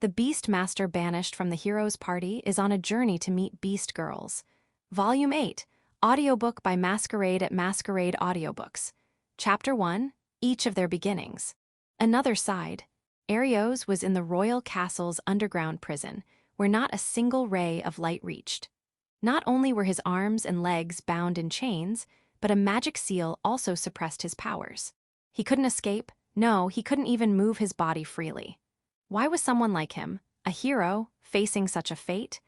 The Beast Master banished from the hero's party is on a journey to meet Beast Girls. Volume 8, Audiobook by Masquerade at Masquerade Audiobooks. Chapter 1, Each of Their Beginnings. Another side. Arios was in the royal castle's underground prison, where not a single ray of light reached. Not only were his arms and legs bound in chains, but a magic seal also suppressed his powers. He couldn't escape. No, he couldn't even move his body freely. Why was someone like him, a hero, facing such a fate?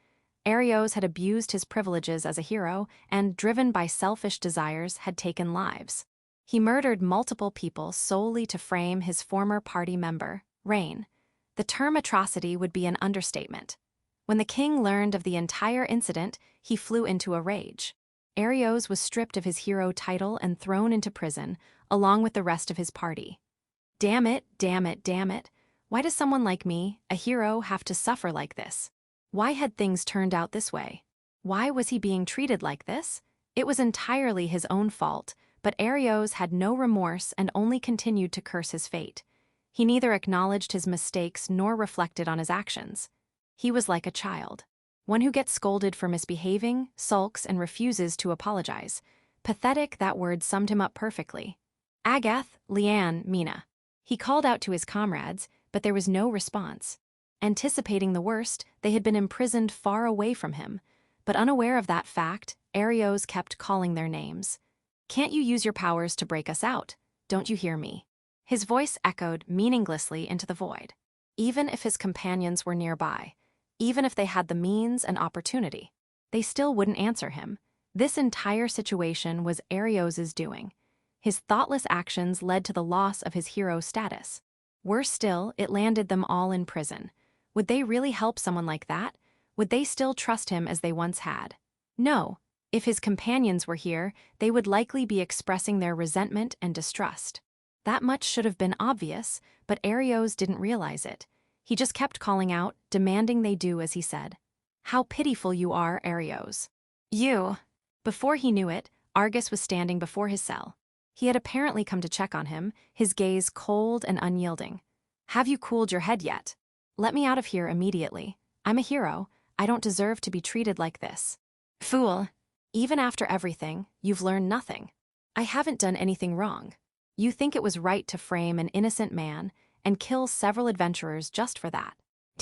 Arios had abused his privileges as a hero and, driven by selfish desires, had taken lives. He murdered multiple people solely to frame his former party member, Rain. The term atrocity would be an understatement. When the king learned of the entire incident, he flew into a rage. Arios was stripped of his hero title and thrown into prison, along with the rest of his party. Damn it, damn it, damn it. Why does someone like me, a hero, have to suffer like this? Why had things turned out this way? Why was he being treated like this? It was entirely his own fault, but Arios had no remorse and only continued to curse his fate. He neither acknowledged his mistakes nor reflected on his actions. He was like a child. One who gets scolded for misbehaving, sulks, and refuses to apologize. Pathetic, that word summed him up perfectly. Agath, Leanne, Mina. He called out to his comrades, but there was no response. Anticipating the worst, they had been imprisoned far away from him. But unaware of that fact, Arios kept calling their names. Can't you use your powers to break us out? Don't you hear me? His voice echoed meaninglessly into the void. Even if his companions were nearby, even if they had the means and opportunity, they still wouldn't answer him. This entire situation was Arios's doing. His thoughtless actions led to the loss of his hero status. Worse still, it landed them all in prison. Would they really help someone like that? Would they still trust him as they once had? No. If his companions were here, they would likely be expressing their resentment and distrust. That much should have been obvious, but Arios didn't realize it. He just kept calling out, demanding they do as he said. How pitiful you are, Arios. You. Before he knew it, Argus was standing before his cell. He had apparently come to check on him, his gaze cold and unyielding. Have you cooled your head yet? Let me out of here immediately. I'm a hero. I don't deserve to be treated like this. Fool. Even after everything, you've learned nothing. I haven't done anything wrong. You think it was right to frame an innocent man and kill several adventurers just for that.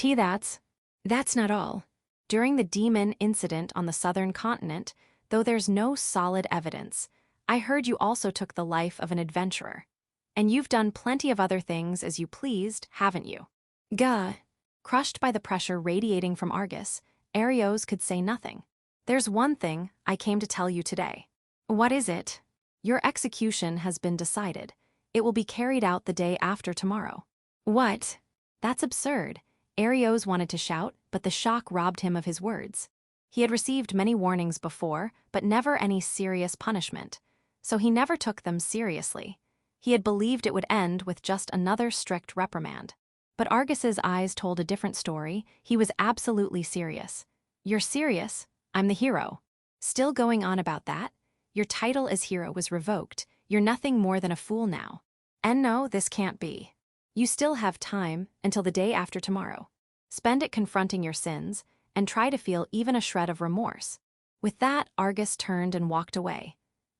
That's not all. During the demon incident on the southern continent, though there's no solid evidence, I heard you also took the life of an adventurer. And you've done plenty of other things as you pleased, haven't you? Gah. Crushed by the pressure radiating from Argus, Arios could say nothing. There's one thing I came to tell you today. What is it? Your execution has been decided. It will be carried out the day after tomorrow. What? That's absurd. Arios wanted to shout, but the shock robbed him of his words. He had received many warnings before, but never any serious punishment. So he never took them seriously. He had believed it would end with just another strict reprimand. But Argus's eyes told a different story. He was absolutely serious. You're serious? I'm the hero. Still going on about that? Your title as hero was revoked. You're nothing more than a fool now. And no, this can't be. You still have time until the day after tomorrow. Spend it confronting your sins, and try to feel even a shred of remorse. With that, Argus turned and walked away.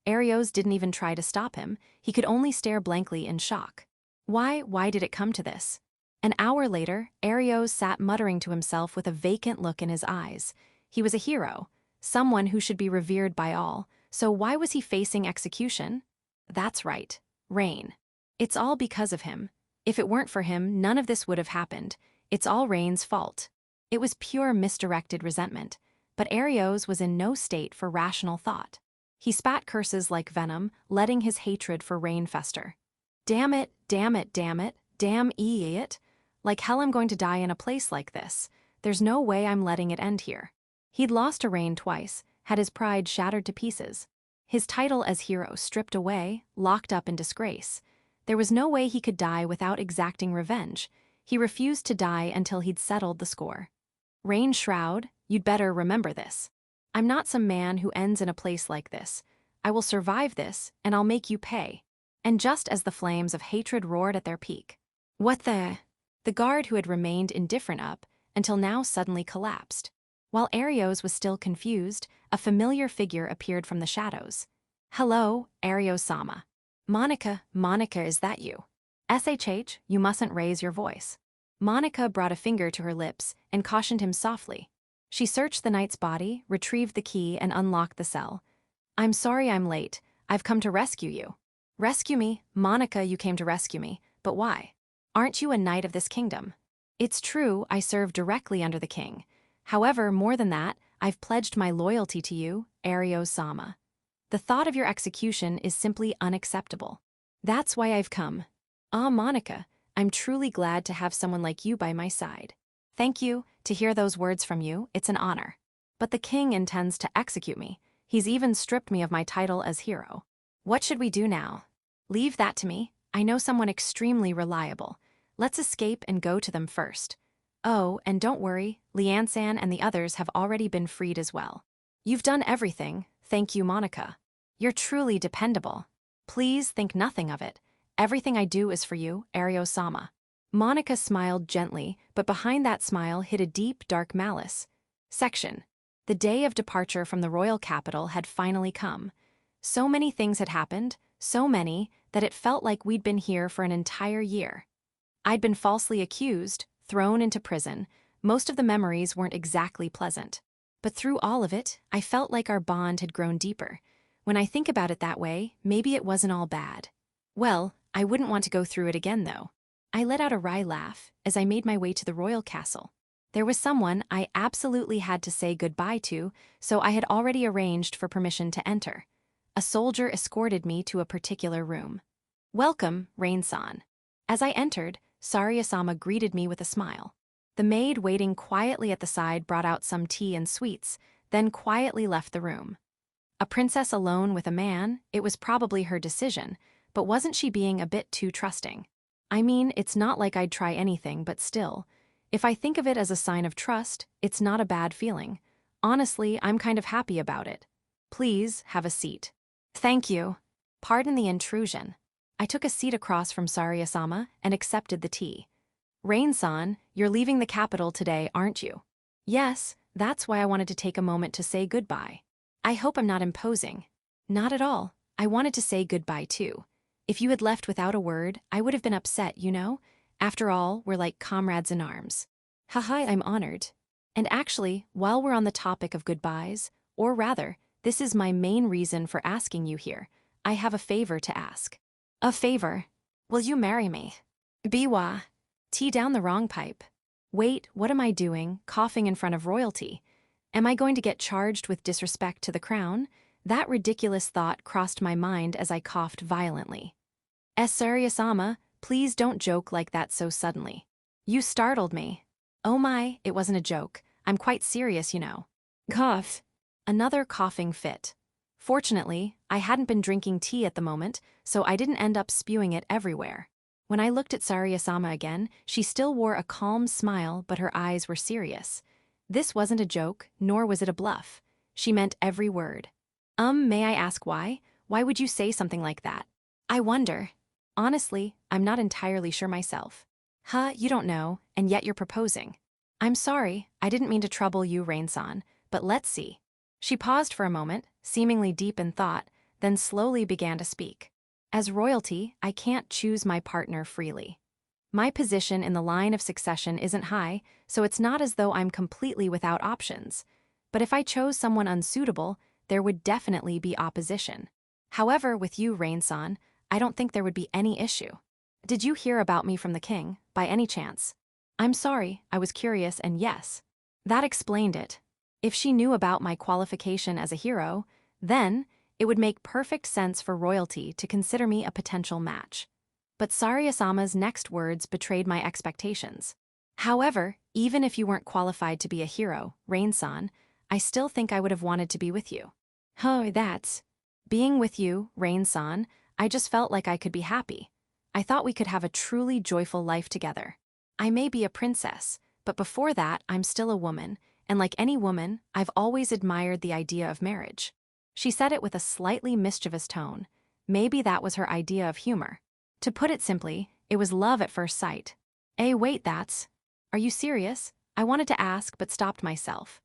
Arios didn't even try to stop him. He could only stare blankly in shock. Why did it come to this? An hour later, Arios sat muttering to himself with a vacant look in his eyes. He was a hero, someone who should be revered by all, so why was he facing execution? That's right, Rain. It's all because of him. If it weren't for him, none of this would have happened. It's all Rain's fault. It was pure misdirected resentment, but Arios was in no state for rational thought. He spat curses like venom, letting his hatred for Rain fester. Damn it, damn it, damn it, damn it. Like hell I'm going to die in a place like this. There's no way I'm letting it end here. He'd lost to Rain twice, had his pride shattered to pieces. His title as hero stripped away, locked up in disgrace. There was no way he could die without exacting revenge. He refused to die until he'd settled the score. Rain Shroud, you'd better remember this. I'm not some man who ends in a place like this. I will survive this, and I'll make you pay. And just as the flames of hatred roared at their peak. What the? The guard who had remained indifferent up until now suddenly collapsed. While Arios was still confused, a familiar figure appeared from the shadows. "Hello, Arios-sama." Monica, is that you?" "SHH, you mustn't raise your voice." Monica brought a finger to her lips and cautioned him softly. She searched the knight's body, retrieved the key, and unlocked the cell. "I'm sorry I'm late. I've come to rescue you." "Rescue me? Monica, you came to rescue me. But why? Aren't you a knight of this kingdom?" "It's true, I serve directly under the king. However, more than that, I've pledged my loyalty to you, Arios-sama. The thought of your execution is simply unacceptable. That's why I've come." "Ah, Monica, I'm truly glad to have someone like you by my side." "Thank you. To hear those words from you, it's an honor. But the king intends to execute me. He's even stripped me of my title as hero. What should we do now?" "Leave that to me. I know someone extremely reliable. Let's escape and go to them first. Oh, and don't worry, Liansan and the others have already been freed as well." "You've done everything. Thank you, Monica. You're truly dependable." "Please think nothing of it. Everything I do is for you, Arios-sama." Monica smiled gently, but behind that smile hid a deep, dark malice. Section. The day of departure from the royal capital had finally come. So many things had happened, so many, that it felt like we'd been here for an entire year. I'd been falsely accused, thrown into prison. Most of the memories weren't exactly pleasant. But through all of it, I felt like our bond had grown deeper. When I think about it that way, maybe it wasn't all bad. Well, I wouldn't want to go through it again, though. I let out a wry laugh as I made my way to the royal castle. There was someone I absolutely had to say goodbye to, so I had already arranged for permission to enter. A soldier escorted me to a particular room. "Welcome, Rain-san." As I entered, Sarya-sama greeted me with a smile. The maid waiting quietly at the side brought out some tea and sweets, then quietly left the room. A princess alone with a man, it was probably her decision, but wasn't she being a bit too trusting? I mean, it's not like I'd try anything, but still. If I think of it as a sign of trust, it's not a bad feeling. Honestly, I'm kind of happy about it. "Please, have a seat." "Thank you." "Pardon the intrusion." I took a seat across from Sarya-sama and accepted the tea. "Rain-san, you're leaving the capital today, aren't you?" "Yes, that's why I wanted to take a moment to say goodbye." "I hope I'm not imposing." "Not at all. I wanted to say goodbye too. If you had left without a word, I would have been upset, you know? After all, we're like comrades in arms." "Haha, I'm honored. And actually, while we're on the topic of goodbyes, or rather, this is my main reason for asking you here, I have a favor to ask." "A favor? Will you marry me?" "Biwa." Tea down the wrong pipe. Wait, what am I doing, coughing in front of royalty? Am I going to get charged with disrespect to the crown? That ridiculous thought crossed my mind as I coughed violently. "Sarya-sama, please don't joke like that so suddenly. You startled me." "Oh my, it wasn't a joke. I'm quite serious, you know." Cough. Another coughing fit. Fortunately, I hadn't been drinking tea at the moment, so I didn't end up spewing it everywhere. When I looked at Sarya-sama again, she still wore a calm smile, but her eyes were serious. This wasn't a joke, nor was it a bluff. She meant every word. May I ask why? Why would you say something like that?" "I wonder. Honestly, I'm not entirely sure myself." "Huh, you don't know, and yet you're proposing." "I'm sorry, I didn't mean to trouble you, Rain-san, but let's see." She paused for a moment, seemingly deep in thought, then slowly began to speak. "As royalty, I can't choose my partner freely. My position in the line of succession isn't high, so it's not as though I'm completely without options. But if I chose someone unsuitable, there would definitely be opposition. However, with you, Rain-san, I don't think there would be any issue. Did you hear about me from the king, by any chance?" "I'm sorry, I was curious, and yes." That explained it. If she knew about my qualification as a hero, then it would make perfect sense for royalty to consider me a potential match. But Sarya-sama's next words betrayed my expectations. "However, even if you weren't qualified to be a hero, Rain-san, I still think I would have wanted to be with you." "Oh, that's..." "Being with you, Rain-san, I just felt like I could be happy. I thought we could have a truly joyful life together. I may be a princess, but before that, I'm still a woman, and like any woman, I've always admired the idea of marriage." She said it with a slightly mischievous tone. Maybe that was her idea of humor. To put it simply, it was love at first sight. Wait, that's... Are you serious? I wanted to ask but stopped myself.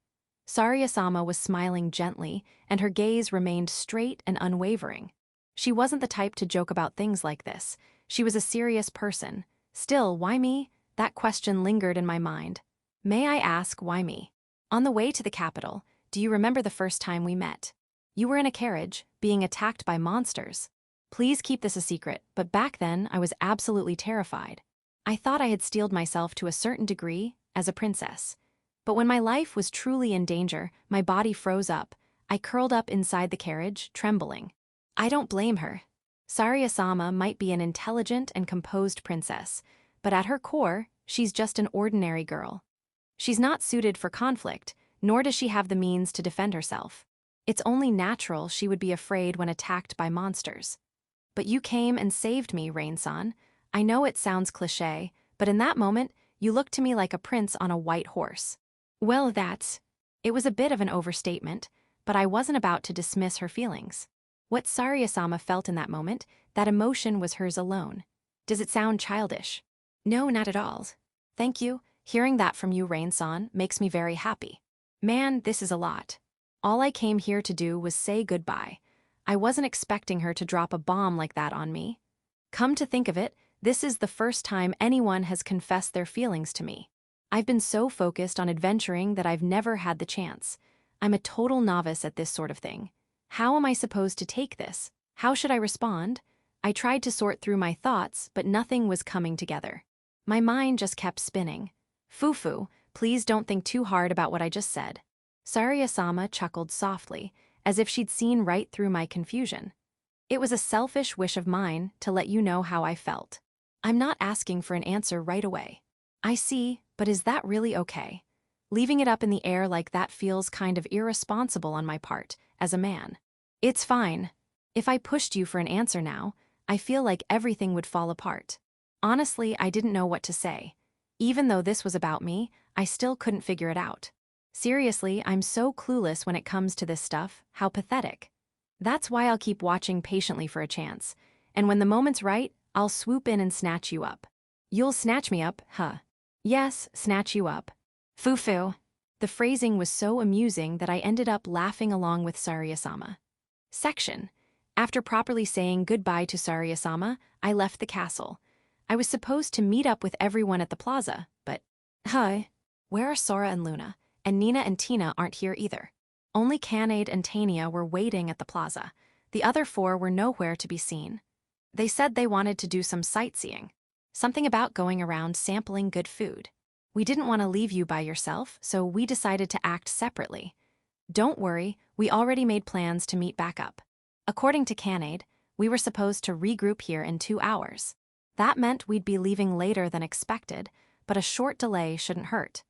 Sarya-sama was smiling gently, and her gaze remained straight and unwavering. She wasn't the type to joke about things like this. She was a serious person. Still, why me? That question lingered in my mind. May I ask why me? On the way to the capital, do you remember the first time we met? You were in a carriage, being attacked by monsters. Please keep this a secret, but back then I was absolutely terrified. I thought I had steeled myself to a certain degree as a princess. But when my life was truly in danger, my body froze up. I curled up inside the carriage, trembling. I don't blame her. Sarya-sama might be an intelligent and composed princess, but at her core, she's just an ordinary girl. She's not suited for conflict, nor does she have the means to defend herself. It's only natural she would be afraid when attacked by monsters. But you came and saved me, Rain-san. I know it sounds cliché, but in that moment, you looked to me like a prince on a white horse. Well, it was a bit of an overstatement, but I wasn't about to dismiss her feelings. What Sarya-sama felt in that moment, that emotion was hers alone. Does it sound childish? No, not at all. Thank you. Hearing that from you, Rain-san, makes me very happy. Man, this is a lot. All I came here to do was say goodbye. I wasn't expecting her to drop a bomb like that on me. Come to think of it, this is the first time anyone has confessed their feelings to me. I've been so focused on adventuring that I've never had the chance. I'm a total novice at this sort of thing. How am I supposed to take this? How should I respond? I tried to sort through my thoughts, but nothing was coming together. My mind just kept spinning. Fufu, please don't think too hard about what I just said. Sarya-sama chuckled softly, as if she'd seen right through my confusion. It was a selfish wish of mine to let you know how I felt. I'm not asking for an answer right away. I see, but is that really okay? Leaving it up in the air like that feels kind of irresponsible on my part, as a man. It's fine. If I pushed you for an answer now, I feel like everything would fall apart. Honestly, I didn't know what to say. Even though this was about me, I still couldn't figure it out. Seriously, I'm so clueless when it comes to this stuff, how pathetic. That's why I'll keep watching patiently for a chance, and when the moment's right, I'll swoop in and snatch you up. You'll snatch me up, huh? Yes, snatch you up. Foo-foo. The phrasing was so amusing that I ended up laughing along with Sarya-sama. Section. After properly saying goodbye to Sarya-sama, I left the castle. I was supposed to meet up with everyone at the plaza, but... Where are Sora and Luna? And Nina and Tina aren't here either. Only Kanade and Tania were waiting at the plaza. The other four were nowhere to be seen. They said they wanted to do some sightseeing. Something about going around sampling good food. We didn't want to leave you by yourself, so we decided to act separately. Don't worry, we already made plans to meet back up. According to Kanade, we were supposed to regroup here in 2 hours. That meant we'd be leaving later than expected, but a short delay shouldn't hurt.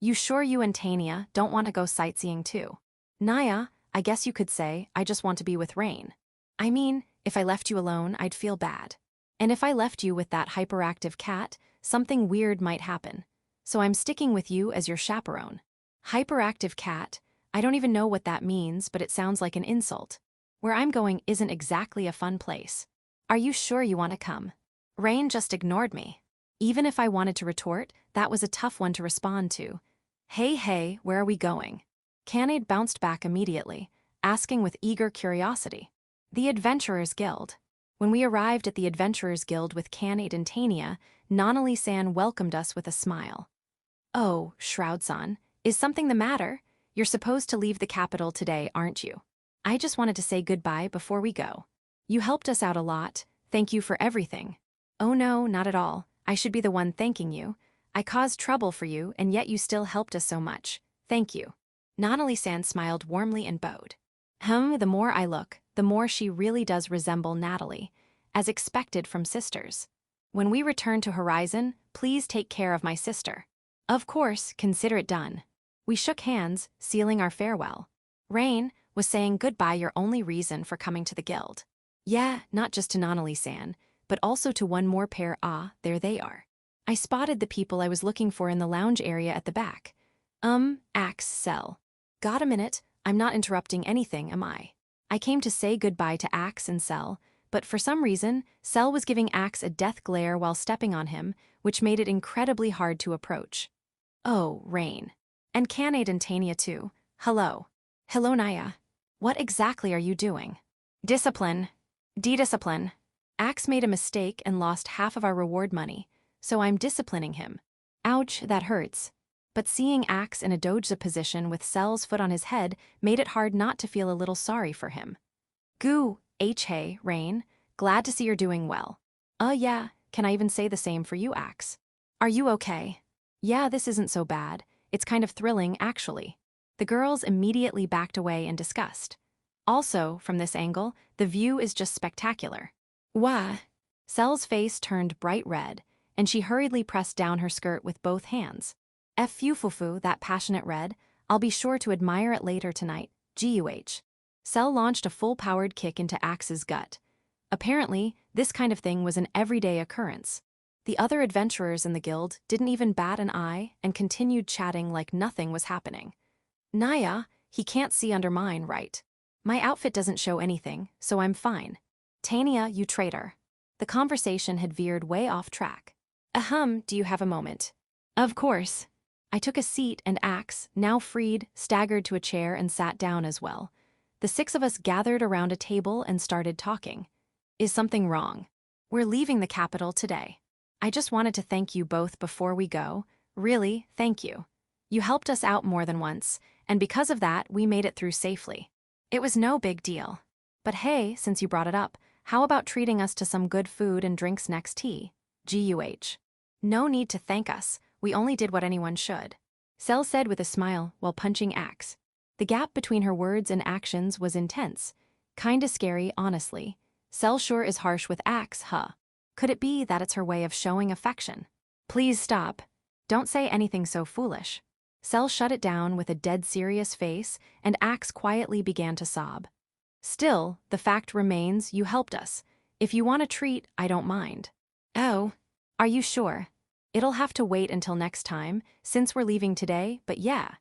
You sure you and Tania don't want to go sightseeing too? Naya, I guess you could say, I just want to be with Rain. I mean, if I left you alone, I'd feel bad. And if I left you with that hyperactive cat, something weird might happen. So I'm sticking with you as your chaperone. Hyperactive cat? I don't even know what that means, but it sounds like an insult. Where I'm going isn't exactly a fun place. Are you sure you want to come? Rain just ignored me. Even if I wanted to retort, that was a tough one to respond to. Hey, where are we going? Kanade bounced back immediately, asking with eager curiosity. The Adventurers Guild. When we arrived at the Adventurers Guild with Kanade and Tania, Nonali-san welcomed us with a smile. Oh, Shroud-san, is something the matter? You're supposed to leave the capital today, aren't you? I just wanted to say goodbye before we go. You helped us out a lot. Thank you for everything. Oh no, not at all. I should be the one thanking you. I caused trouble for you, and yet you still helped us so much. Thank you. Nonali-san smiled warmly and bowed. The more I look, the more she really does resemble Natalie, as expected from sisters. When we return to Horizon, please take care of my sister. Of course, consider it done. We shook hands, sealing our farewell. Rain, was saying goodbye your only reason for coming to the guild? Yeah, not just to Nonali-san, but also to one more pair. There they are. I spotted the people I was looking for in the lounge area at the back. Axe Cell. Got a minute? I'm not interrupting anything, am I? I came to say goodbye to Axe and Cell, but for some reason, Cell was giving Axe a death glare while stepping on him, which made it incredibly hard to approach. Oh, Rain. And Canade and Tania too. Hello. Hello, Naya. What exactly are you doing? Discipline. De-discipline. Axe made a mistake and lost half of our reward money, so I'm disciplining him. Ouch, that hurts. But seeing Axe in a doja position with Cell's foot on his head made it hard not to feel a little sorry for him. Goo, hey, Rain. Glad to see you're doing well. Yeah, can I even say the same for you, Axe? Are you okay? Yeah, this isn't so bad. It's kind of thrilling, actually. The girls immediately backed away in disgust. Also, from this angle, the view is just spectacular. Wah! Cell's face turned bright red, and she hurriedly pressed down her skirt with both hands. Fufufu, that passionate red. I'll be sure to admire it later tonight. Guh. Cell launched a full-powered kick into Axe's gut. Apparently, this kind of thing was an everyday occurrence. The other adventurers in the guild didn't even bat an eye and continued chatting like nothing was happening. Naya, he can't see under mine, right? My outfit doesn't show anything, so I'm fine. Tania, you traitor. The conversation had veered way off track. Do you have a moment? Of course. I took a seat and Axe, now freed, staggered to a chair and sat down as well. The six of us gathered around a table and started talking. Is something wrong? We're leaving the capital today. I just wanted to thank you both before we go. Really, thank you. You helped us out more than once, and because of that, we made it through safely. It was no big deal. But hey, since you brought it up, how about treating us to some good food and drinks next tea? Guh. No need to thank us, we only did what anyone should. Cell said with a smile while punching Axe. The gap between her words and actions was intense. Kinda scary, honestly. Cell sure is harsh with Axe, huh? Could it be that it's her way of showing affection? Please stop. Don't say anything so foolish. Cell shut it down with a dead serious face, and Axe quietly began to sob. Still, the fact remains you helped us. If you want a treat, I don't mind. Oh, are you sure? It'll have to wait until next time, since we're leaving today, but yeah.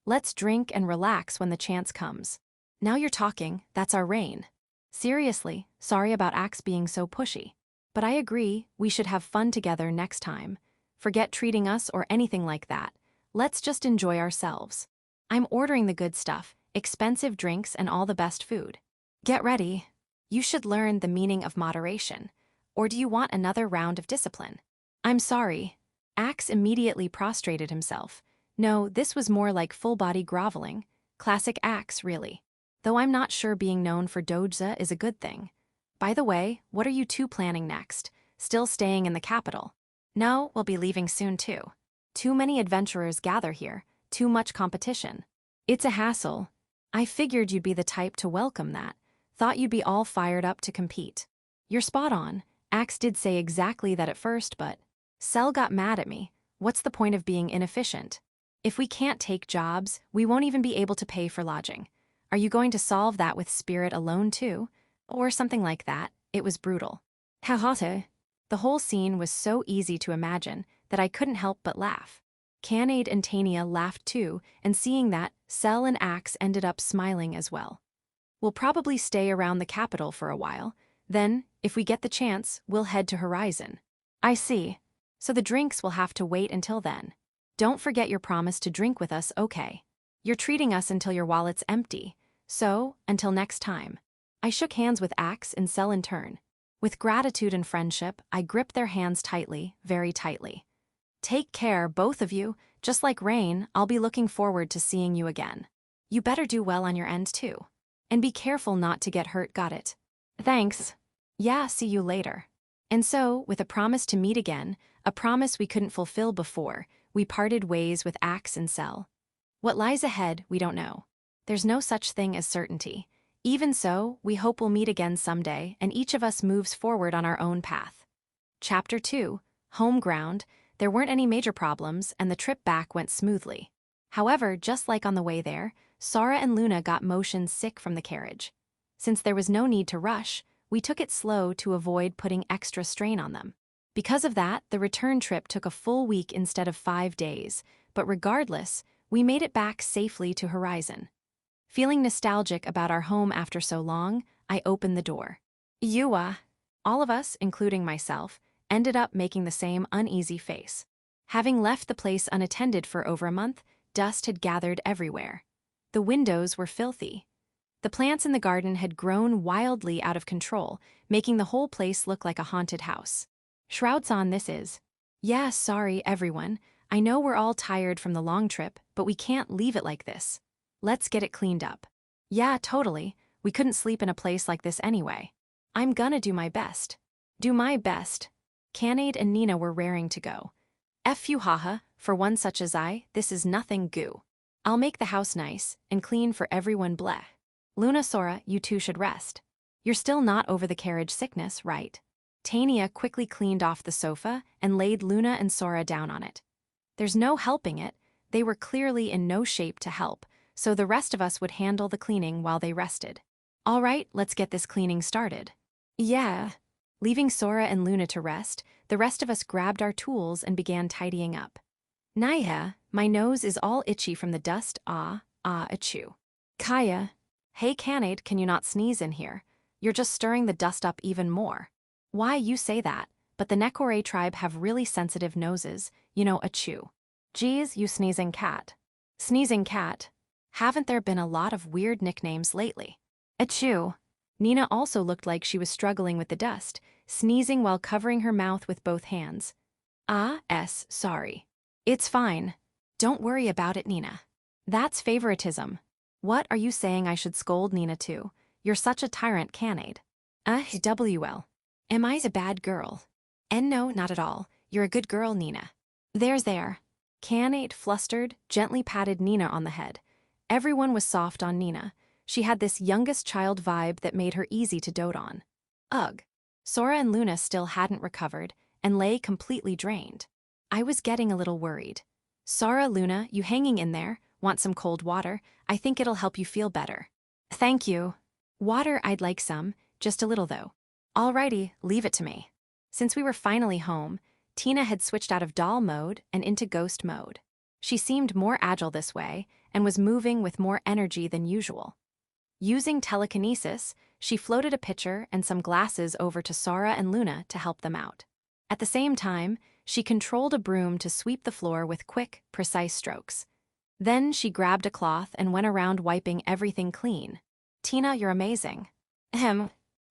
Let's drink and relax when the chance comes. Now you're talking, that's our Rain. Seriously, sorry about Axe being so pushy. But I agree, we should have fun together next time. Forget treating us or anything like that. Let's just enjoy ourselves. I'm ordering the good stuff, expensive drinks and all the best food. Get ready. You should learn the meaning of moderation. Or do you want another round of discipline? I'm sorry. Axe immediately prostrated himself. No, this was more like full-body groveling. Classic Axe, really. Though I'm not sure being known for doja is a good thing. By the way, what are you two planning next? Still staying in the capital? No, we'll be leaving soon too. Too many adventurers gather here, too much competition. It's a hassle. I figured you'd be the type to welcome that. Thought you'd be all fired up to compete. You're spot on. Axe did say exactly that at first, but Cell got mad at me. What's the point of being inefficient? If we can't take jobs, we won't even be able to pay for lodging. Are you going to solve that with spirit alone too? Or something like that. It was brutal. Ha. The whole scene was so easy to imagine that I couldn't help but laugh. Canade and Tania laughed too, and seeing that, Cell and Axe ended up smiling as well. We'll probably stay around the capital for a while. Then, if we get the chance, we'll head to Horizon. I see. So the drinks will have to wait until then. Don't forget your promise to drink with us, okay? You're treating us until your wallet's empty. So, until next time. I shook hands with Axe and Cell in turn. With gratitude and friendship, I gripped their hands tightly, very tightly. Take care, both of you. Just like Rain, I'll be looking forward to seeing you again. You better do well on your end too. And be careful not to get hurt, got it? Thanks. Yeah, see you later. And so, with a promise to meet again, a promise we couldn't fulfill before, we parted ways with Axe and Cell. What lies ahead, we don't know. There's no such thing as certainty. Even so, we hope we'll meet again someday, and each of us moves forward on our own path. Chapter 2, Home Ground. There weren't any major problems, and the trip back went smoothly. However, just like on the way there, Sara and Luna got motion sick from the carriage. Since there was no need to rush, we took it slow to avoid putting extra strain on them. Because of that, the return trip took a full week instead of 5 days, but regardless, we made it back safely to Horizon. Feeling nostalgic about our home after so long, I opened the door. Yua. All of us, including myself, ended up making the same uneasy face. Having left the place unattended for over a month, dust had gathered everywhere. The windows were filthy. The plants in the garden had grown wildly out of control, making the whole place look like a haunted house. Shroud-san, this is. Yeah, sorry, everyone. I know we're all tired from the long trip, but we can't leave it like this. Let's get it cleaned up. Yeah, totally. We couldn't sleep in a place like this anyway. I'm gonna do my best. Do my best. Kanade and Nina were raring to go. F you haha, for one such as I, this is nothing goo. I'll make the house nice and clean for everyone bleh. Luna Sora, you two should rest. You're still not over the carriage sickness, right? Tania quickly cleaned off the sofa and laid Luna and Sora down on it. There's no helping it, they were clearly in no shape to help, so the rest of us would handle the cleaning while they rested. All right, let's get this cleaning started. Yeah. Leaving Sora and Luna to rest, the rest of us grabbed our tools and began tidying up. Naya, my nose is all itchy from the dust, achoo. Kaya. Hey Kanade, can you not sneeze in here? You're just stirring the dust up even more. Why, you say that, but the Nekore tribe have really sensitive noses, achoo. Geez, you sneezing cat. Sneezing cat. Haven't there been a lot of weird nicknames lately? Achoo. Nina also looked like she was struggling with the dust, sneezing while covering her mouth with both hands. Sorry. It's fine. Don't worry about it, Nina. That's favoritism. What are you saying I should scold Nina too? You're such a tyrant, Kanade. WL. Am I a bad girl? No, not at all. You're a good girl, Nina. There. Kanade, flustered, gently patted Nina on the head. Everyone was soft on Nina. She had this youngest child vibe that made her easy to dote on. Ugh. Sora and Luna still hadn't recovered and lay completely drained. I was getting a little worried. Sora, Luna, you hanging in there? Want some cold water? I think it'll help you feel better. Thank you. Water, I'd like some, just a little though. Alrighty, leave it to me. Since we were finally home, Tina had switched out of doll mode and into ghost mode. She seemed more agile this way and was moving with more energy than usual. Using telekinesis, she floated a pitcher and some glasses over to Sora and Luna to help them out. At the same time, she controlled a broom to sweep the floor with quick, precise strokes. Then she grabbed a cloth and went around wiping everything clean. Tina, you're amazing.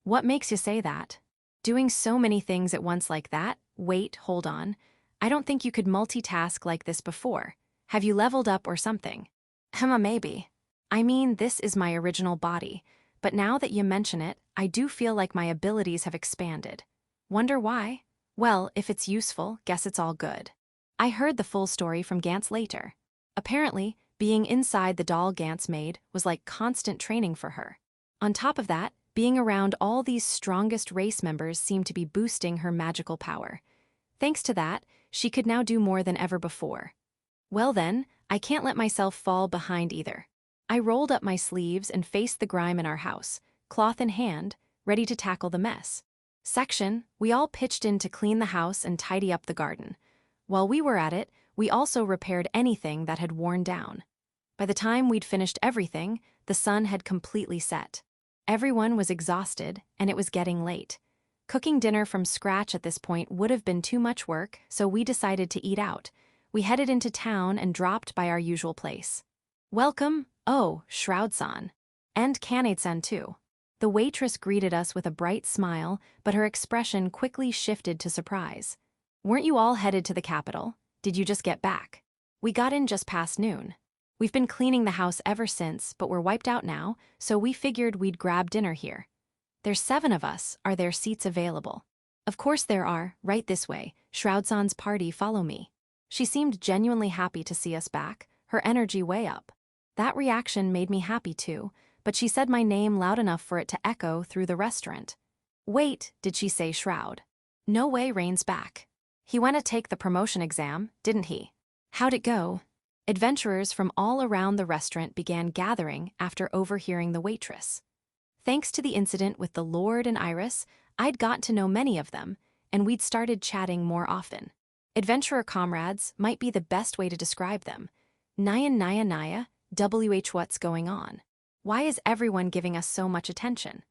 What makes you say that? Doing so many things at once like that? Wait, hold on. I don't think you could multitask like this before. Have you leveled up or something? Maybe. I mean, this is my original body, but now that you mention it, I do feel like my abilities have expanded. Wonder why? Well, if it's useful, guess it's all good. I heard the full story from Gantz later. Apparently, being inside the doll Gantz made was like constant training for her. On top of that, being around all these strongest race members seemed to be boosting her magical power. Thanks to that, she could now do more than ever before. Well then, I can't let myself fall behind either. I rolled up my sleeves and faced the grime in our house, cloth in hand, ready to tackle the mess. We all pitched in to clean the house and tidy up the garden. While we were at it, we also repaired anything that had worn down. By the time we'd finished everything, the sun had completely set. Everyone was exhausted, and it was getting late. Cooking dinner from scratch at this point would have been too much work, so we decided to eat out. We headed into town and dropped by our usual place. Welcome, Shroud-san. And Kanade-san too. The waitress greeted us with a bright smile, but her expression quickly shifted to surprise. Weren't you all headed to the capital? Did you just get back? We got in just past noon. We've been cleaning the house ever since, but we're wiped out now, so we figured we'd grab dinner here. There's 7 of us. Are there seats available? Of course there are, right this way. Shroud-san's party, follow me. She seemed genuinely happy to see us back, her energy way up. That reaction made me happy too, but she said my name loud enough for it to echo through the restaurant. Wait, did she say Shroud? No way Rain's back. He went to take the promotion exam, didn't he? How'd it go? Adventurers from all around the restaurant began gathering after overhearing the waitress. Thanks to the incident with the Lord and Iris, I'd got to know many of them, and we'd started chatting more often. Adventurer comrades might be the best way to describe them. Naya, what's going on? Why is everyone giving us so much attention?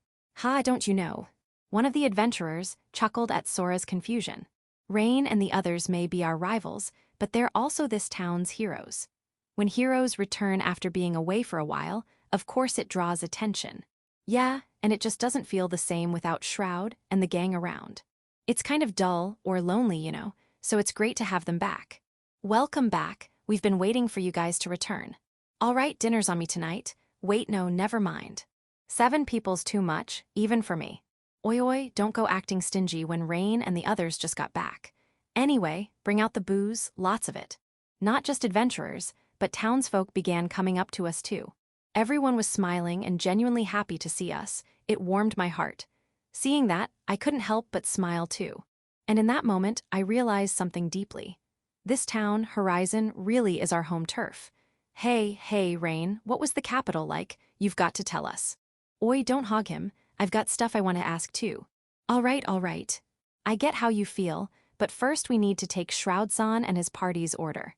Don't you know? One of the adventurers chuckled at Sora's confusion. Rain and the others may be our rivals, but they're also this town's heroes. When heroes return after being away for a while, of course it draws attention. Yeah, and it just doesn't feel the same without Shroud and the gang around. It's kind of dull or lonely, so it's great to have them back. Welcome back. We've been waiting for you guys to return. All right, dinner's on me tonight. Wait, no, never mind. 7 people's too much, even for me. Oi, don't go acting stingy when Rain and the others just got back. Anyway, bring out the booze, lots of it. Not just adventurers, but townsfolk began coming up to us too. Everyone was smiling and genuinely happy to see us. It warmed my heart. Seeing that, I couldn't help but smile too. And in that moment, I realized something deeply. This town, Horizon, really is our home turf. Hey, Rain, what was the capital like? You've got to tell us. Oi, don't hog him. I've got stuff I want to ask too. All right. I get how you feel, but first we need to take Shroud-san and his party's order.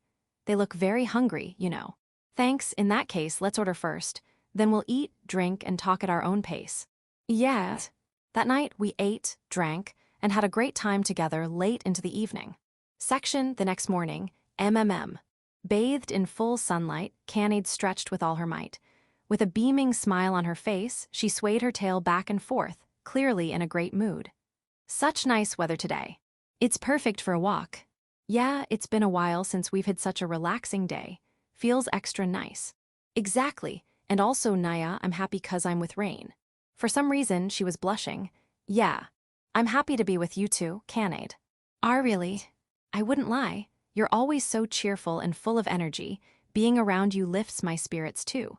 They look very hungry, Thanks, in that case, let's order first. Then we'll eat, drink, and talk at our own pace. Yeah. That night, we ate, drank, and had a great time together late into the evening. Section the next morning, MMM. Bathed in full sunlight, Canaid stretched with all her might. With a beaming smile on her face, she swayed her tail back and forth, clearly in a great mood. Such nice weather today. It's perfect for a walk. Yeah, it's been a while since we've had such a relaxing day. Feels extra nice. Exactly, and also, Naya, I'm happy 'cause I'm with Rain. For some reason, she was blushing. Yeah, I'm happy to be with you two, Canaid. Really? I wouldn't lie. You're always so cheerful and full of energy. Being around you lifts my spirits too.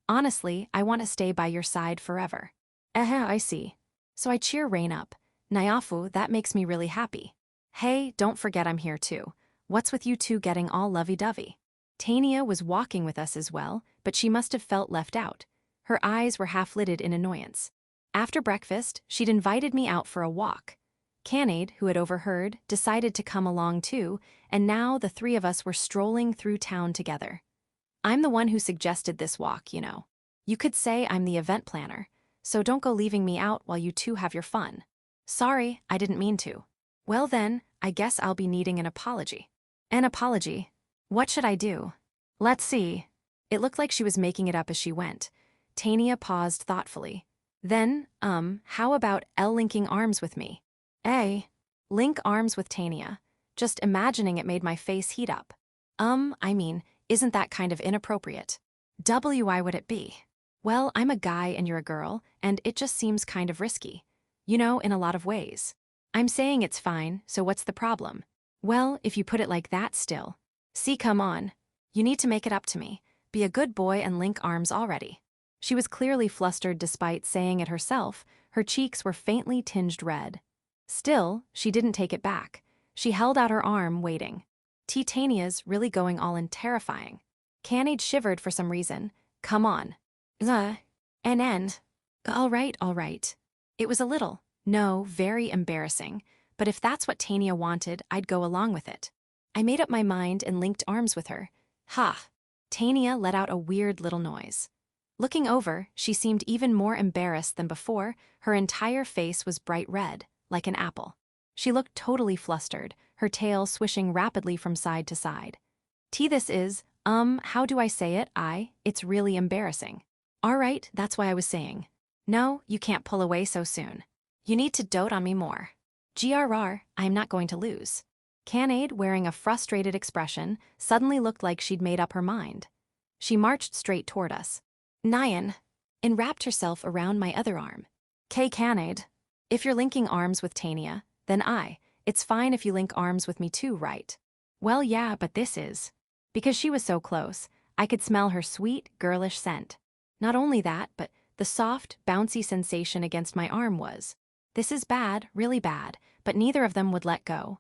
Honestly, I want to stay by your side forever. I see. So I cheer Rain up. Nyafu, that makes me really happy. Hey, don't forget I'm here too. What's with you two getting all lovey-dovey? Tania was walking with us as well, but she must have felt left out. Her eyes were half-lidded in annoyance. After breakfast, she'd invited me out for a walk. Canaid, who had overheard, decided to come along too, and now the 3 of us were strolling through town together. I'm the one who suggested this walk, You could say I'm the event planner, so don't go leaving me out while you two have your fun. Sorry, I didn't mean to. Well then, I guess I'll be needing an apology. An apology? What should I do? Let's see. It looked like she was making it up as she went. Tania paused thoughtfully. Then, how about linking arms with me? Link arms with Tania. Just imagining it made my face heat up. Isn't that kind of inappropriate? Why would it be? Well, I'm a guy and you're a girl, and it just seems kind of risky. In a lot of ways. I'm saying it's fine, so what's the problem? Well, if you put it like that still. See, come on. You need to make it up to me. Be a good boy and link arms already. She was clearly flustered despite saying it herself. Her cheeks were faintly tinged red. Still, she didn't take it back. She held out her arm, waiting. Titania's really going all in terrifying. Canaid shivered for some reason. Come on. All right. It was a little, no, very embarrassing, but if that's what Tania wanted, I'd go along with it. I made up my mind and linked arms with her. Ha! Tania let out a weird little noise. Looking over, she seemed even more embarrassed than before. Her entire face was bright red, like an apple. She looked totally flustered, her tail swishing rapidly from side to side. This is, how do I say it? It's really embarrassing. All right, that's why I was saying. No, you can't pull away so soon. You need to dote on me more. GRR, I'm not going to lose. Canaid, wearing a frustrated expression, suddenly looked like she'd made up her mind. She marched straight toward us. Nyan, and wrapped herself around my other arm. Canaid, if you're linking arms with Tania, then it's fine if you link arms with me too, right? Well, yeah, but this is. Because she was so close, I could smell her sweet, girlish scent. Not only that, but the soft, bouncy sensation against my arm was. This is bad, really bad, but neither of them would let go.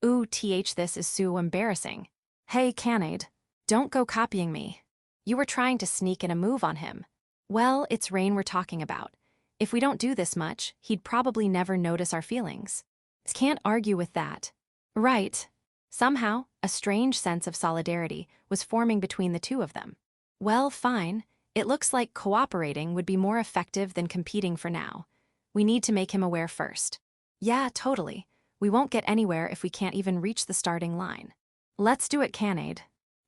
Ooh, this is so embarrassing. Hey, Canaid, don't go copying me. You were trying to sneak in a move on him. Well, it's Rain we're talking about. If we don't do this much, he'd probably never notice our feelings. Can't argue with that. Right. Somehow, a strange sense of solidarity was forming between the two of them. Well, fine. It looks like cooperating would be more effective than competing for now. We need to make him aware first. Yeah, totally. We won't get anywhere if we can't even reach the starting line. Let's do it, Canaid.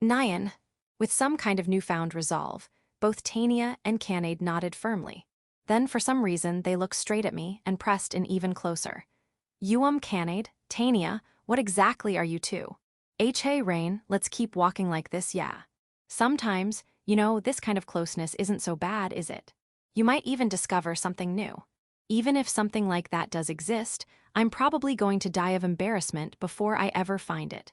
Nyan. With some kind of newfound resolve, both Tania and Canaid nodded firmly. Then, for some reason, they looked straight at me and pressed in even closer. Canaid, Tania, what exactly are you two? Hey, Rain, let's keep walking like this, yeah. Sometimes, this kind of closeness isn't so bad, is it? You might even discover something new. Even if something like that does exist, I'm probably going to die of embarrassment before I ever find it.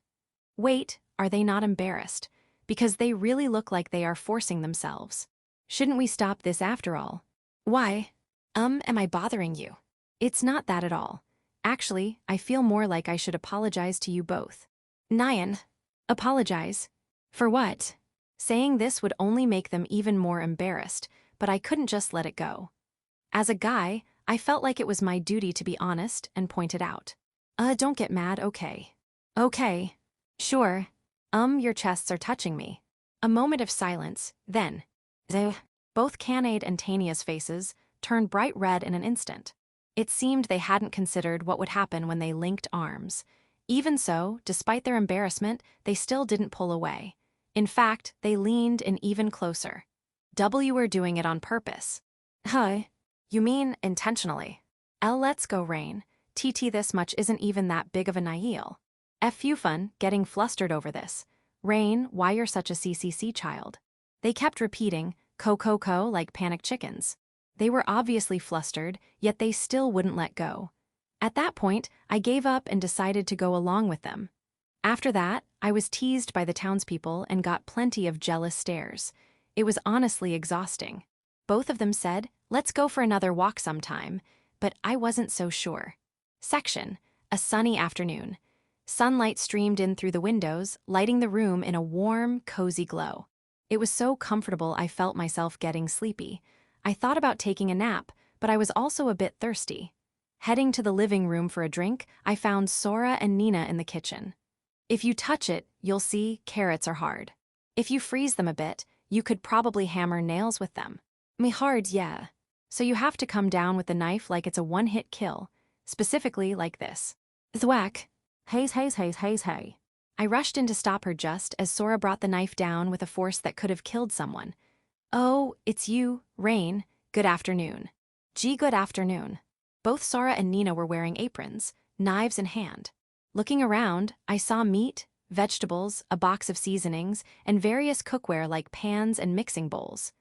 Wait, are they not embarrassed? Because they really look like they are forcing themselves. Shouldn't we stop this after all? Why? Am I bothering you? It's not that at all. Actually, I feel more like I should apologize to you both. Nyan. Apologize? For what? Saying this would only make them even more embarrassed, but I couldn't just let it go. As a guy, I felt like it was my duty to be honest and point it out. Don't get mad, okay? Okay. Sure. Your chests are touching me. A moment of silence, then. Both Canaid and Tania's faces turned bright red in an instant. It seemed they hadn't considered what would happen when they linked arms. Even so, despite their embarrassment, they still didn't pull away. In fact, they leaned in even closer. W were doing it on purpose. Huh? You mean intentionally? Let's go, Rain. TT, this much isn't even that big of a nail. You fun, getting flustered over this. Rain, why you're such a CCC child? They kept repeating, co, like panicked chickens. They were obviously flustered, yet they still wouldn't let go. At that point, I gave up and decided to go along with them. After that, I was teased by the townspeople and got plenty of jealous stares. It was honestly exhausting. Both of them said, let's go for another walk sometime, but I wasn't so sure. Section, a sunny afternoon. Sunlight streamed in through the windows, lighting the room in a warm, cozy glow. It was so comfortable I felt myself getting sleepy. I thought about taking a nap, but I was also a bit thirsty. Heading to the living room for a drink, I found Sora and Nina in the kitchen. If you touch it, you'll see carrots are hard. If you freeze them a bit, you could probably hammer nails with them. Hard, yeah. So you have to come down with the knife like it's a one-hit kill, specifically like this. Thwack. Hey. I rushed in to stop her just as Sora brought the knife down with a force that could have killed someone. Oh, it's you, Rain. Good afternoon. Good afternoon. Both Sora and Nina were wearing aprons, knives in hand. Looking around, I saw meat, vegetables, a box of seasonings, and various cookware like pans and mixing bowls.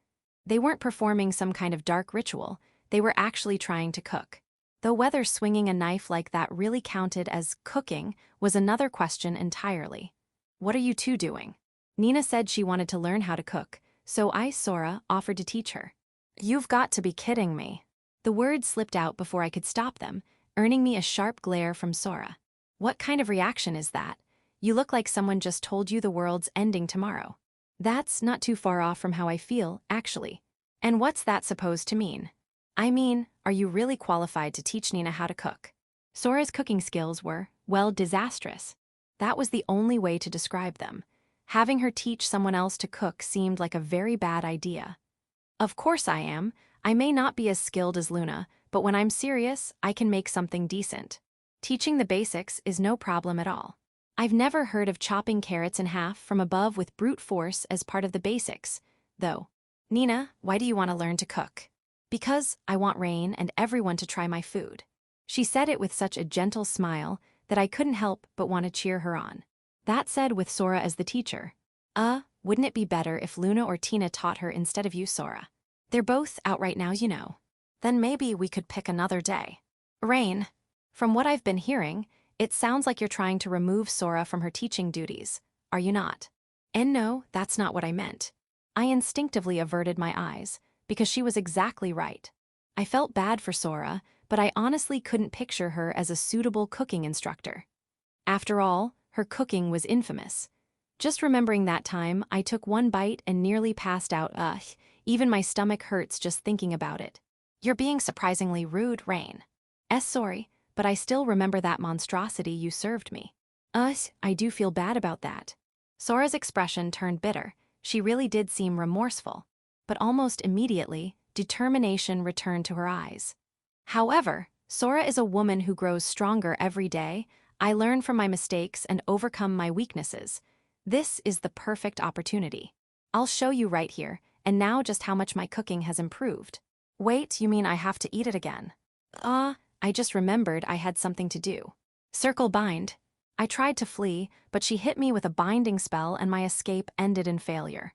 They weren't performing some kind of dark ritual, they were actually trying to cook. Though whether swinging a knife like that really counted as cooking was another question entirely. What are you two doing? Nina said she wanted to learn how to cook, so I, Sora, offered to teach her. You've got to be kidding me. The words slipped out before I could stop them, earning me a sharp glare from Sora. What kind of reaction is that? You look like someone just told you the world's ending tomorrow. That's not too far off from how I feel, actually. And what's that supposed to mean? I mean, are you really qualified to teach Nina how to cook? Sora's cooking skills were, well, disastrous. That was the only way to describe them. Having her teach someone else to cook seemed like a very bad idea. Of course I am. I may not be as skilled as Luna, but when I'm serious, I can make something decent. Teaching the basics is no problem at all. I've never heard of chopping carrots in half from above with brute force as part of the basics, though. Nina, why do you want to learn to cook? Because I want Rain and everyone to try my food. She said it with such a gentle smile that I couldn't help but want to cheer her on. That said, with Sora as the teacher. Wouldn't it be better if Luna or Tina taught her instead of you, Sora? They're both out right now, you know. Then maybe we could pick another day. Rain, from what I've been hearing, it sounds like you're trying to remove Sora from her teaching duties, are you not? And no, that's not what I meant. I instinctively averted my eyes, because she was exactly right. I felt bad for Sora, but I honestly couldn't picture her as a suitable cooking instructor. After all, her cooking was infamous. Just remembering that time, I took one bite and nearly passed out. Even my stomach hurts just thinking about it. You're being surprisingly rude, Rain. Sorry, but I still remember that monstrosity you served me. I do feel bad about that. Sora's expression turned bitter. She really did seem remorseful. But almost immediately, determination returned to her eyes. However, Sora is a woman who grows stronger every day. I learn from my mistakes and overcome my weaknesses. This is the perfect opportunity. I'll show you right here, and now just how much my cooking has improved. Wait, you mean I have to eat it again? I just remembered I had something to do. Circle bind. I tried to flee, but she hit me with a binding spell and my escape ended in failure.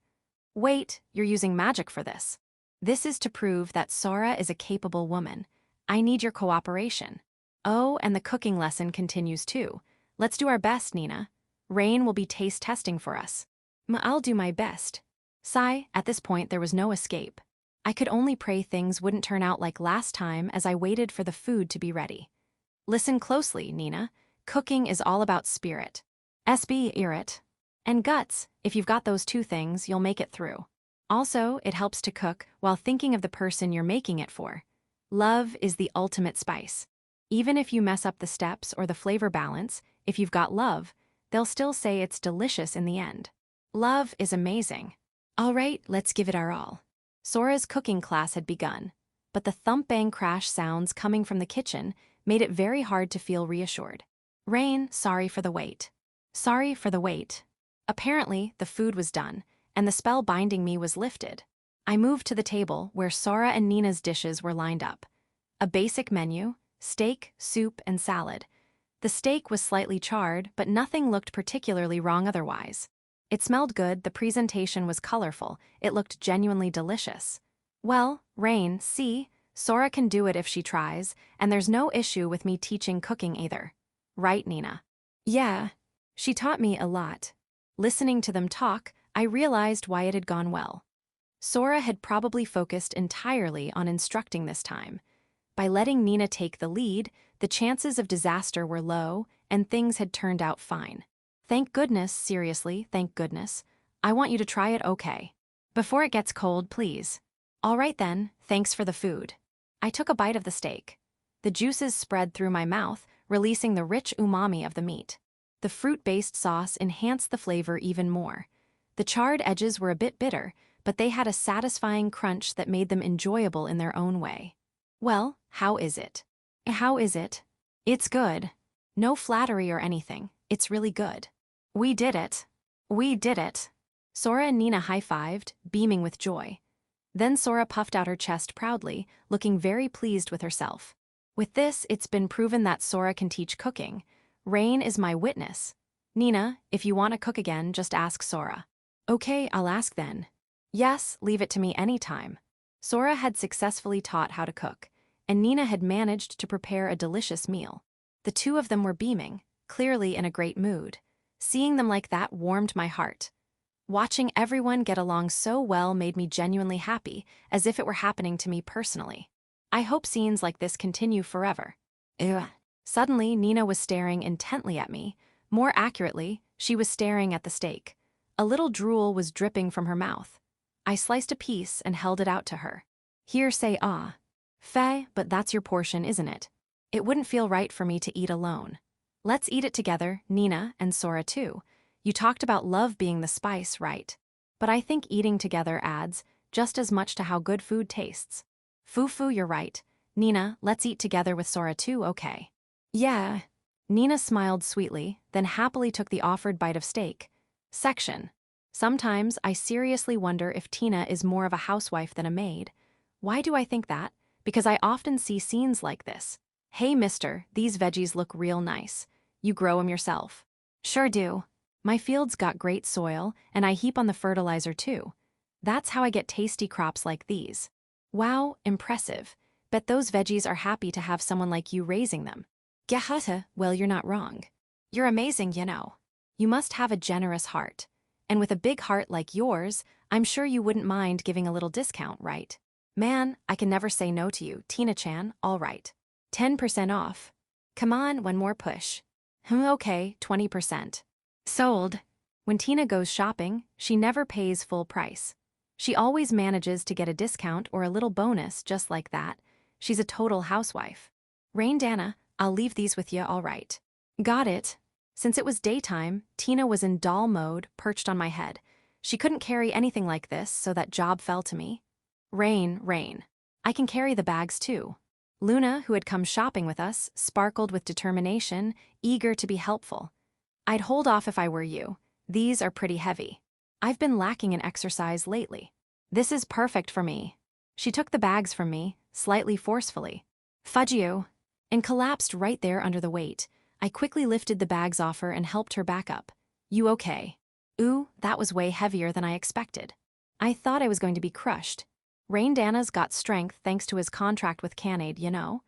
Wait, you're using magic for this. This is to prove that Sora is a capable woman. I need your cooperation. Oh, and the cooking lesson continues too. Let's do our best, Nina. Rain will be taste testing for us. I'll do my best. Sigh, at this point there was no escape. I could only pray things wouldn't turn out like last time as I waited for the food to be ready. Listen closely, Nina. Cooking is all about spirit. SB, irit. And guts. If you've got those two things, you'll make it through. Also, it helps to cook while thinking of the person you're making it for. Love is the ultimate spice. Even if you mess up the steps or the flavor balance, if you've got love, they'll still say it's delicious in the end. Love is amazing. All right, let's give it our all. Sora's cooking class had begun, but the thump-bang crash sounds coming from the kitchen made it very hard to feel reassured. Rain, sorry for the wait. Sorry for the wait. Apparently, the food was done, and the spell binding me was lifted. I moved to the table where Sora and Nina's dishes were lined up. A basic menu, steak, soup, and salad. The steak was slightly charred, but nothing looked particularly wrong otherwise. It smelled good, the presentation was colorful, it looked genuinely delicious. Well, Rain, see, Sora can do it if she tries, and there's no issue with me teaching cooking either. Right, Nina? Yeah. She taught me a lot. Listening to them talk, I realized why it had gone well. Sora had probably focused entirely on instructing this time. By letting Nina take the lead, the chances of disaster were low, and things had turned out fine. Thank goodness, seriously, thank goodness. I want you to try it, okay? Before it gets cold, please. All right then, thanks for the food. I took a bite of the steak. The juices spread through my mouth, releasing the rich umami of the meat. The fruit-based sauce enhanced the flavor even more. The charred edges were a bit bitter, but they had a satisfying crunch that made them enjoyable in their own way. Well, how is it? How is it? It's good. No flattery or anything, it's really good. We did it. We did it. Sora and Nina high-fived, beaming with joy. Then Sora puffed out her chest proudly, looking very pleased with herself. With this, it's been proven that Sora can teach cooking. Rain is my witness. Nina, if you want to cook again, just ask Sora. Okay, I'll ask then. Yes, leave it to me anytime. Sora had successfully taught how to cook, and Nina had managed to prepare a delicious meal. The two of them were beaming, clearly in a great mood. Seeing them like that warmed my heart. Watching everyone get along so well made me genuinely happy, as if it were happening to me personally. I hope scenes like this continue forever. Ugh. Suddenly, Nina was staring intently at me. More accurately, she was staring at the steak. A little drool was dripping from her mouth. I sliced a piece and held it out to her. Here, say ah. Faye, but that's your portion, isn't it? It wouldn't feel right for me to eat alone. Let's eat it together, Nina, and Sora too. You talked about love being the spice, right? But I think eating together adds just as much to how good food tastes. Fufu, you're right. Nina, let's eat together with Sora too, okay? Yeah. Nina smiled sweetly, then happily took the offered bite of steak. Section. Sometimes I seriously wonder if Tina is more of a housewife than a maid. Why do I think that? Because I often see scenes like this. Hey mister, these veggies look real nice. You grow 'em yourself. Sure do. My field's got great soil, and I heap on the fertilizer too. That's how I get tasty crops like these. Wow, impressive. Bet those veggies are happy to have someone like you raising them. Gehatta, well, you're not wrong. You're amazing, you know. You must have a generous heart. And with a big heart like yours, I'm sure you wouldn't mind giving a little discount, right? Man, I can never say no to you, Tina-chan, all right. 10% off. Come on, one more push. Okay, 20%. Sold. When Tina goes shopping, she never pays full price. She always manages to get a discount or a little bonus just like that. She's a total housewife. Rain Dana, I'll leave these with you, all right. Got it. Since it was daytime, Tina was in doll mode, perched on my head. She couldn't carry anything like this, so that job fell to me. Rain. I can carry the bags too. Luna, who had come shopping with us, sparkled with determination, eager to be helpful. I'd hold off if I were you. These are pretty heavy. I've been lacking in exercise lately. This is perfect for me. She took the bags from me, slightly forcefully. Fudge you. And collapsed right there under the weight. I quickly lifted the bags off her and helped her back up. You okay? Ooh, that was way heavier than I expected. I thought I was going to be crushed. Rain Dana's got strength thanks to his contract with Canaid, you know?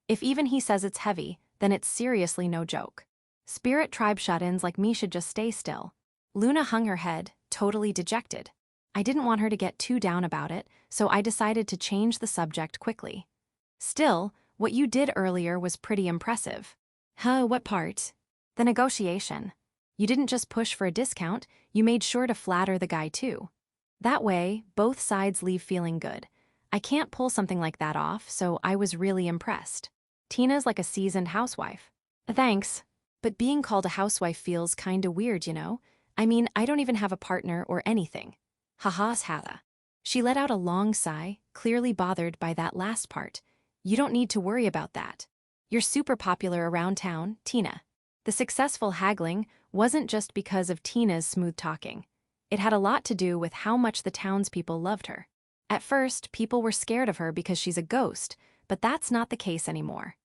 If even he says it's heavy, then it's seriously no joke. Spirit tribe shut-ins like me should just stay still. Luna hung her head, totally dejected. I didn't want her to get too down about it, so I decided to change the subject quickly. Still, what you did earlier was pretty impressive. Huh, what part? The negotiation. You didn't just push for a discount, you made sure to flatter the guy too. That way, both sides leave feeling good. I can't pull something like that off, so I was really impressed. Tina's like a seasoned housewife. Thanks. But being called a housewife feels kinda weird, you know? I mean, I don't even have a partner or anything. Ha-ha's Hada. She let out a long sigh, clearly bothered by that last part. You don't need to worry about that. You're super popular around town, Tina. The successful haggling wasn't just because of Tina's smooth talking. It had a lot to do with how much the townspeople loved her. At first, people were scared of her because she's a ghost, but that's not the case anymore.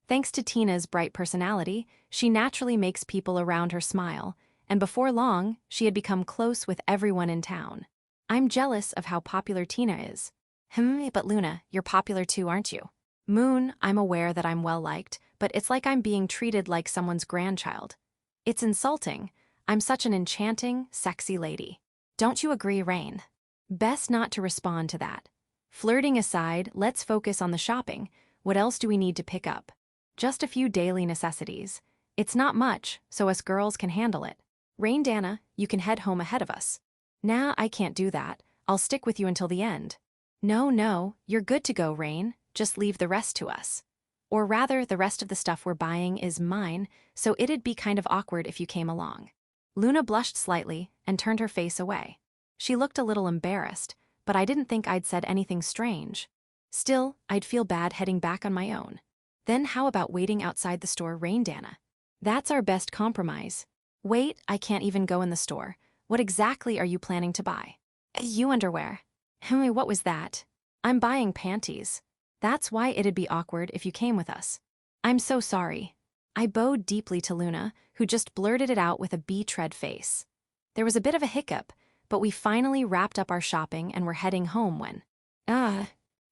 Thanks to Tina's bright personality, she naturally makes people around her smile, and before long, she had become close with everyone in town. I'm jealous of how popular Tina is. But Luna, you're popular too, aren't you? Moon, I'm aware that I'm well-liked, but it's like I'm being treated like someone's grandchild. It's insulting. I'm such an enchanting, sexy lady. Don't you agree, Rain? Best not to respond to that. Flirting aside, let's focus on the shopping. What else do we need to pick up? Just a few daily necessities. It's not much, so us girls can handle it. Rain Dana, you can head home ahead of us. Nah, I can't do that. I'll stick with you until the end. No, you're good to go, Rain. Just leave the rest to us. Or rather, the rest of the stuff we're buying is mine, so it'd be kind of awkward if you came along. Luna blushed slightly and turned her face away. She looked a little embarrassed, but I didn't think I'd said anything strange. Still, I'd feel bad heading back on my own. Then how about waiting outside the store, Rain Dana? That's our best compromise. Wait, I can't even go in the store. What exactly are you planning to buy? You underwear. What was that? I'm buying panties. That's why it'd be awkward if you came with us. I'm so sorry. I bowed deeply to Luna, who just blurted it out with a betrayed face. There was a bit of a hiccup, but we finally wrapped up our shopping and were heading home when...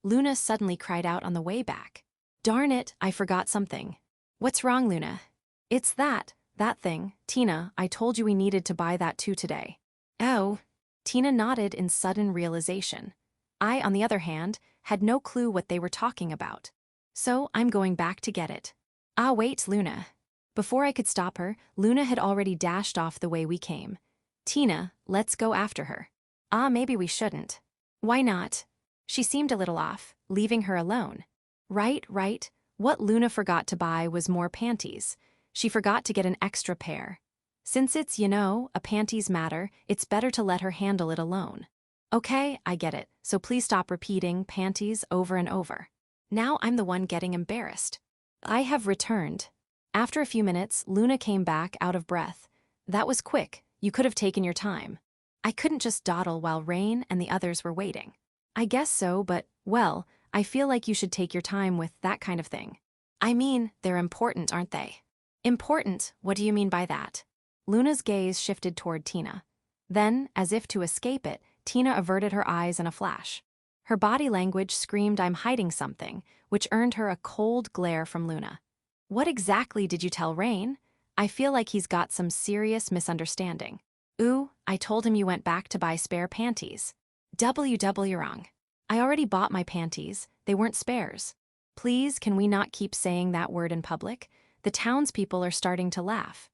Luna suddenly cried out on the way back. Darn it, I forgot something. What's wrong, Luna? It's that thing. Tina, I told you we needed to buy that too today. Oh. Tina nodded in sudden realization. I, on the other hand, had no clue what they were talking about. So I'm going back to get it. Wait, Luna. Before I could stop her, Luna had already dashed off the way we came. Tina, let's go after her. Maybe we shouldn't. Why not? She seemed a little off, leaving her alone. Right. What Luna forgot to buy was more panties. She forgot to get an extra pair. Since it's, a panties matter, it's better to let her handle it alone. Okay, I get it, so please stop repeating panties over and over. Now I'm the one getting embarrassed. I have returned. After a few minutes, Luna came back out of breath. That was quick. You could have taken your time. I couldn't just dawdle while Rain and the others were waiting. I guess so, but, well, I feel like you should take your time with that kind of thing. I mean, they're important, aren't they? Important? What do you mean by that? Luna's gaze shifted toward Tina. Then, as if to escape it, Tina averted her eyes in a flash. Her body language screamed I'm hiding something, which earned her a cold glare from Luna. What exactly did you tell Rain? I feel like he's got some serious misunderstanding. Ooh, I told him you went back to buy spare panties. You're wrong. I already bought my panties. They weren't spares. Please, can we not keep saying that word in public? The townspeople are starting to laugh.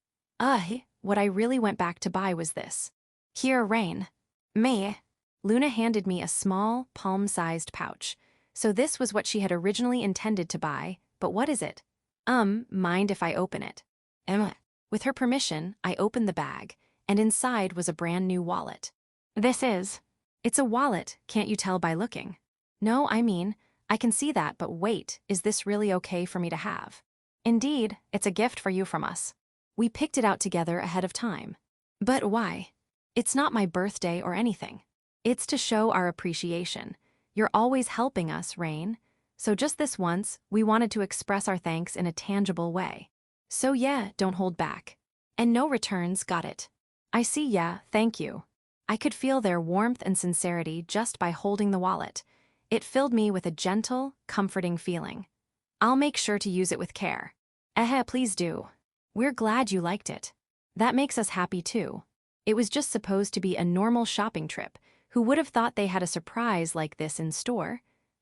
What I really went back to buy was this. Here, Rain. Me. Luna handed me a small, palm-sized pouch. So this was what she had originally intended to buy, but what is it? Mind if I open it? With her permission, I opened the bag, and inside was a brand new wallet. It's a wallet, can't you tell by looking? No, I mean, I can see that, but wait, is this really okay for me to have? Indeed, it's a gift for you from us. We picked it out together ahead of time. But why? It's not my birthday or anything. It's to show our appreciation. You're always helping us, Rain. So just this once, we wanted to express our thanks in a tangible way. So yeah, don't hold back. And no returns, got it. I see, yeah, thank you. I could feel their warmth and sincerity just by holding the wallet. It filled me with a gentle, comforting feeling. I'll make sure to use it with care. Please do. We're glad you liked it. That makes us happy too. It was just supposed to be a normal shopping trip. Who would have thought they had a surprise like this in store?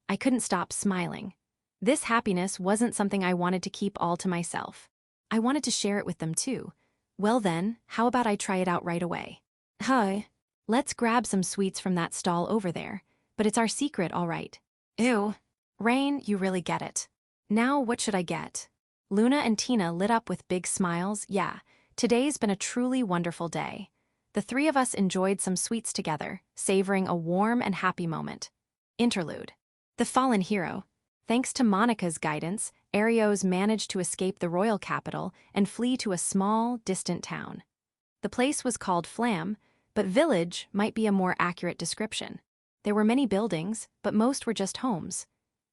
I couldn't stop smiling. This happiness wasn't something I wanted to keep all to myself. I wanted to share it with them too. Well then, how about I try it out right away? Hi. Let's grab some sweets from that stall over there. But it's our secret, all right. Ew. Rain, you really get it. Now what should I get? Luna and Tina lit up with big smiles. Yeah, today's been a truly wonderful day. The three of us enjoyed some sweets together, savoring a warm and happy moment. Interlude. The fallen hero. Thanks to Monica's guidance, Arios managed to escape the royal capital and flee to a small, distant town. The place was called Flam, but village might be a more accurate description. There were many buildings, but most were just homes.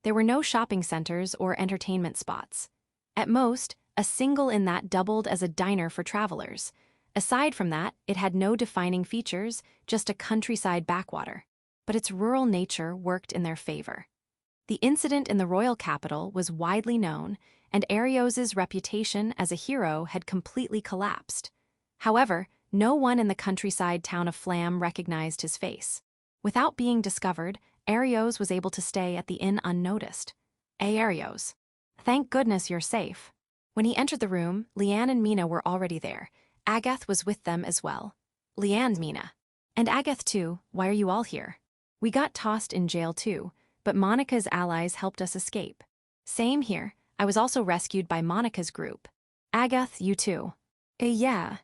There were no shopping centers or entertainment spots. At most, a single inn that doubled as a diner for travelers. Aside from that, it had no defining features, just a countryside backwater. But its rural nature worked in their favor. The incident in the royal capital was widely known, and Arios's reputation as a hero had completely collapsed. However, no one in the countryside town of Flam recognized his face. Without being discovered, Arios was able to stay at the inn unnoticed. Arios. Thank goodness you're safe. When he entered the room, Leanne and Mina were already there. Agath was with them as well. Leanne, Mina. And Agath too, why are you all here? We got tossed in jail too, but Monica's allies helped us escape. Same here, I was also rescued by Monica's group. Agath, you too. Yeah.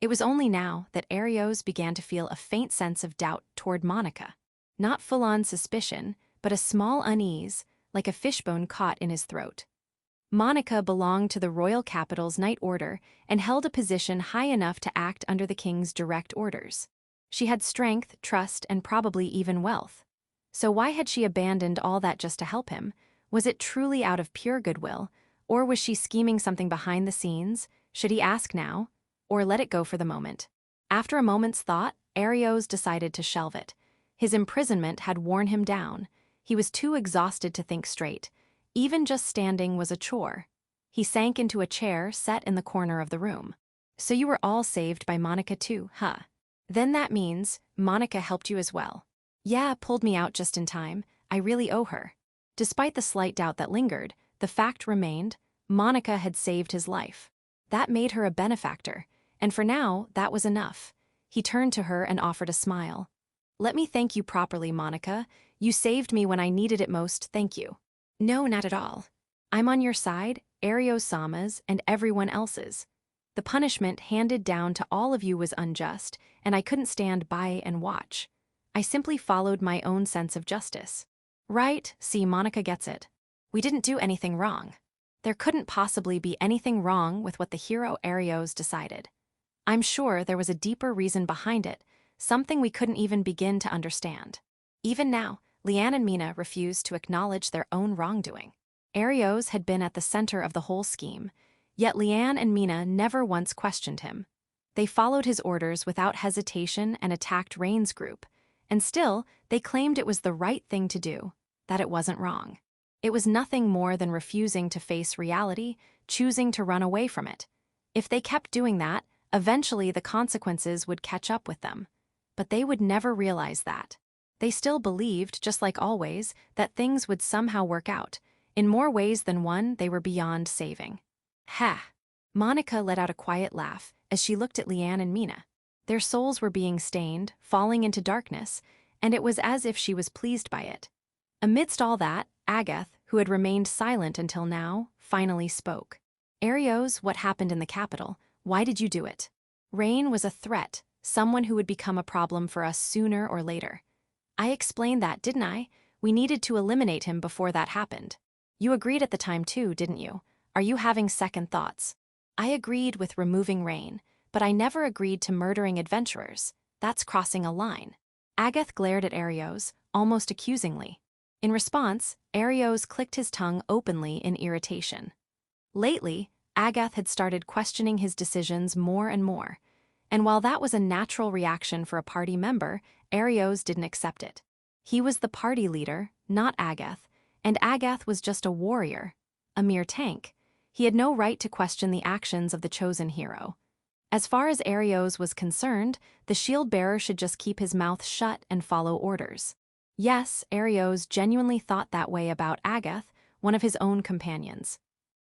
It was only now that Arios began to feel a faint sense of doubt toward Monica. Not full-on suspicion, but a small unease, like a fishbone caught in his throat. Monica belonged to the royal capital's night order and held a position high enough to act under the king's direct orders. She had strength, trust, and probably even wealth. So why had she abandoned all that just to help him? Was it truly out of pure goodwill, or was she scheming something behind the scenes? Should he ask now, or let it go for the moment? After a moment's thought, Arios decided to shelve it. His imprisonment had worn him down. He was too exhausted to think straight. Even just standing was a chore. He sank into a chair set in the corner of the room. So you were all saved by Monica too, huh? Then that means Monica helped you as well. Yeah, pulled me out just in time. I really owe her. Despite the slight doubt that lingered, the fact remained, Monica had saved his life. That made her a benefactor, and for now, that was enough. He turned to her and offered a smile. Let me thank you properly, Monica. You saved me when I needed it most, thank you. No, not at all. I'm on your side, Arios-sama's, and everyone else's. The punishment handed down to all of you was unjust, and I couldn't stand by and watch. I simply followed my own sense of justice. Right, see, Monica gets it. We didn't do anything wrong. There couldn't possibly be anything wrong with what the hero Arios decided. I'm sure there was a deeper reason behind it, something we couldn't even begin to understand. Even now, Leanne and Mina refused to acknowledge their own wrongdoing. Arios had been at the center of the whole scheme, yet Leanne and Mina never once questioned him. They followed his orders without hesitation and attacked Rain's group, and still, they claimed it was the right thing to do, that it wasn't wrong. It was nothing more than refusing to face reality, choosing to run away from it. If they kept doing that, eventually the consequences would catch up with them. But they would never realize that. They still believed, just like always, that things would somehow work out. In more ways than one, they were beyond saving. Ha! Monica let out a quiet laugh as she looked at Leanne and Mina. Their souls were being stained, falling into darkness, and it was as if she was pleased by it. Amidst all that, Agath, who had remained silent until now, finally spoke. Arios, what happened in the capital? Why did you do it? Rain was a threat, someone who would become a problem for us sooner or later. I explained that, didn't I? We needed to eliminate him before that happened. You agreed at the time too, didn't you? Are you having second thoughts? I agreed with removing Rain, but I never agreed to murdering adventurers. That's crossing a line. Agath glared at Arios, almost accusingly. In response, Arios clicked his tongue openly in irritation. Lately, Agath had started questioning his decisions more and more. And while that was a natural reaction for a party member, Arios didn't accept it. He was the party leader, not Agath, and Agath was just a warrior, a mere tank. He had no right to question the actions of the chosen hero. As far as Arios was concerned, the shield-bearer should just keep his mouth shut and follow orders. Yes, Arios genuinely thought that way about Agath, one of his own companions.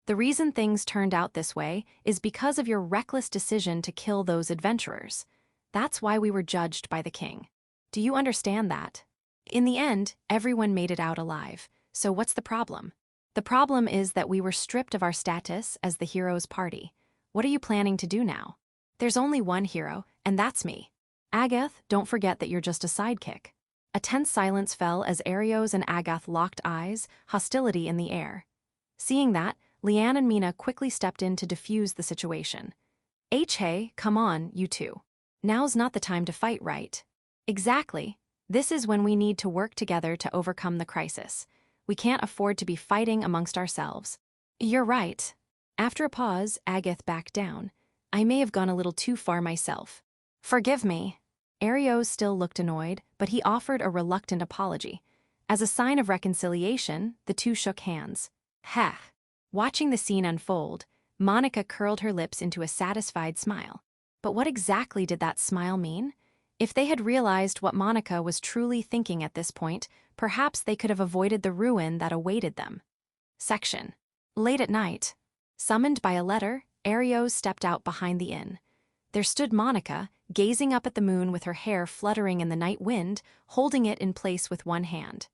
The reason things turned out this way is because of your reckless decision to kill those adventurers. That's why we were judged by the king. Do you understand that? In the end, everyone made it out alive. So what's the problem? The problem is that we were stripped of our status as the hero's party. What are you planning to do now? There's only one hero, and that's me. Agath, don't forget that you're just a sidekick. A tense silence fell as Arios and Agath locked eyes, hostility in the air. Seeing that, Leanne and Mina quickly stepped in to defuse the situation. Hey, come on, you two. Now's not the time to fight, right? Exactly. This is when we need to work together to overcome the crisis. We can't afford to be fighting amongst ourselves. You're right. After a pause, Agath backed down. I may have gone a little too far myself. Forgive me. Arios still looked annoyed, but he offered a reluctant apology. As a sign of reconciliation, the two shook hands. Heh. Watching the scene unfold, Monica curled her lips into a satisfied smile. But what exactly did that smile mean? If they had realized what Monica was truly thinking at this point, perhaps they could have avoided the ruin that awaited them. Section. Late at night. Summoned by a letter, Arios stepped out behind the inn. There stood Monica, gazing up at the moon with her hair fluttering in the night wind, holding it in place with one hand.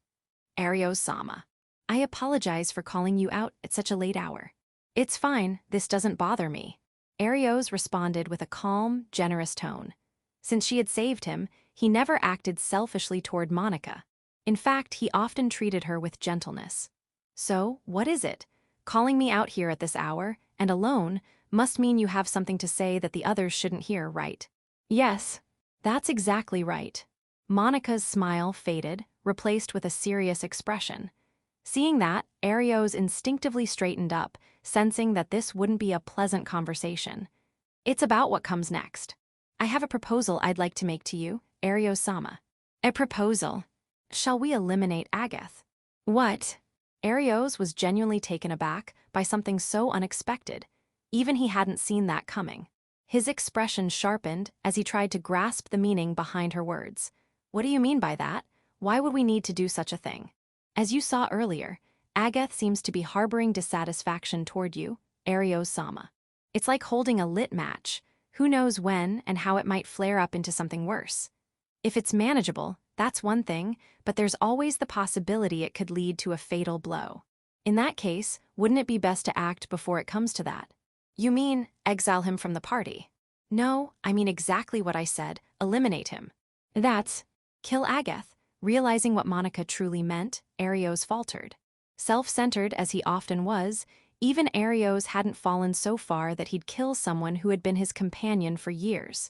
Arios-sama. I apologize for calling you out at such a late hour. It's fine, this doesn't bother me. Arios responded with a calm, generous tone. Since she had saved him, he never acted selfishly toward Monica. In fact, he often treated her with gentleness. So, what is it? Calling me out here at this hour, and alone, must mean you have something to say that the others shouldn't hear, right? Yes, that's exactly right. Monica's smile faded, replaced with a serious expression. Seeing that, Arios instinctively straightened up, sensing that this wouldn't be a pleasant conversation. It's about what comes next. I have a proposal I'd like to make to you, Arios-sama. A proposal? Shall we eliminate Agath? What? Arios was genuinely taken aback by something so unexpected. Even he hadn't seen that coming. His expression sharpened as he tried to grasp the meaning behind her words. What do you mean by that? Why would we need to do such a thing? As you saw earlier, Agath seems to be harboring dissatisfaction toward you, Arios-sama. It's like holding a lit match. Who knows when and how it might flare up into something worse. If it's manageable, that's one thing, but there's always the possibility it could lead to a fatal blow. In that case, wouldn't it be best to act before it comes to that? You mean, exile him from the party? No, I mean exactly what I said, eliminate him. That's, kill Agath. Realizing what Monica truly meant, Arios faltered. Self-centered as he often was, even Arios hadn't fallen so far that he'd kill someone who had been his companion for years.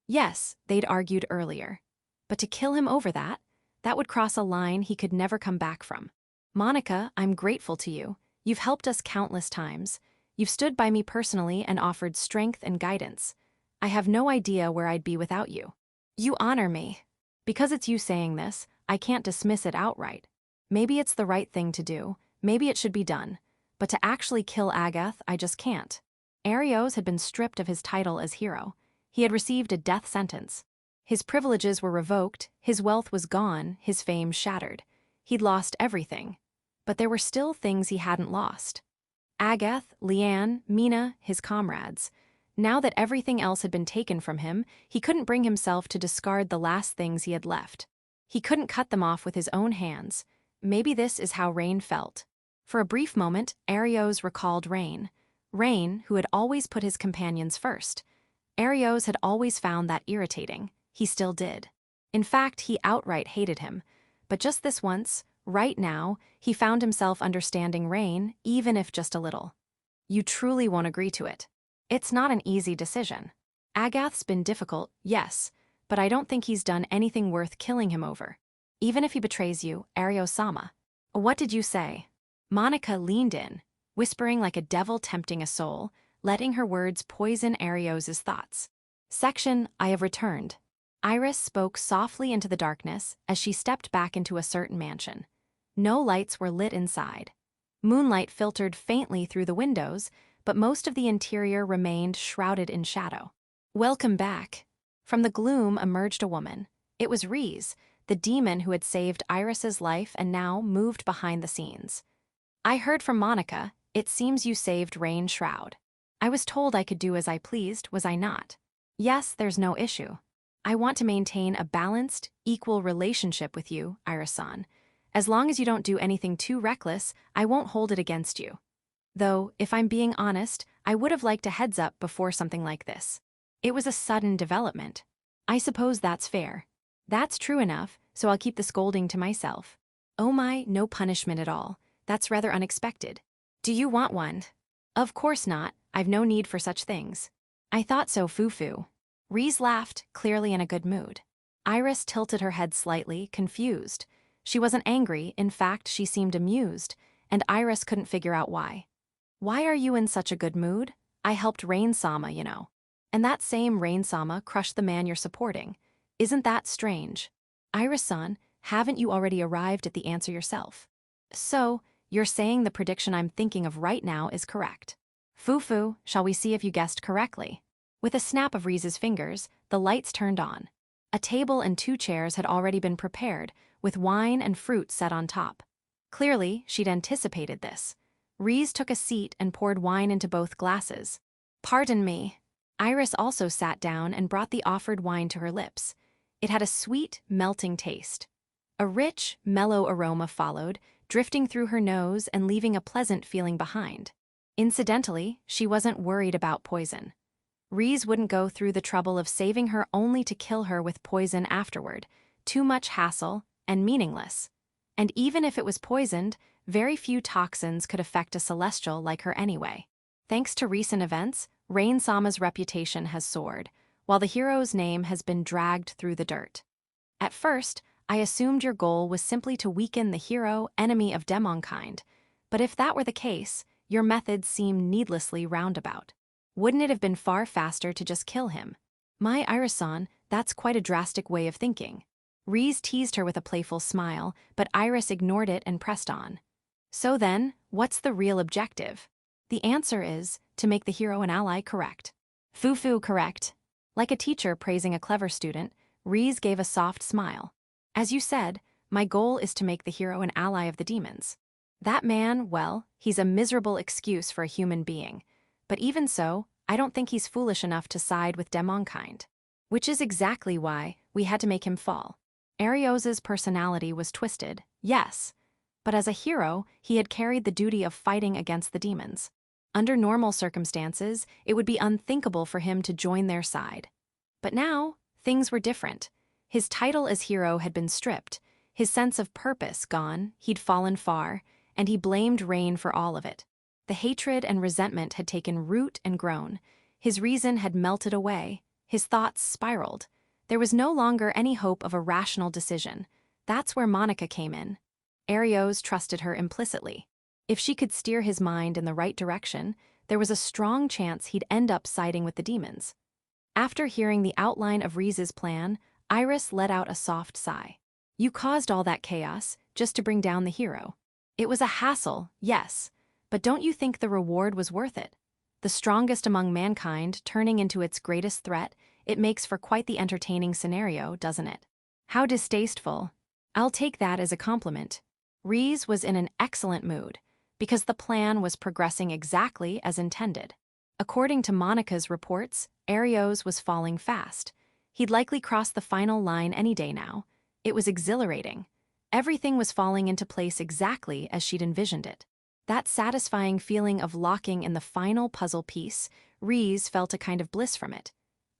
Yes, they'd argued earlier. But to kill him over that would cross a line he could never come back from. Monica, I'm grateful to you. You've helped us countless times. You've stood by me personally and offered strength and guidance. I have no idea where I'd be without you. You honor me. Because it's you saying this, I can't dismiss it outright. Maybe it's the right thing to do, maybe it should be done, but to actually kill Agath, I just can't. Arios had been stripped of his title as hero. He had received a death sentence. His privileges were revoked, his wealth was gone, his fame shattered. He'd lost everything. But there were still things he hadn't lost. Agath, Leanne, Mina, his comrades. Now that everything else had been taken from him, he couldn't bring himself to discard the last things he had left. He couldn't cut them off with his own hands. Maybe this is how Rain felt. For a brief moment, Arios recalled Rain. Rain, who had always put his companions first. Arios had always found that irritating. He still did. In fact, he outright hated him. But just this once, Right now, he found himself understanding Rain, even if just a little. You truly won't agree to it. It's not an easy decision. Agath's been difficult, yes, but I don't think he's done anything worth killing him over. Even if he betrays you, Ario-sama. What did you say? Monica leaned in, whispering like a devil tempting a soul, letting her words poison Arios's thoughts. Section, I have returned. Iris spoke softly into the darkness as she stepped back into a certain mansion. No lights were lit inside. Moonlight filtered faintly through the windows, but most of the interior remained shrouded in shadow. Welcome back. From the gloom emerged a woman. It was Reese, the demon who had saved Iris's life and now moved behind the scenes. I heard from Monica, it seems you saved Rain Shroud. I was told I could do as I pleased, was I not? Yes, there's no issue. I want to maintain a balanced, equal relationship with you, Iris-san. As long as you don't do anything too reckless, I won't hold it against you. Though, if I'm being honest, I would have liked a heads up before something like this. It was a sudden development. I suppose that's fair. That's true enough, so I'll keep the scolding to myself. Oh my, no punishment at all. That's rather unexpected. Do you want one? Of course not, I've no need for such things. I thought so, Foo-Foo. Reese laughed, clearly in a good mood. Iris tilted her head slightly, confused. She wasn't angry, in fact, she seemed amused, and Iris couldn't figure out why. Why are you in such a good mood? I helped Rain-sama, you know. And that same Rain-sama crushed the man you're supporting. Isn't that strange? Iris-san, haven't you already arrived at the answer yourself? So, you're saying the prediction I'm thinking of right now is correct. Foo-Foo, shall we see if you guessed correctly? With a snap of Reese's fingers, the lights turned on. A table and 2 chairs had already been prepared, with wine and fruit set on top. Clearly, she'd anticipated this. Reese took a seat and poured wine into both glasses. Pardon me. Iris also sat down and brought the offered wine to her lips. It had a sweet, melting taste. A rich, mellow aroma followed, drifting through her nose and leaving a pleasant feeling behind. Incidentally, she wasn't worried about poison. Reese wouldn't go through the trouble of saving her only to kill her with poison afterward. Too much hassle, and meaningless. And even if it was poisoned, very few toxins could affect a celestial like her anyway. Thanks to recent events, Rain-sama's reputation has soared, while the hero's name has been dragged through the dirt. At first, I assumed your goal was simply to weaken the hero, enemy of demonkind, but if that were the case, your methods seem needlessly roundabout. Wouldn't it have been far faster to just kill him? My Iris-san, that's quite a drastic way of thinking. Reese teased her with a playful smile, but Iris ignored it and pressed on. So then, what's the real objective? The answer is, to make the hero an ally, correct. Foo-Foo, correct. Like a teacher praising a clever student, Reese gave a soft smile. As you said, my goal is to make the hero an ally of the demons. That man, well, he's a miserable excuse for a human being. But even so, I don't think he's foolish enough to side with demonkind. Which is exactly why we had to make him fall. Arios's personality was twisted, yes, but as a hero, he had carried the duty of fighting against the demons. Under normal circumstances, it would be unthinkable for him to join their side. But now, things were different. His title as hero had been stripped, his sense of purpose gone, he'd fallen far, and he blamed Rain for all of it. The hatred and resentment had taken root and grown. His reason had melted away, his thoughts spiraled. There was no longer any hope of a rational decision. That's where Monica came in. Arios trusted her implicitly. If she could steer his mind in the right direction, there was a strong chance he'd end up siding with the demons. After hearing the outline of Reese's plan, Iris let out a soft sigh. You caused all that chaos, just to bring down the hero. It was a hassle, yes, but don't you think the reward was worth it? The strongest among mankind turning into its greatest threat, it makes for quite the entertaining scenario, doesn't it? How distasteful. I'll take that as a compliment. Reese was in an excellent mood, because the plan was progressing exactly as intended. According to Monica's reports, Arios was falling fast. He'd likely cross the final line any day now. It was exhilarating. Everything was falling into place exactly as she'd envisioned it. That satisfying feeling of locking in the final puzzle piece, Reese felt a kind of bliss from it.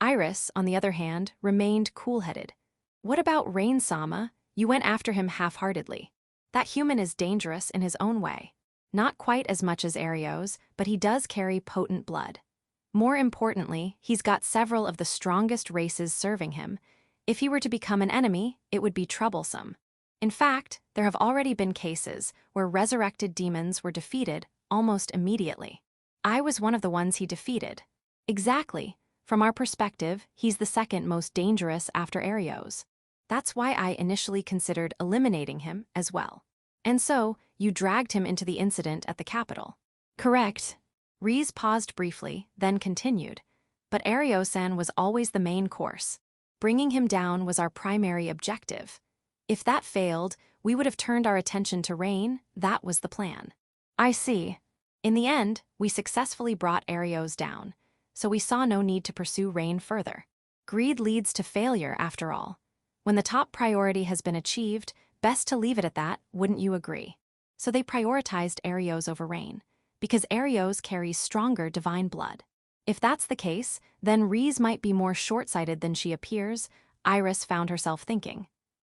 Iris, on the other hand, remained cool-headed. What about Rain-sama? You went after him half-heartedly. That human is dangerous in his own way. Not quite as much as Arios, but he does carry potent blood. More importantly, he's got several of the strongest races serving him. If he were to become an enemy, it would be troublesome. In fact, there have already been cases where resurrected demons were defeated almost immediately. I was one of the ones he defeated. Exactly. From our perspective, he's the second most dangerous after Arios. That's why I initially considered eliminating him as well. And so, you dragged him into the incident at the capital. Correct. Reese paused briefly, then continued. But Ariosan was always the main course. Bringing him down was our primary objective. If that failed, we would have turned our attention to Rain. That was the plan. I see. In the end, we successfully brought Arios down, so we saw no need to pursue Rain further. Greed leads to failure, after all. When the top priority has been achieved, best to leave it at that, wouldn't you agree? So they prioritized Arios over Rain, because Arios carries stronger divine blood. If that's the case, then Reese might be more short-sighted than she appears, Iris found herself thinking.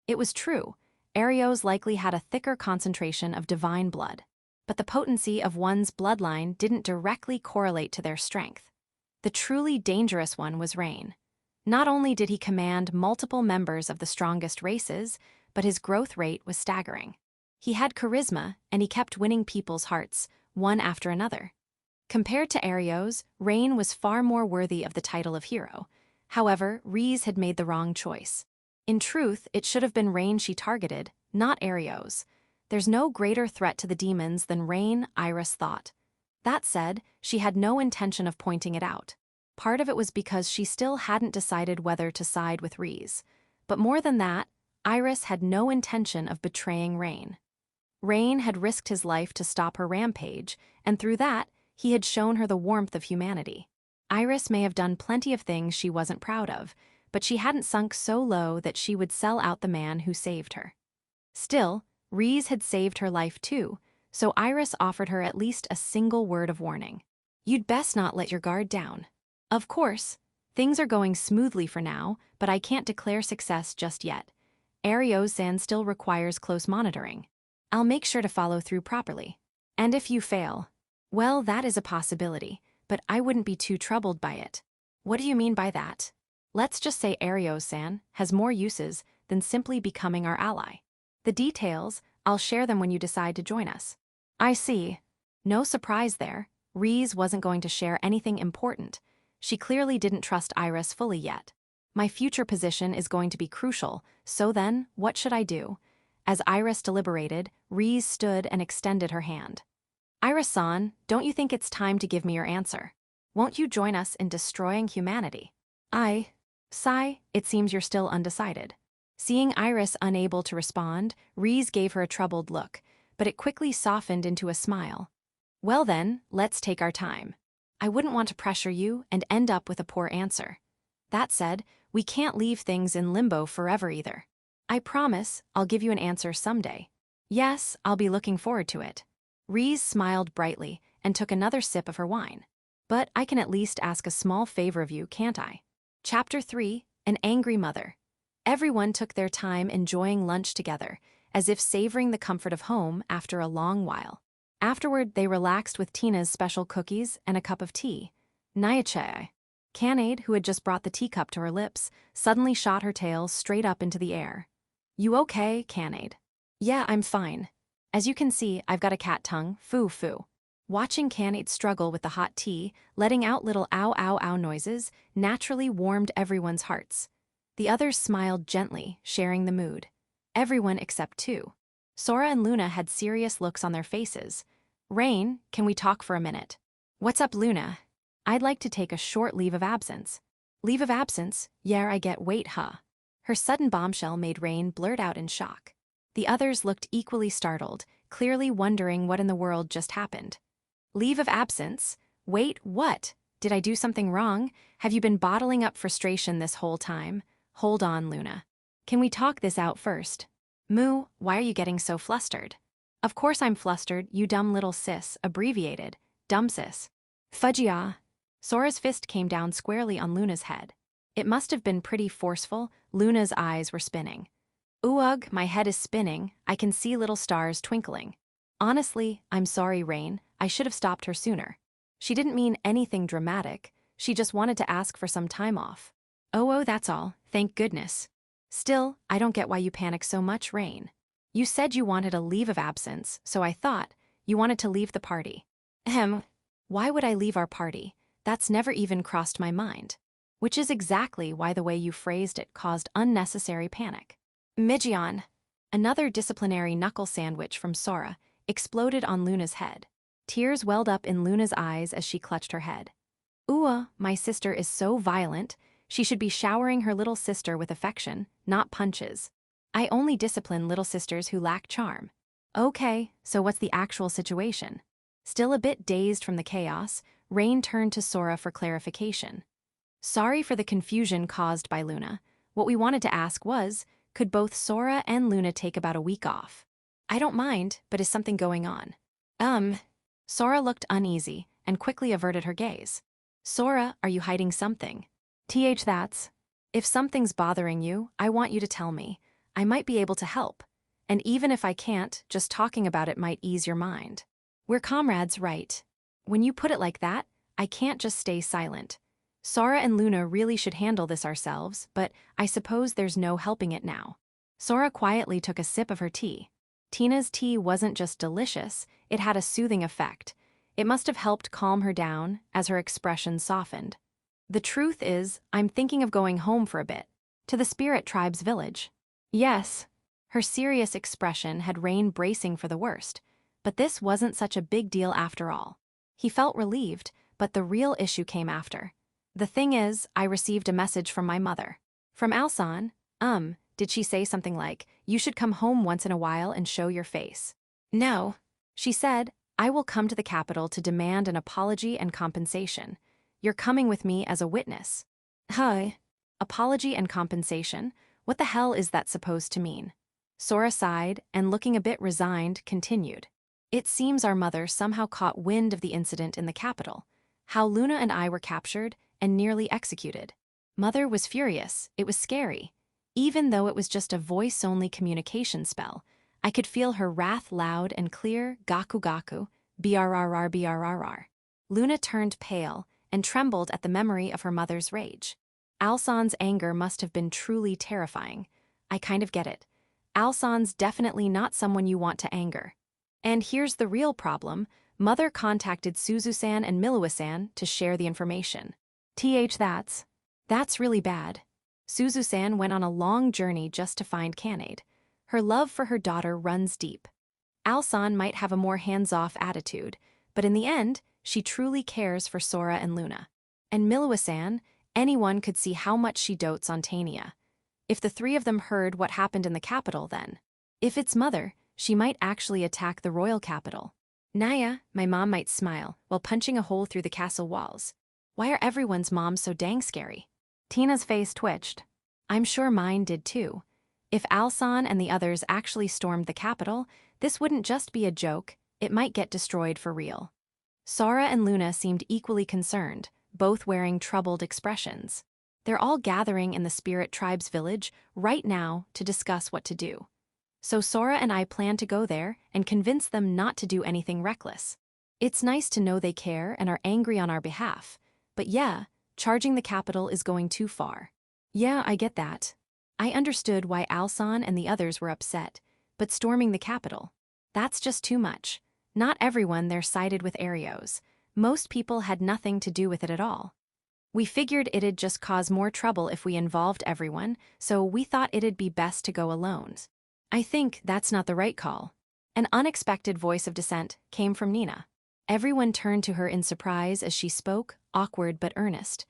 It was true. Arios likely had a thicker concentration of divine blood, but the potency of one's bloodline didn't directly correlate to their strength. The truly dangerous one was Rain. Not only did he command multiple members of the strongest races, but his growth rate was staggering. He had charisma, and he kept winning people's hearts, one after another. Compared to Arios, Rain was far more worthy of the title of hero. However, Reese had made the wrong choice. In truth, it should have been Rain she targeted, not Arios. There's no greater threat to the demons than Rain, Iris thought. That said, she had no intention of pointing it out. Part of it was because she still hadn't decided whether to side with Reese. But more than that, Iris had no intention of betraying Rain. Rain had risked his life to stop her rampage, and through that, he had shown her the warmth of humanity. Iris may have done plenty of things she wasn't proud of, but she hadn't sunk so low that she would sell out the man who saved her. Still, Reese had saved her life too, so Iris offered her at least a single word of warning. You'd best not let your guard down. Of course, things are going smoothly for now, but I can't declare success just yet. Arios-san still requires close monitoring. I'll make sure to follow through properly. And if you fail, well, that is a possibility, but I wouldn't be too troubled by it. What do you mean by that? Let's just say Arios-san has more uses than simply becoming our ally. The details, I'll share them when you decide to join us. I see. No surprise there. Reese wasn't going to share anything important. She clearly didn't trust Iris fully yet. My future position is going to be crucial, so then, what should I do? As Iris deliberated, Reese stood and extended her hand. Iris-san, don't you think it's time to give me your answer? Won't you join us in destroying humanity? Sigh, it seems you're still undecided. Seeing Iris unable to respond, Reese gave her a troubled look, but it quickly softened into a smile. Well then, let's take our time. I wouldn't want to pressure you and end up with a poor answer. That said, we can't leave things in limbo forever either. I promise I'll give you an answer someday. Yes, I'll be looking forward to it. Reese smiled brightly and took another sip of her wine. But I can at least ask a small favor of you, can't I? Chapter 3, An Angry Mother. Everyone took their time enjoying lunch together, as if savoring the comfort of home after a long while. Afterward, they relaxed with Tina's special cookies and a cup of tea. Nyachae. Canaid, who had just brought the teacup to her lips, suddenly shot her tail straight up into the air. You okay, Canaid? Yeah, I'm fine. As you can see, I've got a cat tongue, foo-foo. Watching Canaid struggle with the hot tea, letting out little ow-ow-ow noises, naturally warmed everyone's hearts. The others smiled gently, sharing the mood. Everyone except two. Sora and Luna had serious looks on their faces. Rain, can we talk for a minute? What's up, Luna? I'd like to take a short leave of absence. Leave of absence? Yeah, I get wait, huh? Her sudden bombshell made Rain blurt out in shock. The others looked equally startled, clearly wondering what in the world just happened. Leave of absence? Wait, what? Did I do something wrong? Have you been bottling up frustration this whole time? Hold on, Luna. Can we talk this out first? Moo, why are you getting so flustered? Of course I'm flustered, you dumb little sis, abbreviated. Dumb sis. Fudgy-ah. Sora's fist came down squarely on Luna's head. It must have been pretty forceful. Luna's eyes were spinning. Ugh, my head is spinning, I can see little stars twinkling. Honestly, I'm sorry, Rain, I should have stopped her sooner. She didn't mean anything dramatic, she just wanted to ask for some time off. Oh, that's all, thank goodness. Still, I don't get why you panic so much, Rain. You said you wanted a leave of absence, so I thought you wanted to leave the party. Why would I leave our party? That's never even crossed my mind. Which is exactly why the way you phrased it caused unnecessary panic. Mijion. Another disciplinary knuckle sandwich from Sora exploded on Luna's head. Tears welled up in Luna's eyes as she clutched her head. My sister is so violent, she should be showering her little sister with affection, not punches. I only discipline little sisters who lack charm. Okay, so what's the actual situation? Still a bit dazed from the chaos, Rain turned to Sora for clarification. Sorry for the confusion caused by Luna. What we wanted to ask was, could both Sora and Luna take about a week off? I don't mind, but is something going on? Sora looked uneasy and quickly averted her gaze. Sora, are you hiding something? That's. If something's bothering you, I want you to tell me. I might be able to help. And even if I can't, just talking about it might ease your mind. We're comrades, right? When you put it like that, I can't just stay silent. Sora and Luna really should handle this ourselves, but I suppose there's no helping it now. Sora quietly took a sip of her tea. Tina's tea wasn't just delicious, it had a soothing effect. It must have helped calm her down as her expression softened. The truth is, I'm thinking of going home for a bit. To the Spirit Tribe's village. Yes. Her serious expression had Rain bracing for the worst, but this wasn't such a big deal after all. He felt relieved, but the real issue came after. The thing is, I received a message from my mother. From Alsan. Did she say something like, you should come home once in a while and show your face? No. She said, I will come to the capital to demand an apology and compensation. You're coming with me as a witness. Hi. Apology and compensation? What the hell is that supposed to mean? Sora sighed and, looking a bit resigned, continued. It seems our mother somehow caught wind of the incident in the capital. How Luna and I were captured and nearly executed. Mother was furious, it was scary. Even though it was just a voice-only communication spell, I could feel her wrath loud and clear, gaku gaku, brrr brrr. Luna turned pale and trembled at the memory of her mother's rage. Alsan's anger must have been truly terrifying. I kind of get it. Alsan's definitely not someone you want to anger. And here's the real problem. Mother contacted Suzu-san and Milua-san to share the information. That's really bad. Suzu-san went on a long journey just to find Kanade. Her love for her daughter runs deep. Alsan might have a more hands-off attitude, but in the end, she truly cares for Sora and Luna. And Milua-san, anyone could see how much she dotes on Tania. If the three of them heard what happened in the capital then. If it's Mother, she might actually attack the royal capital. Naya, my mom might smile while punching a hole through the castle walls. Why are everyone's moms so dang scary? Tina's face twitched. I'm sure mine did too. If Alsan and the others actually stormed the capital, this wouldn't just be a joke, it might get destroyed for real. Sora and Luna seemed equally concerned, both wearing troubled expressions. They're all gathering in the Spirit Tribe's village right now to discuss what to do. So Sora and I plan to go there and convince them not to do anything reckless. It's nice to know they care and are angry on our behalf, but yeah, charging the capital is going too far. Yeah, I get that. I understood why Alsan and the others were upset, but storming the capital, that's just too much. Not everyone there sided with Arios. Most people had nothing to do with it at all. We figured it'd just cause more trouble if we involved everyone, so we thought it'd be best to go alone. I think that's not the right call. An unexpected voice of dissent came from Nina. Everyone turned to her in surprise as she spoke, awkward but earnest.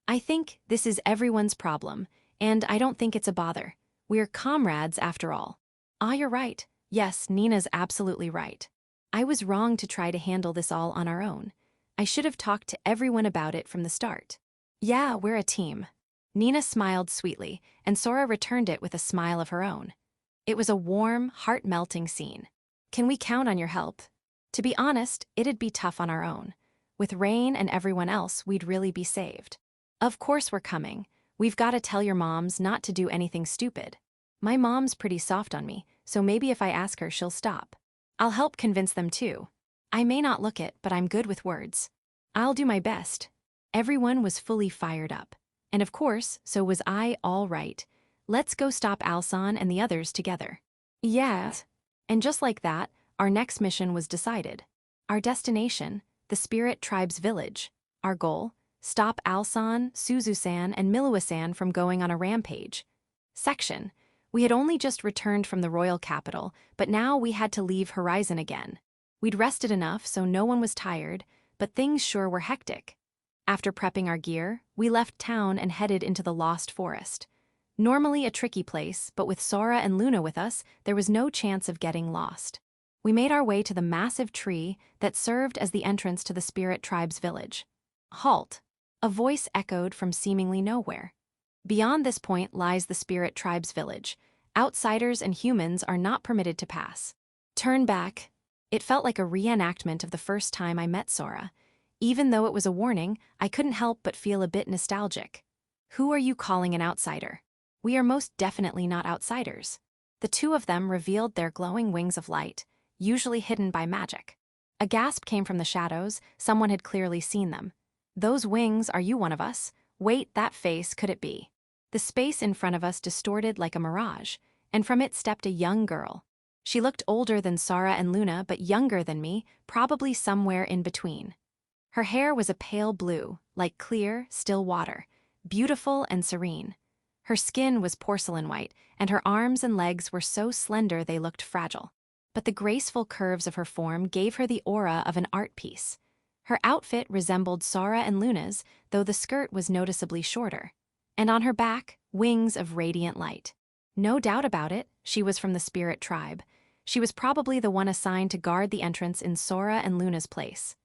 I think this is everyone's problem, and I don't think it's a bother. We're comrades after all. You're right. Yes, Nina's absolutely right. I was wrong to try to handle this all on our own. I should have talked to everyone about it from the start. Yeah, we're a team. Nina smiled sweetly, and Sora returned it with a smile of her own. It was a warm, heart-melting scene. Can we count on your help? To be honest, it'd be tough on our own. With Rain and everyone else, we'd really be saved. Of course we're coming. We've got to tell your moms not to do anything stupid. My mom's pretty soft on me, so maybe if I ask her, she'll stop. I'll help convince them too. I may not look it, but I'm good with words. I'll do my best. Everyone was fully fired up. And of course, so was I. All right. Let's go stop Alsan and the others together. Yes. And just like that, our next mission was decided. Our destination, the Spirit Tribe's village. Our goal, stop Alsan, Suzu-san, and Milua-san from going on a rampage. Section. We had only just returned from the royal capital, but now we had to leave Horizon again. We'd rested enough so no one was tired, but things sure were hectic. After prepping our gear, we left town and headed into the Lost Forest. Normally a tricky place, but with Sora and Luna with us, there was no chance of getting lost. We made our way to the massive tree that served as the entrance to the Spirit Tribe's village. Halt! A voice echoed from seemingly nowhere. Beyond this point lies the Spirit Tribe's village. Outsiders and humans are not permitted to pass. Turn back. It felt like a reenactment of the first time I met Sora. Even though it was a warning, I couldn't help but feel a bit nostalgic. Who are you calling an outsider? We are most definitely not outsiders. The two of them revealed their glowing wings of light, usually hidden by magic. A gasp came from the shadows. Someone had clearly seen them. Those wings, are you one of us? Wait, that face, could it be? The space in front of us distorted like a mirage, and from it stepped a young girl. She looked older than Sora and Luna, but younger than me, probably somewhere in between. Her hair was a pale blue, like clear, still water, beautiful and serene. Her skin was porcelain white, and her arms and legs were so slender they looked fragile. But the graceful curves of her form gave her the aura of an art piece. Her outfit resembled Sora and Luna's, though the skirt was noticeably shorter. And on her back, wings of radiant light. No doubt about it, she was from the Spirit Tribe. She was probably the one assigned to guard the entrance in Sora and Luna's place.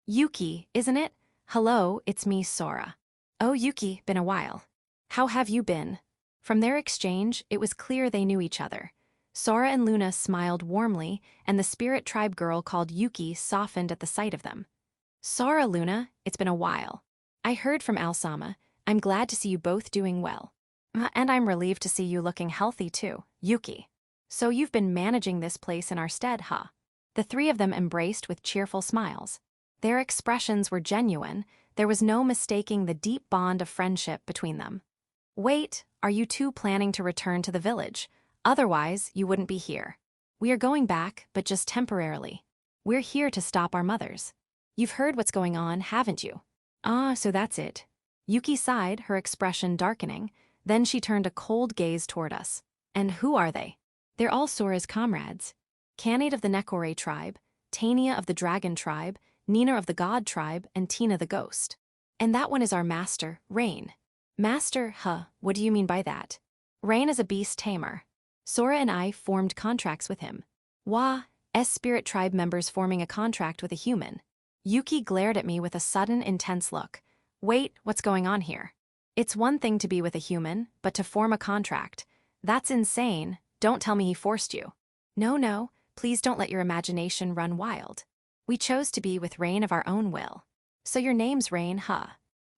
Yuki, isn't it? Hello, it's me, Sora. Oh, Yuki, been a while. How have you been? From their exchange, it was clear they knew each other. Sora and Luna smiled warmly, and the Spirit Tribe girl called Yuki softened at the sight of them. Sora, Luna, it's been a while. I heard from Alsama. I'm glad to see you both doing well. And I'm relieved to see you looking healthy too, Yuki. So you've been managing this place in our stead, huh? The three of them embraced with cheerful smiles. Their expressions were genuine. There was no mistaking the deep bond of friendship between them. Wait, are you two planning to return to the village? Otherwise, you wouldn't be here. We are going back, but just temporarily. We're here to stop our mothers. You've heard what's going on, haven't you? Ah, so that's it. Yuki sighed, her expression darkening. Then she turned a cold gaze toward us. And who are they? They're all Sora's comrades. Kanate of the Nekore tribe, Tania of the Dragon tribe, Nina of the God tribe, and Tina the Ghost. And that one is our master, Rain. Master, what do you mean by that? Rain is a beast tamer. Sora and I formed contracts with him. Spirit Tribe members forming a contract with a human. Yuki glared at me with a sudden, intense look. Wait, what's going on here? It's one thing to be with a human, but to form a contract. That's insane. Don't tell me he forced you. No, please don't let your imagination run wild. We chose to be with Rain of our own will. So your name's Rain, huh?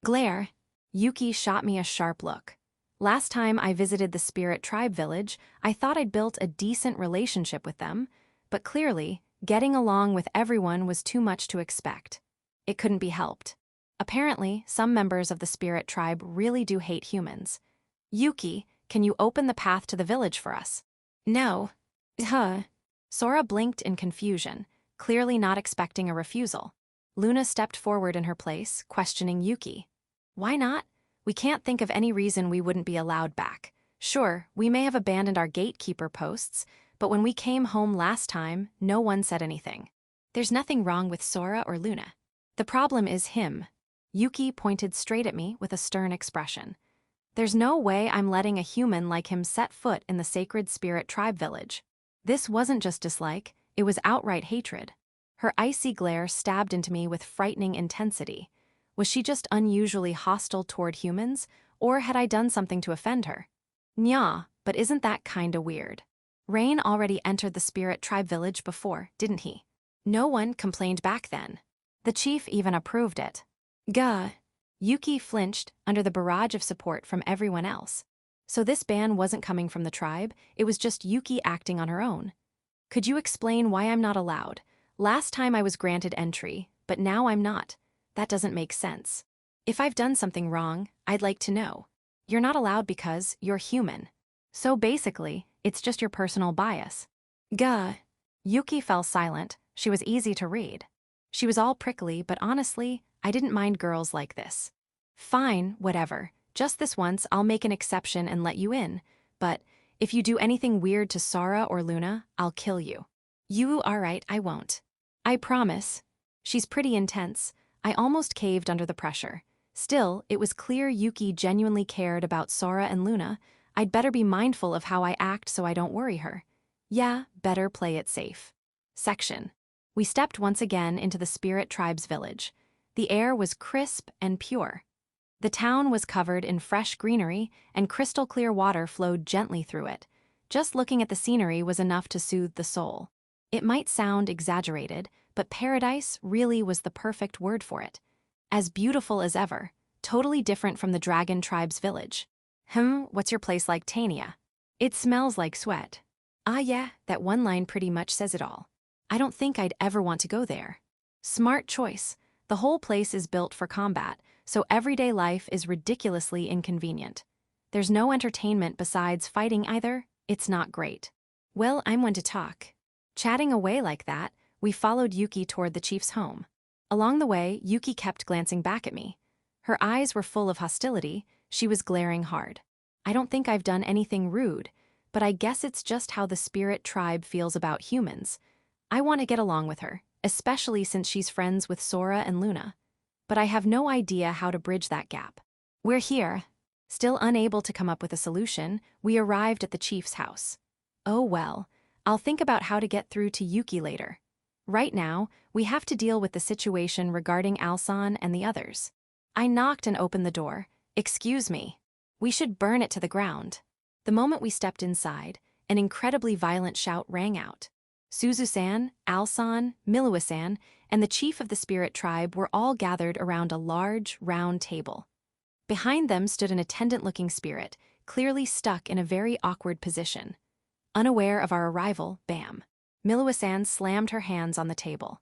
Glare. Yuki shot me a sharp look. Last time I visited the Spirit Tribe village, I thought I'd built a decent relationship with them, but clearly, getting along with everyone was too much to expect. It couldn't be helped. Apparently, some members of the Spirit Tribe really do hate humans. Yuki, can you open the path to the village for us? No. Sora blinked in confusion, clearly not expecting a refusal. Luna stepped forward in her place, questioning Yuki. Why not? We can't think of any reason we wouldn't be allowed back. Sure, we may have abandoned our gatekeeper posts, but when we came home last time, no one said anything. There's nothing wrong with Sora or Luna. The problem is him. Yuki pointed straight at me with a stern expression. There's no way I'm letting a human like him set foot in the sacred Spirit Tribe village. This wasn't just dislike, it was outright hatred. Her icy glare stabbed into me with frightening intensity. Was she just unusually hostile toward humans, or had I done something to offend her? Nya, but isn't that kinda weird? Rain already entered the Spirit Tribe village before, didn't he? No one complained back then. The chief even approved it. Yuki flinched under the barrage of support from everyone else. So this ban wasn't coming from the tribe, it was just Yuki acting on her own. Could you explain why I'm not allowed? Last time I was granted entry, but now I'm not. That doesn't make sense. If I've done something wrong, I'd like to know. You're not allowed because you're human. So basically, it's just your personal bias. Gah. Yuki fell silent. She was easy to read. She was all prickly, but honestly, I didn't mind girls like this. Fine, whatever. Just this once, I'll make an exception and let you in. But if you do anything weird to Sora or Luna, I'll kill you. You are right, I won't. I promise. She's pretty intense. I almost caved under the pressure. Still, it was clear Yuki genuinely cared about Sora and Luna. I'd better be mindful of how I act so I don't worry her. Yeah, better play it safe. Section. We stepped once again into the Spirit Tribe's village. The air was crisp and pure. The town was covered in fresh greenery, and crystal-clear water flowed gently through it. Just looking at the scenery was enough to soothe the soul. It might sound exaggerated, but paradise really was the perfect word for it. As beautiful as ever, totally different from the Dragon Tribe's village. What's your place like, Tania? It smells like sweat. Ah yeah, that one line pretty much says it all. I don't think I'd ever want to go there. Smart choice. The whole place is built for combat, so everyday life is ridiculously inconvenient. There's no entertainment besides fighting either. It's not great. Well, I'm one to talk. Chatting away like that, we followed Yuki toward the chief's home. Along the way, Yuki kept glancing back at me. Her eyes were full of hostility. She was glaring hard. I don't think I've done anything rude, but I guess it's just how the Spirit Tribe feels about humans. I want to get along with her, especially since she's friends with Sora and Luna. But I have no idea how to bridge that gap. We're here. Still unable to come up with a solution, we arrived at the chief's house. Oh well, I'll think about how to get through to Yuki later. Right now, we have to deal with the situation regarding Alsan and the others. I knocked and opened the door. Excuse me. We should burn it to the ground. The moment we stepped inside, an incredibly violent shout rang out. Suzu-san, Alsan, Milua-san, and the chief of the Spirit Tribe were all gathered around a large, round table. Behind them stood an attendant-looking spirit, clearly stuck in a very awkward position. Unaware of our arrival, bam. Milua-san slammed her hands on the table.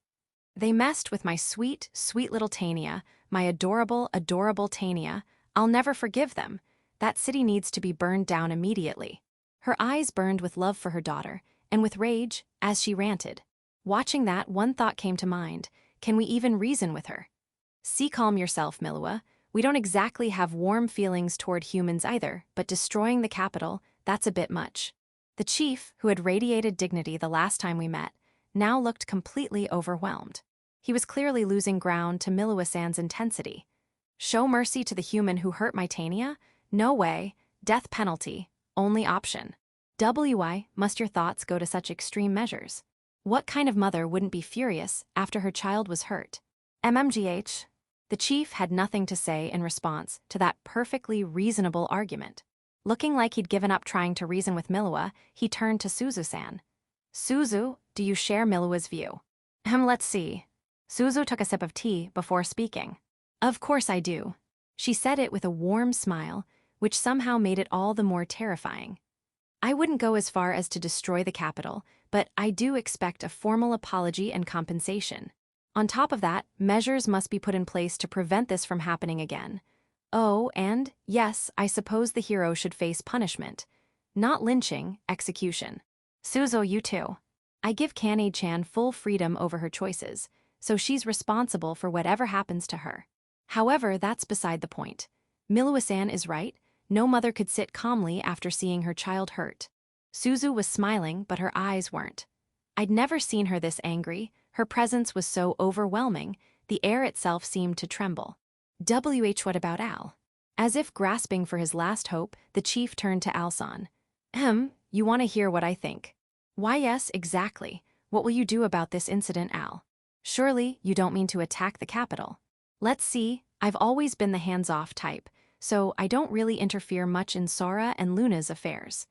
They messed with my sweet, sweet little Tania, my adorable, adorable Tania. I'll never forgive them. That city needs to be burned down immediately. Her eyes burned with love for her daughter, and with rage, as she ranted. Watching that, one thought came to mind. Can we even reason with her? Calm yourself, Milua. We don't exactly have warm feelings toward humans either, but destroying the capital, that's a bit much. The chief, who had radiated dignity the last time we met, now looked completely overwhelmed. He was clearly losing ground to Milua-san's intensity. Show mercy to the human who hurt my Tania? No way. Death penalty. Only option. Why must your thoughts go to such extreme measures? What kind of mother wouldn't be furious after her child was hurt? MMGH. The chief had nothing to say in response to that perfectly reasonable argument. Looking like he'd given up trying to reason with Milua, he turned to Suzu-san. Suzu, do you share Milua's view? Let's see. Suzu took a sip of tea before speaking. Of course I do. She said it with a warm smile, which somehow made it all the more terrifying. I wouldn't go as far as to destroy the capital, but I do expect a formal apology and compensation. On top of that, measures must be put in place to prevent this from happening again. Oh, and, yes, I suppose the hero should face punishment. Not lynching, execution. Suzu, you too. I give Kanade-chan full freedom over her choices, so she's responsible for whatever happens to her. However, that's beside the point. Milua-san is right. No mother could sit calmly after seeing her child hurt. Suzu was smiling, but her eyes weren't. I'd never seen her this angry. Her presence was so overwhelming, the air itself seemed to tremble. What about Al? As if grasping for his last hope, the chief turned to Alsan. You want to hear what I think? Why yes, exactly. What will you do about this incident, Al? Surely, you don't mean to attack the capital. Let's see, I've always been the hands-off type, so I don't really interfere much in Sora and Luna's affairs.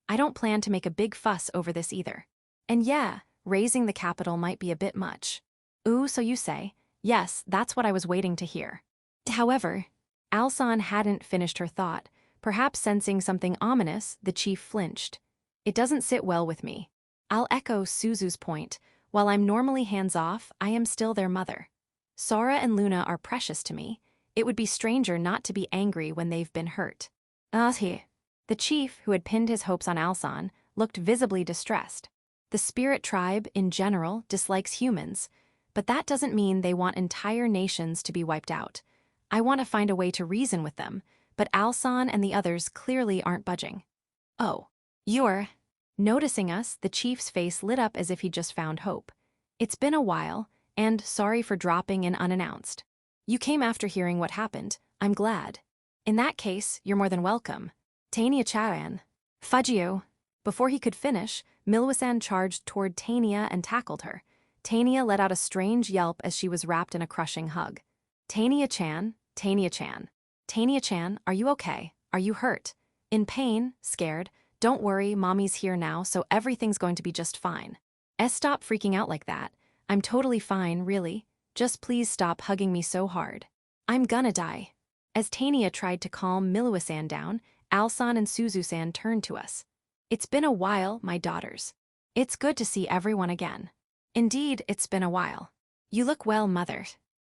I don't plan to make a big fuss over this either. And yeah, raising the capital might be a bit much. Ooh, so you say. Yes, that's what I was waiting to hear. However, Alsan hadn't finished her thought, Perhaps sensing something ominous, the chief flinched. It doesn't sit well with me. I'll echo Suzu's point. While I'm normally hands-off, I am still their mother. Sora and Luna are precious to me. It would be stranger not to be angry when they've been hurt. The chief, who had pinned his hopes on Alsan, looked visibly distressed. The spirit tribe, in general, dislikes humans, but that doesn't mean they want entire nations to be wiped out. I want to find a way to reason with them, but Alsan and the others clearly aren't budging. Oh, you're... Noticing us, the chief's face lit up as if he just found hope. It's been a while, and sorry for dropping in unannounced. You came after hearing what happened. I'm glad. In that case, you're more than welcome. Tania Charan. Fudgio. Before he could finish, Milwasan charged toward Tania and tackled her. Tania let out a strange yelp as she was wrapped in a crushing hug. Tania-chan, Tania-chan. Tania-chan, are you okay? Are you hurt? In pain? Scared? Don't worry, mommy's here now, so everything's going to be just fine. Stop freaking out like that. I'm totally fine, really. Just please stop hugging me so hard. I'm gonna die. As Tania tried to calm Milwasan down, Alsan and Suzu-san turned to us. It's been a while, my daughters. It's good to see everyone again. Indeed, it's been a while. You look well, mother.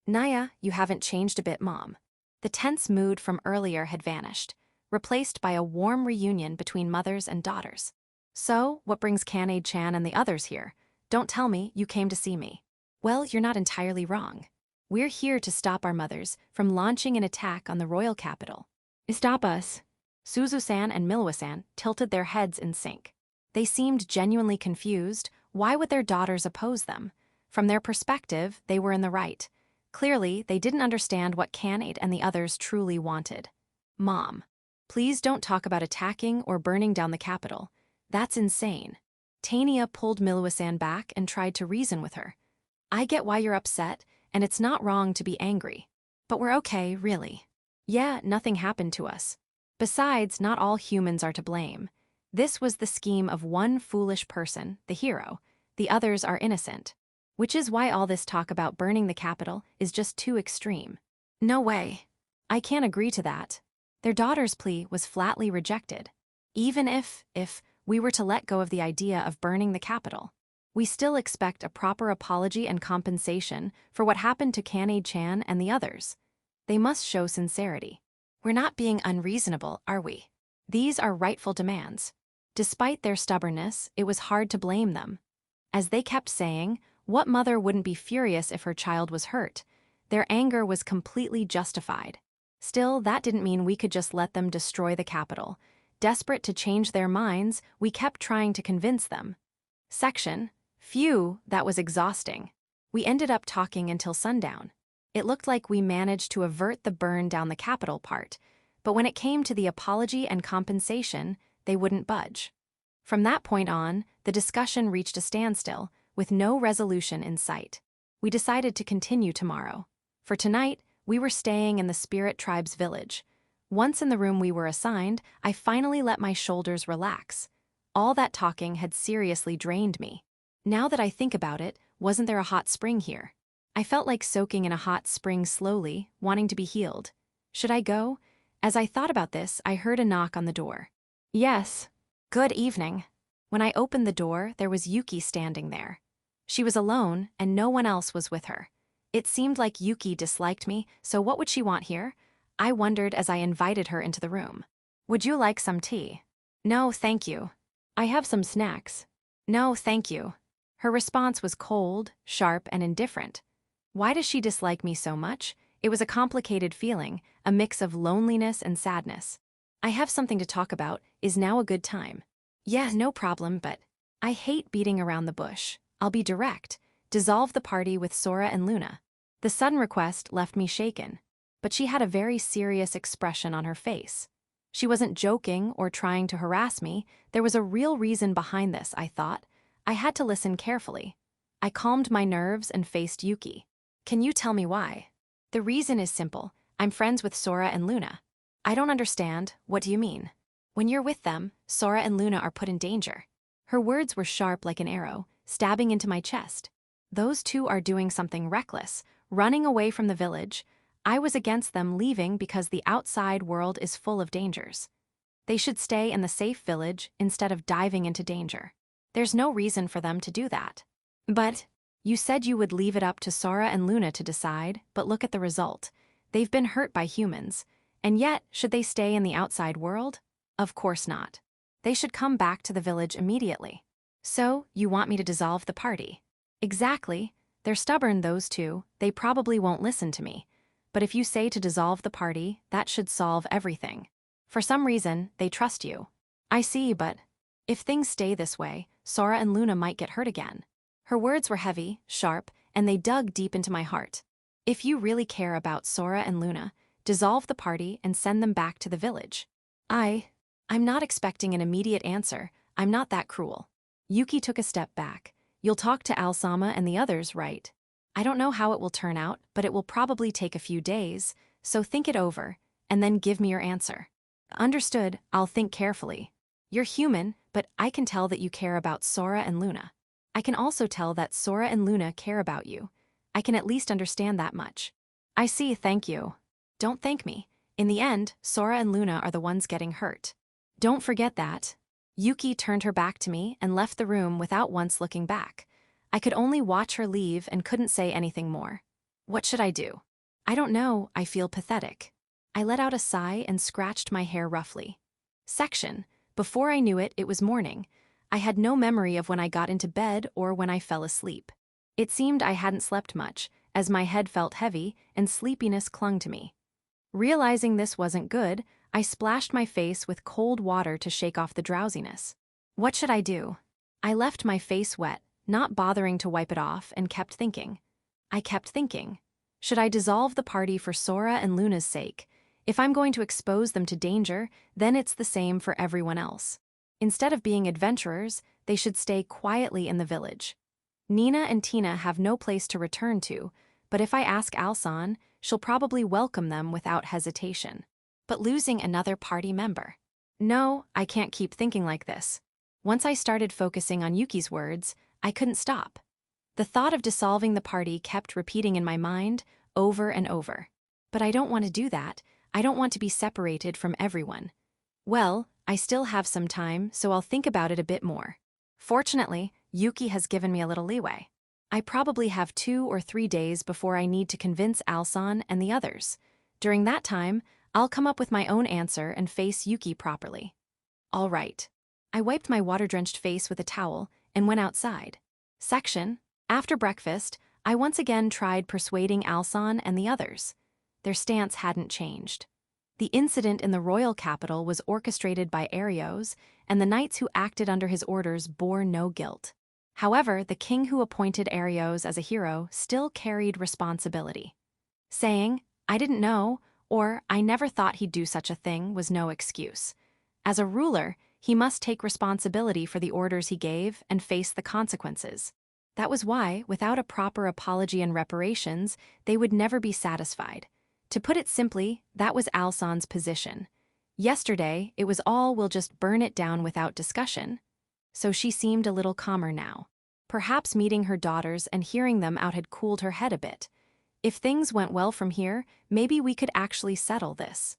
Naya, you haven't changed a bit, mom. The tense mood from earlier had vanished, replaced by a warm reunion between mothers and daughters. So, what brings Kanade-chan and the others here? Don't tell me you came to see me. Well, you're not entirely wrong. We're here to stop our mothers from launching an attack on the royal capital. Stop us. Suzu-san and Milwasan tilted their heads in sync. They seemed genuinely confused. Why would their daughters oppose them? From their perspective, they were in the right. Clearly, they didn't understand what Kanade and the others truly wanted. Mom, please don't talk about attacking or burning down the capital. That's insane. Tania pulled Milwasan back and tried to reason with her. I get why you're upset, and it's not wrong to be angry. But we're okay, really. Yeah, nothing happened to us. Besides, not all humans are to blame. This was the scheme of one foolish person, the hero. The others are innocent. Which is why all this talk about burning the capital is just too extreme. No way. I can't agree to that. Their daughter's plea was flatly rejected. Even if we were to let go of the idea of burning the capital, we still expect a proper apology and compensation for what happened to Kanade-chan and the others. They must show sincerity. We're not being unreasonable, are we? These are rightful demands. Despite their stubbornness, it was hard to blame them. As they kept saying, what mother wouldn't be furious if her child was hurt? Their anger was completely justified. Still, that didn't mean we could just let them destroy the capital. Desperate to change their minds, we kept trying to convince them. Phew, that was exhausting. We ended up talking until sundown. It looked like we managed to avert the burn down the capital part, but when it came to the apology and compensation, they wouldn't budge. From that point on, the discussion reached a standstill, with no resolution in sight. We decided to continue tomorrow. For tonight, we were staying in the Spirit Tribe's village. Once in the room we were assigned, I finally let my shoulders relax. All that talking had seriously drained me. Now that I think about it, wasn't there a hot spring here? I felt like soaking in a hot spring slowly, wanting to be healed. Should I go? As I thought about this, I heard a knock on the door. Yes. Good evening. When I opened the door, there was Yuki standing there. She was alone, and no one else was with her. It seemed like Yuki disliked me, so what would she want here? I wondered as I invited her into the room. Would you like some tea? No, thank you. I have some snacks. No, thank you. Her response was cold, sharp, and indifferent. Why does she dislike me so much? It was a complicated feeling, a mix of loneliness and sadness. I have something to talk about. Is now a good time? Yeah, no problem, but I hate beating around the bush. I'll be direct. Dissolve the party with Sora and Luna. The sudden request left me shaken, but she had a very serious expression on her face. She wasn't joking or trying to harass me. There was a real reason behind this, I thought. I had to listen carefully. I calmed my nerves and faced Yuki. Can you tell me why? The reason is simple. I'm friends with Sora and Luna. I don't understand. What do you mean? When you're with them, Sora and Luna are put in danger. Her words were sharp like an arrow, stabbing into my chest. Those two are doing something reckless, running away from the village. I was against them leaving because the outside world is full of dangers. They should stay in the safe village instead of diving into danger. There's no reason for them to do that. But you said you would leave it up to Sora and Luna to decide, but look at the result. They've been hurt by humans. And yet, should they stay in the outside world? Of course not. They should come back to the village immediately. So, you want me to dissolve the party? Exactly. They're stubborn, those two. They probably won't listen to me. But if you say to dissolve the party, that should solve everything. For some reason, they trust you. I see, but if things stay this way, Sora and Luna might get hurt again. Her words were heavy, sharp, and they dug deep into my heart. If you really care about Sora and Luna, dissolve the party and send them back to the village. I'm not expecting an immediate answer. I'm not that cruel. Yuki took a step back. You'll talk to Alsama and the others, right? I don't know how it will turn out, but it will probably take a few days, so think it over, and then give me your answer. Understood, I'll think carefully. You're human, but I can tell that you care about Sora and Luna. I can also tell that Sora and Luna care about you. I can at least understand that much. I see, thank you. Don't thank me. In the end, Sora and Luna are the ones getting hurt. Don't forget that. Yuki turned her back to me and left the room without once looking back. I could only watch her leave and couldn't say anything more. What should I do? I don't know, I feel pathetic. I let out a sigh and scratched my hair roughly. Section. Before I knew it, it was morning. I had no memory of when I got into bed or when I fell asleep. It seemed I hadn't slept much, as my head felt heavy and sleepiness clung to me. Realizing this wasn't good, I splashed my face with cold water to shake off the drowsiness. What should I do? I left my face wet, not bothering to wipe it off, and kept thinking. I kept thinking. Should I dissolve the party for Sora and Luna's sake? If I'm going to expose them to danger, then it's the same for everyone else. Instead of being adventurers, they should stay quietly in the village. Nina and Tina have no place to return to, but if I ask Alsan, she'll probably welcome them without hesitation. But losing another party member. No, I can't keep thinking like this. Once I started focusing on Yuki's words, I couldn't stop. The thought of dissolving the party kept repeating in my mind, over and over. But I don't want to do that. I don't want to be separated from everyone. Well, I still have some time, so I'll think about it a bit more. Fortunately, Yuki has given me a little leeway. I probably have 2 or 3 days before I need to convince Alsan and the others. During that time, I'll come up with my own answer and face Yuki properly. All right. I wiped my water-drenched face with a towel and went outside. Section. After breakfast, I once again tried persuading Alsan and the others. Their stance hadn't changed. The incident in the royal capital was orchestrated by Arios, and the knights who acted under his orders bore no guilt. However, the king who appointed Arios as a hero still carried responsibility. Saying, "I didn't know," or "I never thought he'd do such a thing," was no excuse. As a ruler, he must take responsibility for the orders he gave and face the consequences. That was why, without a proper apology and reparations, they would never be satisfied. To put it simply, that was Alsan's position. Yesterday, it was all "we'll just burn it down without discussion." So she seemed a little calmer now. Perhaps meeting her daughters and hearing them out had cooled her head a bit. If things went well from here, maybe we could actually settle this.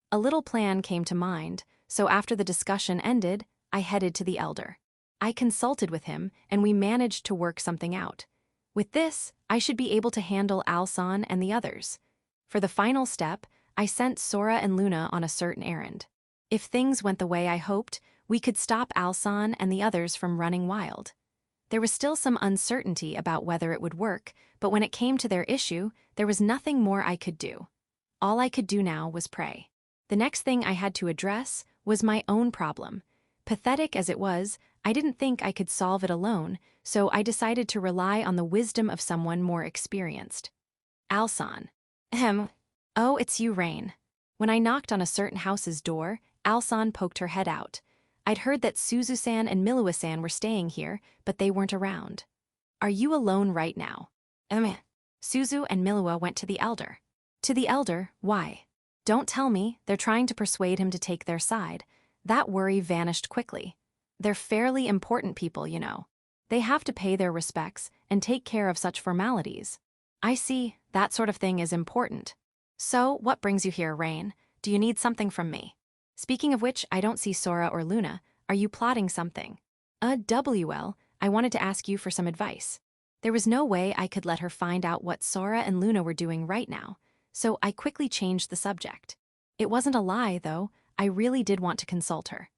A little plan came to mind, so after the discussion ended, I headed to the elder. I consulted with him, and we managed to work something out. With this, I should be able to handle Alsan and the others. For the final step, I sent Sora and Luna on a certain errand. If things went the way I hoped, we could stop Alsan and the others from running wild. There was still some uncertainty about whether it would work, but when it came to their issue, there was nothing more I could do. All I could do now was pray. The next thing I had to address was my own problem. Pathetic as it was, I didn't think I could solve it alone, so I decided to rely on the wisdom of someone more experienced. Alsan. Oh, it's you, Rain. When I knocked on a certain house's door, Alsan poked her head out. I'd heard that Suzu-san and Milua-san were staying here, but they weren't around. Are you alone right now? Suzu and Milua went to the elder. To the elder, why? Don't tell me, they're trying to persuade him to take their side. That worry vanished quickly. They're fairly important people, you know. They have to pay their respects and take care of such formalities. I see, that sort of thing is important. So, what brings you here, Rain? Do you need something from me? Speaking of which, I don't see Sora or Luna. Are you plotting something? WL, I wanted to ask you for some advice. There was no way I could let her find out what Sora and Luna were doing right now, so I quickly changed the subject. It wasn't a lie, though. I really did want to consult her.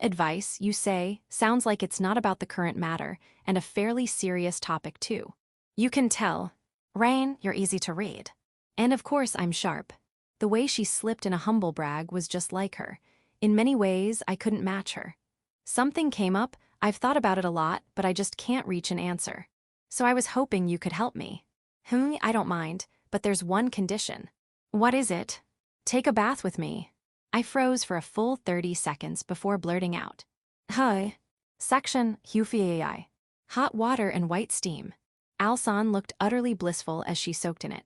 Advice, you say, sounds like it's not about the current matter, and a fairly serious topic, too. You can tell. Rain, you're easy to read. And of course, I'm sharp. The way she slipped in a humble brag was just like her. In many ways, I couldn't match her. Something came up, I've thought about it a lot, but I just can't reach an answer. So I was hoping you could help me. I don't mind, but there's one condition. What is it? Take a bath with me. I froze for a full 30 seconds before blurting out. Hi. Section Hufiai. Hot water and white steam. Alsan looked utterly blissful as she soaked in it.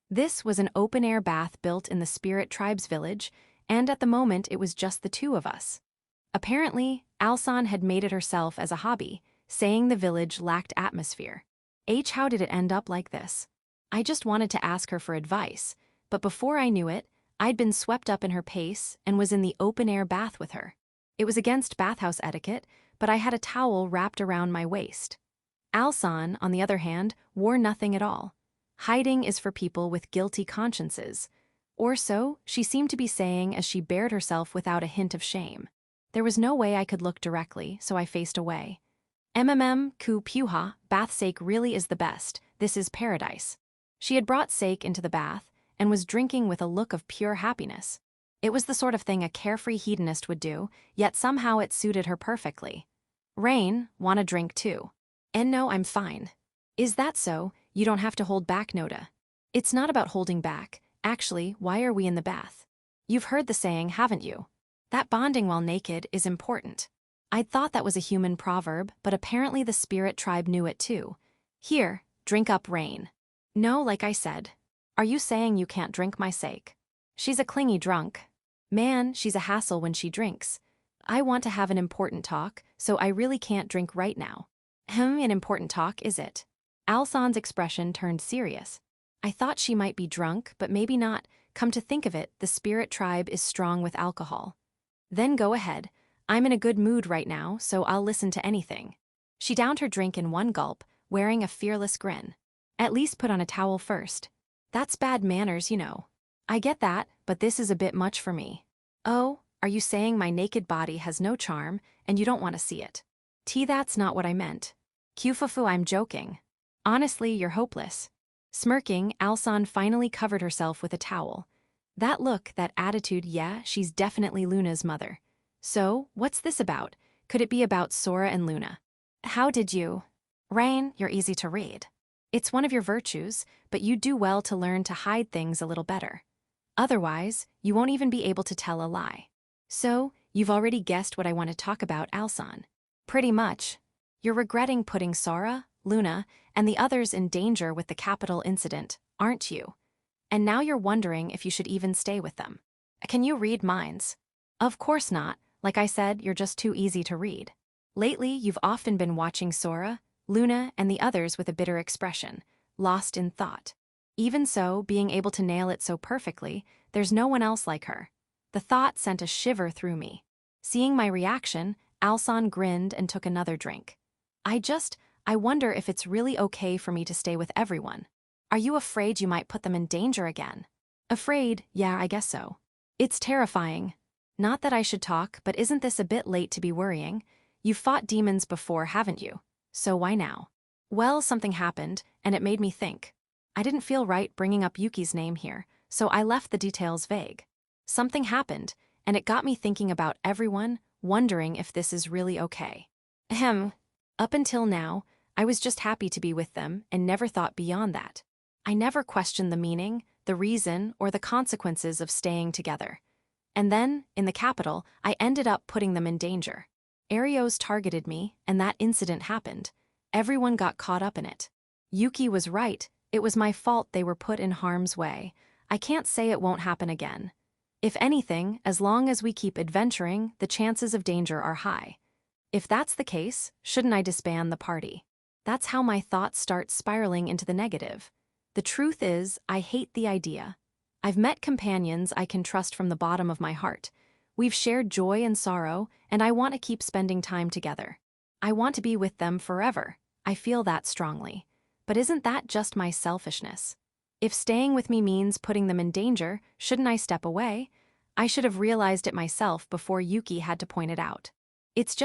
This was an open-air bath built in the Spirit Tribe's village, and at the moment it was just the two of us. Apparently, Alsan had made it herself as a hobby, saying the village lacked atmosphere. How did it end up like this? I just wanted to ask her for advice, but before I knew it, I'd been swept up in her pace and was in the open-air bath with her. It was against bathhouse etiquette, but I had a towel wrapped around my waist. Alsan, on the other hand, wore nothing at all. Hiding is for people with guilty consciences. Or so she seemed to be saying as she bared herself without a hint of shame. There was no way I could look directly, so I faced away. Ku Puha, bath sake really is the best. This is paradise. She had brought sake into the bath and was drinking with a look of pure happiness. It was the sort of thing a carefree hedonist would do, yet somehow it suited her perfectly. Rain, want a drink too? And no, I'm fine. Is that so? You don't have to hold back, Noda. It's not about holding back. Actually, why are we in the bath? You've heard the saying, haven't you? That bonding while naked is important. I'd thought that was a human proverb, but apparently the Spirit Tribe knew it too. Here, drink up, Rain. No, like I said. Are you saying you can't drink my sake? She's a clingy drunk. Man, she's a hassle when she drinks. I want to have an important talk, so I really can't drink right now. An important talk, is it? Alsan's expression turned serious. I thought she might be drunk, but maybe not. Come to think of it, the Spirit Tribe is strong with alcohol. Then go ahead. I'm in a good mood right now, so I'll listen to anything. She downed her drink in one gulp, wearing a fearless grin. At least put on a towel first. That's bad manners, you know. I get that, but this is a bit much for me. Oh, are you saying my naked body has no charm, and you don't want to see it? That's not what I meant. Kufufu, I'm joking. Honestly, you're hopeless. Smirking, Alsan finally covered herself with a towel. That look, that attitude, yeah, she's definitely Luna's mother. So, what's this about? Could it be about Sora and Luna? How did you? Rain, you're easy to read. It's one of your virtues, but you do well to learn to hide things a little better. Otherwise, you won't even be able to tell a lie. So, you've already guessed what I want to talk about, Alsan. Pretty much. You're regretting putting Sora, Luna, and the others in danger with the capital incident, aren't you? And now you're wondering if you should even stay with them. Can you read minds? Of course not. Like I said, you're just too easy to read. Lately, you've often been watching Sora, Luna, and the others with a bitter expression, lost in thought. Even so, being able to nail it so perfectly, there's no one else like her. The thought sent a shiver through me. Seeing my reaction, Alsan grinned and took another drink. I wonder if it's really okay for me to stay with everyone. Are you afraid you might put them in danger again? Afraid, yeah, I guess so. It's terrifying. Not that I should talk, but isn't this a bit late to be worrying? You've fought demons before, haven't you? So why now? Well, something happened, and it made me think. I didn't feel right bringing up Yuki's name here, so I left the details vague. Something happened, and it got me thinking about everyone, wondering if this is really okay. Up until now, I was just happy to be with them and never thought beyond that. I never questioned the meaning, the reason, or the consequences of staying together. And then, in the capital, I ended up putting them in danger. Arios targeted me, and that incident happened. Everyone got caught up in it. Yuki was right. It was my fault they were put in harm's way. I can't say it won't happen again. If anything, as long as we keep adventuring, the chances of danger are high. If that's the case, shouldn't I disband the party? That's how my thoughts start spiraling into the negative. The truth is, I hate the idea. I've met companions I can trust from the bottom of my heart. We've shared joy and sorrow, and I want to keep spending time together. I want to be with them forever. I feel that strongly. But isn't that just my selfishness? If staying with me means putting them in danger, shouldn't I step away? I should have realized it myself before Yuki had to point it out. It's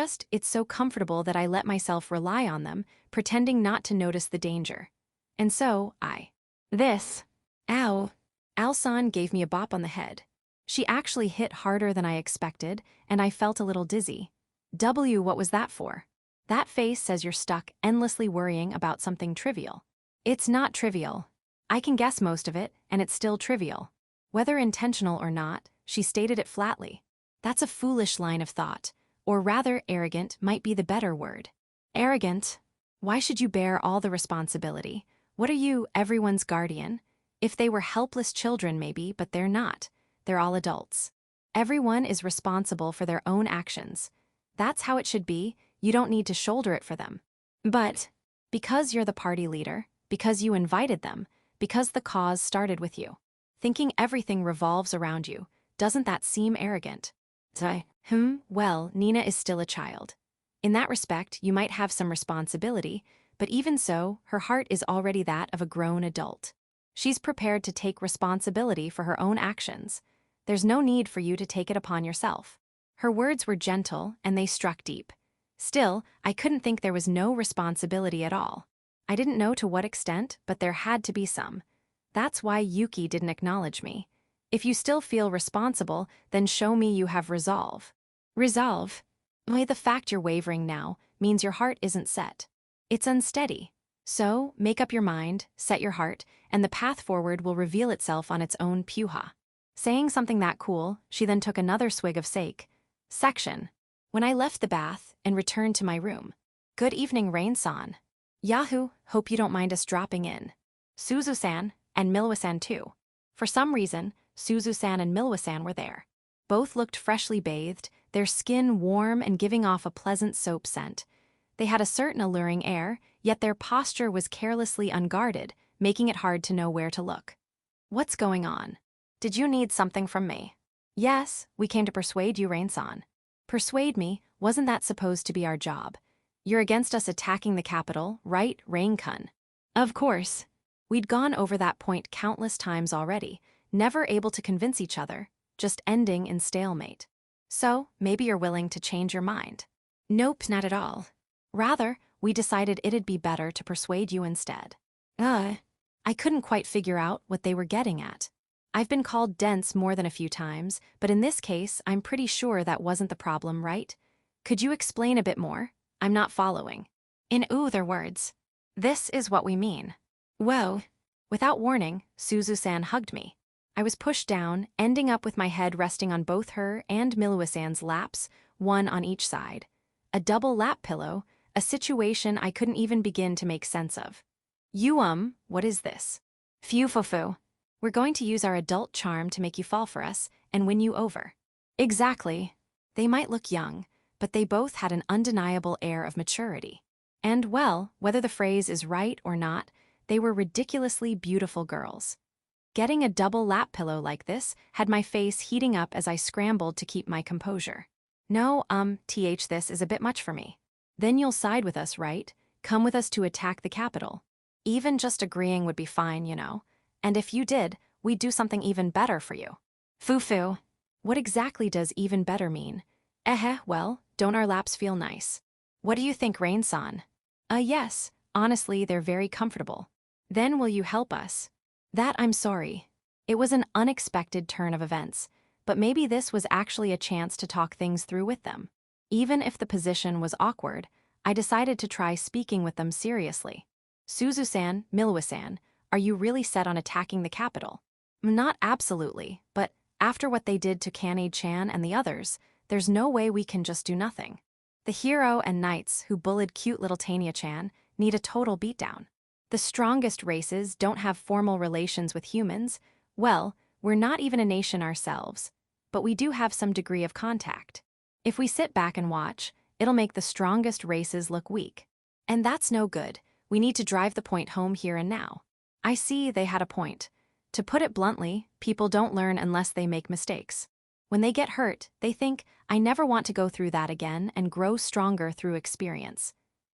so comfortable that I let myself rely on them, pretending not to notice the danger. And so, This. Ow. Alsan gave me a bop on the head. She actually hit harder than I expected, and I felt a little dizzy. What was that for? That face says you're stuck endlessly worrying about something trivial. It's not trivial. I can guess most of it, and it's still trivial. Whether intentional or not, she stated it flatly. That's a foolish line of thought, or rather arrogant might be the better word. Arrogant? Why should you bear all the responsibility? What are you, everyone's guardian? If they were helpless children maybe, but they're not. They're all adults. Everyone is responsible for their own actions. That's how it should be. You don't need to shoulder it for them. But because you're the party leader, because you invited them, because the cause started with you, thinking everything revolves around you, doesn't that seem arrogant? Well, Nina is still a child. In that respect, you might have some responsibility, but even so, her heart is already that of a grown adult. She's prepared to take responsibility for her own actions. There's no need for you to take it upon yourself. Her words were gentle, and they struck deep. Still, I couldn't think there was no responsibility at all. I didn't know to what extent, but there had to be some. That's why Yuki didn't acknowledge me. If you still feel responsible, then show me you have resolve. Resolve? Why, the fact you're wavering now means your heart isn't set. It's unsteady. So, make up your mind, set your heart, and the path forward will reveal itself on its own puha. Saying something that cool, she then took another swig of sake. Section. When I left the bath and returned to my room. Good evening, Rain-san. Yahoo, hope you don't mind us dropping in. Suzu-san, and Milwa-san too. For some reason, Suzu-san and Milwa-san were there. Both looked freshly bathed, their skin warm and giving off a pleasant soap scent. They had a certain alluring air, yet their posture was carelessly unguarded, making it hard to know where to look. What's going on? Did you need something from me? Yes, we came to persuade you, Rain-san. Persuade me? Wasn't that supposed to be our job? You're against us attacking the capital, right, Rain-kun? Of course. We'd gone over that point countless times already, never able to convince each other, just ending in stalemate. So, maybe you're willing to change your mind. Nope, not at all. Rather, we decided it'd be better to persuade you instead. I couldn't quite figure out what they were getting at. I've been called dense more than a few times, but in this case, I'm pretty sure that wasn't the problem, right? Could you explain a bit more? I'm not following. In other words, this is what we mean. Whoa. Without warning, Suzu-san hugged me. I was pushed down, ending up with my head resting on both her and Milwa-san's laps, one on each side. A double lap pillow, a situation I couldn't even begin to make sense of. What is this? Phew. We're going to use our adult charm to make you fall for us and win you over. Exactly. They might look young, but they both had an undeniable air of maturity. And, well, whether the phrase is right or not, they were ridiculously beautiful girls. Getting a double lap pillow like this had my face heating up as I scrambled to keep my composure. No, this is a bit much for me. Then you'll side with us, right? Come with us to attack the capital. Even just agreeing would be fine, you know. And if you did, we'd do something even better for you. Foo. What exactly does even better mean? Well, don't our laps feel nice? What do you think, Rain-san? Yes, honestly, they're very comfortable. Then will you help us? That I'm sorry. It was an unexpected turn of events, but maybe this was actually a chance to talk things through with them. Even if the position was awkward, I decided to try speaking with them seriously. Suzu-san, Milwa-san, are you really set on attacking the capital? Not absolutely, but after what they did to Kanade-chan and the others, there's no way we can just do nothing. The hero and knights who bullied cute little Tanya-chan need a total beatdown. The strongest races don't have formal relations with humans. Well, we're not even a nation ourselves, but we do have some degree of contact. If we sit back and watch, it'll make the strongest races look weak. And that's no good. We need to drive the point home here and now. I see they had a point. To put it bluntly, people don't learn unless they make mistakes. When they get hurt, they think, I never want to go through that again, and grow stronger through experience.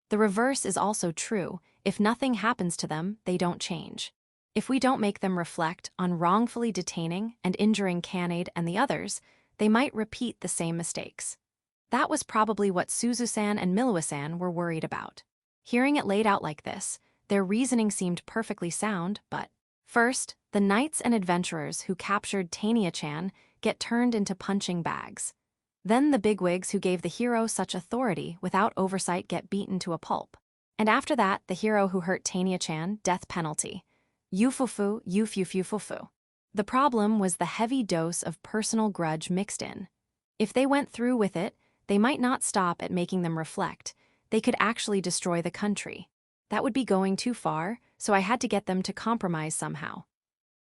The reverse is also true. If nothing happens to them, they don't change. If we don't make them reflect on wrongfully detaining and injuring Kanade and the others, they might repeat the same mistakes. That was probably what Suzu-san and Miluwa-san were worried about. Hearing it laid out like this, their reasoning seemed perfectly sound, but first, the knights and adventurers who captured Tania-chan get turned into punching bags. Then the bigwigs who gave the hero such authority without oversight get beaten to a pulp. And after that, the hero who hurt Tania-chan, death penalty. Yufufu, yufufufufu. The problem was the heavy dose of personal grudge mixed in. If they went through with it, they might not stop at making them reflect. They could actually destroy the country. That would be going too far, so I had to get them to compromise somehow.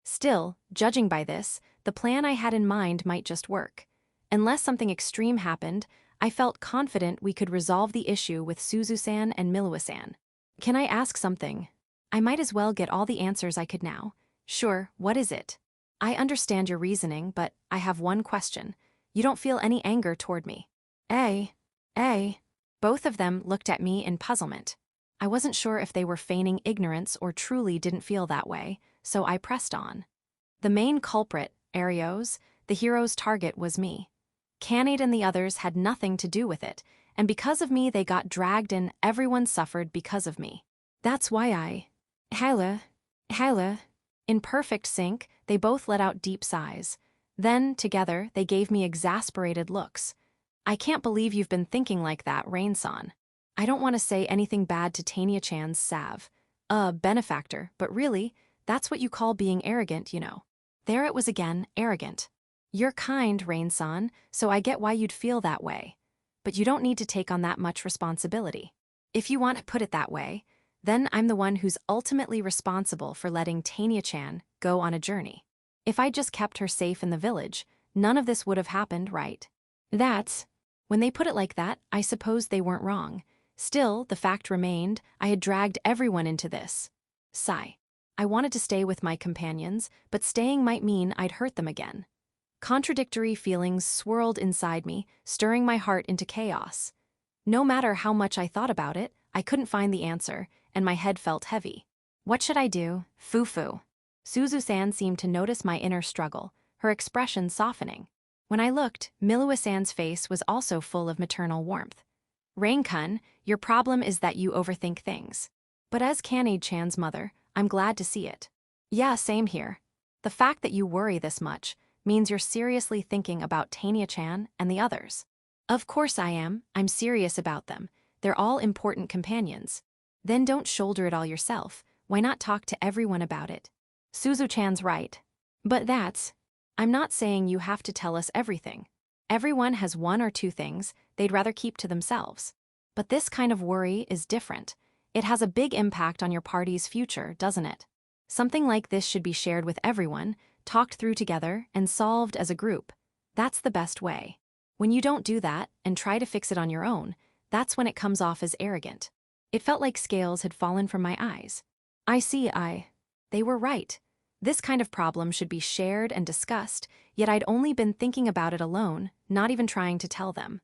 Still, judging by this, the plan I had in mind might just work. Unless something extreme happened, I felt confident we could resolve the issue with Suzu-san and Miluwa-san. Can I ask something? I might as well get all the answers I could now. Sure, what is it? I understand your reasoning, but I have one question. You don't feel any anger toward me. Both of them looked at me in puzzlement. I wasn't sure if they were feigning ignorance or truly didn't feel that way, so I pressed on. The main culprit, Arios, the hero's target was me. Kanade and the others had nothing to do with it, and because of me they got dragged and everyone suffered because of me. That's why I... Hyla. In perfect sync, they both let out deep sighs. Then, together, they gave me exasperated looks. I can't believe you've been thinking like that, Rain-san. I don't want to say anything bad to Tania-chan's salve. Benefactor, but really, that's what you call being arrogant, you know. There it was again, arrogant. You're kind, Rain-san, so I get why you'd feel that way. But you don't need to take on that much responsibility. If you want to put it that way, then I'm the one who's ultimately responsible for letting Tania-chan go on a journey. If I just kept her safe in the village, none of this would have happened, right? When they put it like that, I suppose they weren't wrong. Still, the fact remained, I had dragged everyone into this. Sigh. I wanted to stay with my companions, but staying might mean I'd hurt them again. Contradictory feelings swirled inside me, stirring my heart into chaos. No matter how much I thought about it, I couldn't find the answer, and my head felt heavy. What should I do? Foo-foo. Suzu-san seemed to notice my inner struggle, her expression softening. When I looked, Miluwa-san's face was also full of maternal warmth. Rain-kun, your problem is that you overthink things. But as Kanade-chan's mother, I'm glad to see it. Yeah, same here. The fact that you worry this much means you're seriously thinking about Tania-chan and the others. Of course I am. I'm serious about them. They're all important companions. Then don't shoulder it all yourself. Why not talk to everyone about it? Suzu-chan's right. But I'm not saying you have to tell us everything. Everyone has one or two things they'd rather keep to themselves. But this kind of worry is different. It has a big impact on your party's future, doesn't it? Something like this should be shared with everyone, talked through together, and solved as a group. That's the best way. When you don't do that and try to fix it on your own, that's when it comes off as arrogant. It felt like scales had fallen from my eyes. They were right. This kind of problem should be shared and discussed, yet I'd only been thinking about it alone, not even trying to tell them.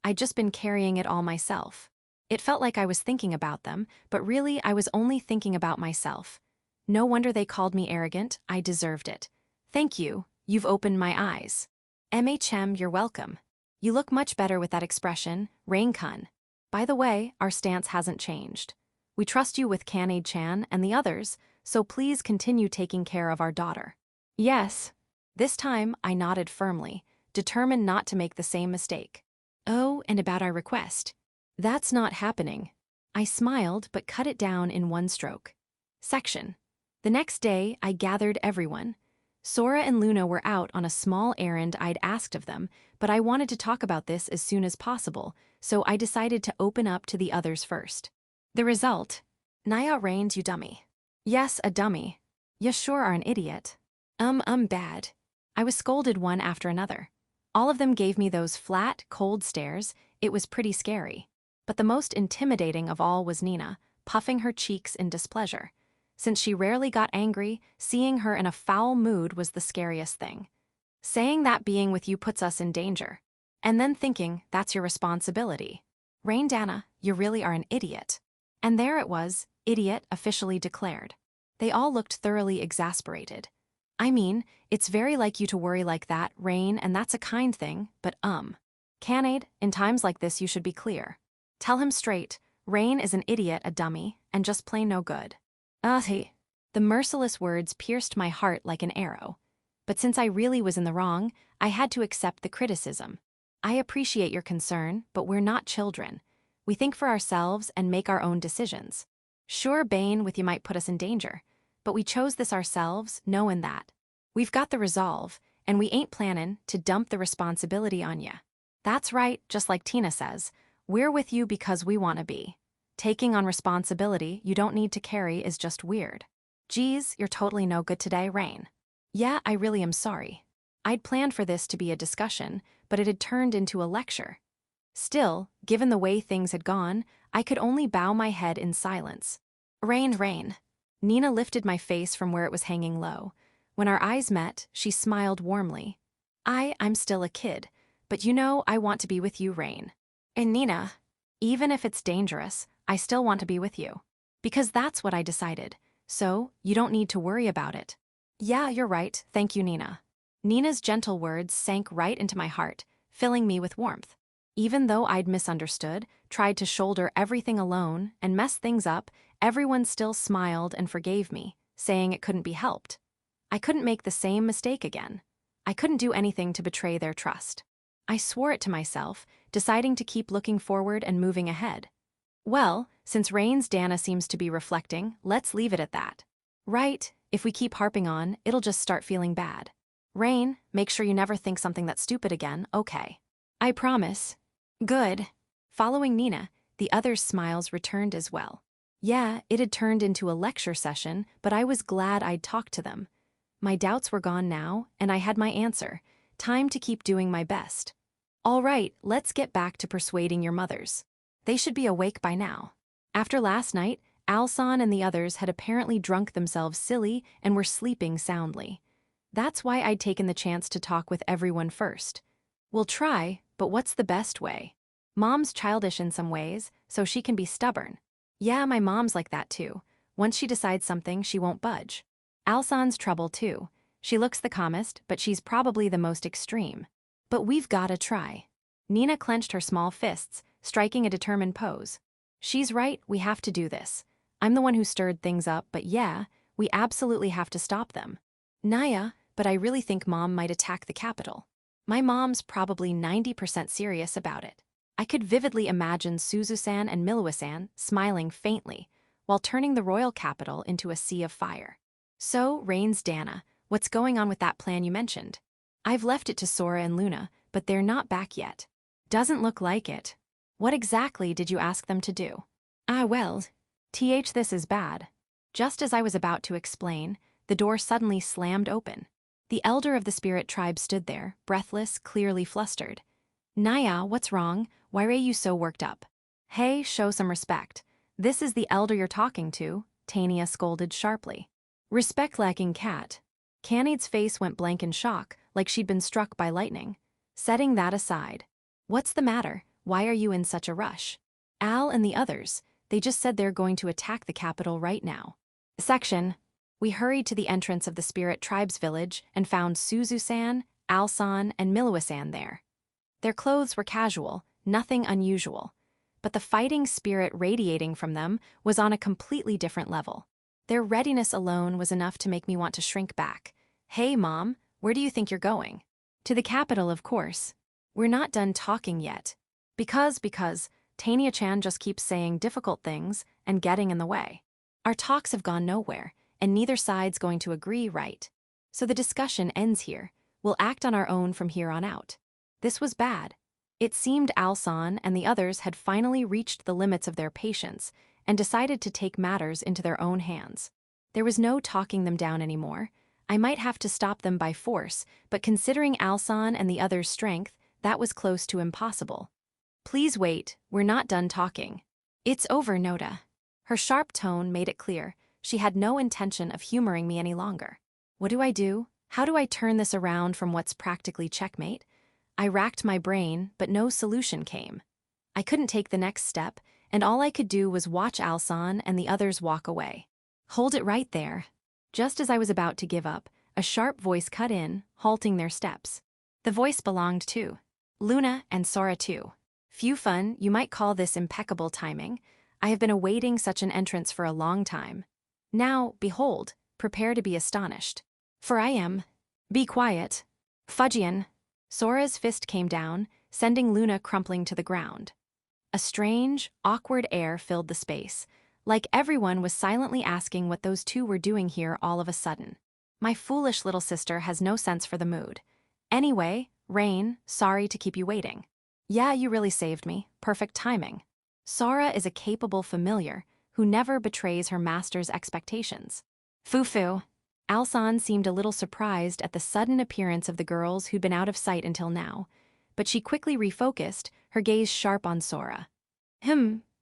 I'd just been carrying it all myself. It felt like I was thinking about them, but really I was only thinking about myself. No wonder they called me arrogant. I deserved it. Thank you. You've opened my eyes. You're welcome. You look much better with that expression, Rain-kun. By the way, our stance hasn't changed. We trust you with Kanade-chan and the others, so please continue taking care of our daughter. Yes. This time, I nodded firmly, determined not to make the same mistake. Oh, and about our request. That's not happening. I smiled but cut it down in one stroke. Section. The next day, I gathered everyone. Sora and Luna were out on a small errand I'd asked of them, but I wanted to talk about this as soon as possible, so I decided to open up to the others first. The result? Naya Rains, you dummy. Yes, a dummy. You sure are an idiot. Bad. I was scolded one after another. All of them gave me those flat, cold stares. It was pretty scary. But the most intimidating of all was Nina, puffing her cheeks in displeasure. Since she rarely got angry, seeing her in a foul mood was the scariest thing. Saying that being with you puts us in danger. And then thinking that's your responsibility. Rain Dana, you really are an idiot. And there it was, idiot officially declared. They all looked thoroughly exasperated. I mean, it's very like you to worry like that, Rain, and that's a kind thing, but Canaid, in times like this you should be clear. Tell him straight, Rain is an idiot, a dummy, and just plain no good. He. The merciless words pierced my heart like an arrow. But since I really was in the wrong, I had to accept the criticism. I appreciate your concern, but we're not children. We think for ourselves and make our own decisions. Sure, Bane with you might put us in danger, but we chose this ourselves, knowing that. We've got the resolve, and we ain't plannin' to dump the responsibility on ya. That's right, just like Tina says, we're with you because we want to be. Taking on responsibility you don't need to carry is just weird. Geez, you're totally no good today, Rain. Yeah, I really am sorry. I'd planned for this to be a discussion, but it had turned into a lecture. Still, given the way things had gone, I could only bow my head in silence. Rain. Nina lifted my face from where it was hanging low. When our eyes met, she smiled warmly. I'm still a kid, but you know I want to be with you, Rain. And Nina, even if it's dangerous, I still want to be with you. Because that's what I decided, so you don't need to worry about it. Yeah, you're right, thank you, Nina. Nina's gentle words sank right into my heart, filling me with warmth. Even though I'd misunderstood, tried to shoulder everything alone, and mess things up, everyone still smiled and forgave me, saying it couldn't be helped. I couldn't make the same mistake again. I couldn't do anything to betray their trust. I swore it to myself, deciding to keep looking forward and moving ahead. Well, since Rain's Dana seems to be reflecting, let's leave it at that. Right, if we keep harping on, it'll just start feeling bad. Rain, make sure you never think something that's stupid again, okay? I promise. Good. Following Nina, the others' smiles returned as well. Yeah, it had turned into a lecture session, but I was glad I'd talked to them. My doubts were gone now, and I had my answer. Time to keep doing my best. All right, let's get back to persuading your mothers. They should be awake by now. After last night, Alsan and the others had apparently drunk themselves silly and were sleeping soundly. That's why I'd taken the chance to talk with everyone first. We'll try, but what's the best way? Mom's childish in some ways, so she can be stubborn. Yeah, my mom's like that too. Once she decides something, she won't budge. Alsan's trouble too. She looks the calmest, but she's probably the most extreme. But we've gotta try. Nina clenched her small fists, striking a determined pose. She's right, we have to do this. I'm the one who stirred things up, but yeah, we absolutely have to stop them. Naya, but I really think Mom might attack the capital. My mom's probably 90% serious about it. I could vividly imagine Suzu-san and Miluwa-san smiling faintly, while turning the royal capital into a sea of fire. So, Rain's Dana, what's going on with that plan you mentioned? I've left it to Sora and Luna, but they're not back yet. Doesn't look like it. What exactly did you ask them to do? Well, this is bad. Just as I was about to explain, the door suddenly slammed open. The elder of the spirit tribe stood there, breathless, clearly flustered. Naya, what's wrong? Why are you so worked up? Hey, show some respect. This is the elder you're talking to, Tania scolded sharply. Respect-lacking cat. Canaid's face went blank in shock, like she'd been struck by lightning. Setting that aside. What's the matter? Why are you in such a rush? Al and the others, they just said they're going to attack the capital right now. Section. We hurried to the entrance of the spirit tribe's village and found Suzu-san, Alsan, and Miluwa-san there. Their clothes were casual, nothing unusual. But the fighting spirit radiating from them was on a completely different level. Their readiness alone was enough to make me want to shrink back. Hey, Mom, where do you think you're going? To the capital, of course. We're not done talking yet. Because, Tania-chan just keeps saying difficult things and getting in the way. Our talks have gone nowhere, and neither side's going to agree, right? So the discussion ends here. We'll act on our own from here on out. This was bad. It seemed Alsan and the others had finally reached the limits of their patience and decided to take matters into their own hands. There was no talking them down anymore. I might have to stop them by force, but considering Alsan and the others' strength, that was close to impossible. Please wait, we're not done talking. It's over, Noda. Her sharp tone made it clear. She had no intention of humoring me any longer. What do I do? How do I turn this around from what's practically checkmate? I racked my brain, but no solution came. I couldn't take the next step, and all I could do was watch Alsan and the others walk away. Hold it right there. Just as I was about to give up, a sharp voice cut in, halting their steps. The voice belonged to Luna and Sora too. Phew fun, you might call this impeccable timing. I have been awaiting such an entrance for a long time. Now, behold, prepare to be astonished. For I am. Be quiet. Fudgian. Sora's fist came down, sending Luna crumpling to the ground. A strange, awkward air filled the space, like everyone was silently asking what those two were doing here all of a sudden. My foolish little sister has no sense for the mood. Anyway, Rain, sorry to keep you waiting. Yeah, you really saved me. Perfect timing. Sora is a capable familiar who never betrays her master's expectations. Foo-foo. Alsan seemed a little surprised at the sudden appearance of the girls who'd been out of sight until now, but she quickly refocused, her gaze sharp on Sora.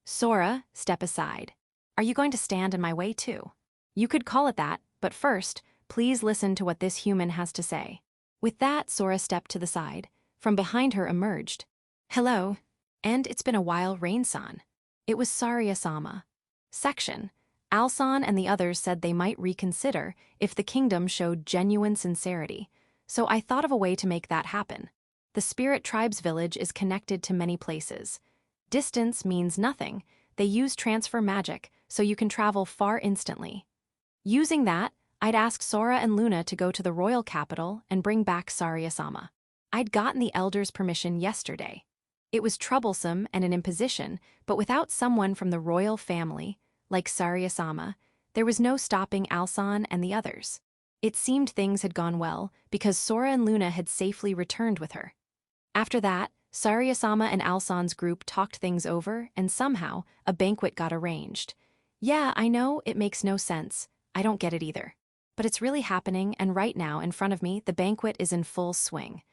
Sora, step aside. Are you going to stand in my way too? You could call it that, but first, please listen to what this human has to say. With that, Sora stepped to the side. From behind her emerged. Hello. And it's been a while, Rain-san. It was Sarya-sama. Section. Alsan and the others said they might reconsider if the kingdom showed genuine sincerity, so I thought of a way to make that happen. The Spirit Tribe's village is connected to many places. Distance means nothing. They use transfer magic, so you can travel far instantly. Using that, I'd ask Sora and Luna to go to the royal capital and bring back Sarya-sama. I'd gotten the elders' permission yesterday. It was troublesome and an imposition, but without someone from the royal family, like Sarya-sama, there was no stopping Alsan and the others. It seemed things had gone well because Sora and Luna had safely returned with her. After that, Sarya-sama and Alsan's group talked things over and somehow a banquet got arranged. Yeah, I know, it makes no sense. I don't get it either. But it's really happening, and right now, in front of me, the banquet is in full swing.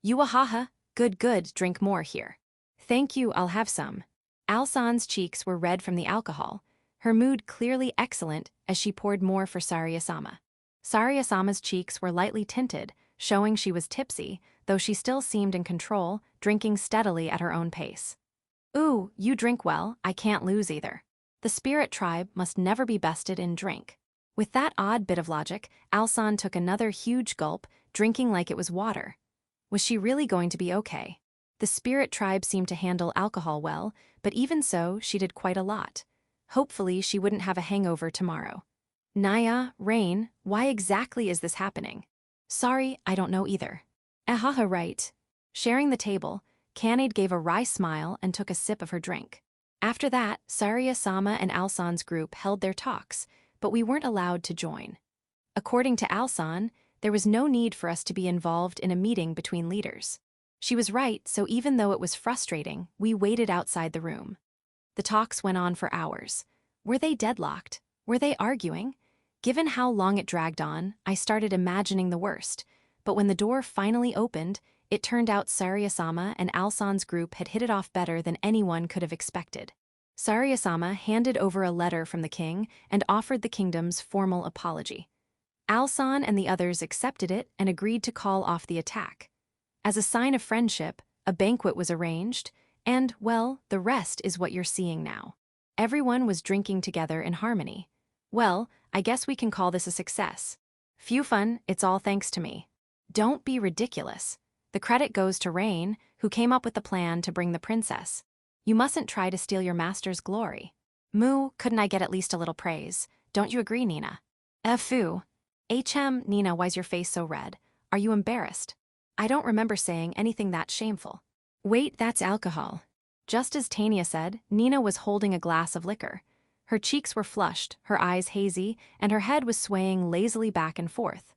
Yuahaha, good, drink more here. Thank you, I'll have some. Alsan's cheeks were red from the alcohol, her mood clearly excellent as she poured more for Sarya-sama. Sarya-sama's cheeks were lightly tinted, showing she was tipsy, though she still seemed in control, drinking steadily at her own pace. Ooh, you drink well, I can't lose either. The Spirit Tribe must never be bested in drink. With that odd bit of logic, Alsan took another huge gulp, drinking like it was water. Was she really going to be okay? The Spirit Tribe seemed to handle alcohol well, but even so, she did quite a lot. Hopefully, she wouldn't have a hangover tomorrow. Naya, Rain, why exactly is this happening? Sorry, I don't know either. Ahaha, right. Sharing the table, Kanade gave a wry smile and took a sip of her drink. After that, Sarya-sama and Alsan's group held their talks, but we weren't allowed to join. According to Alsan, there was no need for us to be involved in a meeting between leaders. She was right, so even though it was frustrating, we waited outside the room. The talks went on for hours. Were they deadlocked? Were they arguing? Given how long it dragged on, I started imagining the worst. But when the door finally opened, it turned out Sarya-sama and Alsan's group had hit it off better than anyone could have expected. Sarya-sama handed over a letter from the king and offered the kingdom's formal apology. Alsan and the others accepted it and agreed to call off the attack. As a sign of friendship, a banquet was arranged, and, well, the rest is what you're seeing now. Everyone was drinking together in harmony. Well, I guess we can call this a success. Phew fun, it's all thanks to me. Don't be ridiculous. The credit goes to Rain, who came up with the plan to bring the princess. You mustn't try to steal your master's glory. Moo, couldn't I get at least a little praise? Don't you agree, Nina? Foo. Nina, why's your face so red? Are you embarrassed? I don't remember saying anything that shameful. Wait, that's alcohol. Just as Tanya said, Nina was holding a glass of liquor. Her cheeks were flushed, her eyes hazy, and her head was swaying lazily back and forth.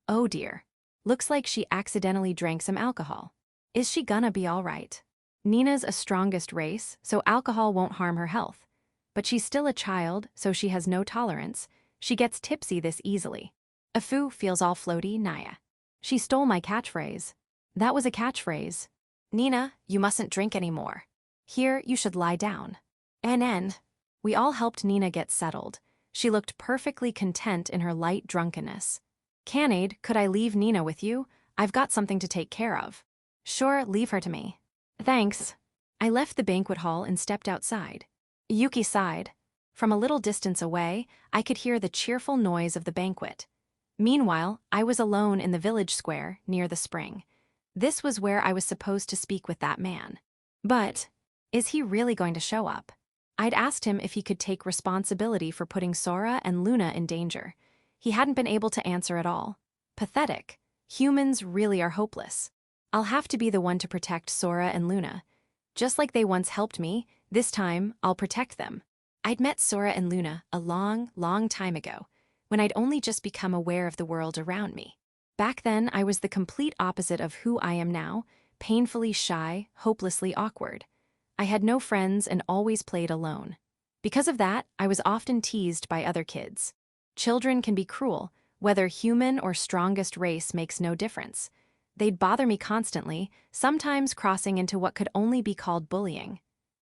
Oh dear. Looks like she accidentally drank some alcohol. Is she gonna be all right? Nina's a strongest race, so alcohol won't harm her health. But she's still a child, so she has no tolerance. She gets tipsy this easily. Afu feels all floaty, Naya. She stole my catchphrase. That was a catchphrase. Nina, you mustn't drink anymore. Here, you should lie down. We all helped Nina get settled. She looked perfectly content in her light drunkenness. "Canaid, could I leave Nina with you? I've got something to take care of." "Sure, leave her to me." "Thanks." I left the banquet hall and stepped outside. Yuki sighed. From a little distance away, I could hear the cheerful noise of the banquet. Meanwhile, I was alone in the village square, near the spring. This was where I was supposed to speak with that man. But, is he really going to show up? I'd asked him if he could take responsibility for putting Sora and Luna in danger. He hadn't been able to answer at all. Pathetic. Humans really are hopeless. I'll have to be the one to protect Sora and Luna. Just like they once helped me, this time I'll protect them. I'd met Sora and Luna a long, long time ago, when I'd only just become aware of the world around me. Back then, I was the complete opposite of who I am now, painfully shy, hopelessly awkward. I had no friends and always played alone. Because of that, I was often teased by other kids. Children can be cruel, whether human or strongest race makes no difference. They'd bother me constantly, sometimes crossing into what could only be called bullying.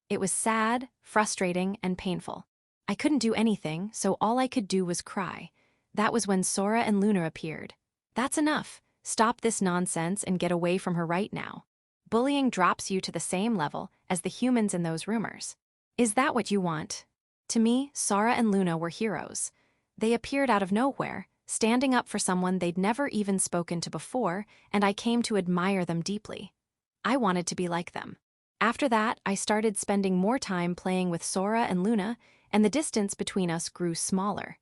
It was sad, frustrating, and painful. I couldn't do anything, so all I could do was cry. That was when Sora and Luna appeared. "That's enough. Stop this nonsense and get away from her right now. Bullying drops you to the same level as the humans in those rumors. Is that what you want?" To me, Sora and Luna were heroes. They appeared out of nowhere, standing up for someone they'd never even spoken to before, and I came to admire them deeply. I wanted to be like them. After that, I started spending more time playing with Sora and Luna, and the distance between us grew smaller.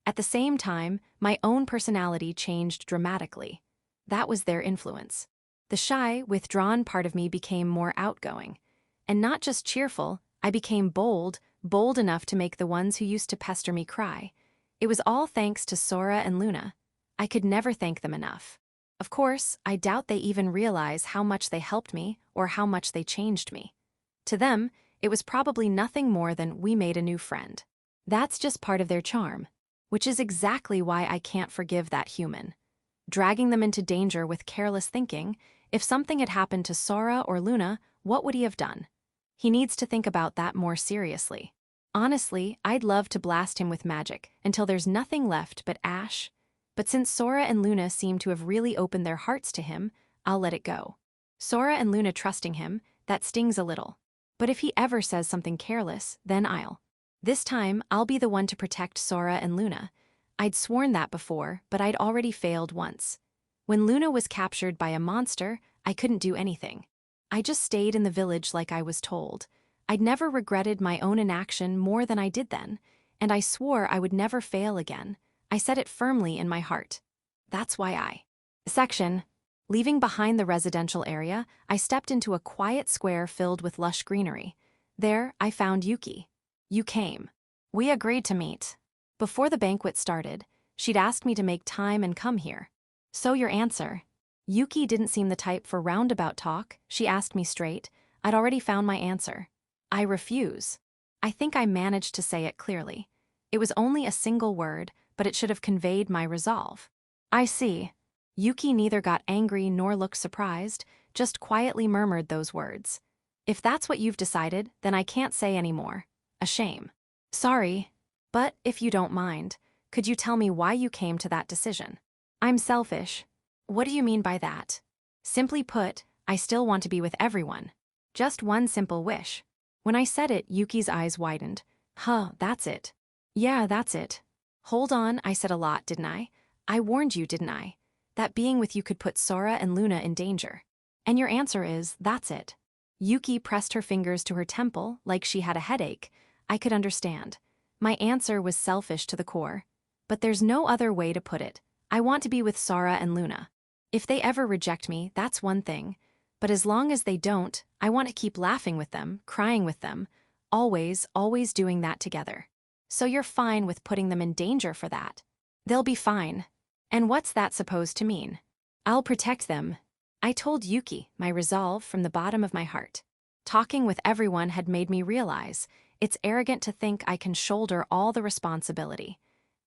At the same time, my own personality changed dramatically. That was their influence. The shy, withdrawn part of me became more outgoing. And not just cheerful, I became bold enough to make the ones who used to pester me cry. It was all thanks to Sora and Luna. I could never thank them enough. Of course, I doubt they even realize how much they helped me or how much they changed me. To them, it was probably nothing more than we made a new friend. That's just part of their charm, which is exactly why I can't forgive that human. Dragging them into danger with careless thinking, if something had happened to Sora or Luna, what would he have done? He needs to think about that more seriously. Honestly, I'd love to blast him with magic until there's nothing left but ash. But since Sora and Luna seem to have really opened their hearts to him, I'll let it go. Sora and Luna trusting him, that stings a little. But if he ever says something careless, then This time, I'll be the one to protect Sora and Luna. I'd sworn that before, but I'd already failed once. When Luna was captured by a monster, I couldn't do anything. I just stayed in the village like I was told. I'd never regretted my own inaction more than I did then, and I swore I would never fail again. I said it firmly in my heart. That's why Section. Leaving behind the residential area, I stepped into a quiet square filled with lush greenery. There, I found Yuki. "You came. We agreed to meet. Before the banquet started, she'd asked me to make time and come here. So your answer." Yuki didn't seem the type for roundabout talk. She asked me straight. I'd already found my answer. "I refuse." I think I managed to say it clearly. It was only a single word, but it should have conveyed my resolve. "I see." Yuki neither got angry nor looked surprised, just quietly murmured those words. "If that's what you've decided, then I can't say any more. A shame." "Sorry. But if you don't mind, could you tell me why you came to that decision?" "I'm selfish." "What do you mean by that?" "Simply put, I still want to be with everyone. Just one simple wish." When I said it, Yuki's eyes widened. "Huh, that's it." "Yeah, that's it." "Hold on, I said a lot, didn't I? I warned you, didn't I? That being with you could put Sora and Luna in danger. And your answer is, that's it." Yuki pressed her fingers to her temple like she had a headache. I could understand. My answer was selfish to the core. But there's no other way to put it. I want to be with Sora and Luna. If they ever reject me, that's one thing. But as long as they don't, I want to keep laughing with them, crying with them, always doing that together. So you're fine with putting them in danger for that? They'll be fine. And what's that supposed to mean? I'll protect them. I told Yuki my resolve from the bottom of my heart. Talking with everyone had made me realize it's arrogant to think I can shoulder all the responsibility.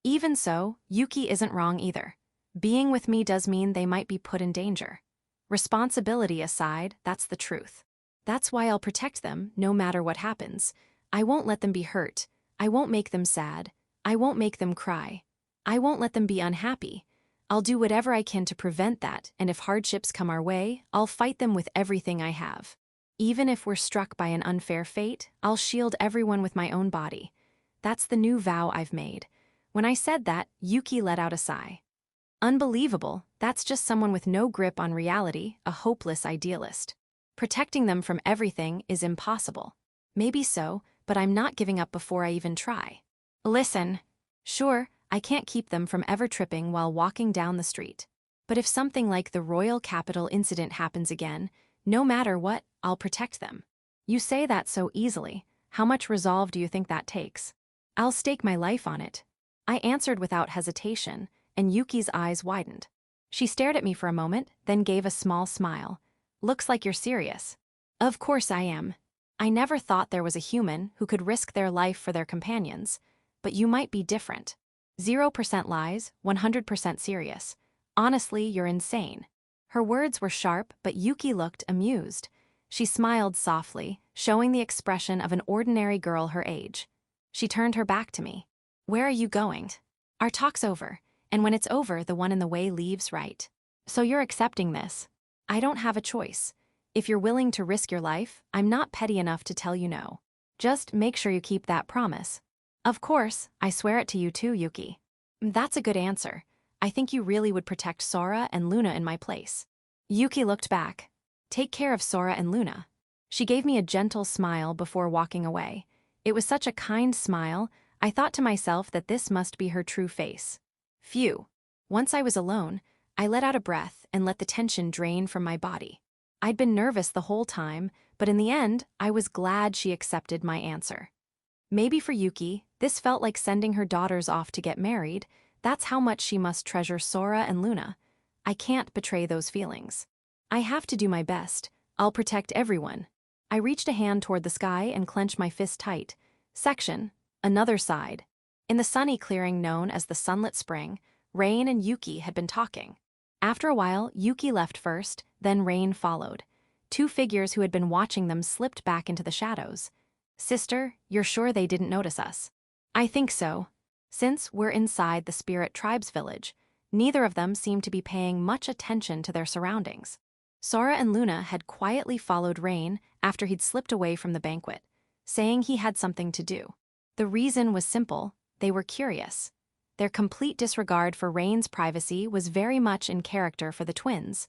Even so, Yuki isn't wrong either. Being with me does mean they might be put in danger. Responsibility aside, that's the truth. That's why I'll protect them, no matter what happens. I won't let them be hurt. I won't make them sad. I won't make them cry. I won't let them be unhappy. I'll do whatever I can to prevent that, and if hardships come our way, I'll fight them with everything I have. Even if we're struck by an unfair fate, I'll shield everyone with my own body. That's the new vow I've made. When I said that, Yuki let out a sigh. Unbelievable, that's just someone with no grip on reality, a hopeless idealist. Protecting them from everything is impossible. Maybe so, but I'm not giving up before I even try. Listen. Sure, I can't keep them from ever tripping while walking down the street. But if something like the Royal Capitol incident happens again, no matter what, I'll protect them. You say that so easily. How much resolve do you think that takes? I'll stake my life on it. I answered without hesitation, and Yuki's eyes widened. She stared at me for a moment, then gave a small smile. Looks like you're serious. Of course I am. I never thought there was a human who could risk their life for their companions, but you might be different. 0% lies, 100% serious. Honestly, you're insane. Her words were sharp, but Yuki looked amused. She smiled softly, showing the expression of an ordinary girl her age. She turned her back to me. Where are you going? Our talk's over, and when it's over, the one in the way leaves, right? So you're accepting this. I don't have a choice. If you're willing to risk your life, I'm not petty enough to tell you no. Just make sure you keep that promise. Of course, I swear it to you too, Yuki. That's a good answer. I think you really would protect Sora and Luna in my place. Yuki looked back. Take care of Sora and Luna. She gave me a gentle smile before walking away. It was such a kind smile, I thought to myself that this must be her true face. Phew. Once I was alone, I let out a breath and let the tension drain from my body. I'd been nervous the whole time, but in the end, I was glad she accepted my answer. Maybe for Yuki, this felt like sending her daughters off to get married. That's how much she must treasure Sora and Luna. I can't betray those feelings. I have to do my best. I'll protect everyone. I reached a hand toward the sky and clenched my fist tight. Section. Another side. In the sunny clearing known as the sunlit spring, Rain and Yuki had been talking. After a while, Yuki left first, then Rain followed. Two figures who had been watching them slipped back into the shadows. Sister, you're sure they didn't notice us? I think so. Since we're inside the Spirit Tribe's village, neither of them seemed to be paying much attention to their surroundings. Sora and Luna had quietly followed Rain after he'd slipped away from the banquet, saying he had something to do. The reason was simple, they were curious. Their complete disregard for Rain's privacy was very much in character for the twins.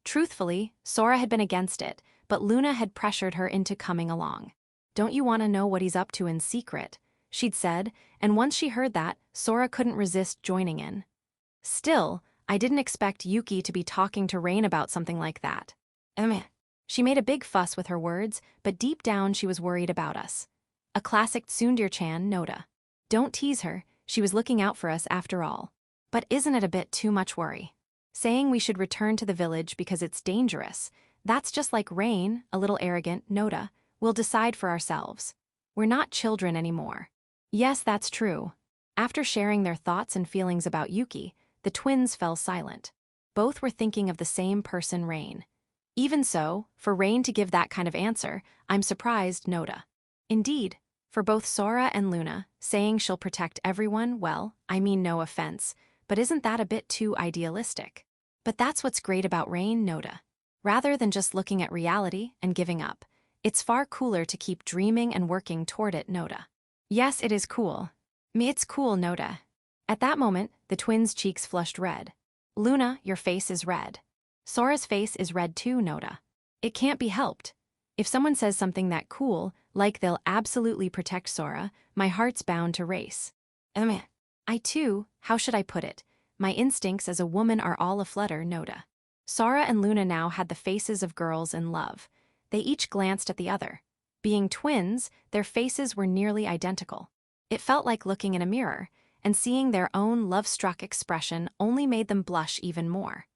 Truthfully, Sora had been against it, but Luna had pressured her into coming along. Don't you want to know what he's up to in secret? She'd said, and once she heard that, Sora couldn't resist joining in. Still, I didn't expect Yuki to be talking to Rain about something like that. She made a big fuss with her words, but deep down she was worried about us. A classic Tsundere-chan Noda. Don't tease her, she was looking out for us after all. But isn't it a bit too much worry? Saying we should return to the village because it's dangerous, that's just like Rain, a little arrogant Noda. We'll decide for ourselves. We're not children anymore. Yes, that's true. After sharing their thoughts and feelings about Yuki, the twins fell silent. Both were thinking of the same person, Rain. Even so, for Rain to give that kind of answer, I'm surprised, Noda. Indeed, for both Sora and Luna, saying she'll protect everyone, well, I mean no offense, but isn't that a bit too idealistic? But that's what's great about Rain, Noda. Rather than just looking at reality and giving up, it's far cooler to keep dreaming and working toward it, Noda. Yes, it is cool. It's cool, Noda. At that moment, the twins' cheeks flushed red. Luna, your face is red. Sora's face is red too, Noda. It can't be helped. If someone says something that cool, like they'll absolutely protect Sora, my heart's bound to race. I too, how should I put it? My instincts as a woman are all aflutter, Noda. Sora and Luna now had the faces of girls in love. They each glanced at the other. Being twins, their faces were nearly identical. It felt like looking in a mirror, and seeing their own love-struck expression only made them blush even more.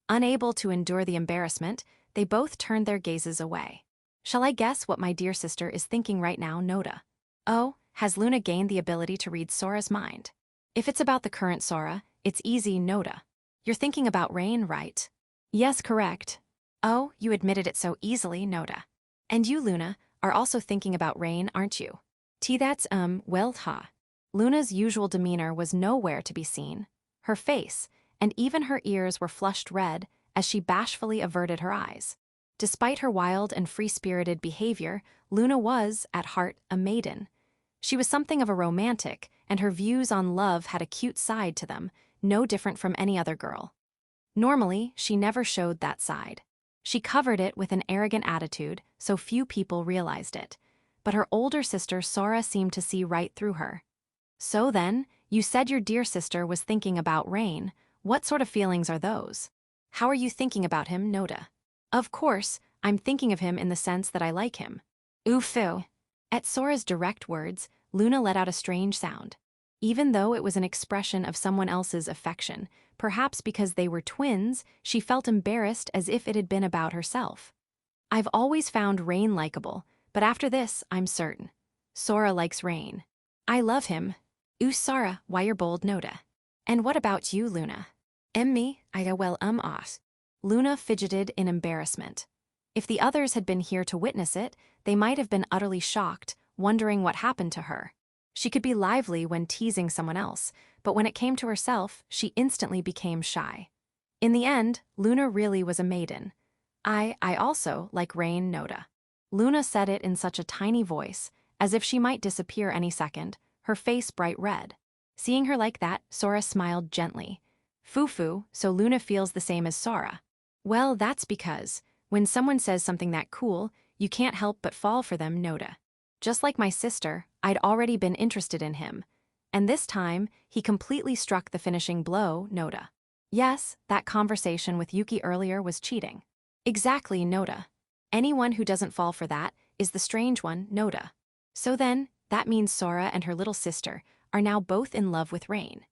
Unable to endure the embarrassment, they both turned their gazes away. Shall I guess what my dear sister is thinking right now, Noda? Oh, has Luna gained the ability to read Sora's mind? If it's about the current Sora, it's easy, Noda. You're thinking about Rain, right? Yes, correct. Oh, you admitted it so easily, Noda. And you, Luna, are also thinking about Rain, aren't you? That's, well, ha. Luna's usual demeanor was nowhere to be seen. Her face, and even her ears were flushed red as she bashfully averted her eyes. Despite her wild and free-spirited behavior, Luna was, at heart, a maiden. She was something of a romantic, and her views on love had a cute side to them, no different from any other girl. Normally, she never showed that side. She covered it with an arrogant attitude, so few people realized it. But her older sister Sora seemed to see right through her. "So then, you said your dear sister was thinking about Rain. What sort of feelings are those? How are you thinking about him, Noda?" "Of course, I'm thinking of him in the sense that I like him." "Ooh-foo." At Sora's direct words, Luna let out a strange sound. Even though it was an expression of someone else's affection, perhaps because they were twins, she felt embarrassed as if it had been about herself. "I've always found Rain likable, but after this, I'm certain. Sora likes Rain. I love him." "Ooh, Sora, why your bold Noda? And what about you, Luna?" "Me, I well us." Luna fidgeted in embarrassment. If the others had been here to witness it, they might have been utterly shocked, wondering what happened to her. She could be lively when teasing someone else, but when it came to herself, she instantly became shy. In the end, Luna really was a maiden. I also like Rain Noda." Luna said it in such a tiny voice, as if she might disappear any second, her face bright red. Seeing her like that, Sora smiled gently. "Foo-foo, so Luna feels the same as Sora." "Well, that's because, when someone says something that cool, you can't help but fall for them, Noda. Just like my sister, I'd already been interested in him. And this time, he completely struck the finishing blow, Noda." "Yes, that conversation with Yuki earlier was cheating." "Exactly, Noda. Anyone who doesn't fall for that is the strange one, Noda." "So then, that means Sora and her little sister are now both in love with Rain."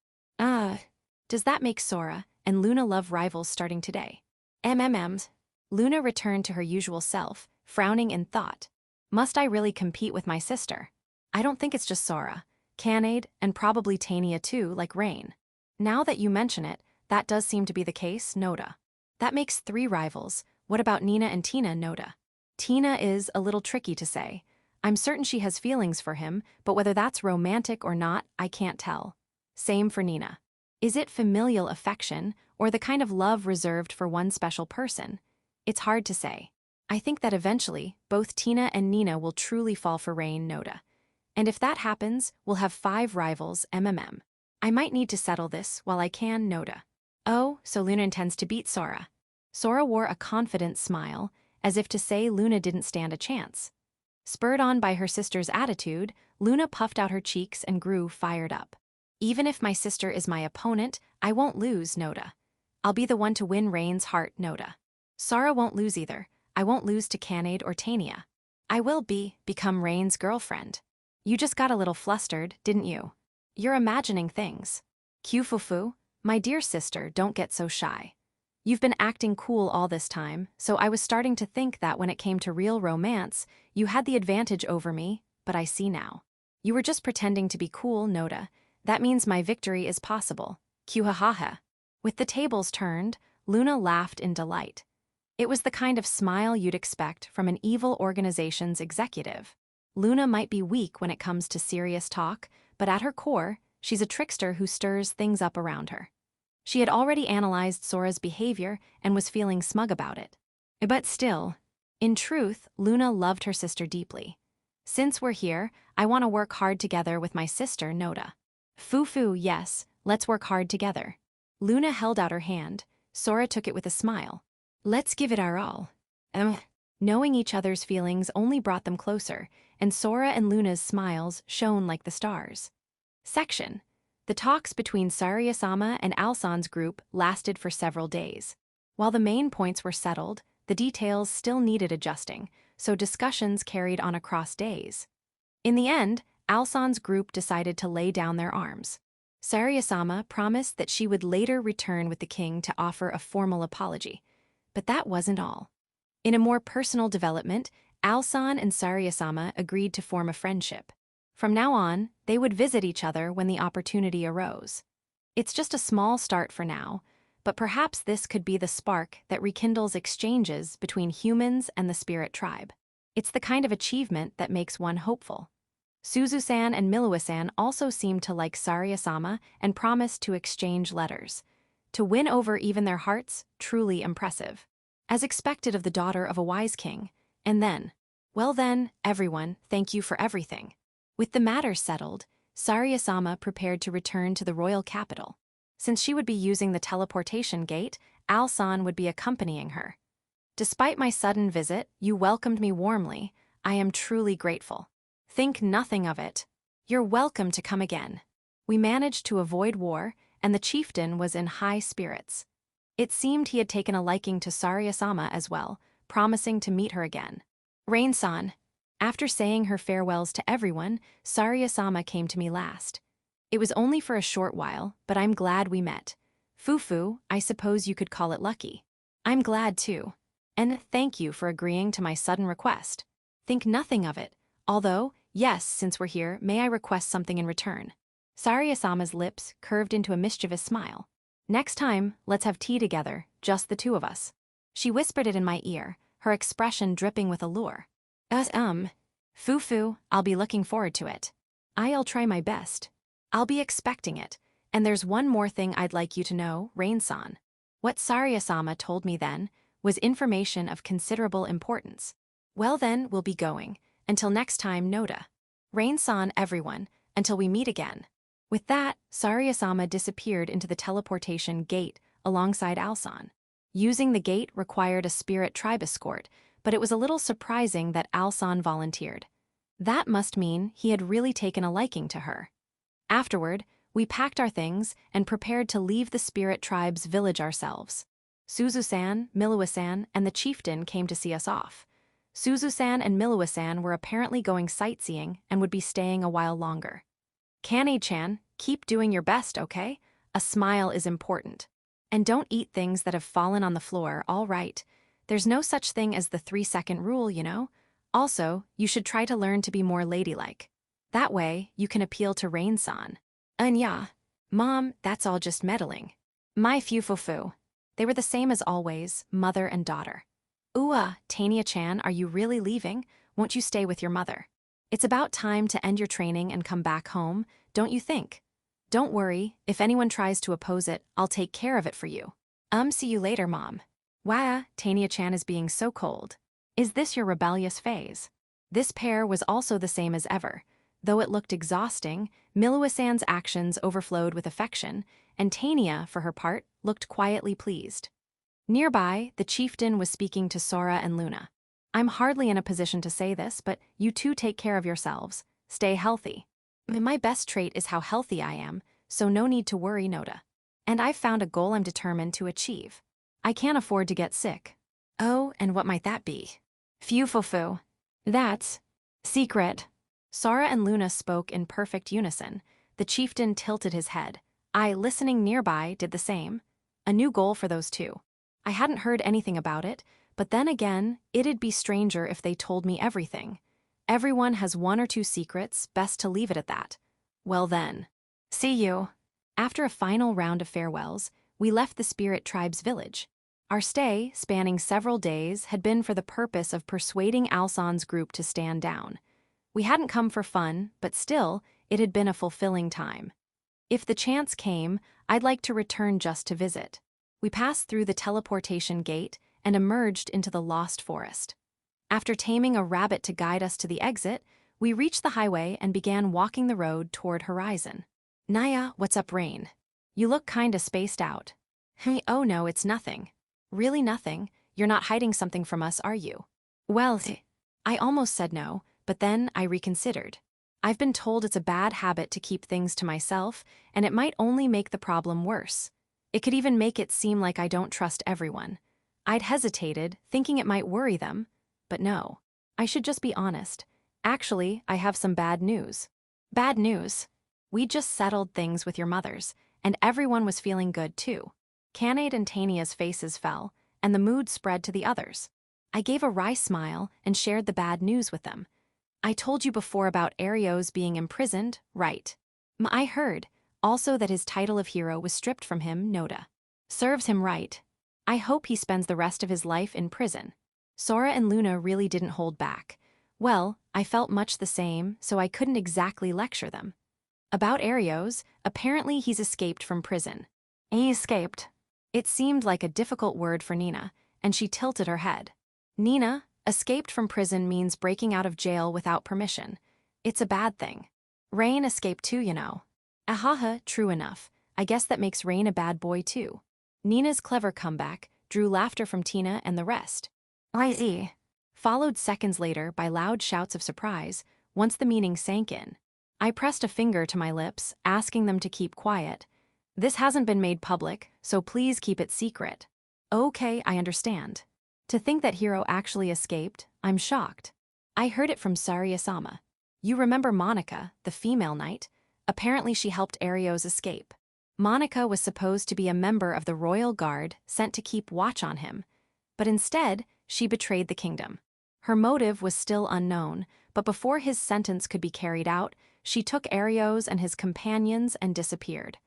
Does that make Sora and Luna love rivals starting today?" "MMMs." Luna returned to her usual self, frowning in thought. "Must I really compete with my sister? I don't think it's just Sora. Canade, and probably Tania too, like Rain." "Now that you mention it, that does seem to be the case, Noda." "That makes 3 rivals. What about Nina and Tina, Noda?" "Tina is a little tricky to say. I'm certain she has feelings for him, but whether that's romantic or not, I can't tell. Same for Nina. Is it familial affection, or the kind of love reserved for one special person? It's hard to say. I think that eventually, both Tina and Nina will truly fall for Rain Noda. And if that happens, we'll have 5 rivals, MMM. I might need to settle this while I can, Noda." "Oh, so Luna intends to beat Sora." Sora wore a confident smile, as if to say Luna didn't stand a chance. Spurred on by her sister's attitude, Luna puffed out her cheeks and grew fired up. "Even if my sister is my opponent, I won't lose, Noda. I'll be the one to win Rain's heart, Noda. Sora won't lose either. I won't lose to Canade or Tania. I will become Rain's girlfriend." "You just got a little flustered, didn't you? You're imagining things." "Kyufufu, my dear sister, don't get so shy. You've been acting cool all this time, so I was starting to think that when it came to real romance, you had the advantage over me, but I see now. You were just pretending to be cool, Noda. That means my victory is possible. Kyuhahaha." With the tables turned, Luna laughed in delight. It was the kind of smile you'd expect from an evil organization's executive. Luna might be weak when it comes to serious talk, but at her core, she's a trickster who stirs things up around her. She had already analyzed Sora's behavior and was feeling smug about it. But still, in truth, Luna loved her sister deeply. "Since we're here, I want to work hard together with my sister, Noda." "Foo-foo, yes, let's work hard together." Luna held out her hand. Sora took it with a smile. "Let's give it our all." Knowing each other's feelings only brought them closer, and Sora and Luna's smiles shone like the stars. Section. The talks between Sariasama and Alsan's group lasted for several days. While the main points were settled, the details still needed adjusting, so discussions carried on across days. In the end, Alsan's group decided to lay down their arms. Sariasama promised that she would later return with the king to offer a formal apology. But that wasn't all. In a more personal development, Alsan and Sariasama agreed to form a friendship. From now on, they would visit each other when the opportunity arose. It's just a small start for now, but perhaps this could be the spark that rekindles exchanges between humans and the spirit tribe. It's the kind of achievement that makes one hopeful. Suzu-san and Miluwa-san also seemed to like Sarya-sama and promised to exchange letters. To win over even their hearts, truly impressive. As expected of the daughter of a wise king. And then, well then, everyone, thank you for everything. With the matter settled, Sarya-sama prepared to return to the royal capital. Since she would be using the teleportation gate, Al-san would be accompanying her. Despite my sudden visit, you welcomed me warmly. I am truly grateful. Think nothing of it. You're welcome to come again. We managed to avoid war, and the chieftain was in high spirits. It seemed he had taken a liking to Sarya-sama as well, promising to meet her again. Rain-san. After saying her farewells to everyone, Sarya-sama came to me last. It was only for a short while, but I'm glad we met. Fufu, I suppose you could call it lucky. I'm glad too. And thank you for agreeing to my sudden request. Think nothing of it. Although, yes, since we're here, may I request something in return? Sarya-sama's lips curved into a mischievous smile. Next time, let's have tea together, just the two of us. She whispered it in my ear, her expression dripping with allure. Fufu, I'll be looking forward to it. I'll try my best. I'll be expecting it. And there's one more thing I'd like you to know, Rain-san. What Sarya-sama told me then was information of considerable importance. Well then, we'll be going. Until next time, Noda. Rain-san, everyone, until we meet again. With that, Sarya-sama disappeared into the teleportation gate alongside Al-san. Using the gate required a spirit tribe escort, but it was a little surprising that Al-san volunteered. That must mean he had really taken a liking to her. Afterward, we packed our things and prepared to leave the spirit tribe's village ourselves. Suzu-san, Miluwa-san, and the chieftain came to see us off. Suzu-san and Miluwa-san were apparently going sightseeing and would be staying a while longer. Kane-chan, keep doing your best, okay? A smile is important. And don't eat things that have fallen on the floor, all right? There's no such thing as the 3-second rule, you know? Also, you should try to learn to be more ladylike. That way, you can appeal to Rain-san. Yeah. Mom, that's all just meddling. My fufu. They were the same as always, mother and daughter. Tania-chan, are you really leaving? Won't you stay with your mother? It's about time to end your training and come back home, don't you think? Don't worry, if anyone tries to oppose it, I'll take care of it for you. See you later, Mom. Wow, Tania-chan is being so cold. Is this your rebellious phase? This pair was also the same as ever. Though it looked exhausting, Miluwa-san's actions overflowed with affection, and Tania, for her part, looked quietly pleased. Nearby, the chieftain was speaking to Sora and Luna. I'm hardly in a position to say this, but you two take care of yourselves. Stay healthy. My best trait is how healthy I am, so no need to worry, Noda. And I've found a goal I'm determined to achieve. I can't afford to get sick. Oh, and what might that be? Fufu. That's secret. Sora and Luna spoke in perfect unison. The chieftain tilted his head. I, listening nearby, did the same. A new goal for those two. I hadn't heard anything about it, but then again, it'd be stranger if they told me everything. Everyone has one or two secrets, best to leave it at that. Well then. See you. After a final round of farewells, we left the spirit tribe's village. Our stay, spanning several days, had been for the purpose of persuading Al-san's group to stand down. We hadn't come for fun, but still, it had been a fulfilling time. If the chance came, I'd like to return just to visit. We passed through the teleportation gate and emerged into the lost forest. After taming a rabbit to guide us to the exit, we reached the highway and began walking the road toward Horizon. Naya, what's up, Rain? You look kinda spaced out. Oh no, it's nothing. Really nothing. You're not hiding something from us, are you? Well, I almost said no, but then I reconsidered. I've been told it's a bad habit to keep things to myself, and it might only make the problem worse. It could even make it seem like I don't trust everyone. I'd hesitated, thinking it might worry them, but no. I should just be honest. Actually, I have some bad news. Bad news? We just settled things with your mothers, and everyone was feeling good too. Kanade and Tania's faces fell, and the mood spread to the others. I gave a wry smile and shared the bad news with them. I told you before about Arios being imprisoned, right? I heard. Also that his title of hero was stripped from him, Noda. Serves him right. I hope he spends the rest of his life in prison. Sora and Luna really didn't hold back. Well, I felt much the same, so I couldn't exactly lecture them. About Arios, apparently he's escaped from prison. He escaped. It seemed like a difficult word for Nina, and she tilted her head. Nina, escaped from prison means breaking out of jail without permission. It's a bad thing. Rain escaped too, you know. Ahaha, true enough. I guess that makes Rain a bad boy too. Nina's clever comeback drew laughter from Tina and the rest. I see. Followed seconds later by loud shouts of surprise, once the meaning sank in. I pressed a finger to my lips, asking them to keep quiet. This hasn't been made public, so please keep it secret. Okay, I understand. To think that Hiro actually escaped, I'm shocked. I heard it from Sariasama. You remember Monica, the female knight? Apparently she helped Arios escape. Monica was supposed to be a member of the royal guard sent to keep watch on him, but instead, she betrayed the kingdom. Her motive was still unknown, but before his sentence could be carried out, she took Arios and his companions and disappeared.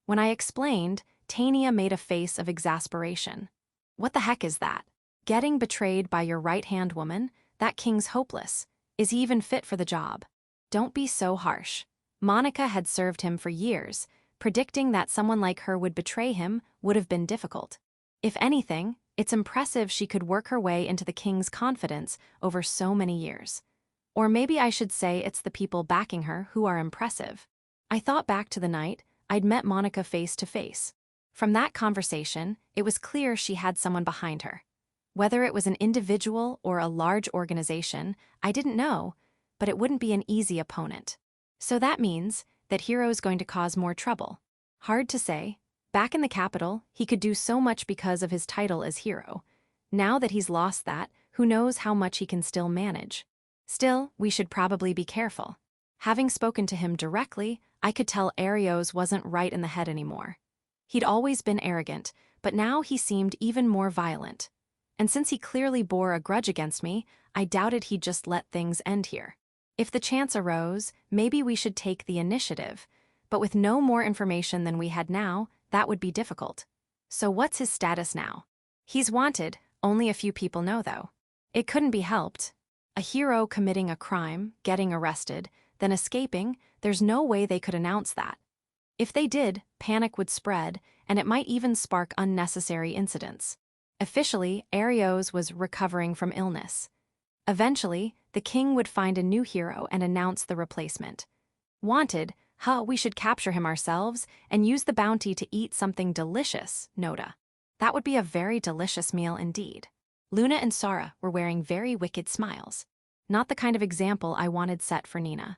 When I explained, Tania made a face of exasperation. What the heck is that? Getting betrayed by your right-hand woman? That king's hopeless. Is he even fit for the job? Don't be so harsh. Monica had served him for years. Predicting that someone like her would betray him would have been difficult. If anything, it's impressive she could work her way into the king's confidence over so many years. Or maybe I should say it's the people backing her who are impressive. I thought back to the night I'd met Monica face to face. From that conversation, it was clear she had someone behind her. Whether it was an individual or a large organization, I didn't know, but it wouldn't be an easy opponent. So that means that Hiro's going to cause more trouble. Hard to say. Back in the capital, he could do so much because of his title as hero. Now that he's lost that, who knows how much he can still manage. Still, we should probably be careful. Having spoken to him directly, I could tell Arios wasn't right in the head anymore. He'd always been arrogant, but now he seemed even more violent. And since he clearly bore a grudge against me, I doubted he'd just let things end here. If the chance arose, maybe we should take the initiative. But with no more information than we had now, that would be difficult. So what's his status now? He's wanted, only a few people know though. It couldn't be helped. A hero committing a crime, getting arrested, then escaping, there's no way they could announce that. If they did, panic would spread, and it might even spark unnecessary incidents. Officially, Arios was recovering from illness. Eventually, the king would find a new hero and announce the replacement. Wanted, we should capture him ourselves and use the bounty to eat something delicious, Noda. That would be a very delicious meal indeed. Luna and Sara were wearing very wicked smiles. Not the kind of example I wanted set for Nina.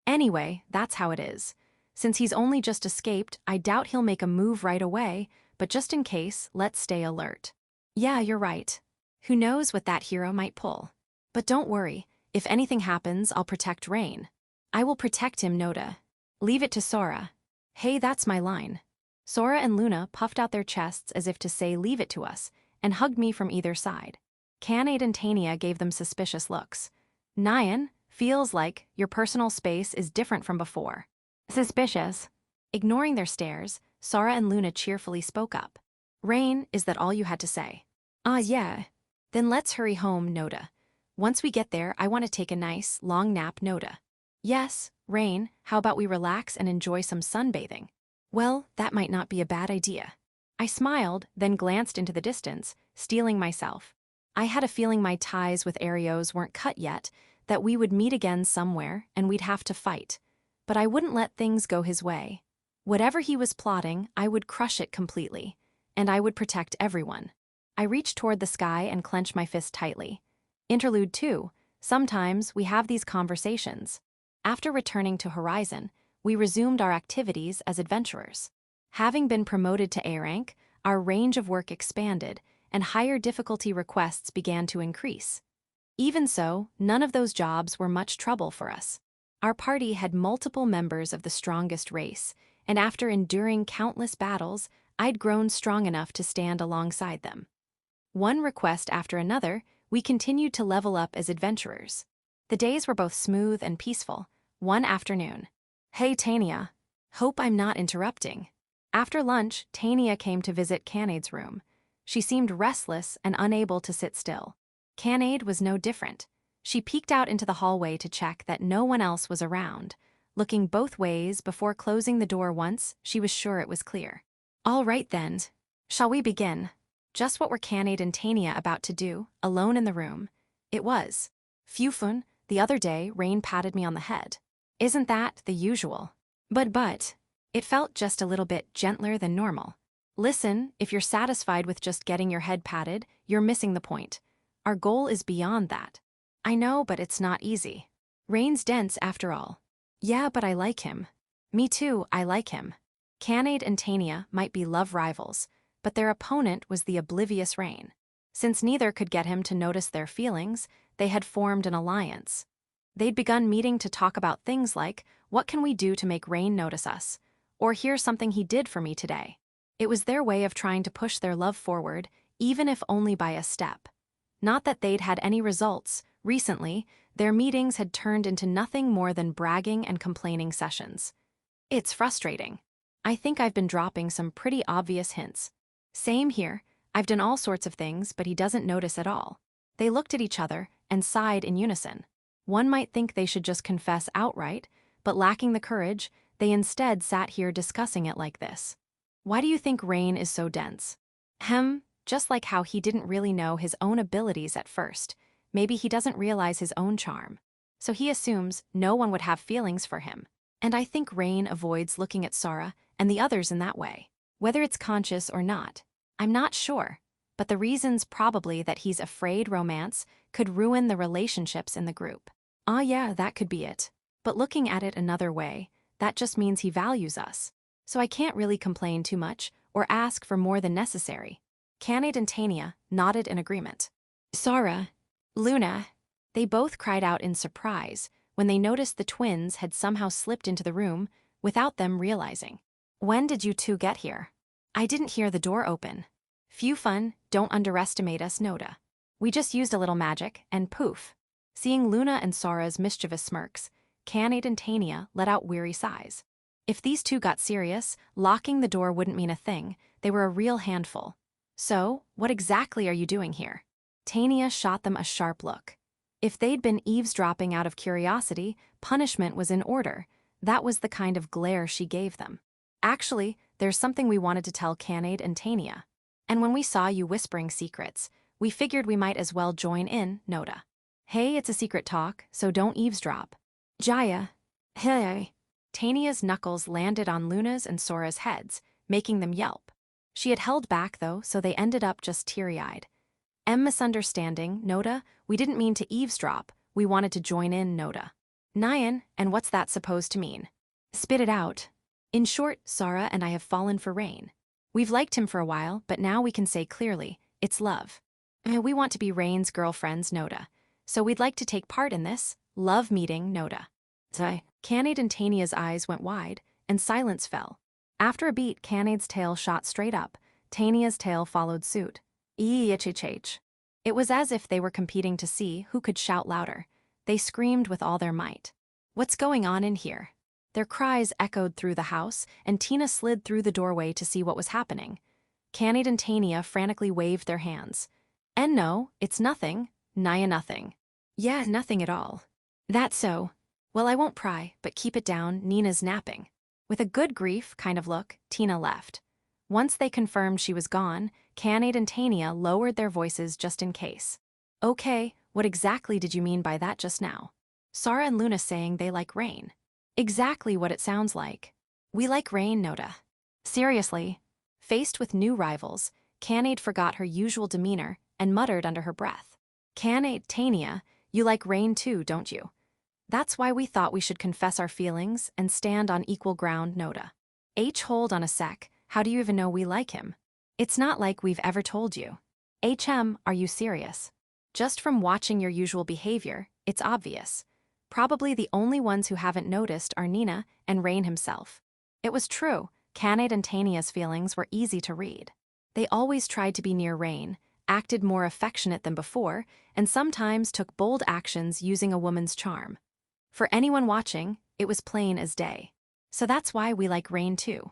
Anyway, that's how it is. Since he's only just escaped, I doubt he'll make a move right away, but just in case, let's stay alert. Yeah, you're right. Who knows what that hero might pull. But don't worry, if anything happens, I'll protect Rain. I will protect him, Noda. Leave it to Sora. Hey, that's my line. Sora and Luna puffed out their chests as if to say leave it to us, and hugged me from either side. Kanade and Tania gave them suspicious looks. Nyan, feels like your personal space is different from before. Suspicious. Ignoring their stares, Sora and Luna cheerfully spoke up. Rain, is that all you had to say? Yeah. Then let's hurry home, Noda. Once we get there, I want to take a nice, long nap, Noda. Yes, Rain, how about we relax and enjoy some sunbathing? Well, that might not be a bad idea. I smiled, then glanced into the distance, steeling myself. I had a feeling my ties with Arios weren't cut yet, that we would meet again somewhere and we'd have to fight. But I wouldn't let things go his way. Whatever he was plotting, I would crush it completely. And I would protect everyone. I reached toward the sky and clenched my fist tightly. Interlude 2. Sometimes we have these conversations. After returning to Horizon, we resumed our activities as adventurers. Having been promoted to A rank, our range of work expanded, and higher difficulty requests began to increase. Even so, none of those jobs were much trouble for us. Our party had multiple members of the strongest race, and after enduring countless battles, I'd grown strong enough to stand alongside them. One request after another, we continued to level up as adventurers. The days were both smooth and peaceful. One afternoon. Hey, Tania. Hope I'm not interrupting. After lunch, Tania came to visit Kanade's room. She seemed restless and unable to sit still. Kanade was no different. She peeked out into the hallway to check that no one else was around, looking both ways before closing the door once she was sure it was clear. All right then. Shall we begin? Just what were Canade and Tania about to do, alone in the room? It was. Phew-fun, the other day Rain patted me on the head. Isn't that the usual? But, it felt just a little bit gentler than normal. Listen, if you're satisfied with just getting your head patted, you're missing the point. Our goal is beyond that. I know, but it's not easy. Rain's dense after all. Yeah, but I like him. Me too, I like him. Canade and Tania might be love rivals, but their opponent was the oblivious Rain. Since neither could get him to notice their feelings, they had formed an alliance. They'd begun meeting to talk about things like, what can we do to make Rain notice us? Or here's something he did for me today. It was their way of trying to push their love forward, even if only by a step. Not that they'd had any results. Recently, their meetings had turned into nothing more than bragging and complaining sessions. It's frustrating. I think I've been dropping some pretty obvious hints. Same here, I've done all sorts of things, but he doesn't notice at all. They looked at each other and sighed in unison. One might think they should just confess outright, but lacking the courage, they instead sat here discussing it like this. Why do you think Rain is so dense? Just like how he didn't really know his own abilities at first. Maybe he doesn't realize his own charm. So he assumes no one would have feelings for him. And I think Rain avoids looking at Sora and the others in that way. Whether it's conscious or not, I'm not sure. But the reason's probably that he's afraid romance could ruin the relationships in the group. Yeah, that could be it. But looking at it another way, that just means he values us. So I can't really complain too much or ask for more than necessary. Canade and Tania nodded in agreement. Sora, Luna, they both cried out in surprise when they noticed the twins had somehow slipped into the room without them realizing. When did you two get here? I didn't hear the door open. Phew-fun, don't underestimate us, Noda. We just used a little magic, and poof. Seeing Luna and Sora's mischievous smirks, Canade and Tania let out weary sighs. If these two got serious, locking the door wouldn't mean a thing. They were a real handful. So, what exactly are you doing here? Tania shot them a sharp look. If they'd been eavesdropping out of curiosity, punishment was in order. That was the kind of glare she gave them. Actually, there's something we wanted to tell Canade and Tania. And when we saw you whispering secrets, we figured we might as well join in, Noda. Hey, it's a secret talk, so don't eavesdrop. Jaya. Hey. Tania's knuckles landed on Luna's and Sora's heads, making them yelp. She had held back, though, so they ended up just teary-eyed. Misunderstanding, Noda, we didn't mean to eavesdrop, we wanted to join in, Noda. Nyan, and what's that supposed to mean? Spit it out. In short, Sora and I have fallen for Rain. We've liked him for a while, but now we can say clearly, it's love. We want to be Rain's girlfriends, Noda. So we'd like to take part in this love meeting, Noda. Canade and Tania's eyes went wide, and silence fell. After a beat, Canade's tail shot straight up. Tania's tail followed suit. Eech. It was as if they were competing to see who could shout louder. They screamed with all their might. What's going on in here? Their cries echoed through the house, and Tina slid through the doorway to see what was happening. Canade and Tania frantically waved their hands. And no, it's nothing. Naya nothing. Yeah, nothing at all. That's so. Well, I won't pry, but keep it down, Nina's napping. With a good grief kind of look, Tina left. Once they confirmed she was gone, Canade and Tania lowered their voices just in case. Okay, what exactly did you mean by that just now? Sora and Luna saying they like Rain. Exactly what it sounds like. We like Rain, Noda. Seriously. Faced with new rivals, Canade forgot her usual demeanor and muttered under her breath. Canade, Tania, you like Rain too, don't you? That's why we thought we should confess our feelings and stand on equal ground, Noda. Hold on a sec, how do you even know we like him? It's not like we've ever told you. Are you serious? Just from watching your usual behavior, it's obvious. Probably the only ones who haven't noticed are Nina and Rain himself. It was true, Canade and Tania's feelings were easy to read. They always tried to be near Rain, acted more affectionate than before, and sometimes took bold actions using a woman's charm. For anyone watching, it was plain as day. So that's why we like Rain too.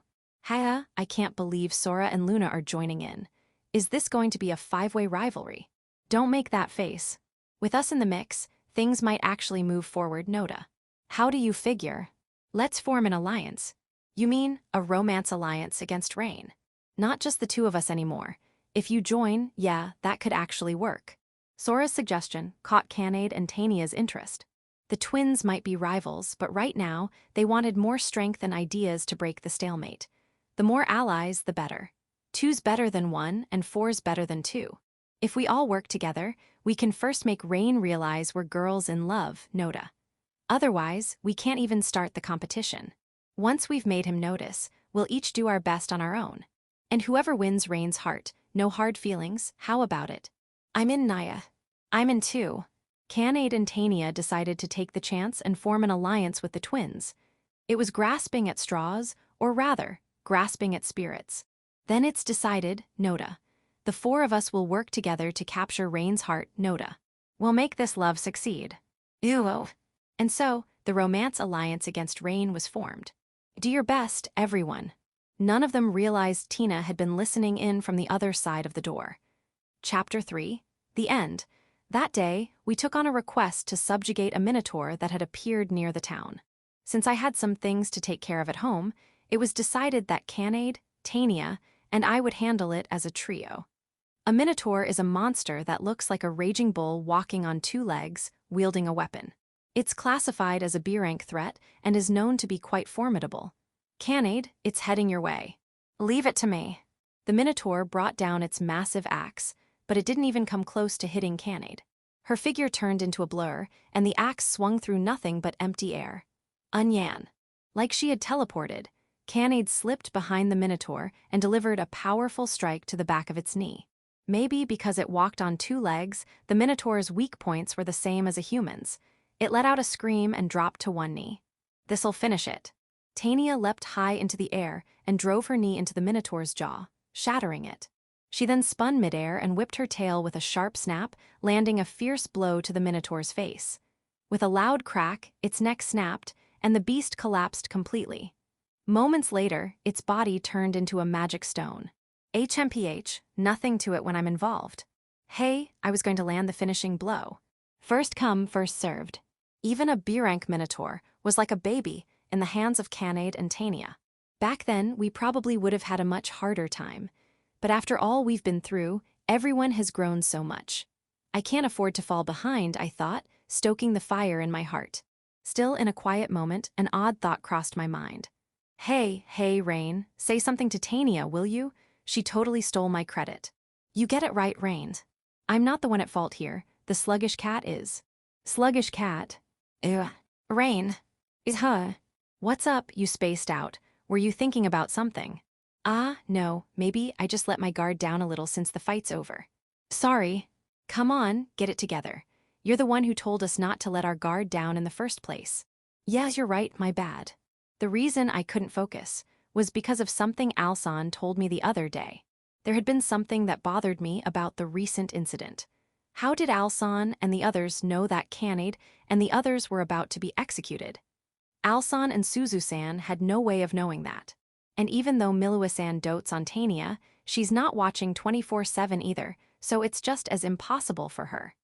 I can't believe Sora and Luna are joining in. Is this going to be a 5-way rivalry? Don't make that face. With us in the mix, things might actually move forward, Noda. How do you figure? Let's form an alliance. You mean a romance alliance against Rain? Not just the two of us anymore. If you join, yeah, that could actually work. Sora's suggestion caught Kanade and Tania's interest. The twins might be rivals, but right now, they wanted more strength and ideas to break the stalemate. The more allies, the better. Two's better than one, and four's better than two. If we all work together, we can first make Rain realize we're girls in love, Noda. Otherwise, we can't even start the competition. Once we've made him notice, we'll each do our best on our own. And whoever wins Rain's heart, no hard feelings, how about it? I'm in, Naya. I'm in too. Kanade and Tania decided to take the chance and form an alliance with the twins. It was grasping at straws, or rather, grasping at spirits. Then it's decided, Noda. The four of us will work together to capture Rain's heart, Noda. We'll make this love succeed. Ew. And so, the romance alliance against Rain was formed. Do your best, everyone. None of them realized Tina had been listening in from the other side of the door. Chapter 3. The End. That day, we took on a request to subjugate a minotaur that had appeared near the town. Since I had some things to take care of at home, it was decided that Kanade, Tania, and I would handle it as a trio. A minotaur is a monster that looks like a raging bull walking on two legs, wielding a weapon. It's classified as a B-rank threat and is known to be quite formidable. Kanade, it's heading your way. Leave it to me. The minotaur brought down its massive axe, but it didn't even come close to hitting Kanade. Her figure turned into a blur, and the axe swung through nothing but empty air. Unyan. Like she had teleported, Kanade slipped behind the minotaur and delivered a powerful strike to the back of its knee. Maybe because it walked on two legs, the minotaur's weak points were the same as a human's. It let out a scream and dropped to one knee. This'll finish it. Tania leapt high into the air and drove her knee into the minotaur's jaw, shattering it. She then spun midair and whipped her tail with a sharp snap, landing a fierce blow to the minotaur's face. With a loud crack, its neck snapped, and the beast collapsed completely. Moments later, its body turned into a magic stone. HMPH, nothing to it when I'm involved. Hey, I was going to land the finishing blow. First come, first served. Even a B-rank minotaur was like a baby in the hands of Kanade and Tania. Back then, we probably would have had a much harder time. But after all we've been through, everyone has grown so much. I can't afford to fall behind, I thought, stoking the fire in my heart. Still in a quiet moment, an odd thought crossed my mind. Hey, Rain, say something to Tania, will you? She totally stole my credit. You get it right, Rain. I'm not the one at fault here. The sluggish cat is. Sluggish cat? Ugh. Rain. Huh. What's up, you spaced out? Were you thinking about something? No, maybe I just let my guard down a little since the fight's over. Sorry. Come on, get it together. You're the one who told us not to let our guard down in the first place. Yeah, you're right, my bad. The reason I couldn't focus was because of something Alsan told me the other day. There had been something that bothered me about the recent incident. How did Alsan and the others know that Kanade and the others were about to be executed? Alsan and Suzu-san had no way of knowing that. And even though Milua-san dotes on Tania, she's not watching 24/7 either, so it's just as impossible for her.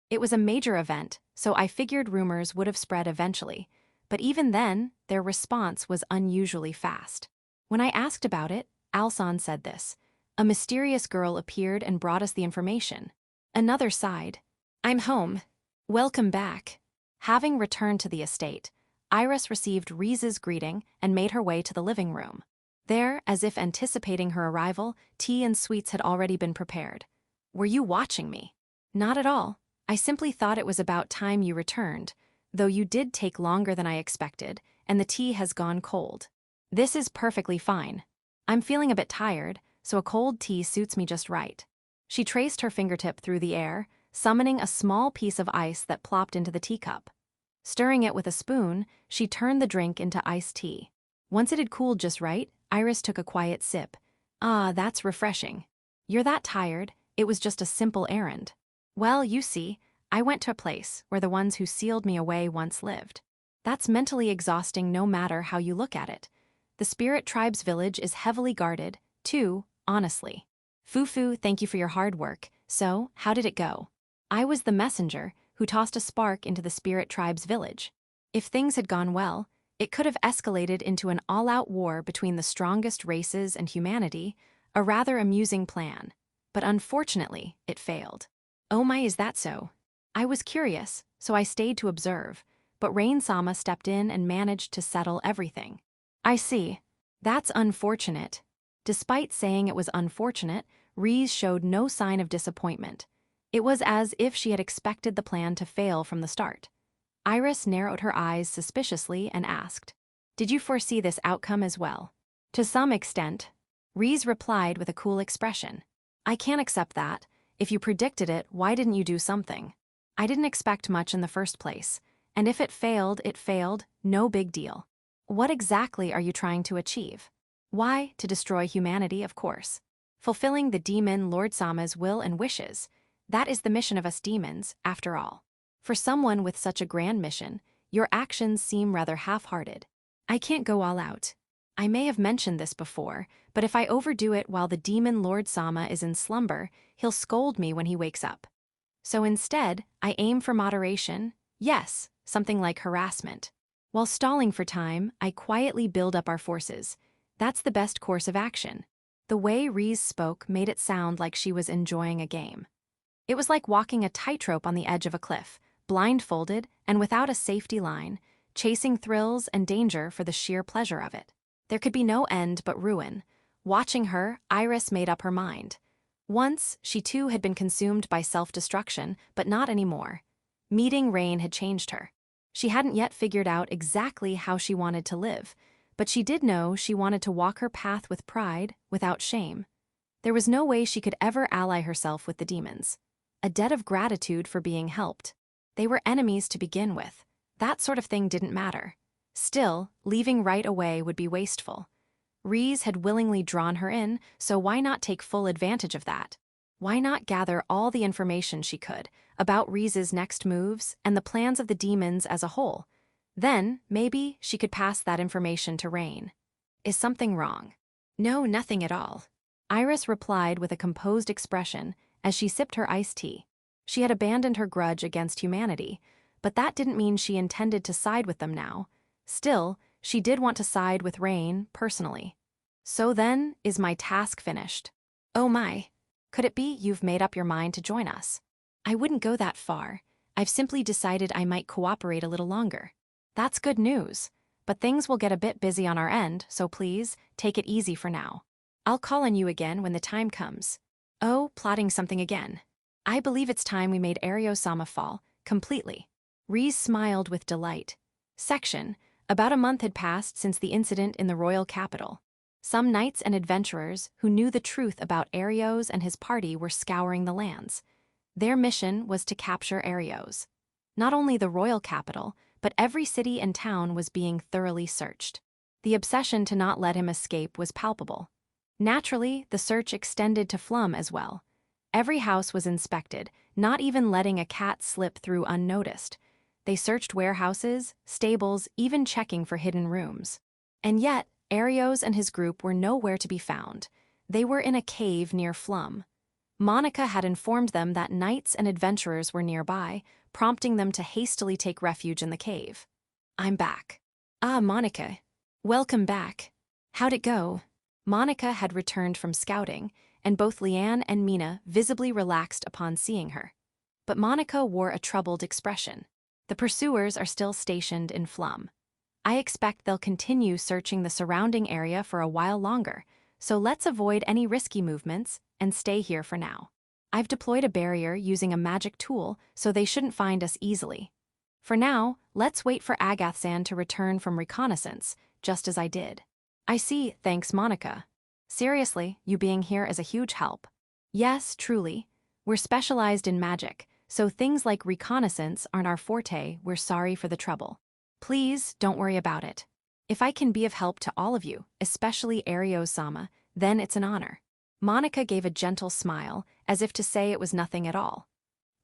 It was a major event, so I figured rumors would have spread eventually, but even then, their response was unusually fast. When I asked about it, Alsan said this. A mysterious girl appeared and brought us the information. Another sighed. I'm home. Welcome back. Having returned to the estate, Iris received Rize's greeting and made her way to the living room. There, as if anticipating her arrival, tea and sweets had already been prepared. Were you watching me? Not at all. I simply thought it was about time you returned, though you did take longer than I expected, and the tea has gone cold. This is perfectly fine. I'm feeling a bit tired, so a cold tea suits me just right. She traced her fingertip through the air, summoning a small piece of ice that plopped into the teacup. Stirring it with a spoon, she turned the drink into iced tea. Once it had cooled just right, Iris took a quiet sip. That's refreshing. You're that tired, it was just a simple errand. Well, you see, I went to a place where the ones who sealed me away once lived. That's mentally exhausting no matter how you look at it. The Spirit Tribe's village is heavily guarded, too, honestly. Fufu, thank you for your hard work. So, how did it go? I was the messenger, who tossed a spark into the spirit tribe's village. If things had gone well, it could have escalated into an all-out war between the strongest races and humanity, a rather amusing plan. But unfortunately, it failed. Oh my, is that so? I was curious, so I stayed to observe, but Rain-sama stepped in and managed to settle everything. I see. That's unfortunate. Despite saying it was unfortunate, Reese showed no sign of disappointment. It was as if she had expected the plan to fail from the start. Iris narrowed her eyes suspiciously and asked, "Did you foresee this outcome as well?" "To some extent," Reese replied with a cool expression. "I can't accept that. If you predicted it, why didn't you do something? I didn't expect much in the first place, and if it failed, no big deal. What exactly are you trying to achieve?" "Why, to destroy humanity, of course. Fulfilling the demon Lord Sama's will and wishes. That is the mission of us demons, after all. For someone with such a grand mission, your actions seem rather half-hearted. I can't go all out. I may have mentioned this before, but if I overdo it while the demon Lord Sama is in slumber, he'll scold me when he wakes up. So instead, I aim for moderation, yes, something like harassment. While stalling for time, I quietly build up our forces. That's the best course of action." The way Reese spoke made it sound like she was enjoying a game. It was like walking a tightrope on the edge of a cliff, blindfolded and without a safety line, chasing thrills and danger for the sheer pleasure of it. There could be no end but ruin. Watching her, Iris made up her mind. Once, she too had been consumed by self-destruction, but not anymore. Meeting Rain had changed her. She hadn't yet figured out exactly how she wanted to live, but she did know she wanted to walk her path with pride, without shame. There was no way she could ever ally herself with the demons. A debt of gratitude for being helped. They were enemies to begin with. That sort of thing didn't matter. Still, leaving right away would be wasteful. Reese had willingly drawn her in, so why not take full advantage of that? Why not gather all the information she could about Reese's next moves and the plans of the demons as a whole? Then, maybe, she could pass that information to Rain. "Is something wrong?" "No, nothing at all," Iris replied with a composed expression as she sipped her iced tea. She had abandoned her grudge against humanity, but that didn't mean she intended to side with them now. Still, she did want to side with Rain, personally. "So then, is my task finished?" "Oh my. Could it be you've made up your mind to join us?" "I wouldn't go that far. I've simply decided I might cooperate a little longer." "That's good news. But things will get a bit busy on our end, so please, take it easy for now. I'll call on you again when the time comes." "Oh, plotting something again. I believe it's time we made Ario-sama fall, completely." Reese smiled with delight. Section: About a month had passed since the incident in the royal capital. Some knights and adventurers who knew the truth about Arios and his party were scouring the lands. Their mission was to capture Arios. Not only the royal capital, but every city and town was being thoroughly searched. The obsession to not let him escape was palpable. Naturally, the search extended to Flum as well. Every house was inspected, not even letting a cat slip through unnoticed. They searched warehouses, stables, even checking for hidden rooms. And yet, Arios and his group were nowhere to be found. They were in a cave near Flum. Monica had informed them that knights and adventurers were nearby, prompting them to hastily take refuge in the cave. "I'm back." "Ah, Monica. Welcome back. How'd it go?" Monica had returned from scouting, and both Leanne and Mina visibly relaxed upon seeing her. But Monica wore a troubled expression. "The pursuers are still stationed in Flum. I expect they'll continue searching the surrounding area for a while longer, so let's avoid any risky movements and stay here for now. I've deployed a barrier using a magic tool, so they shouldn't find us easily. For now, let's wait for Agathsan to return from reconnaissance, just as I did." "I see, thanks, Monica. Seriously, you being here is a huge help." "Yes, truly. We're specialized in magic, so things like reconnaissance aren't our forte. We're sorry for the trouble. Please, don't worry about it. If I can be of help to all of you, especially Ario-sama, then it's an honor." Monica gave a gentle smile, as if to say it was nothing at all.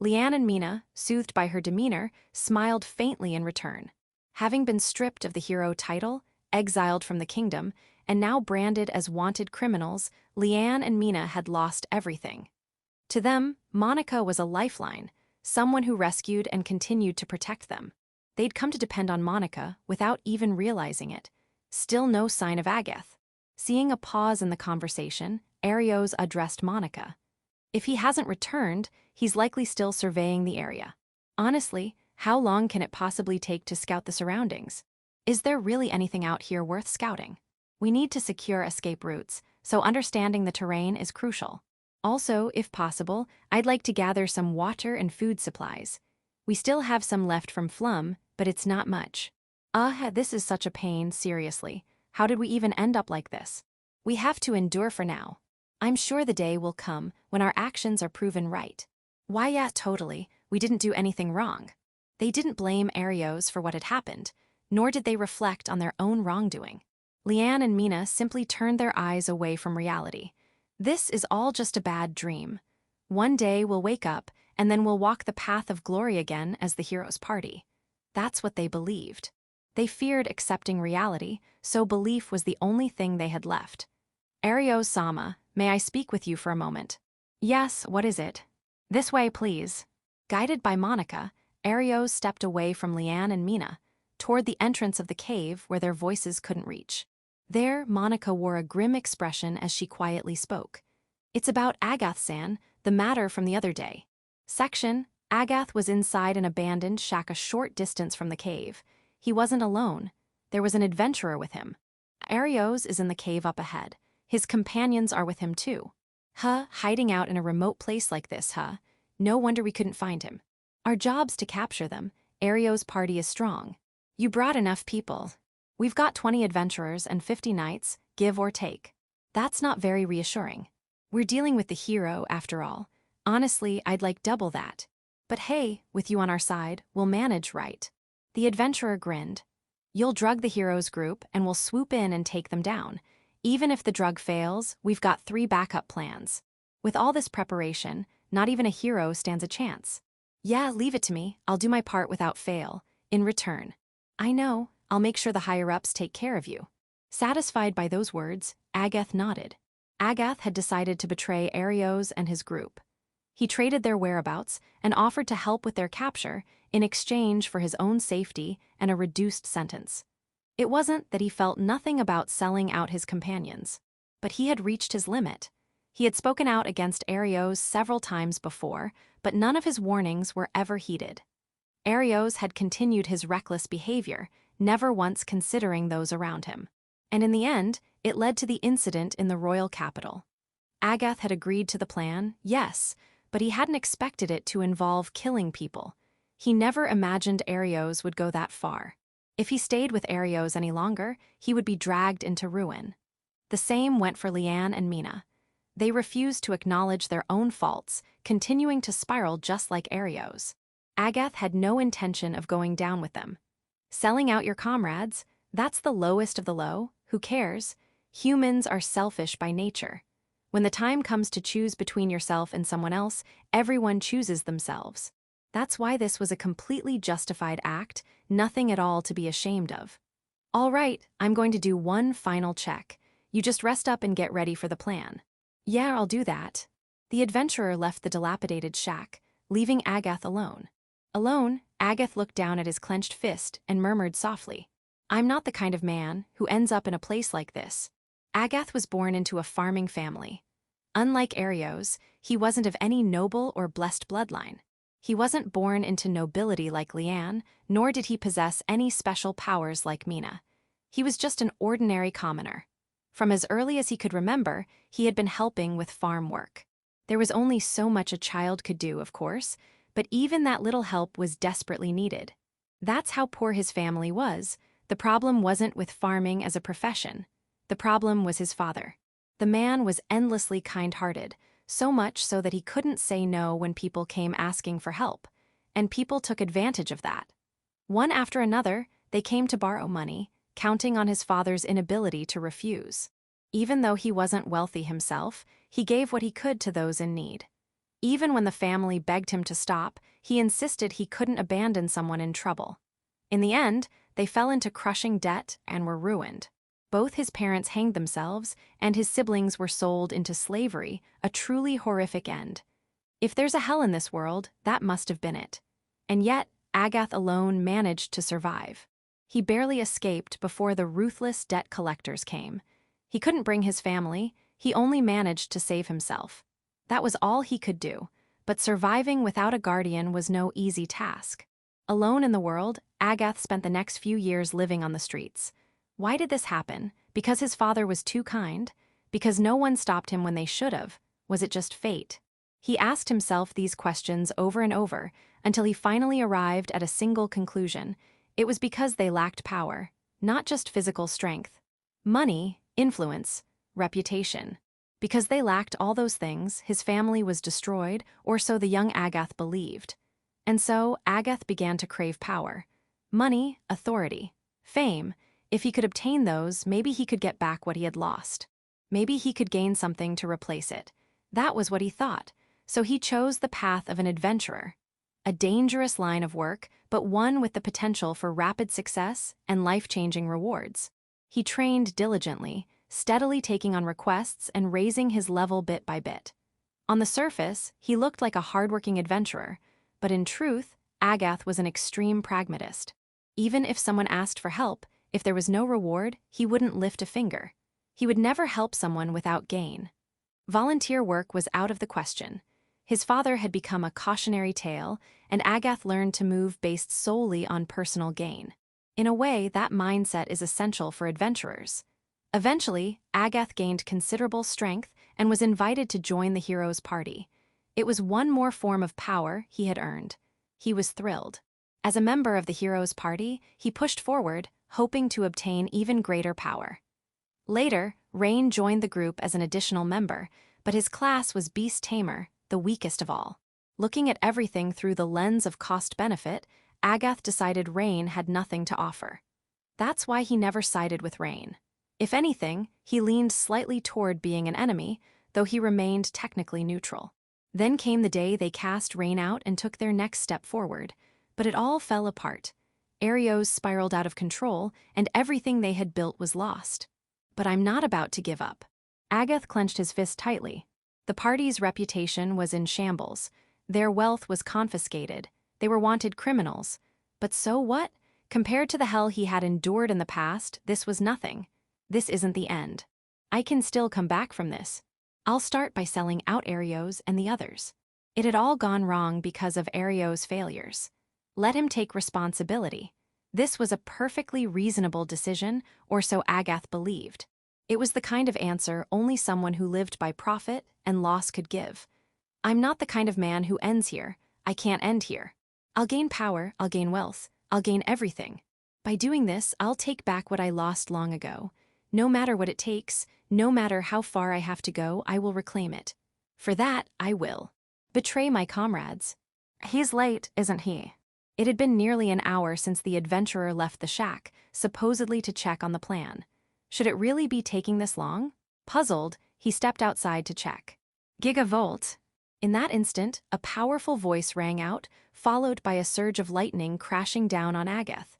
Leanne and Mina, soothed by her demeanor, smiled faintly in return. Having been stripped of the hero title, exiled from the kingdom, and now branded as wanted criminals, Leanne and Mina had lost everything. To them, Monica was a lifeline, someone who rescued and continued to protect them. They'd come to depend on Monica without even realizing it. Still no sign of Agath. Seeing a pause in the conversation, Arios addressed Monica. If he hasn't returned, he's likely still surveying the area. Honestly, how long can it possibly take to scout the surroundings? Is there really anything out here worth scouting? We need to secure escape routes, so understanding the terrain is crucial. Also, if possible, I'd like to gather some water and food supplies. We still have some left from Flum, but it's not much. This is such a pain, seriously. How did we even end up like this? We have to endure for now. I'm sure the day will come when our actions are proven right. Why, yeah, totally, we didn't do anything wrong. They didn't blame Arios for what had happened, nor did they reflect on their own wrongdoing. Leanne and Mina simply turned their eyes away from reality. This is all just a bad dream. One day we'll wake up, and then we'll walk the path of glory again as the hero's party. That's what they believed. They feared accepting reality, so belief was the only thing they had left. Arios-sama, may I speak with you for a moment? Yes, what is it? This way, please. Guided by Monica, Arios stepped away from Leanne and Mina, toward the entrance of the cave where their voices couldn't reach. There, Monica wore a grim expression as she quietly spoke. It's about Agath-san, the matter from the other day. Section, Agath was inside an abandoned shack a short distance from the cave. He wasn't alone. There was an adventurer with him. Arios is in the cave up ahead. His companions are with him too. Hiding out in a remote place like this, No wonder we couldn't find him. Our job's to capture them. Arios' party is strong. You brought enough people. We've got 20 adventurers and 50 knights, give or take. That's not very reassuring. We're dealing with the hero, after all. Honestly, I'd like double that. But hey, with you on our side, we'll manage, right? The adventurer grinned. You'll drug the hero's group, and we'll swoop in and take them down. Even if the drug fails, we've got 3 backup plans. With all this preparation, not even a hero stands a chance. Yeah, leave it to me. I'll do my part without fail. In return. I know, I'll make sure the higher-ups take care of you. Satisfied by those words, Agath nodded. Agath had decided to betray Arios and his group. He traded their whereabouts and offered to help with their capture in exchange for his own safety and a reduced sentence. It wasn't that he felt nothing about selling out his companions, but he had reached his limit. He had spoken out against Arios several times before, but none of his warnings were ever heeded. Arios had continued his reckless behavior, never once considering those around him. And in the end, it led to the incident in the royal capital. Agath had agreed to the plan, yes, but he hadn't expected it to involve killing people. He never imagined Arios would go that far. If he stayed with Arios any longer, he would be dragged into ruin. The same went for Leanne and Mina. They refused to acknowledge their own faults, continuing to spiral just like Arios. Agath had no intention of going down with them. Selling out your comrades, that's the lowest of the low, who cares? Humans are selfish by nature. When the time comes to choose between yourself and someone else, everyone chooses themselves. That's why this was a completely justified act, nothing at all to be ashamed of. All right, I'm going to do one final check. You just rest up and get ready for the plan. Yeah, I'll do that. The adventurer left the dilapidated shack, leaving Agath alone. Alone, Agath looked down at his clenched fist and murmured softly, I'm not the kind of man who ends up in a place like this. Agath was born into a farming family. Unlike Arios, he wasn't of any noble or blessed bloodline. He wasn't born into nobility like Leanne, nor did he possess any special powers like Mina. He was just an ordinary commoner. From as early as he could remember, he had been helping with farm work. There was only so much a child could do, of course, but even that little help was desperately needed. That's how poor his family was. The problem wasn't with farming as a profession. The problem was his father. The man was endlessly kind-hearted, so much so that he couldn't say no when people came asking for help, and people took advantage of that. One after another, they came to borrow money, counting on his father's inability to refuse. Even though he wasn't wealthy himself, he gave what he could to those in need. Even when the family begged him to stop, he insisted he couldn't abandon someone in trouble. In the end, they fell into crushing debt and were ruined. Both his parents hanged themselves, and his siblings were sold into slavery, a truly horrific end. If there's a hell in this world, that must have been it. And yet, Agath alone managed to survive. He barely escaped before the ruthless debt collectors came. He couldn't bring his family, he only managed to save himself. That was all he could do, but surviving without a guardian was no easy task. Alone in the world, Agath spent the next few years living on the streets. Why did this happen? Because his father was too kind? Because no one stopped him when they should have? Was it just fate? He asked himself these questions over and over until he finally arrived at a single conclusion. It was because they lacked power, not just physical strength. Money, influence, reputation. Because they lacked all those things, his family was destroyed, or so the young Agath believed. And so, Agath began to crave power. Money, authority, fame. If he could obtain those, maybe he could get back what he had lost. Maybe he could gain something to replace it. That was what he thought. So he chose the path of an adventurer. A dangerous line of work, but one with the potential for rapid success and life-changing rewards. He trained diligently, steadily taking on requests and raising his level bit by bit. On the surface, he looked like a hardworking adventurer, but in truth, Agath was an extreme pragmatist. Even if someone asked for help, if there was no reward, he wouldn't lift a finger. He would never help someone without gain. Volunteer work was out of the question. His father had become a cautionary tale, and Agath learned to move based solely on personal gain. In a way, that mindset is essential for adventurers. Eventually, Agath gained considerable strength and was invited to join the hero's party. It was one more form of power he had earned. He was thrilled. As a member of the hero's party, he pushed forward, hoping to obtain even greater power. Later, Rain joined the group as an additional member, but his class was Beast Tamer, the weakest of all. Looking at everything through the lens of cost-benefit, Agath decided Rain had nothing to offer. That's why he never sided with Rain. If anything, he leaned slightly toward being an enemy, though he remained technically neutral. Then came the day they cast Rain out and took their next step forward, but it all fell apart. Arios spiraled out of control, and everything they had built was lost. But I'm not about to give up. Agath clenched his fist tightly. The party's reputation was in shambles. Their wealth was confiscated. They were wanted criminals. But so what? Compared to the hell he had endured in the past, this was nothing. This isn't the end. I can still come back from this. I'll start by selling out Arios and the others. It had all gone wrong because of Arios' failures. Let him take responsibility. This was a perfectly reasonable decision, or so Agath believed. It was the kind of answer only someone who lived by profit and loss could give. I'm not the kind of man who ends here. I can't end here. I'll gain power, I'll gain wealth, I'll gain everything. By doing this, I'll take back what I lost long ago. No matter what it takes, no matter how far I have to go, I will reclaim it. For that, I will. Betray my comrades. He's late, isn't he? It had been nearly an hour since the adventurer left the shack, supposedly to check on the plan. Should it really be taking this long? Puzzled, he stepped outside to check. Gigavolt. In that instant, a powerful voice rang out, followed by a surge of lightning crashing down on Agath.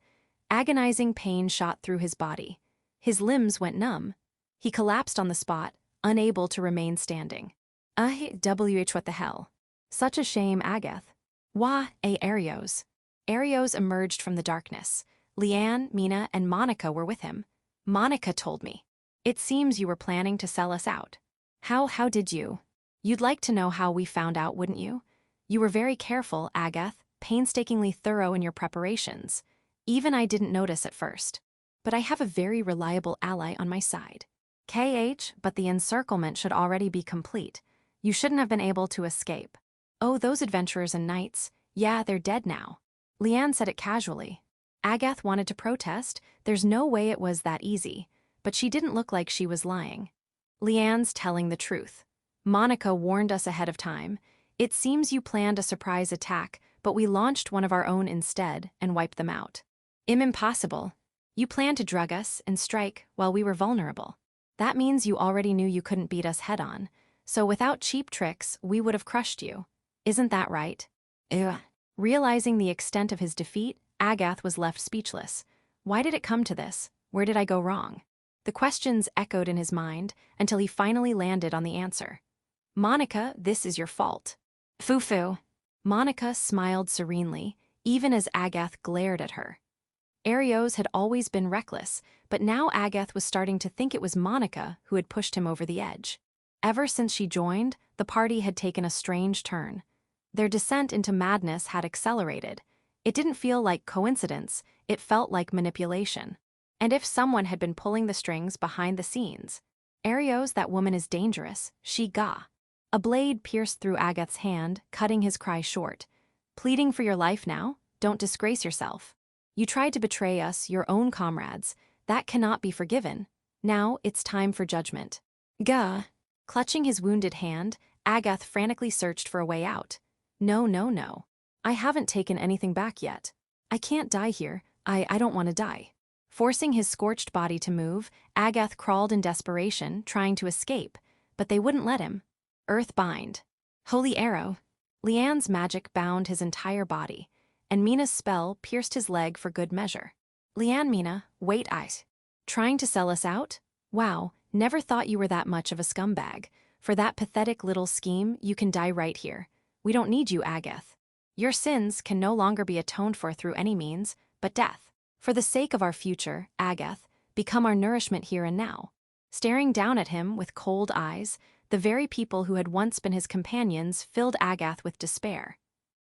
Agonizing pain shot through his body. His limbs went numb. He collapsed on the spot, unable to remain standing. What the hell? Such a shame, Agath. Wah, Arios. Arios emerged from the darkness. Leanne, Mina, and Monica were with him. Monica told me. It seems you were planning to sell us out. How did you? You'd like to know how we found out, wouldn't you? You were very careful, Agath, painstakingly thorough in your preparations. Even I didn't notice at first. But I have a very reliable ally on my side. But the encirclement should already be complete. You shouldn't have been able to escape. Oh, those adventurers and knights. Yeah, they're dead now. Leanne said it casually. Agath wanted to protest. There's no way it was that easy. But she didn't look like she was lying. Leanne's telling the truth. Monica warned us ahead of time. It seems you planned a surprise attack, but we launched one of our own instead and wiped them out. Impossible. You planned to drug us and strike while we were vulnerable. That means you already knew you couldn't beat us head-on. So without cheap tricks, we would have crushed you. Isn't that right? Ugh. Realizing the extent of his defeat, Agath was left speechless. Why did it come to this? Where did I go wrong? The questions echoed in his mind until he finally landed on the answer. Monica, this is your fault. Foo-foo. Monica smiled serenely, even as Agath glared at her. Arios had always been reckless, but now Agath was starting to think it was Monica who had pushed him over the edge. Ever since she joined, the party had taken a strange turn. Their descent into madness had accelerated. It didn't feel like coincidence, it felt like manipulation. And if someone had been pulling the strings behind the scenes, Arios, that woman is dangerous, she ga. A blade pierced through Agath's hand, cutting his cry short. Pleading for your life now? Don't disgrace yourself. You tried to betray us, your own comrades. That cannot be forgiven. Now it's time for judgment. Gah. Clutching his wounded hand, Agath frantically searched for a way out. No, no, no. I haven't taken anything back yet. I can't die here. I don't want to die. Forcing his scorched body to move, Agath crawled in desperation, trying to escape, but they wouldn't let him. Earth bind. Holy arrow. Leanne's magic bound his entire body, and Mina's spell pierced his leg for good measure. Leanne, Mina, wait, eyes. Trying to sell us out? Wow, never thought you were that much of a scumbag. For that pathetic little scheme, you can die right here. We don't need you, Agath. Your sins can no longer be atoned for through any means, but death. For the sake of our future, Agath, become our nourishment here and now. Staring down at him with cold eyes, the very people who had once been his companions filled Agath with despair.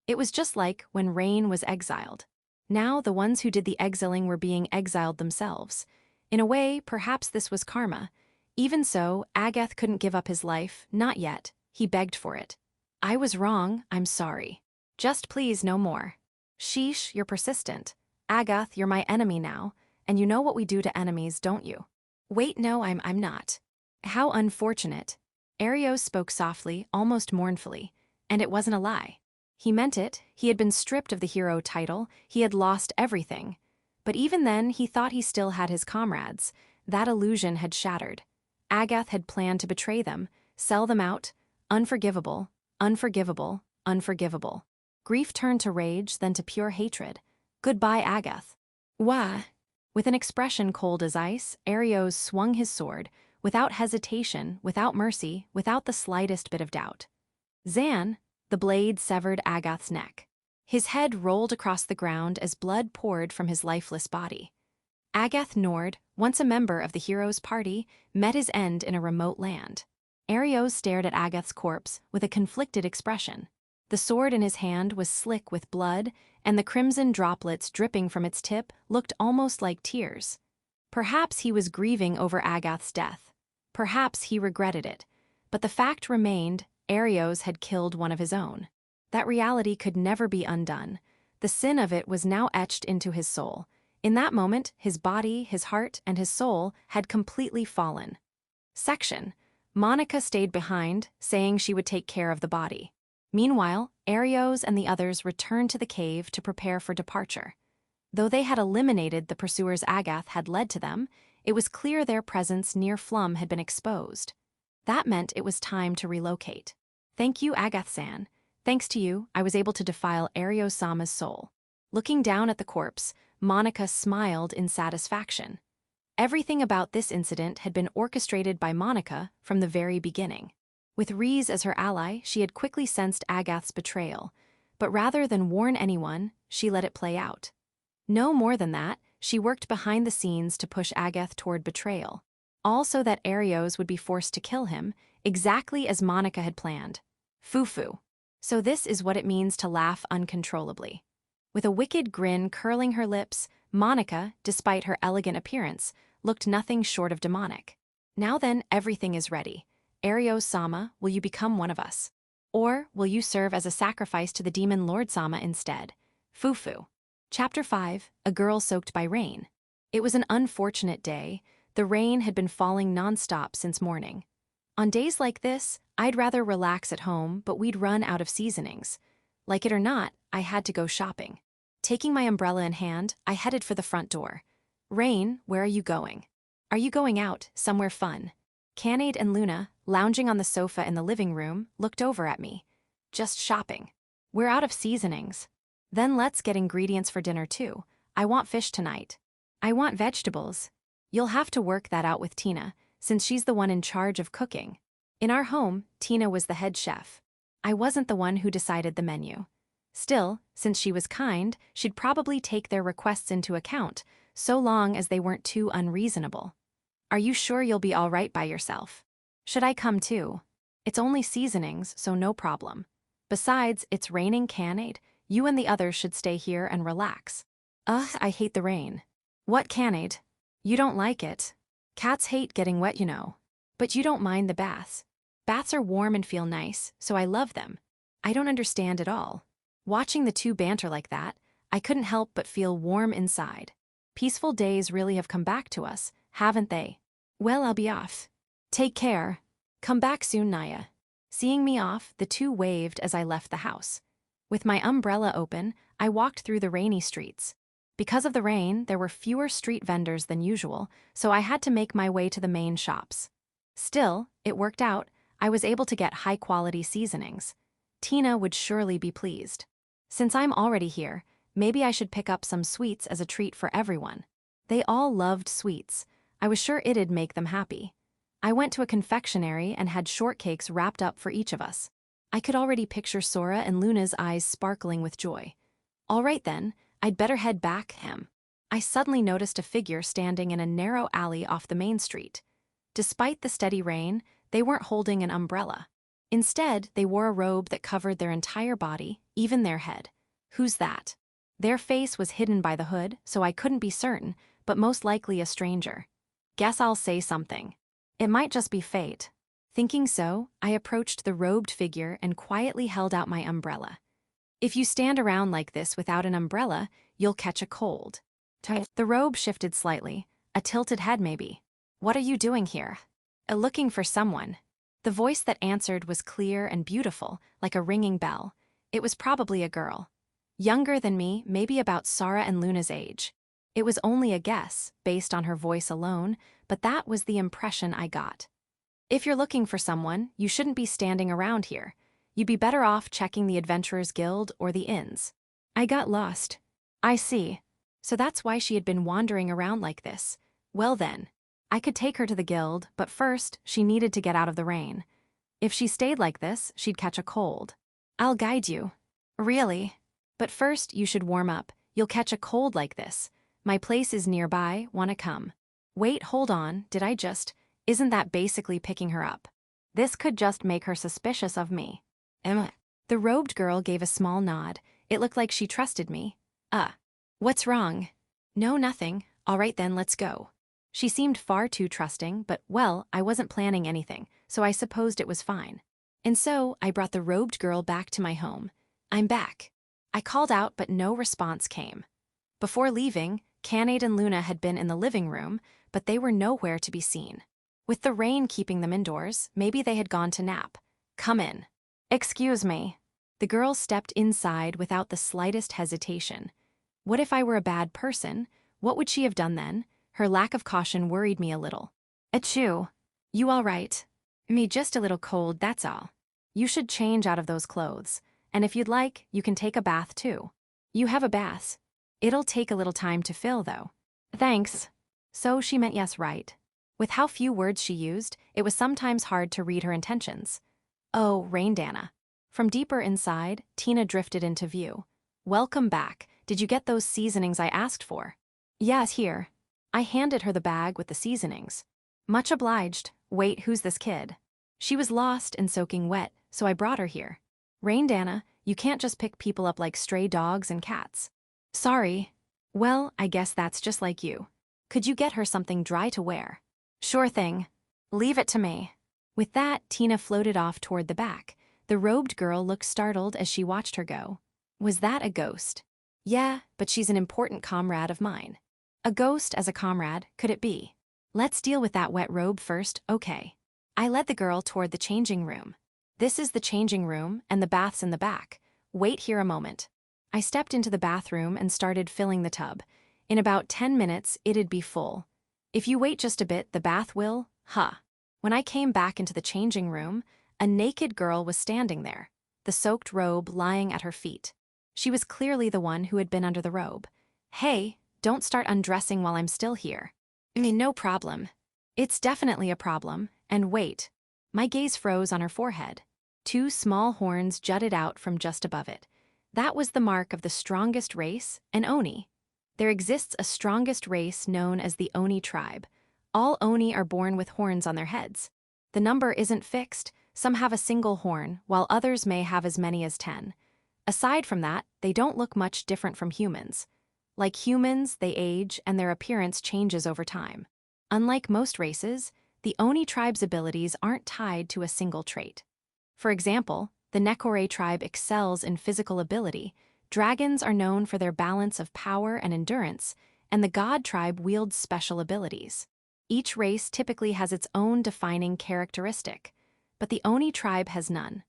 It was just like when Rain was exiled. Now the ones who did the exiling were being exiled themselves. In a way, perhaps this was karma. Even so, Agath couldn't give up his life, not yet. He begged for it. I was wrong, I'm sorry. Just please no more. Sheesh, you're persistent. Agath, you're my enemy now, and you know what we do to enemies, don't you? Wait, no, I'm not. How unfortunate. Arios spoke softly, almost mournfully, and it wasn't a lie. He meant it. He had been stripped of the hero title, he had lost everything. But even then, he thought he still had his comrades. That illusion had shattered. Agath had planned to betray them, sell them out. Unforgivable, unforgivable, unforgivable. Grief turned to rage, then to pure hatred. Goodbye, Agath. Wah! With an expression cold as ice, Arios swung his sword, without hesitation, without mercy, without the slightest bit of doubt. Zan! The blade severed Agath's neck. His head rolled across the ground as blood poured from his lifeless body. Agath Nord, once a member of the hero's party, met his end in a remote land. Arios stared at Agath's corpse with a conflicted expression. The sword in his hand was slick with blood, and the crimson droplets dripping from its tip looked almost like tears. Perhaps he was grieving over Agath's death. Perhaps he regretted it. But the fact remained, Arios had killed one of his own. That reality could never be undone. The sin of it was now etched into his soul. In that moment, his body, his heart, and his soul had completely fallen. Section. Monica stayed behind, saying she would take care of the body. Meanwhile, Arios and the others returned to the cave to prepare for departure. Though they had eliminated the pursuers Agath had led to them, it was clear their presence near Flum had been exposed. That meant it was time to relocate. Thank you, Agath-san. Thanks to you, I was able to defile Arios-sama's soul. Looking down at the corpse, Monica smiled in satisfaction. Everything about this incident had been orchestrated by Monica from the very beginning. With Reese as her ally, she had quickly sensed Agath's betrayal, but rather than warn anyone, she let it play out. No more than that, she worked behind the scenes to push Agath toward betrayal, all so that Arios would be forced to kill him, exactly as Monica had planned. Foo-foo. So this is what it means to laugh uncontrollably. With a wicked grin curling her lips, Monica, despite her elegant appearance, looked nothing short of demonic. Now then, everything is ready. Arios-sama, will you become one of us? Or will you serve as a sacrifice to the demon Lord Sama instead? Foo-foo. Chapter 5, A Girl Soaked by Rain. It was an unfortunate day. The rain had been falling non-stop since morning. On days like this, I'd rather relax at home, but we'd run out of seasonings. Like it or not, I had to go shopping. Taking my umbrella in hand, I headed for the front door. Rain, where are you going? Are you going out, somewhere fun? Canade and Luna, lounging on the sofa in the living room, looked over at me. Just shopping. We're out of seasonings. Then let's get ingredients for dinner too. I want fish tonight. I want vegetables. You'll have to work that out with Tina, since she's the one in charge of cooking. In our home, Tina was the head chef. I wasn't the one who decided the menu. Still, since she was kind, she'd probably take their requests into account, so long as they weren't too unreasonable. Are you sure you'll be all right by yourself? Should I come too? It's only seasonings, so no problem. Besides, it's raining canned. You and the others should stay here and relax. I hate the rain. What canned? You don't like it. Cats hate getting wet, you know. But you don't mind the baths. Baths are warm and feel nice, so I love them. I don't understand at all. Watching the two banter like that, I couldn't help but feel warm inside. Peaceful days really have come back to us, haven't they? Well, I'll be off. Take care. Come back soon, Naya. Seeing me off, the two waved as I left the house. With my umbrella open, I walked through the rainy streets. Because of the rain, there were fewer street vendors than usual, so I had to make my way to the main shops. Still, it worked out. I was able to get high-quality seasonings. Tina would surely be pleased. Since I'm already here, maybe I should pick up some sweets as a treat for everyone. They all loved sweets. I was sure it'd make them happy. I went to a confectionery and had shortcakes wrapped up for each of us. I could already picture Sora and Luna's eyes sparkling with joy. All right then, I'd better head back. I suddenly noticed a figure standing in a narrow alley off the main street. Despite the steady rain, they weren't holding an umbrella. Instead, they wore a robe that covered their entire body, even their head. Who's that? Their face was hidden by the hood, so I couldn't be certain, but most likely a stranger. Guess I'll say something. It might just be fate. Thinking so, I approached the robed figure and quietly held out my umbrella. If you stand around like this without an umbrella, you'll catch a cold. The robe shifted slightly, a tilted head maybe. What are you doing here? Looking for someone. The voice that answered was clear and beautiful, like a ringing bell. It was probably a girl. Younger than me, maybe about Sara and Luna's age. It was only a guess, based on her voice alone, but that was the impression I got. If you're looking for someone, you shouldn't be standing around here. You'd be better off checking the Adventurers Guild or the inns. I got lost. I see. So that's why she had been wandering around like this. Well then, I could take her to the guild, but first, she needed to get out of the rain. If she stayed like this, she'd catch a cold. I'll guide you. Really? But first, you should warm up. You'll catch a cold like this. My place is nearby, wanna come? Wait, hold on, did I just... Isn't that basically picking her up? This could just make her suspicious of me. Emma. The robed girl gave a small nod. It looked like she trusted me. What's wrong? No, nothing. All right then, let's go. She seemed far too trusting, but, well, I wasn't planning anything, so I supposed it was fine. And so, I brought the robed girl back to my home. I'm back. I called out, but no response came. Before leaving, Canade and Luna had been in the living room, but they were nowhere to be seen. With the rain keeping them indoors, maybe they had gone to nap. Come in. Excuse me. The girl stepped inside without the slightest hesitation. What if I were a bad person? What would she have done then? Her lack of caution worried me a little. Achoo. You all right? Me just a little cold, that's all. You should change out of those clothes. And if you'd like, you can take a bath too. You have a bath. It'll take a little time to fill, though. Thanks. So she meant yes, right? With how few words she used, it was sometimes hard to read her intentions. Oh, Raindana. From deeper inside, Tina drifted into view. Welcome back. Did you get those seasonings I asked for? Yes, here. I handed her the bag with the seasonings. Much obliged. Wait, who's this kid? She was lost and soaking wet, so I brought her here. Raindana, you can't just pick people up like stray dogs and cats. Sorry. Well, I guess that's just like you. Could you get her something dry to wear? Sure thing. Leave it to me. With that, Tina floated off toward the back. The robed girl looked startled as she watched her go. Was that a ghost? Yeah, but she's an important comrade of mine. A ghost as a comrade, could it be? Let's deal with that wet robe first, okay. I led the girl toward the changing room. This is the changing room, and the bath's in the back. Wait here a moment. I stepped into the bathroom and started filling the tub. In about 10 minutes, it'd be full. If you wait just a bit, the bath will, When I came back into the changing room, a naked girl was standing there, the soaked robe lying at her feet. She was clearly the one who had been under the robe. Hey, don't start undressing while I'm still here. No problem. It's definitely a problem, and wait. My gaze froze on her forehead. Two small horns jutted out from just above it. That was the mark of the strongest race, an Oni. There exists a strongest race known as the Oni tribe. All Oni are born with horns on their heads. The number isn't fixed, some have a single horn, while others may have as many as 10. Aside from that, they don't look much different from humans. Like humans, they age and their appearance changes over time. Unlike most races, the Oni tribe's abilities aren't tied to a single trait. For example, the Nekore tribe excels in physical ability, dragons are known for their balance of power and endurance, and the God tribe wields special abilities. Each race typically has its own defining characteristic, but the Oni tribe has none.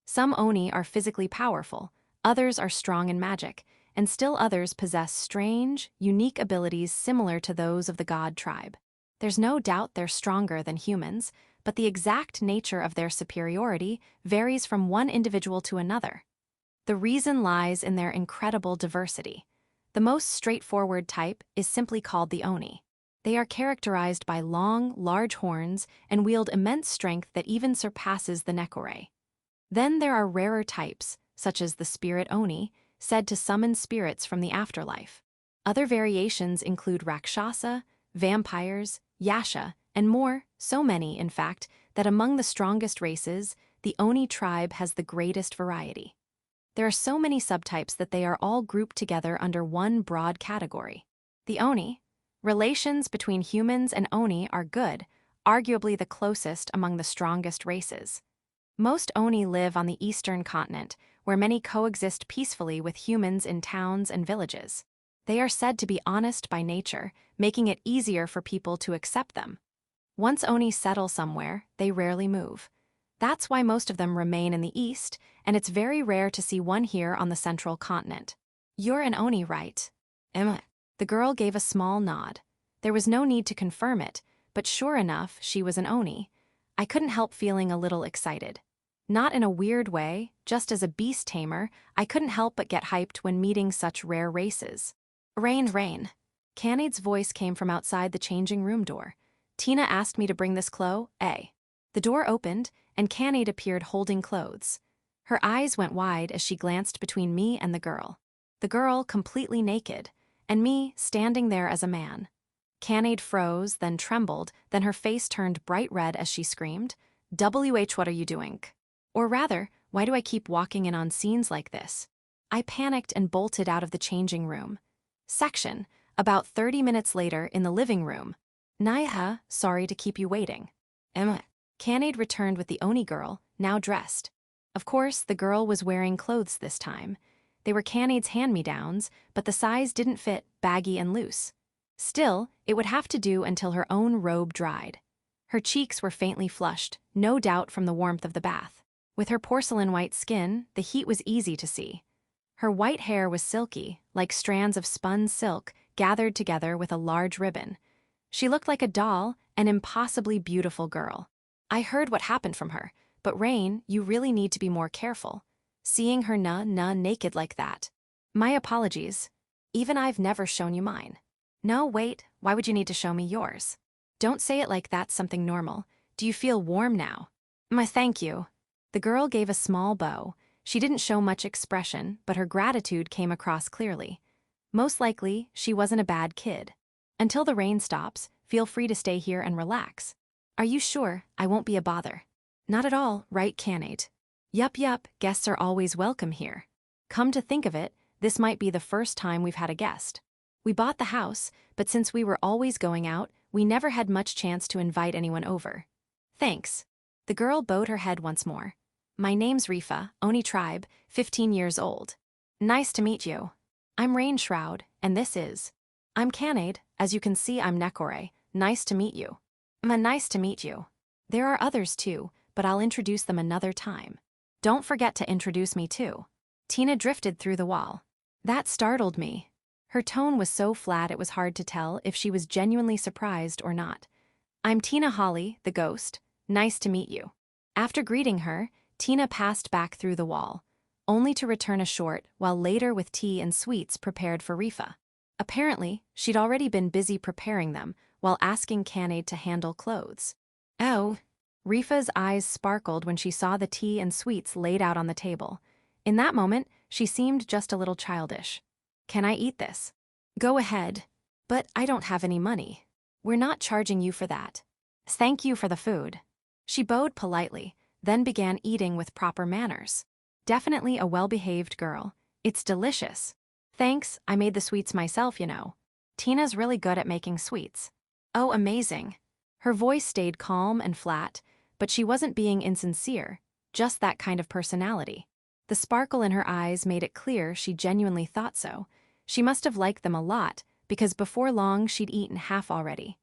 Some Oni are physically powerful, others are strong in magic, and still others possess strange, unique abilities similar to those of the God tribe. There's no doubt they're stronger than humans, but the exact nature of their superiority varies from one individual to another. The reason lies in their incredible diversity. The most straightforward type is simply called the Oni. They are characterized by long, large horns and wield immense strength that even surpasses the Nekore. Then there are rarer types, such as the Spirit Oni, said to summon spirits from the afterlife. Other variations include Rakshasa, vampires, Yasha, and more, so many, in fact, that among the strongest races, the Oni tribe has the greatest variety. There are so many subtypes that they are all grouped together under one broad category. The Oni. Relations between humans and Oni are good, arguably the closest among the strongest races. Most Oni live on the eastern continent, where many coexist peacefully with humans in towns and villages. They are said to be honest by nature, making it easier for people to accept them. Once Oni settle somewhere, they rarely move. That's why most of them remain in the east, and it's very rare to see one here on the central continent. You're an Oni, right? Emma. The girl gave a small nod. There was no need to confirm it, but sure enough, she was an Oni. I couldn't help feeling a little excited. Not in a weird way, just as a beast tamer, I couldn't help but get hyped when meeting such rare races. Rain. Canade's voice came from outside the changing room door. Tina asked me to bring this clo, eh? The door opened, and Canade appeared holding clothes. Her eyes went wide as she glanced between me and the girl. The girl completely naked, and me standing there as a man. Canade froze, then trembled, then her face turned bright red as she screamed, "WH, what are you doing? Or rather, why do I keep walking in on scenes like this?" I panicked and bolted out of the changing room. Section, about 30 minutes later in the living room. Naiha, sorry to keep you waiting. Emma. Canade returned with the Oni girl, now dressed. Of course, the girl was wearing clothes this time. They were Canade's hand-me-downs, but the size didn't fit, baggy and loose. Still, it would have to do until her own robe dried. Her cheeks were faintly flushed, no doubt from the warmth of the bath. With her porcelain-white skin, the heat was easy to see. Her white hair was silky, like strands of spun silk gathered together with a large ribbon. She looked like a doll, an impossibly beautiful girl. I heard what happened from her, but Rain, you really need to be more careful. Seeing her naked like that. My apologies. Even I've never shown you mine. No, wait, why would you need to show me yours? Don't say it like that's something normal. Do you feel warm now? My thank you. The girl gave a small bow. She didn't show much expression, but her gratitude came across clearly. Most likely, she wasn't a bad kid. Until the rain stops, feel free to stay here and relax. Are you sure I won't be a bother? Not at all, right, Canade? Yup, guests are always welcome here. Come to think of it, this might be the first time we've had a guest. We bought the house, but since we were always going out, we never had much chance to invite anyone over. Thanks. The girl bowed her head once more. My name's Rifa, Oni tribe, 15 years old. Nice to meet you. I'm Rain Shroud, and this is. I'm Canade, as you can see I'm Nekore, nice to meet you. Nice to meet you. There are others too, but I'll introduce them another time. Don't forget to introduce me too. Tina drifted through the wall. That startled me. Her tone was so flat it was hard to tell if she was genuinely surprised or not. I'm Tina Holly, the ghost. Nice to meet you. After greeting her, Tina passed back through the wall, only to return a short while later with tea and sweets prepared for Rifa. Apparently, she'd already been busy preparing them while asking Canade to handle clothes. Oh, Rifa's eyes sparkled when she saw the tea and sweets laid out on the table. In that moment, she seemed just a little childish. Can I eat this? Go ahead. But I don't have any money. We're not charging you for that. Thank you for the food. She bowed politely, then began eating with proper manners. Definitely a well-behaved girl. It's delicious. Thanks, I made the sweets myself, you know. Tina's really good at making sweets. Oh, amazing. Her voice stayed calm and flat, but she wasn't being insincere, just that kind of personality. The sparkle in her eyes made it clear she genuinely thought so. She must have liked them a lot, because before long she'd eaten half already.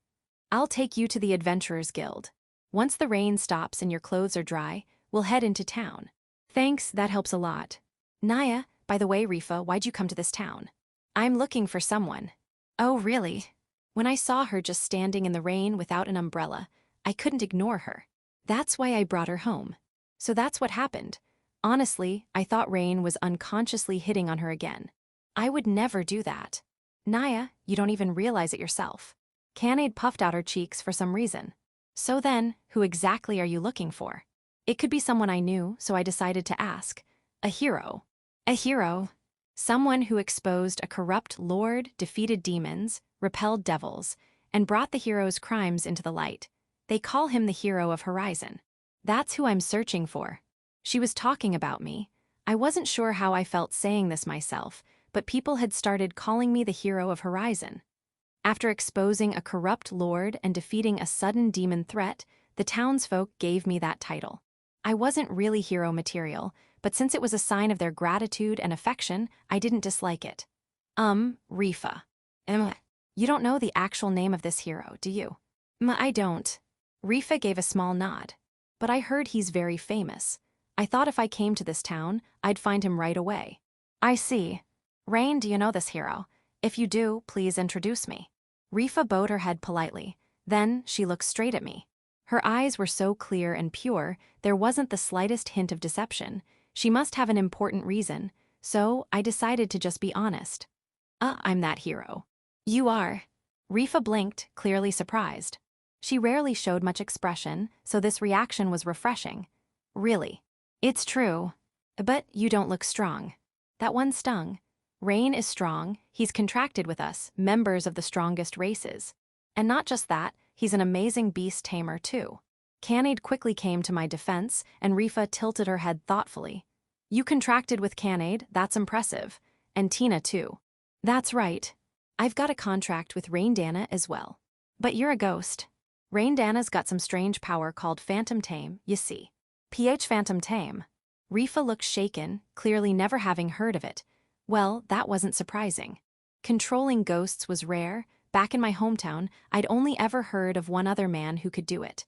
I'll take you to the Adventurers Guild. Once the rain stops and your clothes are dry, we'll head into town. Thanks, that helps a lot. Naya, by the way, Rifa, why'd you come to this town? I'm looking for someone. Oh, really? When I saw her just standing in the rain without an umbrella, I couldn't ignore her. That's why I brought her home. So that's what happened. Honestly, I thought Rain was unconsciously hitting on her again. I would never do that. Naya, you don't even realize it yourself. Canaid puffed out her cheeks for some reason. So then, who exactly are you looking for? It could be someone I knew, so I decided to ask. A hero. A hero. Someone who exposed a corrupt lord, defeated demons, repelled devils, and brought the hero's crimes into the light. They call him the hero of Horizon. That's who I'm searching for. She was talking about me. I wasn't sure how I felt saying this myself, but people had started calling me the hero of Horizon. After exposing a corrupt lord and defeating a sudden demon threat, the townsfolk gave me that title. I wasn't really hero material, but since it was a sign of their gratitude and affection, I didn't dislike it. Rifa. You don't know the actual name of this hero, do you? I don't. Rifa gave a small nod. But I heard he's very famous. I thought if I came to this town, I'd find him right away. I see. Rain, do you know this hero? If you do, please introduce me. Rifa bowed her head politely. Then she looked straight at me. Her eyes were so clear and pure, there wasn't the slightest hint of deception. She must have an important reason, so I decided to just be honest. I'm that hero. You are. Rifa blinked, clearly surprised. She rarely showed much expression, so this reaction was refreshing. Really. It's true. But you don't look strong. That one stung. Rain is strong, he's contracted with us, members of the strongest races. And not just that, he's an amazing beast tamer too. Canaid quickly came to my defense, and Rifa tilted her head thoughtfully. You contracted with Canaid, that's impressive. And Tina too. That's right. I've got a contract with Raindana as well. But you're a ghost. Raindana's got some strange power called Phantom Tame, you see. Phantom Tame. Rifa looked shaken, clearly never having heard of it. Well, that wasn't surprising. Controlling ghosts was rare. Back in my hometown, I'd only ever heard of one other man who could do it.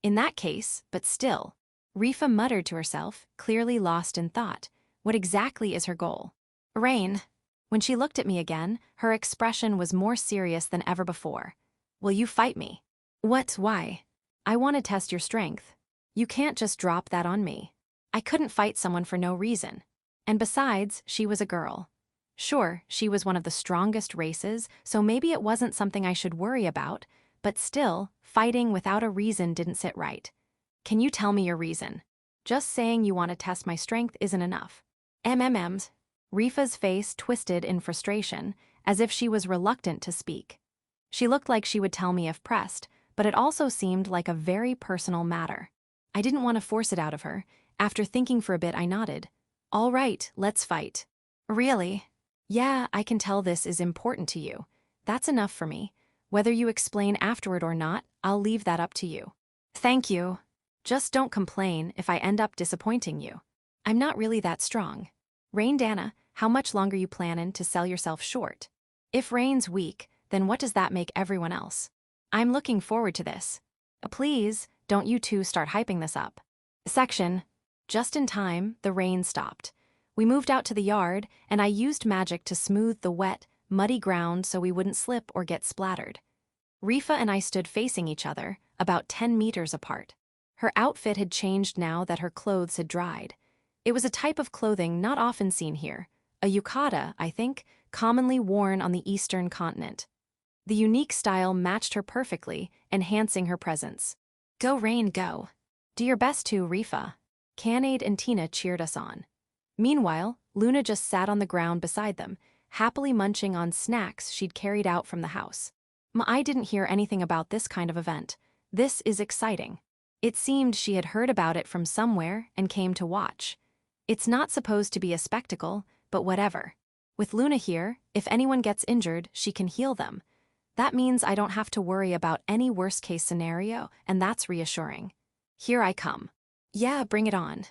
In that case, but still, Rifa muttered to herself, clearly lost in thought. What exactly is her goal? Rain. When she looked at me again, her expression was more serious than ever before. Will you fight me? What? Why? I want to test your strength. You can't just drop that on me. I couldn't fight someone for no reason. And besides, she was a girl. Sure, she was one of the strongest races, so maybe it wasn't something I should worry about, but still, fighting without a reason didn't sit right. Can you tell me your reason? Just saying you want to test my strength isn't enough. MMMs. Rifa's face twisted in frustration, as if she was reluctant to speak. She looked like she would tell me if pressed, but it also seemed like a very personal matter. I didn't want to force it out of her. After thinking for a bit, I nodded. All right, let's fight. Really? Yeah, I can tell this is important to you. That's enough for me. Whether you explain afterward or not, I'll leave that up to you. Thank you. Just don't complain if I end up disappointing you. I'm not really that strong. Raindana, how much longer you plannin' to sell yourself short? If Rain's weak, then what does that make everyone else? I'm looking forward to this. Please, don't you two start hyping this up. Section. Just in time, the rain stopped. We moved out to the yard, and I used magic to smooth the wet, muddy ground so we wouldn't slip or get splattered. Rifa and I stood facing each other, about 10 meters apart. Her outfit had changed now that her clothes had dried. It was a type of clothing not often seen here, a yukata, I think, commonly worn on the eastern continent. The unique style matched her perfectly, enhancing her presence. Go Rain, go. Do your best to, Rifa. Canaid and Tina cheered us on. Meanwhile, Luna just sat on the ground beside them, happily munching on snacks she'd carried out from the house. I didn't hear anything about this kind of event. This is exciting. It seemed she had heard about it from somewhere and came to watch. It's not supposed to be a spectacle, but whatever. With Luna here, if anyone gets injured, she can heal them. That means I don't have to worry about any worst-case scenario, and that's reassuring. Here I come. Yeah, bring it on.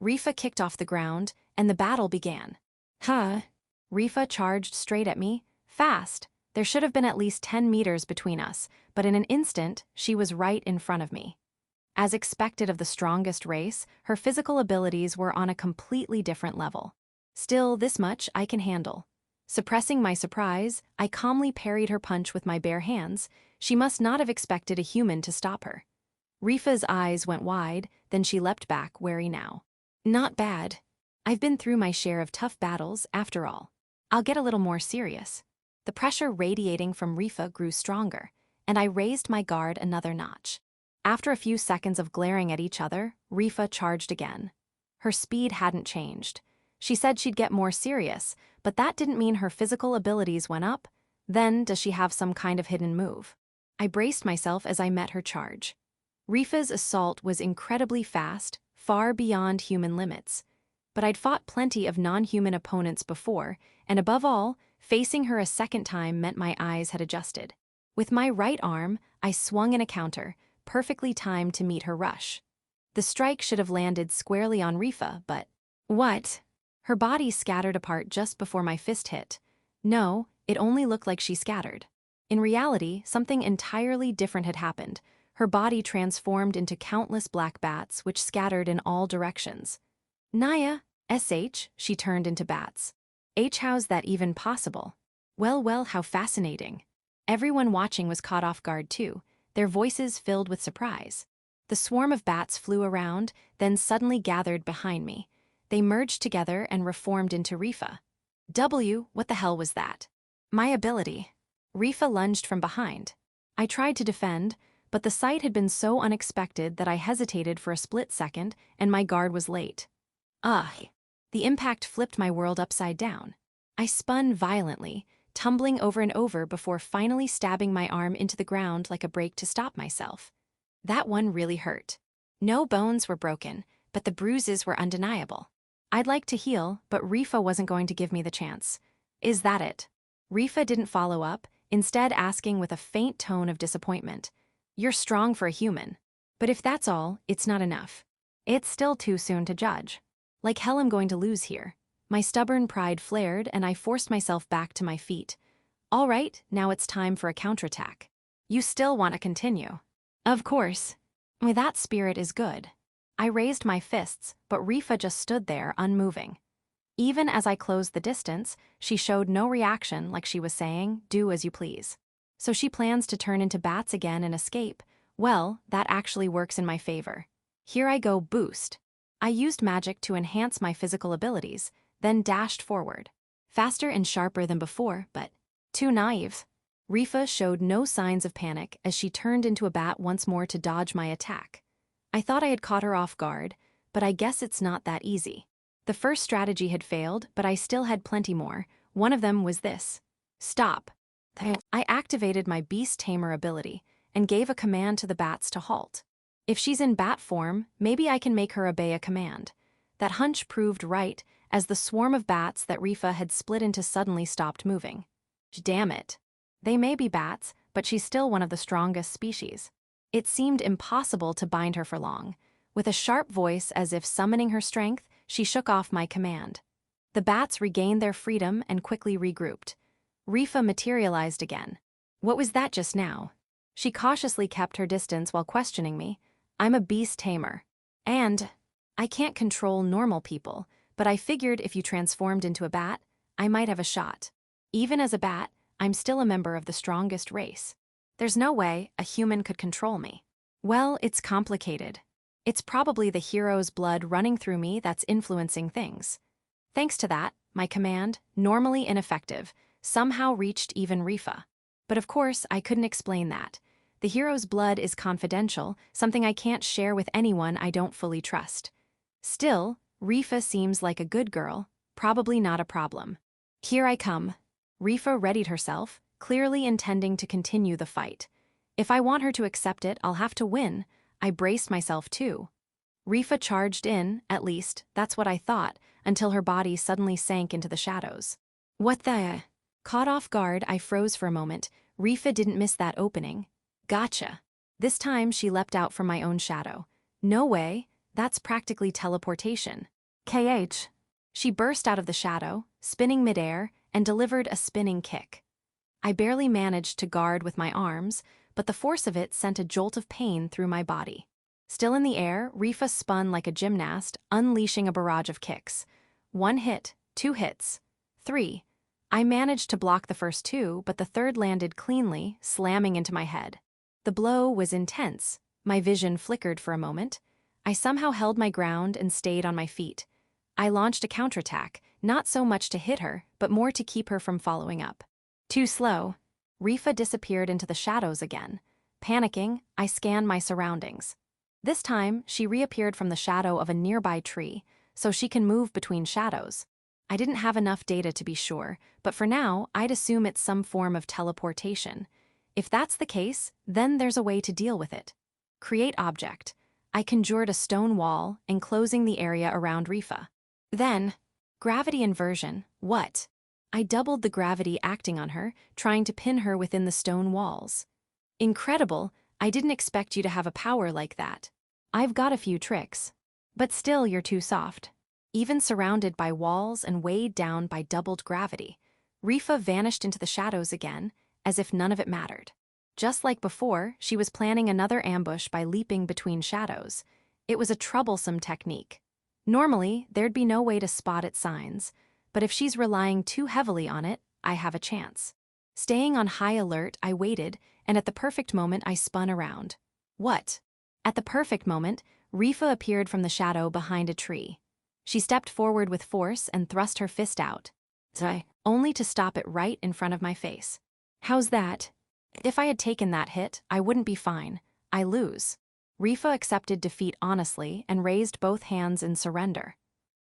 Rifa kicked off the ground, and the battle began. Huh? Rifa charged straight at me, fast. There should have been at least 10 meters between us, but in an instant, she was right in front of me. As expected of the strongest race, her physical abilities were on a completely different level. Still, this much I can handle. Suppressing my surprise, I calmly parried her punch with my bare hands. She must not have expected a human to stop her. Rifa's eyes went wide, then she leapt back, wary now. Not bad. I've been through my share of tough battles, after all. I'll get a little more serious. The pressure radiating from Rifa grew stronger, and I raised my guard another notch. After a few seconds of glaring at each other, Rifa charged again. Her speed hadn't changed. She said she'd get more serious, but that didn't mean her physical abilities went up. Then, does she have some kind of hidden move? I braced myself as I met her charge. Rifa's assault was incredibly fast, far beyond human limits. But I'd fought plenty of non-human opponents before, and above all, facing her a second time meant my eyes had adjusted. With my right arm, I swung in a counter, perfectly timed to meet her rush. The strike should have landed squarely on Rifa, but... What? Her body scattered apart just before my fist hit. No, it only looked like she scattered. In reality, something entirely different had happened. Her body transformed into countless black bats which scattered in all directions. Naya, SH, she turned into bats. How's that even possible? Well, how fascinating. Everyone watching was caught off guard too, their voices filled with surprise. The swarm of bats flew around, then suddenly gathered behind me. They merged together and reformed into Rifa. What the hell was that? My ability. Rifa lunged from behind. I tried to defend, but the sight had been so unexpected that I hesitated for a split second and my guard was late. The impact flipped my world upside down. I spun violently, tumbling over and over before finally stabbing my arm into the ground like a break to stop myself. That one really hurt. No bones were broken, but the bruises were undeniable. I'd like to heal, but Rifa wasn't going to give me the chance. Is that it? Rifa didn't follow up, instead asking with a faint tone of disappointment. You're strong for a human. But if that's all, it's not enough. It's still too soon to judge. Like hell I'm going to lose here. My stubborn pride flared and I forced myself back to my feet. All right, now it's time for a counterattack. You still want to continue? Of course. That spirit is good. I raised my fists, but Rifa just stood there, unmoving. Even as I closed the distance, she showed no reaction, like she was saying, do as you please. So she plans to turn into bats again and escape. Well, that actually works in my favor. Here I go, boost. I used magic to enhance my physical abilities, then dashed forward. Faster and sharper than before, but too naive. Rifa showed no signs of panic as she turned into a bat once more to dodge my attack. I thought I had caught her off guard, but I guess it's not that easy. The first strategy had failed, but I still had plenty more. One of them was this. Stop. I activated my beast tamer ability and gave a command to the bats to halt. If she's in bat form, maybe I can make her obey a command. That hunch proved right as the swarm of bats that Rifa had split into suddenly stopped moving. Damn it. They may be bats, but she's still one of the strongest species. It seemed impossible to bind her for long. With a sharp voice as if summoning her strength, she shook off my command. The bats regained their freedom and quickly regrouped. Rifa materialized again. What was that just now? She cautiously kept her distance while questioning me. I'm a beast tamer. And I can't control normal people, but I figured if you transformed into a bat, I might have a shot. Even as a bat, I'm still a member of the strongest race. There's no way a human could control me. Well, it's complicated. It's probably the hero's blood running through me that's influencing things. Thanks to that, my command, normally ineffective, somehow reached even Rifa. But of course, I couldn't explain that. The hero's blood is confidential, something I can't share with anyone I don't fully trust. Still, Rifa seems like a good girl, probably not a problem. Here I come. Rifa readied herself, clearly intending to continue the fight. If I want her to accept it, I'll have to win. I braced myself too. Rifa charged in, at least, that's what I thought, until her body suddenly sank into the shadows. What the? Caught off guard, I froze for a moment. Rifa didn't miss that opening. Gotcha. This time she leapt out from my own shadow. No way, that's practically teleportation. KH. She burst out of the shadow, spinning midair, and delivered a spinning kick. I barely managed to guard with my arms, but the force of it sent a jolt of pain through my body. Still in the air, Rifa spun like a gymnast, unleashing a barrage of kicks. 1 hit, 2 hits, 3. I managed to block the first 2, but the third landed cleanly, slamming into my head. The blow was intense. My vision flickered for a moment. I somehow held my ground and stayed on my feet. I launched a counterattack, not so much to hit her, but more to keep her from following up. Too slow. Rifa disappeared into the shadows again. Panicking, I scanned my surroundings. This time, she reappeared from the shadow of a nearby tree, so she can move between shadows. I didn't have enough data to be sure, but for now, I'd assume it's some form of teleportation. If that's the case, then there's a way to deal with it. Create object. I conjured a stone wall, enclosing the area around Rifa. Then, gravity inversion, what? I doubled the gravity acting on her, trying to pin her within the stone walls. Incredible, I didn't expect you to have a power like that. I've got a few tricks. But still you're too soft. Even surrounded by walls and weighed down by doubled gravity, Rifa vanished into the shadows again, as if none of it mattered. Just like before, she was planning another ambush by leaping between shadows. It was a troublesome technique. Normally, there'd be no way to spot its signs, but if she's relying too heavily on it, I have a chance. Staying on high alert, I waited, and at the perfect moment I spun around. What? At the perfect moment, Rifa appeared from the shadow behind a tree. She stepped forward with force and thrust her fist out. Only to stop it right in front of my face. How's that? If I had taken that hit, I wouldn't be fine. I lose. Rifa accepted defeat honestly and raised both hands in surrender.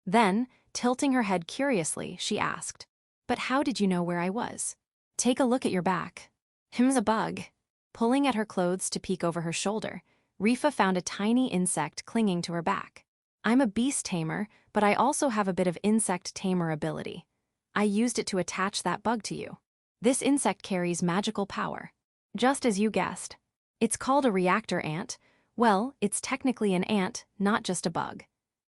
Then, tilting her head curiously, she asked, "But how did you know where I was?" "Take a look at your back." "Him's a bug." Pulling at her clothes to peek over her shoulder, Rifa found a tiny insect clinging to her back. I'm a beast tamer, but I also have a bit of insect tamer ability. I used it to attach that bug to you. This insect carries magical power. Just as you guessed. It's called a reactor ant. Well, it's technically an ant, not just a bug.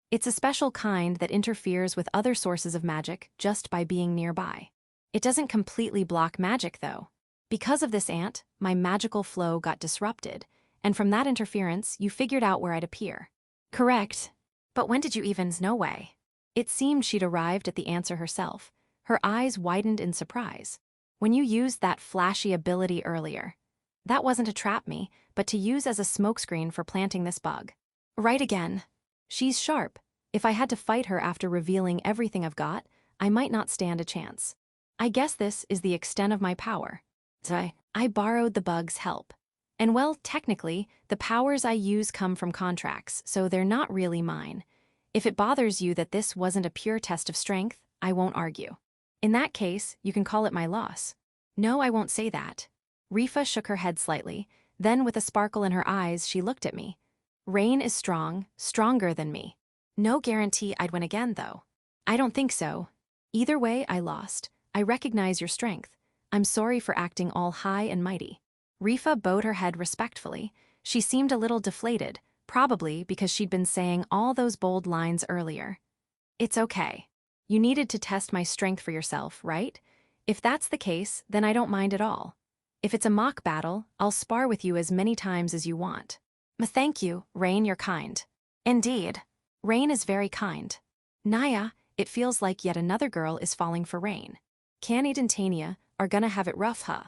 It's a special kind that interferes with other sources of magic just by being nearby. It doesn't completely block magic, though. Because of this ant, my magical flow got disrupted, and from that interference, you figured out where I'd appear. Correct. But when did you even know? Way? It seemed she'd arrived at the answer herself. Her eyes widened in surprise. When you used that flashy ability earlier. That wasn't to trap me, but to use as a smokescreen for planting this bug. Right again. She's sharp. If I had to fight her after revealing everything I've got, I might not stand a chance. I guess this is the extent of my power. I borrowed the bug's help. And well, technically, the powers I use come from contracts, so they're not really mine. If it bothers you that this wasn't a pure test of strength, I won't argue. In that case, you can call it my loss. No, I won't say that. Rifa shook her head slightly, then with a sparkle in her eyes, she looked at me. Rain is strong, stronger than me. No guarantee I'd win again, though. I don't think so. Either way, I lost. I recognize your strength. I'm sorry for acting all high and mighty. Rifa bowed her head respectfully. She seemed a little deflated, probably because she'd been saying all those bold lines earlier. It's okay. You needed to test my strength for yourself, right? If that's the case, then I don't mind at all. If it's a mock battle, I'll spar with you as many times as you want. Thank you, Rain, you're kind. Indeed. Rain is very kind. Naya, it feels like yet another girl is falling for Rain. Canid and Tania are gonna have it rough, huh?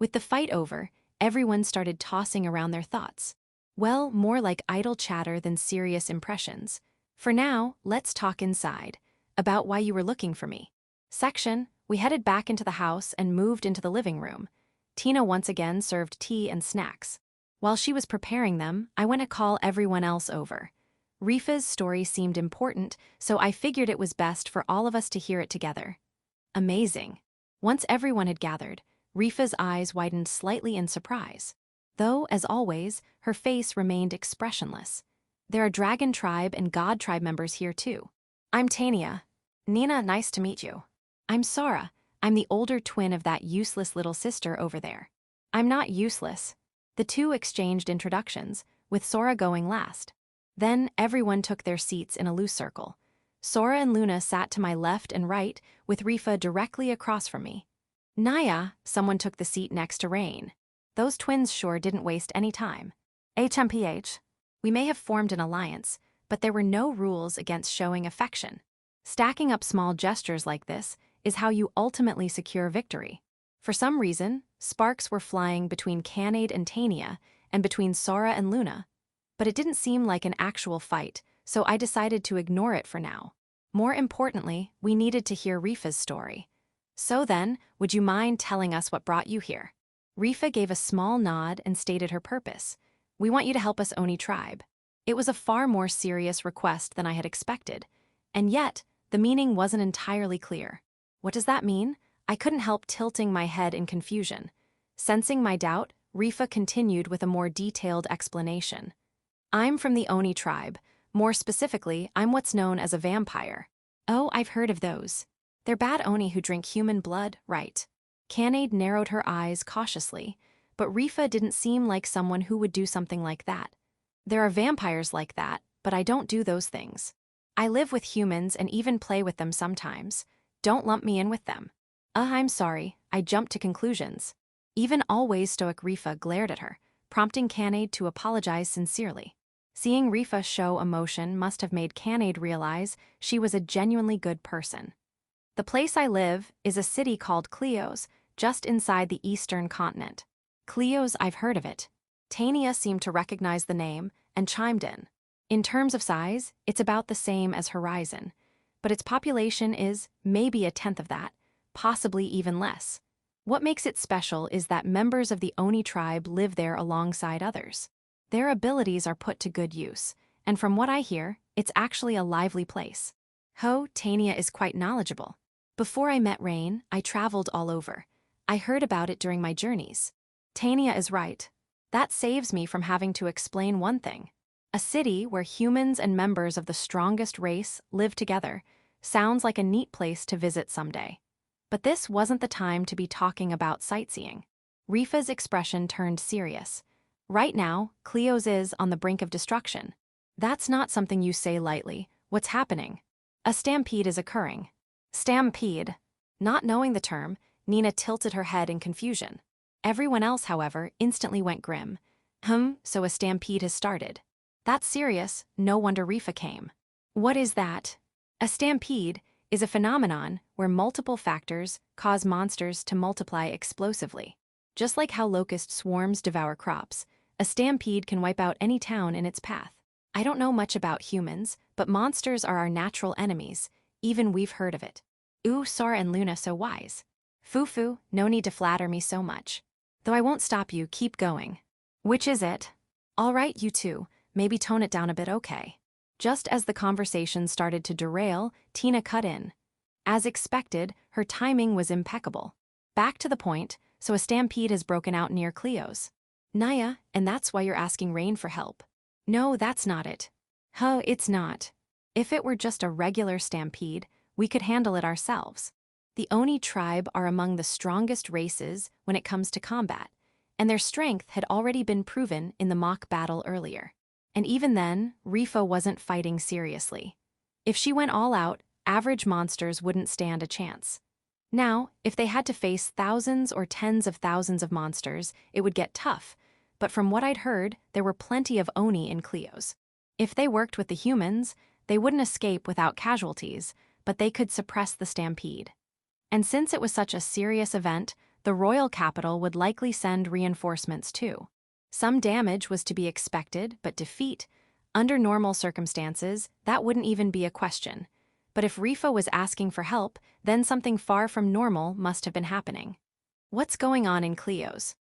With the fight over, everyone started tossing around their thoughts. Well, more like idle chatter than serious impressions. For now, let's talk inside. About why you were looking for me. Section, we headed back into the house and moved into the living room. Tina once again served tea and snacks. While she was preparing them, I went to call everyone else over. Rifa's story seemed important, so I figured it was best for all of us to hear it together. Amazing. Once everyone had gathered, Rifa's eyes widened slightly in surprise. Though, as always, her face remained expressionless. There are Dragon Tribe and God Tribe members here too. I'm Tania. Nina, nice to meet you. I'm Sora. I'm the older twin of that useless little sister over there. I'm not useless. The two exchanged introductions, with Sora going last. Then everyone took their seats in a loose circle. Sora and Luna sat to my left and right, with Rifa directly across from me. Naya, someone took the seat next to Rain. Those twins sure didn't waste any time. HMPH. We may have formed an alliance, but there were no rules against showing affection. Stacking up small gestures like this is how you ultimately secure victory. For some reason, sparks were flying between Kanade and Tania, and between Sora and Luna. But it didn't seem like an actual fight, so I decided to ignore it for now. More importantly, we needed to hear Rifa's story. So then, would you mind telling us what brought you here? Rifa gave a small nod and stated her purpose. We want you to help us Oni tribe. It was a far more serious request than I had expected, and yet, the meaning wasn't entirely clear. What does that mean? I couldn't help tilting my head in confusion. Sensing my doubt, Rifa continued with a more detailed explanation. I'm from the Oni tribe. More specifically, I'm what's known as a vampire. Oh, I've heard of those. They're bad Oni who drink human blood, right? Kanade narrowed her eyes cautiously, but Rifa didn't seem like someone who would do something like that. There are vampires like that, but I don't do those things. I live with humans and even play with them sometimes. Don't lump me in with them. I'm sorry, I jumped to conclusions. Even always stoic Rifa glared at her, prompting Kanade to apologize sincerely. Seeing Rifa show emotion must have made Kanade realize she was a genuinely good person. The place I live is a city called Cleos, just inside the eastern continent. Cleos, I've heard of it. Tania seemed to recognize the name and chimed in. In terms of size, it's about the same as Horizon, but its population is maybe a tenth of that, possibly even less. What makes it special is that members of the Oni tribe live there alongside others. Their abilities are put to good use, and from what I hear, it's actually a lively place. Tania is quite knowledgeable. Before I met Rain, I traveled all over. I heard about it during my journeys. Tania is right. That saves me from having to explain one thing. A city where humans and members of the strongest race live together sounds like a neat place to visit someday. But this wasn't the time to be talking about sightseeing. Rifa's expression turned serious. Right now, Cleos is on the brink of destruction. That's not something you say lightly. What's happening? A stampede is occurring. Stampede. Not knowing the term, Nina tilted her head in confusion. Everyone else, however, instantly went grim. So a stampede has started. That's serious, no wonder Rifa came. What is that? A stampede is a phenomenon where multiple factors cause monsters to multiply explosively. Just like how locust swarms devour crops, a stampede can wipe out any town in its path. I don't know much about humans, but monsters are our natural enemies. Even we've heard of it. Ooh, Sora and Luna so wise. Foo-foo, no need to flatter me so much. Though I won't stop you, keep going. Which is it? All right, you two, maybe tone it down a bit, okay? Just as the conversation started to derail, Tina cut in. As expected, her timing was impeccable. Back to the point, so a stampede has broken out near Cleos. Naya, and that's why you're asking Rain for help. No, that's not it. It's not. If it were just a regular stampede, we could handle it ourselves. The Oni tribe are among the strongest races when it comes to combat, and their strength had already been proven in the mock battle earlier. And even then, Rifa wasn't fighting seriously. If she went all out, average monsters wouldn't stand a chance. Now, if they had to face thousands or tens of thousands of monsters, it would get tough, but from what I'd heard, there were plenty of Oni in Cleos. If they worked with the humans, they wouldn't escape without casualties, but they could suppress the stampede. And since it was such a serious event, the royal capital would likely send reinforcements too. Some damage was to be expected, but defeat, under normal circumstances, that wouldn't even be a question. But if Rifa was asking for help, then something far from normal must have been happening. What's going on in Cleos?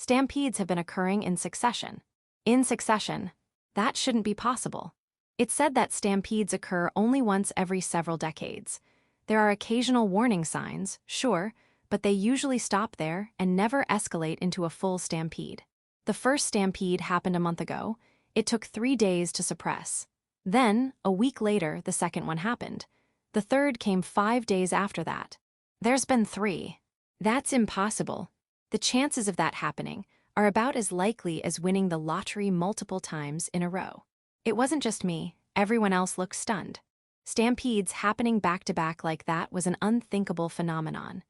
Stampedes have been occurring in succession. In succession. That shouldn't be possible. It's said that stampedes occur only once every several decades. There are occasional warning signs, sure, but they usually stop there and never escalate into a full stampede. The first stampede happened a month ago. It took 3 days to suppress. Then, a week later, the second one happened. The third came 5 days after that. There's been 3. That's impossible. The chances of that happening are about as likely as winning the lottery multiple times in a row. It wasn't just me, everyone else looked stunned. Stampedes happening back-to-back like that was an unthinkable phenomenon.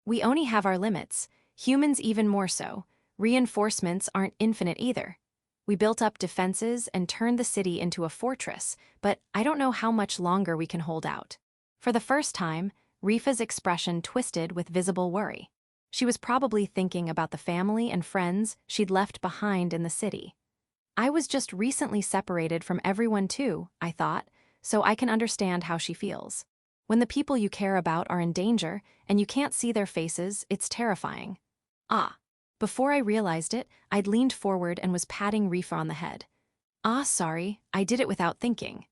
We only have our limits, humans even more so. Reinforcements aren't infinite either. We built up defenses and turned the city into a fortress, but I don't know how much longer we can hold out. For the first time, Rifa's expression twisted with visible worry. She was probably thinking about the family and friends she'd left behind in the city. I was just recently separated from everyone too, I thought, so I can understand how she feels. When the people you care about are in danger and you can't see their faces, it's terrifying. Before I realized it, I'd leaned forward and was patting Rifa on the head. Sorry, I did it without thinking.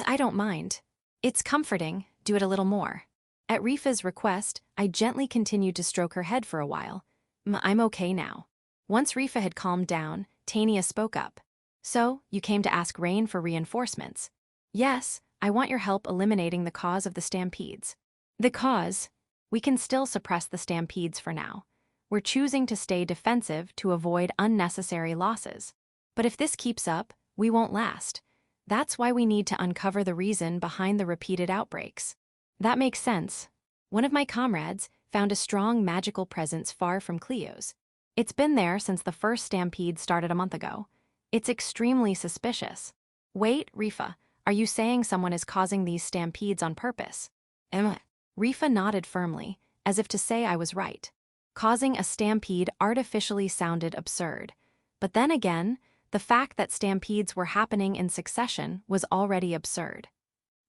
I don't mind. It's comforting, do it a little more. At Rifa's request, I gently continued to stroke her head for a while. I'm okay now. Once Rifa had calmed down, Tania spoke up. So, you came to ask Rain for reinforcements? Yes, I want your help eliminating the cause of the stampedes. The cause? We can still suppress the stampedes for now. We're choosing to stay defensive to avoid unnecessary losses. But if this keeps up, we won't last. That's why we need to uncover the reason behind the repeated outbreaks. That makes sense. One of my comrades found a strong magical presence far from Cleo's. It's been there since the first stampede started a month ago. It's extremely suspicious. Wait, Rifa, are you saying someone is causing these stampedes on purpose? Rifa nodded firmly, as if to say I was right. Causing a stampede artificially sounded absurd. But then again, the fact that stampedes were happening in succession was already absurd.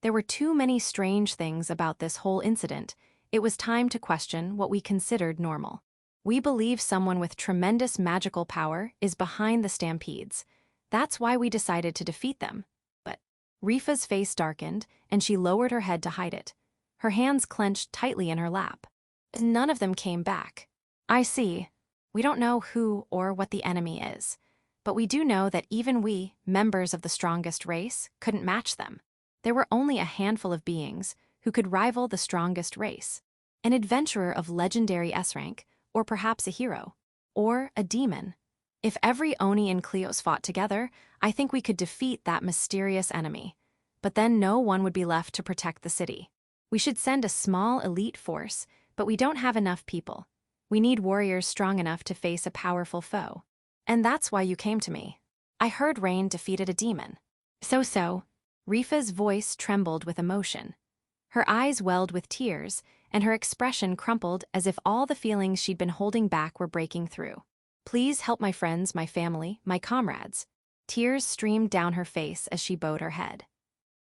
There were too many strange things about this whole incident. It was time to question what we considered normal. We believe someone with tremendous magical power is behind the stampedes. That's why we decided to defeat them. But Rifa's face darkened, and she lowered her head to hide it. Her hands clenched tightly in her lap. None of them came back. I see. We don't know who or what the enemy is. But we do know that even we, members of the strongest race, couldn't match them. There were only a handful of beings who could rival the strongest race. An adventurer of legendary S-rank, or perhaps a hero, or a demon. If every Oni and Cleos fought together, I think we could defeat that mysterious enemy. But then no one would be left to protect the city. We should send a small elite force, but we don't have enough people. We need warriors strong enough to face a powerful foe. And that's why you came to me. I heard Rain defeated a demon. So. Rifa's voice trembled with emotion. Her eyes welled with tears, and her expression crumpled as if all the feelings she'd been holding back were breaking through. Please help my friends, my family, my comrades. Tears streamed down her face as she bowed her head.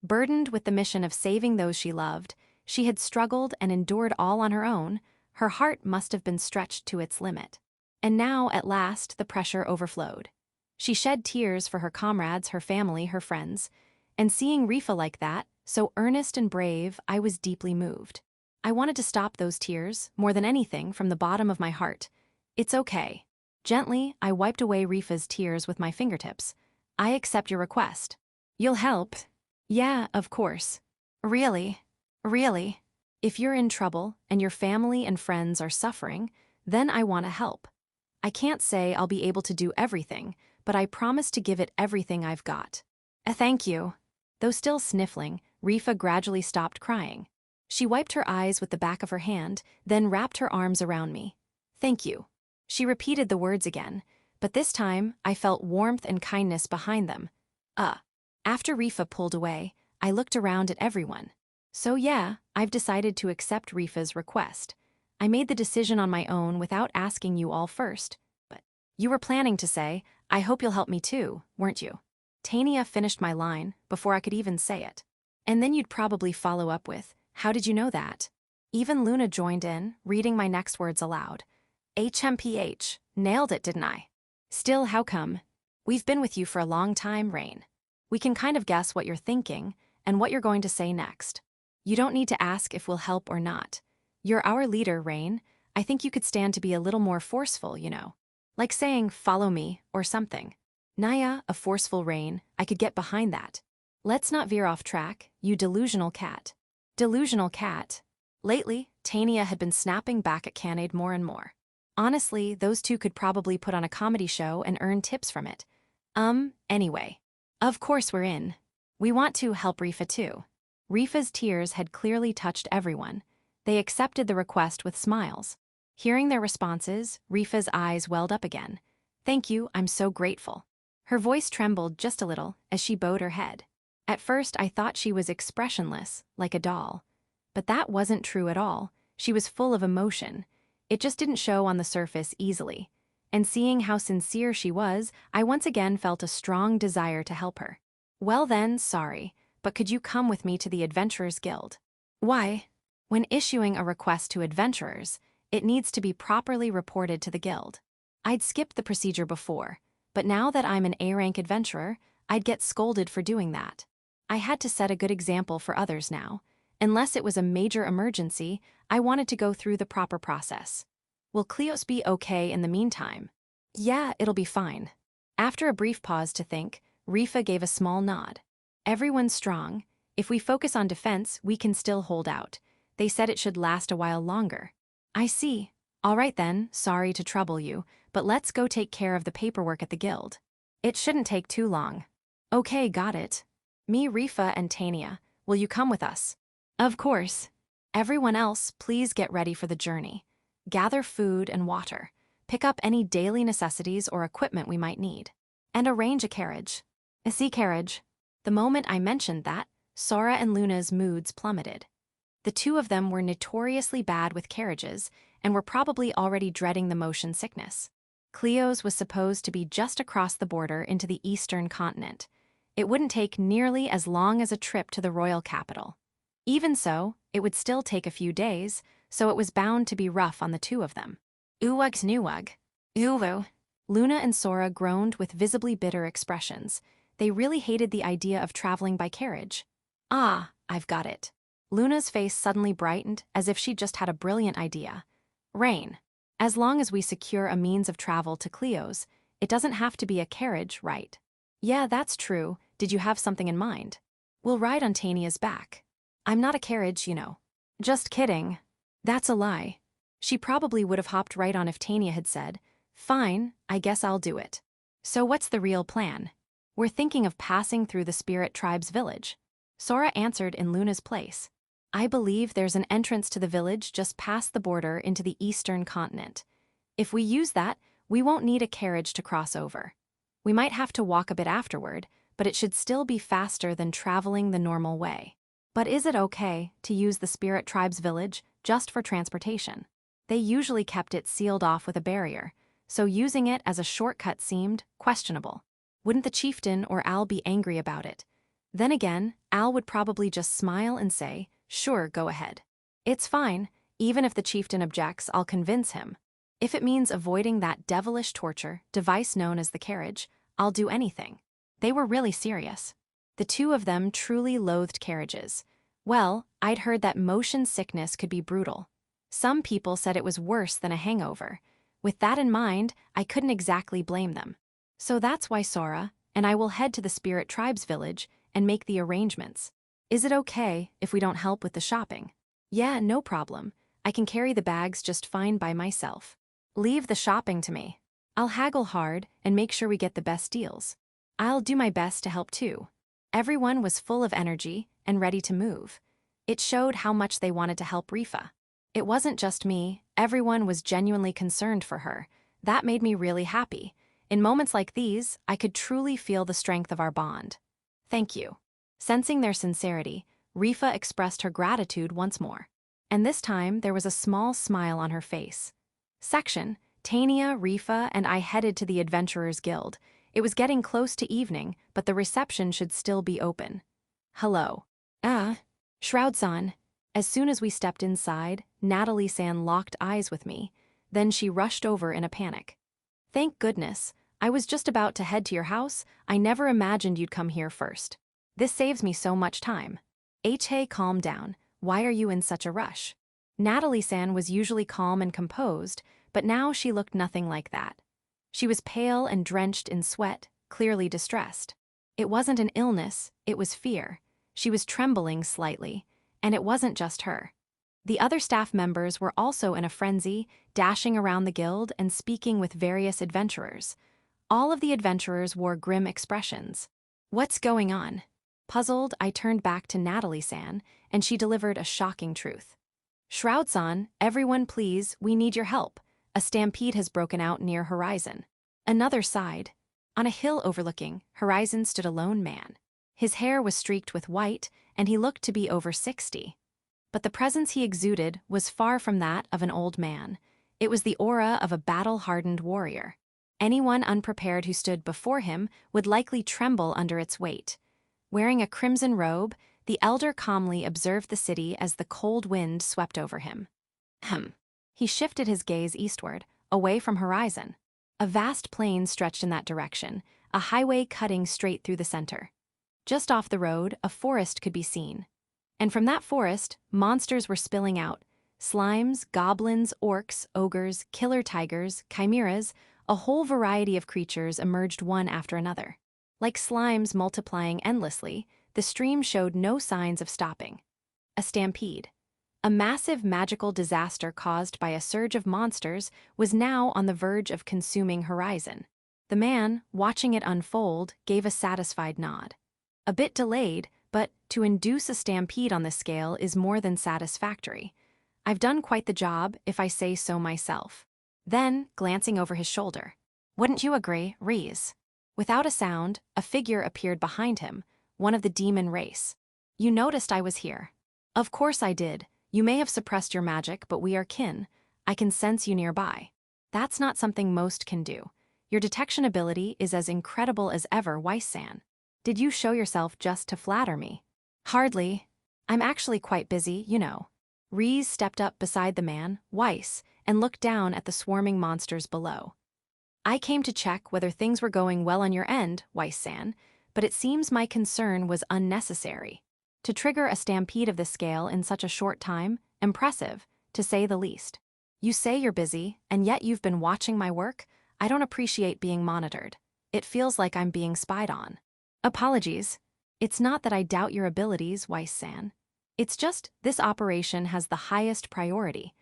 Burdened with the mission of saving those she loved, she had struggled and endured all on her own. Her heart must have been stretched to its limit. And now, at last, the pressure overflowed. She shed tears for her comrades, her family, her friends. And seeing Rifa like that, so earnest and brave, I was deeply moved. I wanted to stop those tears, more than anything, from the bottom of my heart. It's okay. Gently, I wiped away Rifa's tears with my fingertips. I accept your request. You'll help? Yeah, of course. Really? If you're in trouble and your family and friends are suffering, then I want to help. I can't say I'll be able to do everything, but I promise to give it everything I've got. Thank you. Though still sniffling, Rifa gradually stopped crying. She wiped her eyes with the back of her hand, then wrapped her arms around me. Thank you. She repeated the words again, but this time I felt warmth and kindness behind them. After Rifa pulled away, I looked around at everyone. So yeah, I've decided to accept Rifa's request. I made the decision on my own without asking you all first. But you were planning to say, I hope you'll help me too, weren't you? Tania finished my line before I could even say it. And then you'd probably follow up with, how did you know that? Even Luna joined in, reading my next words aloud. HMPH, nailed it, didn't I? Still, how come? We've been with you for a long time, Rain. We can kind of guess what you're thinking and what you're going to say next. You don't need to ask if we'll help or not. You're our leader, Rain. I think you could stand to be a little more forceful, you know. Like saying, follow me, or something. Naya, a forceful Rain, I could get behind that. Let's not veer off track, you delusional cat. Delusional cat. Lately, Tania had been snapping back at Canaid more and more. Honestly, those two could probably put on a comedy show and earn tips from it. Anyway. Of course we're in. We want to help Rifa too. Rifa's tears had clearly touched everyone. They accepted the request with smiles. Hearing their responses, Rifa's eyes welled up again. Thank you, I'm so grateful. Her voice trembled just a little as she bowed her head. At first I thought she was expressionless, like a doll. But that wasn't true at all. She was full of emotion. It just didn't show on the surface easily. And seeing how sincere she was, I once again felt a strong desire to help her. Well then, sorry, but could you come with me to the Adventurers Guild? Why? When issuing a request to adventurers, it needs to be properly reported to the guild. I'd skipped the procedure before, but now that I'm an A-rank adventurer, I'd get scolded for doing that. I had to set a good example for others now. Unless it was a major emergency, I wanted to go through the proper process. Will Cleos be okay in the meantime? Yeah, it'll be fine. After a brief pause to think, Rifa gave a small nod. Everyone's strong. If we focus on defense, we can still hold out. They said it should last a while longer. I see. All right then, sorry to trouble you, but let's go take care of the paperwork at the guild. It shouldn't take too long. Okay, got it. Me, Rifa, and Tania, will you come with us? Of course. Everyone else, please get ready for the journey. Gather food and water. Pick up any daily necessities or equipment we might need. And arrange a carriage. A sea carriage. The moment I mentioned that, Sora and Luna's moods plummeted. The two of them were notoriously bad with carriages and were probably already dreading the motion sickness. Cleo's was supposed to be just across the border into the eastern continent. It wouldn't take nearly as long as a trip to the royal capital. Even so, it would still take a few days, so it was bound to be rough on the two of them. Uwug's newug. Uwu. Luna and Sora groaned with visibly bitter expressions. They really hated the idea of traveling by carriage. Ah, I've got it. Luna's face suddenly brightened as if she'd just had a brilliant idea. Rain. As long as we secure a means of travel to Cleo's, it doesn't have to be a carriage, right? Yeah, that's true. Did you have something in mind? We'll ride on Tania's back. I'm not a carriage, you know. Just kidding. That's a lie. She probably would have hopped right on if Tania had said, fine, I guess I'll do it. So what's the real plan? We're thinking of passing through the Spirit Tribe's village. Sora answered in Luna's place. I believe there's an entrance to the village just past the border into the eastern continent. If we use that, we won't need a carriage to cross over. We might have to walk a bit afterward, but it should still be faster than traveling the normal way. But is it okay to use the Spirit Tribe's village just for transportation? They usually kept it sealed off with a barrier, so using it as a shortcut seemed questionable. Wouldn't the chieftain or Al be angry about it? Then again, Al would probably just smile and say, sure, go ahead. It's fine. Even if the chieftain objects, I'll convince him. If it means avoiding that devilish torture device known as the carriage, I'll do anything. They were really serious. The two of them truly loathed carriages. Well, I'd heard that motion sickness could be brutal. Some people said it was worse than a hangover. With that in mind, I couldn't exactly blame them. So that's why Sora and I will head to the Spirit Tribe's village and make the arrangements. Is it okay if we don't help with the shopping? Yeah, no problem. I can carry the bags just fine by myself. Leave the shopping to me. I'll haggle hard and make sure we get the best deals. I'll do my best to help too. Everyone was full of energy and ready to move. It showed how much they wanted to help Rifa. It wasn't just me, everyone was genuinely concerned for her. That made me really happy. In moments like these, I could truly feel the strength of our bond. Thank you. Sensing their sincerity, Rifa expressed her gratitude once more. And this time, there was a small smile on her face. Section, Tania, Rifa, and I headed to the Adventurers Guild. It was getting close to evening, but the reception should still be open. Hello. Shroud-san. As soon as we stepped inside, Natalie-san locked eyes with me. Then she rushed over in a panic. Thank goodness, I was just about to head to your house. I never imagined you'd come here first. This saves me so much time. Hey, calm down. Why are you in such a rush? Natalie-san was usually calm and composed, but now she looked nothing like that. She was pale and drenched in sweat, clearly distressed. It wasn't an illness, it was fear. She was trembling slightly, and it wasn't just her. The other staff members were also in a frenzy, dashing around the guild and speaking with various adventurers. All of the adventurers wore grim expressions. What's going on? Puzzled, I turned back to Natalie-san, and she delivered a shocking truth. Shroud-san, everyone please, we need your help. A stampede has broken out near Horizon. Another side. On a hill overlooking, Horizon stood a lone man. His hair was streaked with white, and he looked to be over 60. But the presence he exuded was far from that of an old man. It was the aura of a battle-hardened warrior. Anyone unprepared who stood before him would likely tremble under its weight. Wearing a crimson robe, the elder calmly observed the city as the cold wind swept over him. He shifted his gaze eastward, away from Horizon. A vast plain stretched in that direction, a highway cutting straight through the center. Just off the road, a forest could be seen. And from that forest, monsters were spilling out. Slimes, goblins, orcs, ogres, killer tigers, chimeras, a whole variety of creatures emerged one after another. Like slimes multiplying endlessly, the stream showed no signs of stopping. A stampede. A massive magical disaster caused by a surge of monsters was now on the verge of consuming Horizon. The man, watching it unfold, gave a satisfied nod. A bit delayed, but to induce a stampede on this scale is more than satisfactory. I've done quite the job, if I say so myself. Then, glancing over his shoulder. Wouldn't you agree, Reese? Without a sound, a figure appeared behind him, one of the demon race. You noticed I was here. Of course I did. You may have suppressed your magic, but we are kin. I can sense you nearby. That's not something most can do. Your detection ability is as incredible as ever, Weiss-san. Did you show yourself just to flatter me? Hardly. I'm actually quite busy, you know. Reese stepped up beside the man, Weiss, and looked down at the swarming monsters below. I came to check whether things were going well on your end, Weiss-san, but it seems my concern was unnecessary. To trigger a stampede of this scale in such a short time, impressive, to say the least. You say you're busy, and yet you've been watching my work? I don't appreciate being monitored. It feels like I'm being spied on. Apologies. It's not that I doubt your abilities, Weiss-san. It's just this operation has the highest priority.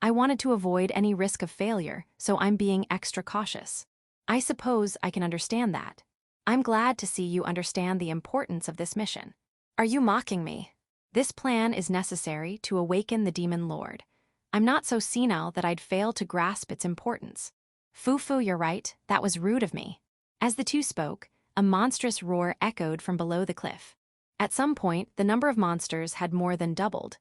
I wanted to avoid any risk of failure, so I'm being extra cautious. I suppose I can understand that. I'm glad to see you understand the importance of this mission. Are you mocking me? This plan is necessary to awaken the Demon Lord. I'm not so senile that I'd fail to grasp its importance. Fufu, you're right, that was rude of me. As the two spoke, a monstrous roar echoed from below the cliff. At some point, the number of monsters had more than doubled.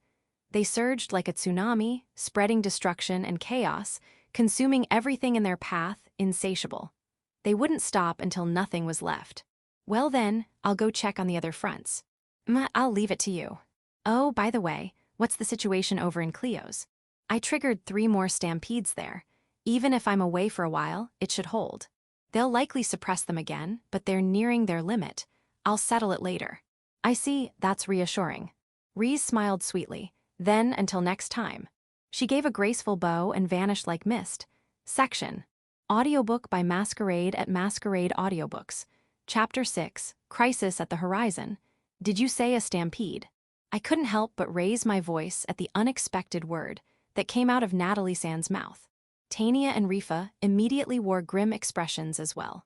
They surged like a tsunami, spreading destruction and chaos, consuming everything in their path, insatiable. They wouldn't stop until nothing was left. Well then, I'll go check on the other fronts. I'll leave it to you. Oh, by the way, what's the situation over in Cleo's? I triggered 3 more stampedes there. Even if I'm away for a while, it should hold. They'll likely suppress them again, but they're nearing their limit. I'll settle it later. I see, that's reassuring. Reese smiled sweetly. Then, until next time. She gave a graceful bow and vanished like mist. Section. Audiobook by Masquerade at Masquerade Audiobooks. Chapter 6, Crisis at the Horizon. Did you say a stampede? I couldn't help but raise my voice at the unexpected word that came out of Natalie-san's mouth. Tania and Rifa immediately wore grim expressions as well.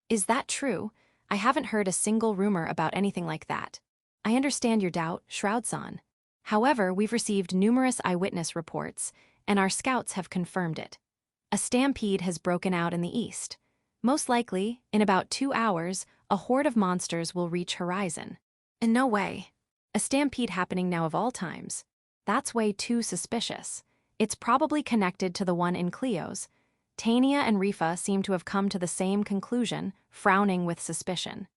Is that true? I haven't heard a single rumor about anything like that. I understand your doubt, Shroud-san. However, we've received numerous eyewitness reports, and our scouts have confirmed it. A stampede has broken out in the east. Most likely, in about 2 hours, a horde of monsters will reach Horizon. And no way. A stampede happening now of all times. That's way too suspicious. It's probably connected to the one in Cleo's. Tania and Rifa seem to have come to the same conclusion, frowning with suspicion.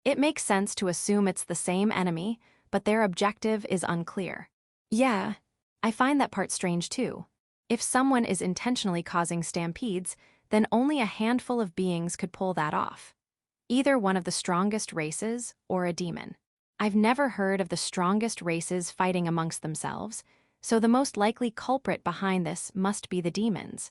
It makes sense to assume it's the same enemy, but their objective is unclear. Yeah, I find that part strange too. If someone is intentionally causing stampedes, then only a handful of beings could pull that off. Either one of the strongest races or a demon. I've never heard of the strongest races fighting amongst themselves, so the most likely culprit behind this must be the demons.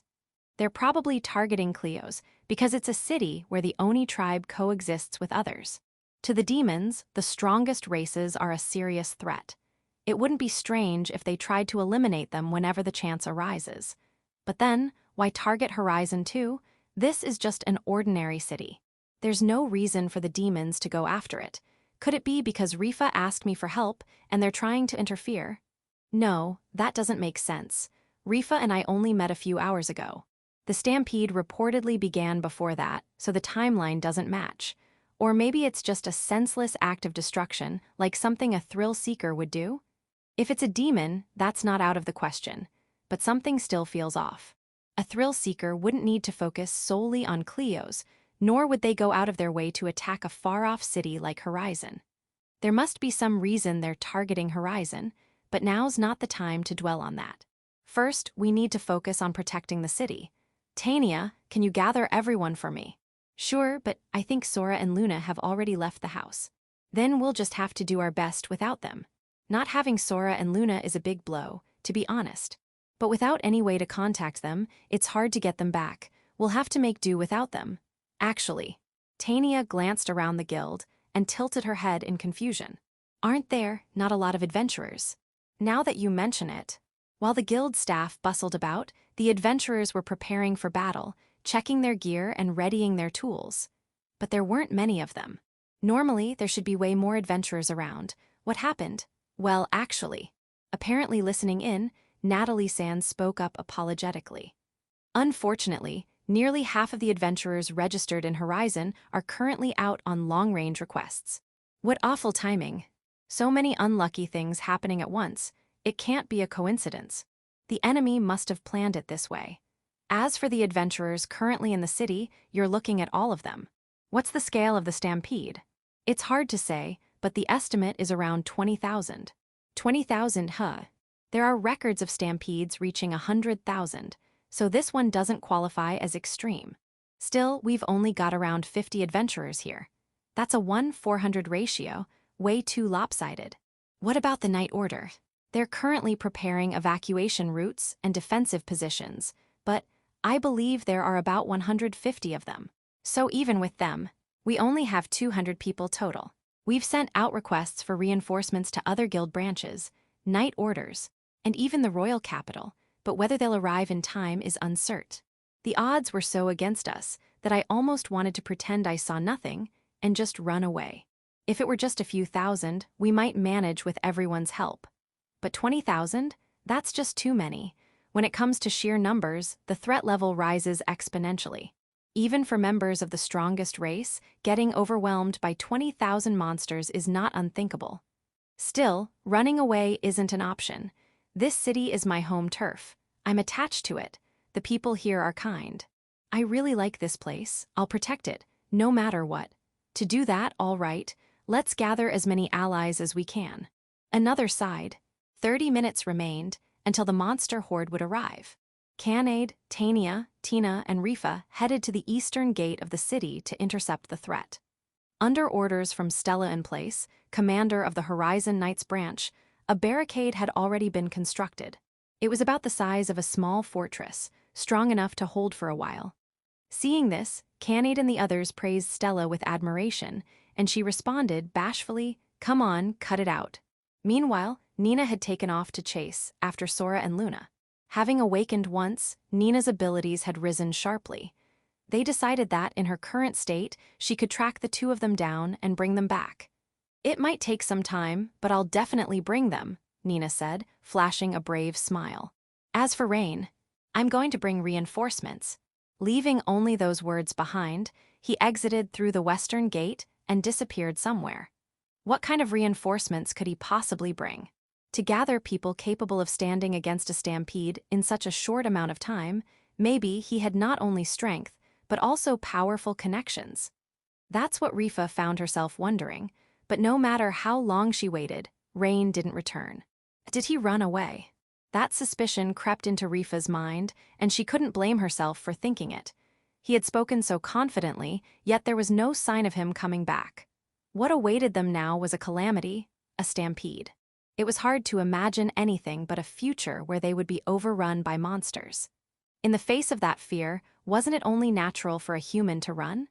They're probably targeting Cleos because it's a city where the Oni tribe coexists with others. To the demons, the strongest races are a serious threat. It wouldn't be strange if they tried to eliminate them whenever the chance arises. But then, why target Horizon 2? This is just an ordinary city. There's no reason for the demons to go after it. Could it be because Rifa asked me for help and they're trying to interfere? No, that doesn't make sense. Rifa and I only met a few hours ago. The stampede reportedly began before that, so the timeline doesn't match. Or maybe it's just a senseless act of destruction, like something a thrill seeker would do? If it's a demon, that's not out of the question. But something still feels off. A thrill seeker wouldn't need to focus solely on Cleos, nor would they go out of their way to attack a far-off city like Horizon. There must be some reason they're targeting Horizon, but now's not the time to dwell on that. First, we need to focus on protecting the city. Tania, can you gather everyone for me? Sure, but I think Sora and Luna have already left the house. Then we'll just have to do our best without them. Not having Sora and Luna is a big blow, to be honest. But without any way to contact them, it's hard to get them back. We'll have to make do without them. Actually, Tania glanced around the guild and tilted her head in confusion. Aren't there not a lot of adventurers? Now that you mention it. While the guild staff bustled about, the adventurers were preparing for battle, checking their gear and readying their tools. But there weren't many of them. Normally, there should be way more adventurers around. What happened? Well, actually. Apparently listening in, Natalie Sands spoke up apologetically. Unfortunately, nearly half of the adventurers registered in Horizon are currently out on long-range requests. What awful timing. So many unlucky things happening at once. It can't be a coincidence. The enemy must have planned it this way. As for the adventurers currently in the city, you're looking at all of them. What's the scale of the stampede? It's hard to say, but the estimate is around 20,000. 20,000, huh? There are records of stampedes reaching 100,000, so this one doesn't qualify as extreme. Still, we've only got around 50 adventurers here. That's a 1:400 ratio, way too lopsided. What about the Night Order? They're currently preparing evacuation routes and defensive positions, but I believe there are about 150 of them. So even with them, we only have 200 people total. We've sent out requests for reinforcements to other guild branches, Night Orders, and even the Royal Capital, but whether they'll arrive in time is uncertain. The odds were so against us that I almost wanted to pretend I saw nothing and just run away. If it were just a few thousand, we might manage with everyone's help. But 20,000? That's just too many. When it comes to sheer numbers, the threat level rises exponentially. Even for members of the strongest race, getting overwhelmed by 20,000 monsters is not unthinkable. Still, running away isn't an option. This city is my home turf. I'm attached to it. The people here are kind. I really like this place. I'll protect it, no matter what. To do that, all right, let's gather as many allies as we can. Another side. 30 minutes remained until the monster horde would arrive. Canaid, Tania, Tina, and Rifa headed to the eastern gate of the city to intercept the threat. Under orders from Stella in Place, commander of the Horizon Knights branch, a barricade had already been constructed. It was about the size of a small fortress, strong enough to hold for a while. Seeing this, Canaid and the others praised Stella with admiration, and she responded bashfully, "Come on, cut it out." Meanwhile, Nina had taken off to chase after Sora and Luna. Having awakened once, Nina's abilities had risen sharply. They decided that, in her current state, she could track the two of them down and bring them back. "It might take some time, but I'll definitely bring them," Nina said, flashing a brave smile. As for Rain, "I'm going to bring reinforcements." Leaving only those words behind, he exited through the western gate and disappeared somewhere. What kind of reinforcements could he possibly bring? To gather people capable of standing against a stampede in such a short amount of time, maybe he had not only strength, but also powerful connections. That's what Rifa found herself wondering, but no matter how long she waited, Rain didn't return. Did he run away? That suspicion crept into Rifa's mind, and she couldn't blame herself for thinking it. He had spoken so confidently, yet there was no sign of him coming back. What awaited them now was a calamity, a stampede. It was hard to imagine anything but a future where they would be overrun by monsters. In the face of that fear, wasn't it only natural for a human to run?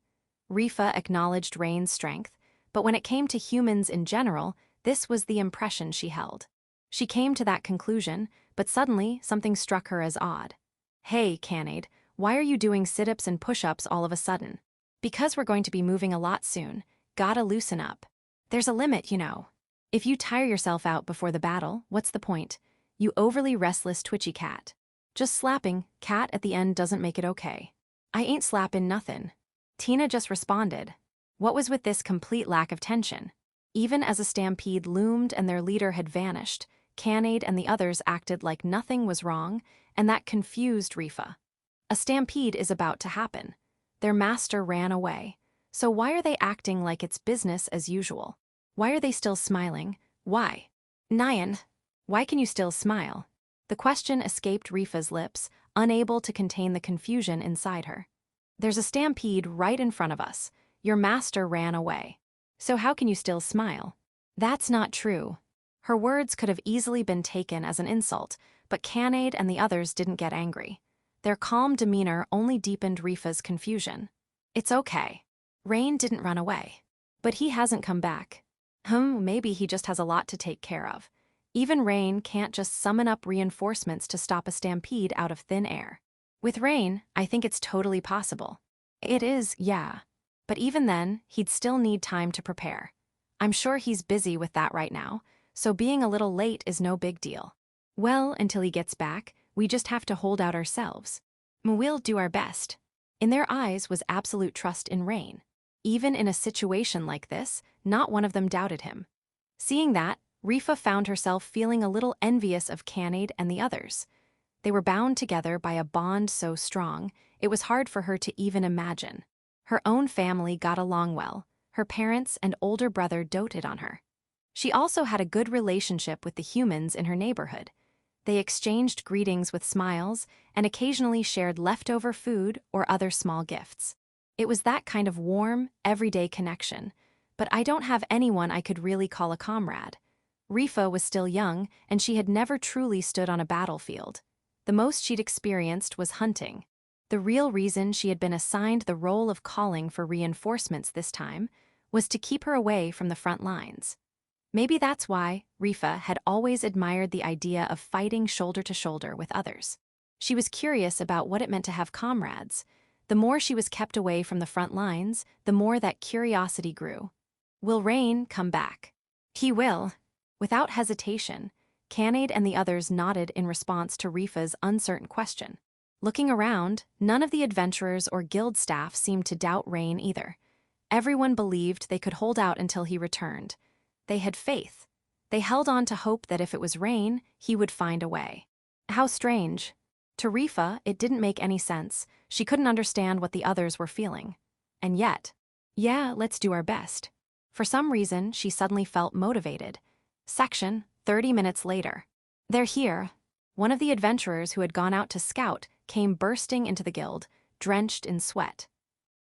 Rifa acknowledged Rain's strength, but when it came to humans in general, this was the impression she held. She came to that conclusion, but suddenly something struck her as odd. "Hey, Canaid, why are you doing sit-ups and push-ups all of a sudden?" "Because we're going to be moving a lot soon. Gotta loosen up. There's a limit, you know. If you tire yourself out before the battle, what's the point? You overly restless twitchy cat. Just slapping cat at the end doesn't make it okay." "I ain't slappin' nothin'." Tina just responded. What was with this complete lack of tension? Even as a stampede loomed and their leader had vanished, Canaid and the others acted like nothing was wrong, and that confused Rifa. A stampede is about to happen. Their master ran away. So why are they acting like it's business as usual? Why are they still smiling? Why? "Nyan, why can you still smile?" The question escaped Rifa's lips, unable to contain the confusion inside her. "There's a stampede right in front of us. Your master ran away. So how can you still smile?" "That's not true." Her words could have easily been taken as an insult, but Canaid and the others didn't get angry. Their calm demeanor only deepened Rifa's confusion. "It's okay. Rain didn't run away. But he hasn't come back." Maybe he just has a lot to take care of. Even Rain can't just summon up reinforcements to stop a stampede out of thin air. With Rain, I think it's totally possible. It is, yeah. But even then, he'd still need time to prepare. I'm sure he's busy with that right now, so being a little late is no big deal. Well, until he gets back, we just have to hold out ourselves. We'll do our best. In their eyes was absolute trust in Rain. Even in a situation like this, not one of them doubted him. Seeing that, Rifa found herself feeling a little envious of Canaid and the others. They were bound together by a bond so strong, it was hard for her to even imagine. Her own family got along well. Her parents and older brother doted on her. She also had a good relationship with the humans in her neighborhood. They exchanged greetings with smiles and occasionally shared leftover food or other small gifts. It was that kind of warm, everyday connection, but I don't have anyone I could really call a comrade. Rifa was still young, and she had never truly stood on a battlefield. The most she'd experienced was hunting. The real reason she had been assigned the role of calling for reinforcements this time was to keep her away from the front lines. Maybe that's why Rifa had always admired the idea of fighting shoulder to shoulder with others. She was curious about what it meant to have comrades. The more she was kept away from the front lines, the more that curiosity grew. Will Rain come back? He will. Without hesitation, Canaid and the others nodded in response to Rifa's uncertain question. Looking around, none of the adventurers or guild staff seemed to doubt Rain either. Everyone believed they could hold out until he returned. They had faith. They held on to hope that if it was Rain, he would find a way. How strange. To Rifa, it didn't make any sense. She couldn't understand what the others were feeling. And yet, yeah, let's do our best. For some reason, she suddenly felt motivated. Section, 30 minutes later. They're here. One of the adventurers who had gone out to scout came bursting into the guild, drenched in sweat.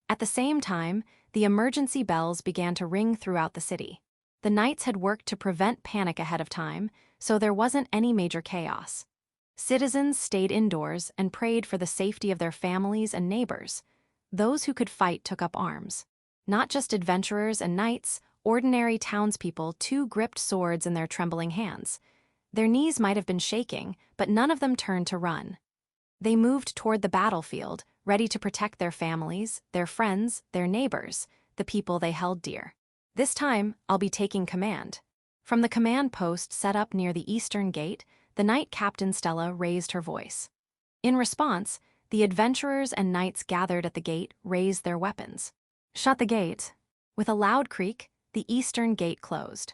At the same time, the emergency bells began to ring throughout the city. The knights had worked to prevent panic ahead of time, so there wasn't any major chaos. Citizens stayed indoors and prayed for the safety of their families and neighbors. Those who could fight took up arms. Not just adventurers and knights, ordinary townspeople too gripped swords in their trembling hands. Their knees might have been shaking, but none of them turned to run. They moved toward the battlefield, ready to protect their families, their friends, their neighbors, the people they held dear. This time, I'll be taking command. From the command post set up near the eastern gate, the Knight Captain Stella raised her voice. In response, the adventurers and knights gathered at the gate raised their weapons. Shut the gate. With a loud creak, the eastern gate closed.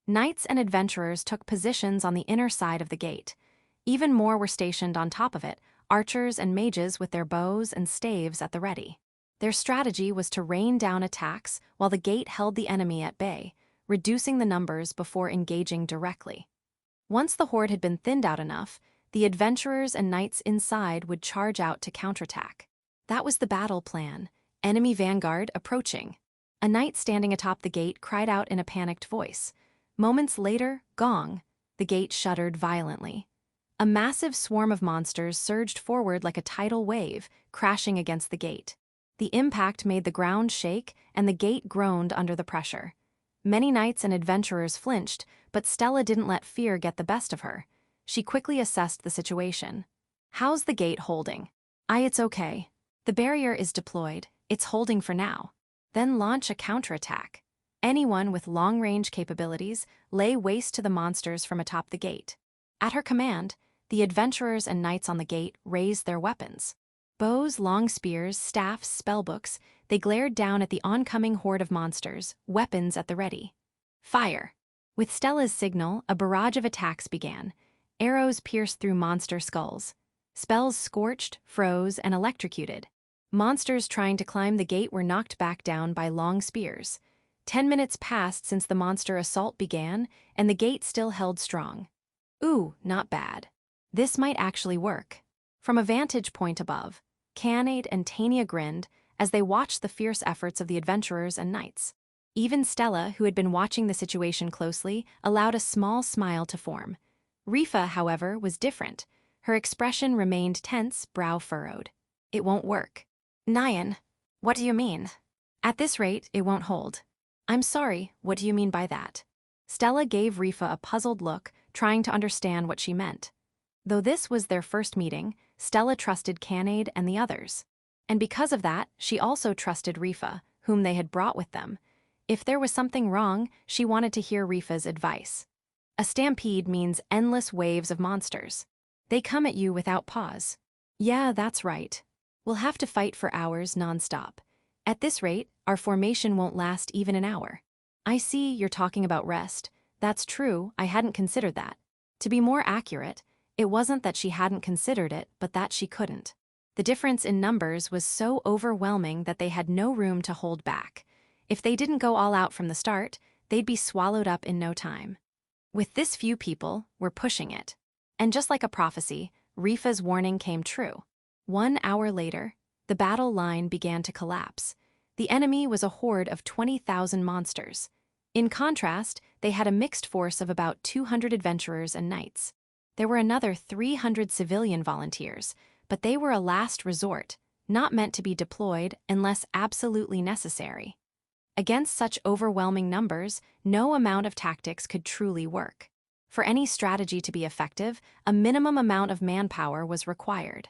Knights and adventurers took positions on the inner side of the gate. Even more were stationed on top of it, archers and mages with their bows and staves at the ready. Their strategy was to rain down attacks while the gate held the enemy at bay, reducing the numbers before engaging directly. Once the horde had been thinned out enough, the adventurers and knights inside would charge out to counterattack. That was the battle plan. Enemy vanguard approaching. A knight standing atop the gate cried out in a panicked voice. Moments later, gong. The gate shuddered violently. A massive swarm of monsters surged forward like a tidal wave, crashing against the gate. The impact made the ground shake, and the gate groaned under the pressure. Many knights and adventurers flinched, but Stella didn't let fear get the best of her. She quickly assessed the situation. How's the gate holding? It's okay. The barrier is deployed. It's holding for now. Then launch a counterattack. Anyone with long-range capabilities lay waste to the monsters from atop the gate. At her command, the adventurers and knights on the gate raised their weapons. Bows, long spears, staffs, spellbooks, they glared down at the oncoming horde of monsters, weapons at the ready. Fire! With Stella's signal, a barrage of attacks began. Arrows pierced through monster skulls. Spells scorched, froze, and electrocuted. Monsters trying to climb the gate were knocked back down by long spears. 10 minutes passed since the monster assault began, and the gate still held strong. Ooh, not bad. This might actually work. From a vantage point above, Cannade and Tania grinned as they watched the fierce efforts of the adventurers and knights. Even Stella, who had been watching the situation closely, allowed a small smile to form. Rifa, however, was different. Her expression remained tense, brow furrowed. It won't work. Nyan, what do you mean? At this rate, it won't hold. I'm sorry, what do you mean by that? Stella gave Rifa a puzzled look, trying to understand what she meant. Though this was their first meeting, Stella trusted Cannade and the others. And because of that, she also trusted Rifa, whom they had brought with them. If there was something wrong, she wanted to hear Rifa's advice. A stampede means endless waves of monsters. They come at you without pause. Yeah, that's right. We'll have to fight for hours nonstop. At this rate, our formation won't last even an hour. I see you're talking about rest. That's true, I hadn't considered that. To be more accurate, it wasn't that she hadn't considered it, but that she couldn't. The difference in numbers was so overwhelming that they had no room to hold back. If they didn't go all out from the start, they'd be swallowed up in no time. With this few people, we're pushing it. And just like a prophecy, Rifa's warning came true. 1 hour later, the battle line began to collapse. The enemy was a horde of 20,000 monsters. In contrast, they had a mixed force of about 200 adventurers and knights. There were another 300 civilian volunteers, but they were a last resort, not meant to be deployed unless absolutely necessary. Against such overwhelming numbers, no amount of tactics could truly work. For any strategy to be effective, a minimum amount of manpower was required.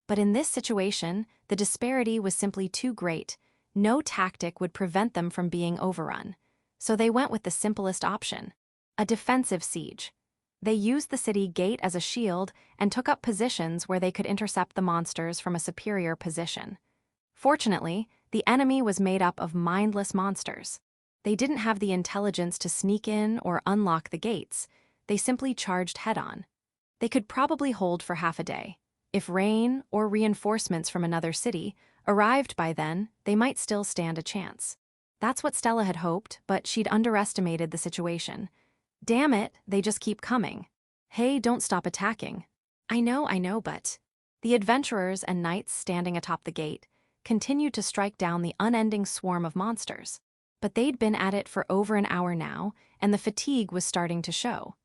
But in this situation, the disparity was simply too great. No tactic would prevent them from being overrun. So they went with the simplest option: a defensive siege. They used the city gate as a shield and took up positions where they could intercept the monsters from a superior position. Fortunately, the enemy was made up of mindless monsters. They didn't have the intelligence to sneak in or unlock the gates. They simply charged head-on. They could probably hold for half a day. If rain or reinforcements from another city arrived by then, they might still stand a chance. That's what Stella had hoped, but she'd underestimated the situation. Damn it, they just keep coming. Hey, don't stop attacking. I know, but... The adventurers and knights standing atop the gate continued to strike down the unending swarm of monsters. But they'd been at it for over an hour now, and the fatigue was starting to show.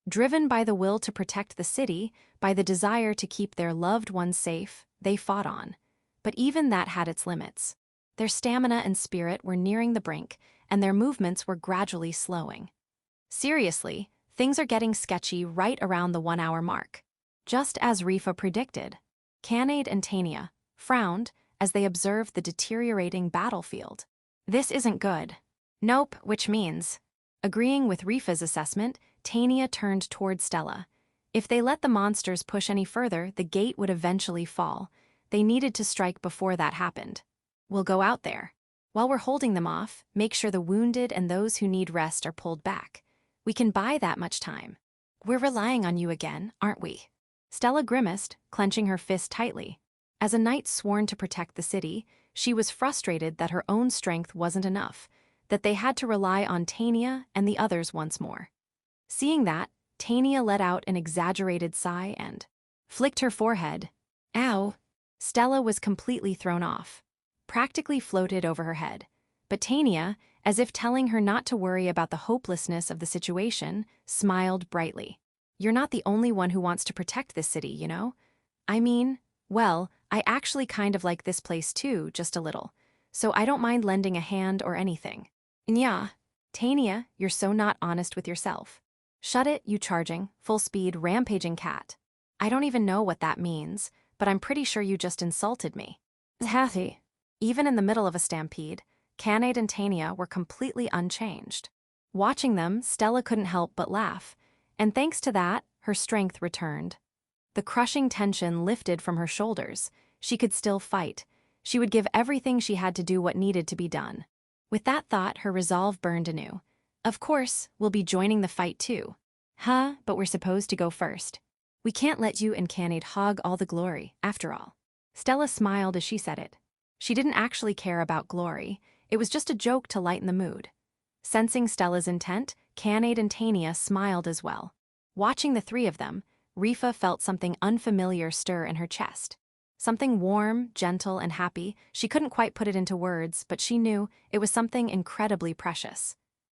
Driven by the will to protect the city, by the desire to keep their loved ones safe, they fought on. But even that had its limits. Their stamina and spirit were nearing the brink, and their movements were gradually slowing. Seriously, things are getting sketchy right around the 1 hour mark. Just as Rifa predicted, Cannade and Tania frowned as they observed the deteriorating battlefield. This isn't good. Nope, which means... Agreeing with Rifa's assessment, Tania turned toward Stella. If they let the monsters push any further, the gate would eventually fall. They needed to strike before that happened. We'll go out there. While we're holding them off, make sure the wounded and those who need rest are pulled back. We can buy that much time. We're relying on you again, aren't we? Stella grimaced, clenching her fist tightly. As a knight sworn to protect the city, she was frustrated that her own strength wasn't enough, that they had to rely on Tania and the others once more. Seeing that, Tania let out an exaggerated sigh and flicked her forehead. Ow! Stella was completely thrown off, practically floated over her head. But Tania, as if telling her not to worry about the hopelessness of the situation, smiled brightly. "You're not the only one who wants to protect this city, you know? I mean, well, I actually kind of like this place too, just a little. So I don't mind lending a hand or anything." "Nya. Tania, you're so not honest with yourself. Shut it, you charging, full-speed, rampaging cat. I don't even know what that means, but I'm pretty sure you just insulted me." Hathy. Even in the middle of a stampede, Canaid and Tania were completely unchanged. Watching them, Stella couldn't help but laugh, and thanks to that, her strength returned. The crushing tension lifted from her shoulders. She could still fight. She would give everything she had to do what needed to be done. With that thought, her resolve burned anew. "Of course, we'll be joining the fight too." "Huh, but we're supposed to go first. We can't let you and Canaid hog all the glory, after all." Stella smiled as she said it. She didn't actually care about glory. It was just a joke to lighten the mood. Sensing Stella's intent, Canaid and Tania smiled as well. Watching the three of them, Rifa felt something unfamiliar stir in her chest. Something warm, gentle, and happy. She couldn't quite put it into words, but she knew it was something incredibly precious.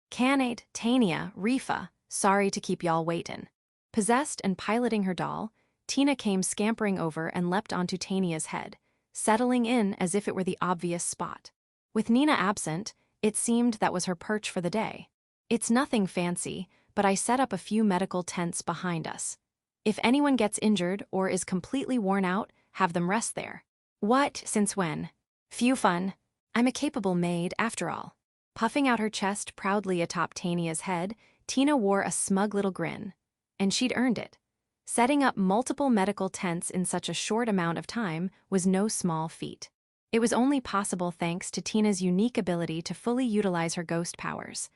"Canaid, Tania, Rifa, sorry to keep y'all waitin'." Possessed and piloting her doll, Tina came scampering over and leapt onto Tania's head, settling in as if it were the obvious spot. With Nina absent, it seemed that was her perch for the day. "It's nothing fancy, but I set up a few medical tents behind us. If anyone gets injured or is completely worn out, have them rest there." "What? Since when?" "Few fun. I'm a capable maid, after all." Puffing out her chest proudly atop Tania's head, Tina wore a smug little grin. And she'd earned it. Setting up multiple medical tents in such a short amount of time was no small feat. It was only possible thanks to Tina's unique ability to fully utilize her ghost powers.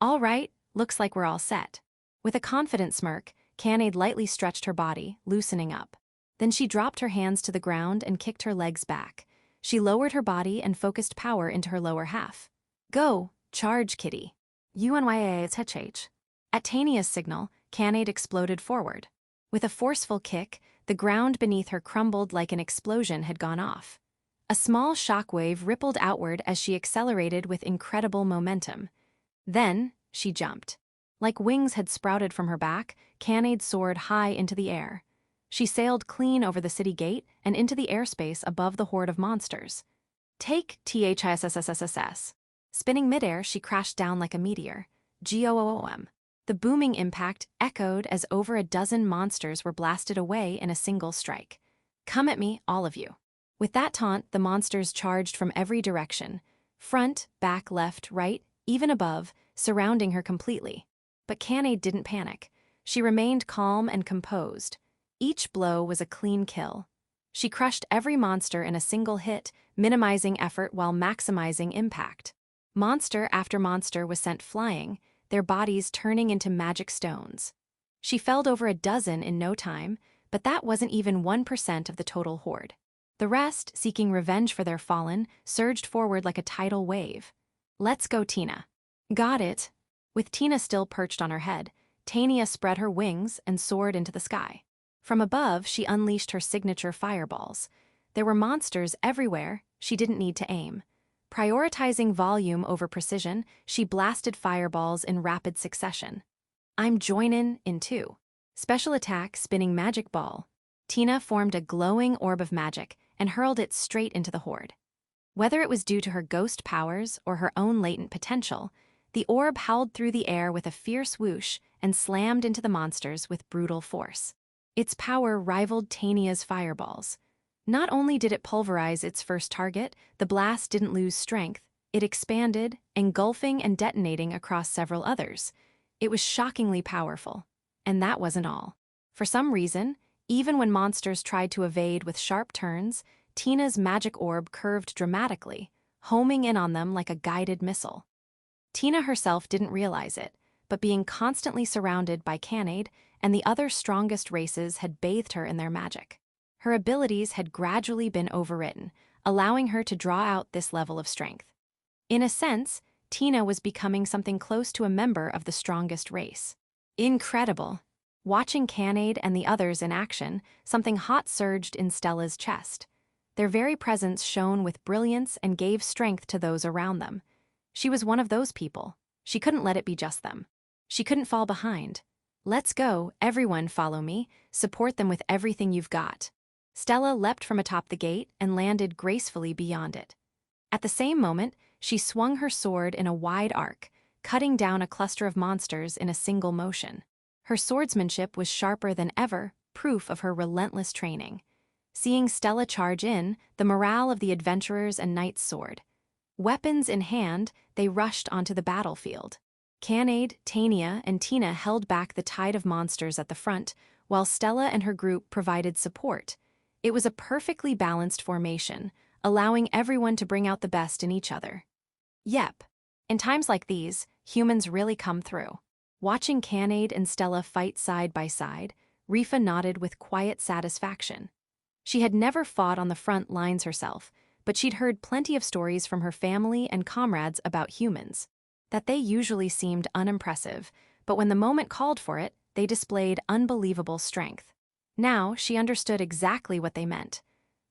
"All right, looks like we're all set." With a confident smirk, Canaid lightly stretched her body, loosening up. Then she dropped her hands to the ground and kicked her legs back. She lowered her body and focused power into her lower half. "Go, charge, kitty." UNYAHH. At Tania's signal, Canaid exploded forward. With a forceful kick, the ground beneath her crumbled like an explosion had gone off. A small shockwave rippled outward as she accelerated with incredible momentum. Then, she jumped. Like wings had sprouted from her back, Canaid soared high into the air. She sailed clean over the city gate and into the airspace above the horde of monsters. "Take THISSSSSS." Spinning midair, she crashed down like a meteor. GOOM. The booming impact echoed as over a dozen monsters were blasted away in a single strike. "Come at me, all of you." With that taunt, the monsters charged from every direction. Front, back, left, right, even above, surrounding her completely. But Canaid didn't panic. She remained calm and composed. Each blow was a clean kill. She crushed every monster in a single hit, minimizing effort while maximizing impact. Monster after monster was sent flying, their bodies turning into magic stones. She felled over a dozen in no time, but that wasn't even 1% of the total horde. The rest, seeking revenge for their fallen, surged forward like a tidal wave. "Let's go, Tina." "Got it." With Tina still perched on her head, Tania spread her wings and soared into the sky. From above, she unleashed her signature fireballs. There were monsters everywhere, she didn't need to aim. Prioritizing volume over precision, she blasted fireballs in rapid succession. "I'm joinin' in two." Special attack, spinning magic ball. Tina formed a glowing orb of magic and hurled it straight into the horde. Whether it was due to her ghost powers or her own latent potential, the orb howled through the air with a fierce whoosh and slammed into the monsters with brutal force. Its power rivaled Tania's fireballs. Not only did it pulverize its first target, the blast didn't lose strength. It expanded, engulfing and detonating across several others. It was shockingly powerful. And that wasn't all. For some reason, even when monsters tried to evade with sharp turns, Tina's magic orb curved dramatically, homing in on them like a guided missile. Tina herself didn't realize it, but being constantly surrounded by Canaid and the other strongest races had bathed her in their magic. Her abilities had gradually been overwritten, allowing her to draw out this level of strength. In a sense, Tina was becoming something close to a member of the strongest race. Incredible. Watching Canaid and the others in action, something hot surged in Stella's chest. Their very presence shone with brilliance and gave strength to those around them. She was one of those people. She couldn't let it be just them. She couldn't fall behind. "Let's go, everyone follow me, support them with everything you've got." Stella leapt from atop the gate and landed gracefully beyond it. At the same moment, she swung her sword in a wide arc, cutting down a cluster of monsters in a single motion. Her swordsmanship was sharper than ever, proof of her relentless training. Seeing Stella charge in, the morale of the adventurers and knights soared. Weapons in hand, they rushed onto the battlefield. Canaid, Tania, and Tina held back the tide of monsters at the front, while Stella and her group provided support. It was a perfectly balanced formation, allowing everyone to bring out the best in each other. Yep. In times like these, humans really come through. Watching Canaid and Stella fight side by side, Rifa nodded with quiet satisfaction. She had never fought on the front lines herself, but she'd heard plenty of stories from her family and comrades about humans. That they usually seemed unimpressive, but when the moment called for it, they displayed unbelievable strength. Now she understood exactly what they meant.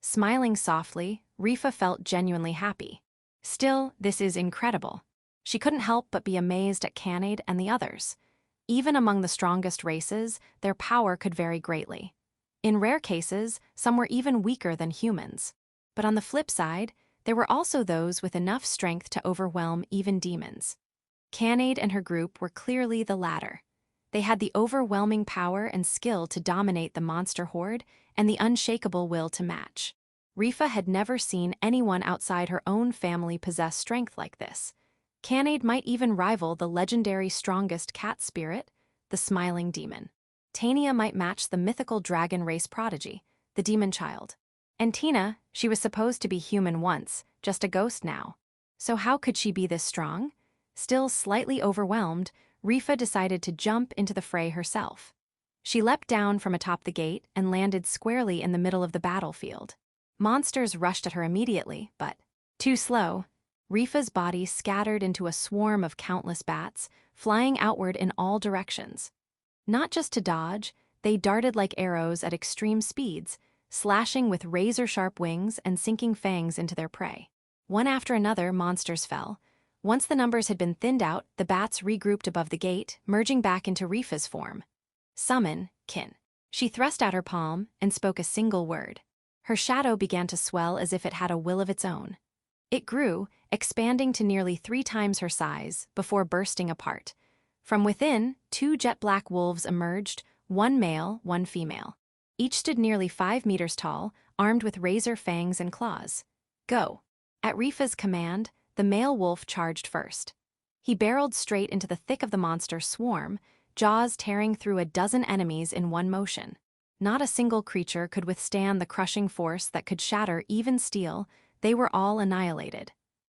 Smiling softly, Rifa felt genuinely happy. Still, this is incredible. She couldn't help but be amazed at Canaid and the others. Even among the strongest races, their power could vary greatly. In rare cases, some were even weaker than humans. But on the flip side, there were also those with enough strength to overwhelm even demons. Canaid and her group were clearly the latter. They had the overwhelming power and skill to dominate the monster horde and the unshakable will to match. Rifa had never seen anyone outside her own family possess strength like this. Canaid might even rival the legendary strongest cat spirit, the Smiling Demon. Tania might match the mythical dragon race prodigy, the Demon Child. And Tina, she was supposed to be human once, just a ghost now. So how could she be this strong? Still slightly overwhelmed, Rifa decided to jump into the fray herself. She leapt down from atop the gate and landed squarely in the middle of the battlefield. Monsters rushed at her immediately, but too slow. Rifa's body scattered into a swarm of countless bats, flying outward in all directions. Not just to dodge, they darted like arrows at extreme speeds, slashing with razor-sharp wings and sinking fangs into their prey. One after another, monsters fell. Once the numbers had been thinned out, the bats regrouped above the gate, merging back into Rifa's form. "Summon, kin." She thrust out her palm and spoke a single word. Her shadow began to swell as if it had a will of its own. It grew, expanding to nearly 3 times her size, before bursting apart. From within, 2 jet-black wolves emerged, one male, one female. Each stood nearly 5 meters tall, armed with razor fangs and claws. "Go." At Rifa's command, the male wolf charged first. He barreled straight into the thick of the monster swarm, jaws tearing through a dozen enemies in one motion. Not a single creature could withstand the crushing force that could shatter even steel. They were all annihilated.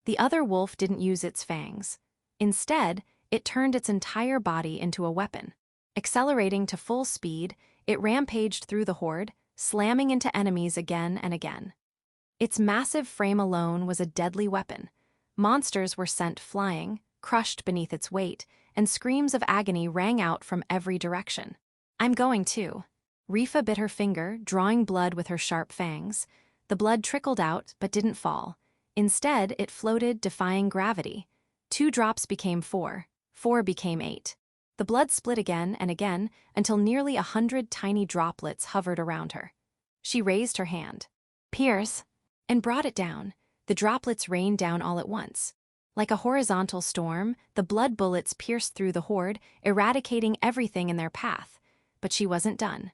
The other wolf didn't use its fangs. Instead, it turned its entire body into a weapon. Accelerating to full speed, it rampaged through the horde, slamming into enemies again and again. Its massive frame alone was a deadly weapon. Monsters were sent flying, crushed beneath its weight, and screams of agony rang out from every direction. "I'm going too." Rifa bit her finger, drawing blood with her sharp fangs. The blood trickled out, but didn't fall. Instead, it floated, defying gravity. 2 drops became 4, 4 became 8. The blood split again and again, until nearly 100 tiny droplets hovered around her. She raised her hand. "Pierce," and brought it down. The droplets rained down all at once. Like a horizontal storm, the blood bullets pierced through the horde, eradicating everything in their path. But she wasn't done.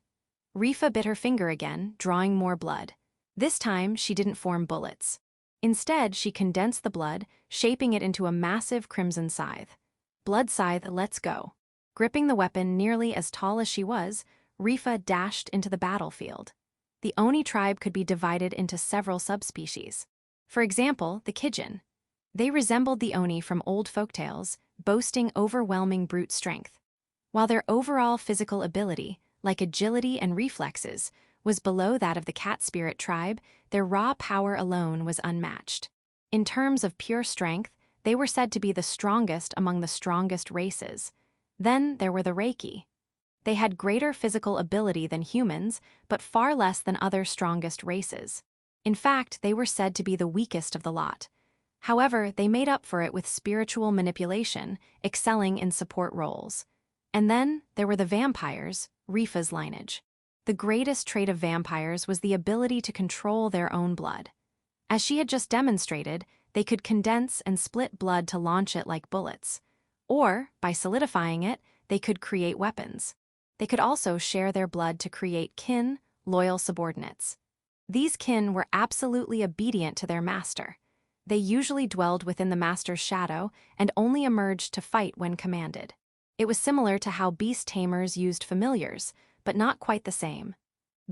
Rifa bit her finger again, drawing more blood. This time, she didn't form bullets. Instead, she condensed the blood, shaping it into a massive crimson scythe. "Blood scythe, let's go." Gripping the weapon nearly as tall as she was, Rifa dashed into the battlefield. The Oni tribe could be divided into several subspecies. For example, the Kijin. They resembled the Oni from old folktales, boasting overwhelming brute strength. While their overall physical ability, like agility and reflexes, was below that of the cat spirit tribe, their raw power alone was unmatched. In terms of pure strength, they were said to be the strongest among the strongest races. Then there were the Reiki. They had greater physical ability than humans, but far less than other strongest races. In fact, they were said to be the weakest of the lot. However, they made up for it with spiritual manipulation, excelling in support roles. And then there were the vampires, Rifa's lineage. The greatest trait of vampires was the ability to control their own blood. As she had just demonstrated, they could condense and split blood to launch it like bullets. Or, by solidifying it, they could create weapons. They could also share their blood to create kin, loyal subordinates. These kin were absolutely obedient to their master. They usually dwelled within the master's shadow and only emerged to fight when commanded. It was similar to how beast tamers used familiars, but not quite the same.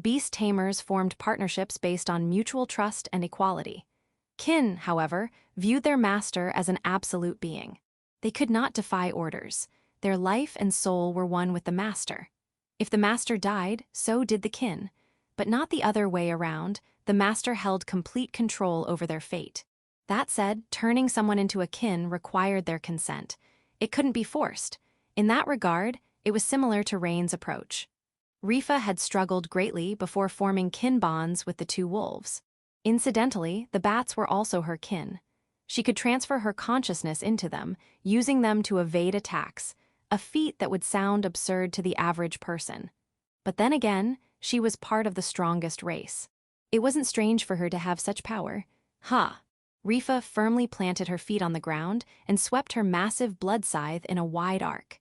Beast tamers formed partnerships based on mutual trust and equality. Kin, however, viewed their master as an absolute being. They could not defy orders. Their life and soul were one with the master. If the master died, so did the kin. But not the other way around. The master held complete control over their fate. That said, turning someone into a kin required their consent. It couldn't be forced. In that regard, it was similar to Rain's approach. Rifa had struggled greatly before forming kin bonds with the two wolves. Incidentally, the bats were also her kin. She could transfer her consciousness into them, using them to evade attacks, a feat that would sound absurd to the average person. But then again, she was part of the strongest race. It wasn't strange for her to have such power. Rifa firmly planted her feet on the ground and swept her massive blood scythe in a wide arc.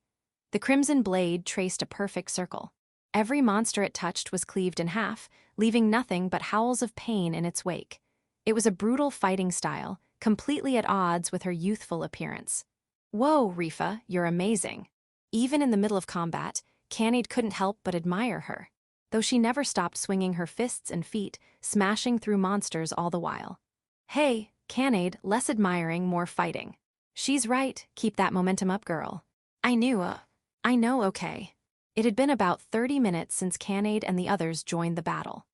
The crimson blade traced a perfect circle. Every monster it touched was cleaved in half, leaving nothing but howls of pain in its wake. It was a brutal fighting style, completely at odds with her youthful appearance. Whoa, Rifa, you're amazing. Even in the middle of combat, Canade couldn't help but admire her, though she never stopped swinging her fists and feet, smashing through monsters all the while. Hey, Canade, less admiring, more fighting. She's right, keep that momentum up, girl. I know, okay. It had been about 30 minutes since Canade and the others joined the battle.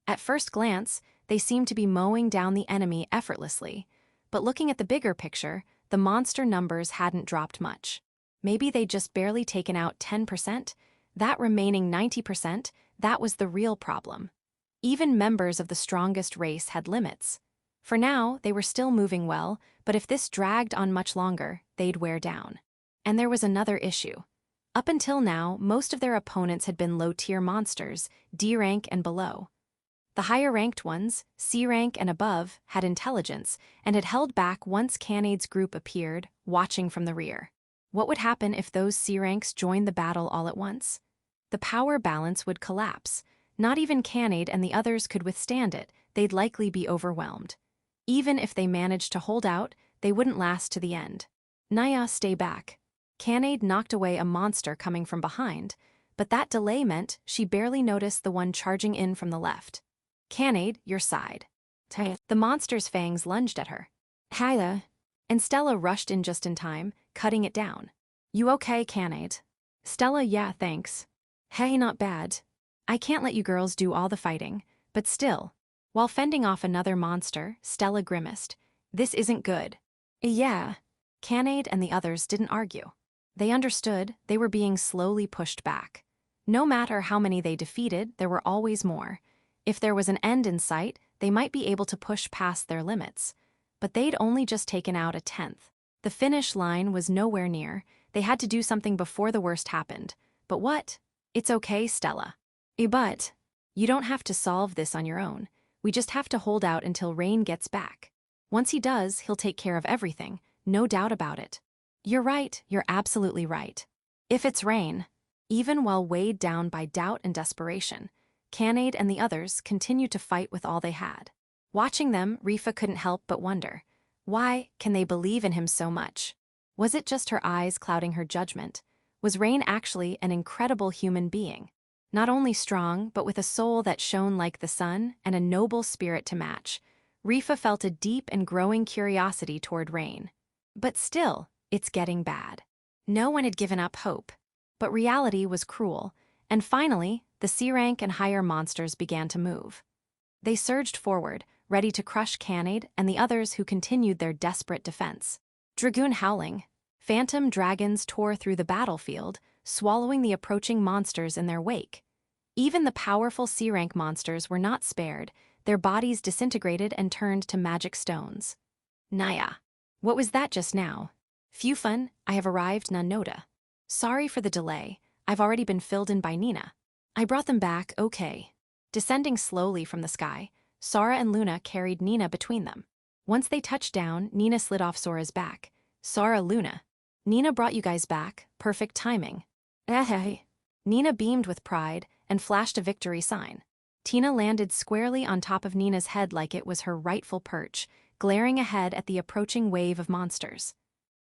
At first glance, they seemed to be mowing down the enemy effortlessly, but looking at the bigger picture, the monster numbers hadn't dropped much. Maybe they'd just barely taken out 10%. That remaining 90%, that was the real problem. Even members of the strongest race had limits. For now, they were still moving well, but if this dragged on much longer, they'd wear down. And there was another issue. Up until now, most of their opponents had been low-tier monsters, D rank and below. The higher-ranked ones, C rank and above, had intelligence and had held back once Canade's group appeared, watching from the rear. What would happen if those C ranks joined the battle all at once? The power balance would collapse. Not even Canade and the others could withstand it. They'd likely be overwhelmed. Even if they managed to hold out, they wouldn't last to the end. Naya, stay back. Canade knocked away a monster coming from behind, but that delay meant she barely noticed the one charging in from the left. Canade, your side. The monster's fangs lunged at her. Hyla. And Stella rushed in just in time, cutting it down. You okay, Canade? Stella, yeah, thanks. Hey, not bad. I can't let you girls do all the fighting, but still. While fending off another monster, Stella grimaced. This isn't good. Yeah. Canade and the others didn't argue. They understood they were being slowly pushed back. No matter how many they defeated, there were always more. If there was an end in sight, they might be able to push past their limits. But they'd only just taken out a 10th. The finish line was nowhere near. They had to do something before the worst happened. But what? It's okay, Stella. But you don't have to solve this on your own. We just have to hold out until Rain gets back. Once he does, he'll take care of everything, no doubt about it. You're right, you're absolutely right. If it's Rain. Even while weighed down by doubt and desperation, Canade and the others continued to fight with all they had. Watching them, Rifa couldn't help but wonder, why can they believe in him so much? Was it just her eyes clouding her judgment? Was Rain actually an incredible human being? Not only strong, but with a soul that shone like the sun and a noble spirit to match. Rifa felt a deep and growing curiosity toward Rain. But still, it's getting bad. No one had given up hope. But reality was cruel, and finally, the C-rank and higher monsters began to move. They surged forward, ready to crush Canade and the others who continued their desperate defense. Dragoon howling. Phantom dragons tore through the battlefield, swallowing the approaching monsters in their wake. Even the powerful C-rank monsters were not spared. their bodies disintegrated and turned to magic stones. Naya. What was that just now? Phew fun, I have arrived Nanota. Sorry for the delay, I've already been filled in by Nina. I brought them back, okay. Descending slowly from the sky, Sora and Luna carried Nina between them. Once they touched down, Nina slid off Sora's back. Sora, Luna. Nina brought you guys back, perfect timing. Hey. Nina beamed with pride and flashed a victory sign. Tina landed squarely on top of Nina's head like it was her rightful perch, glaring ahead at the approaching wave of monsters.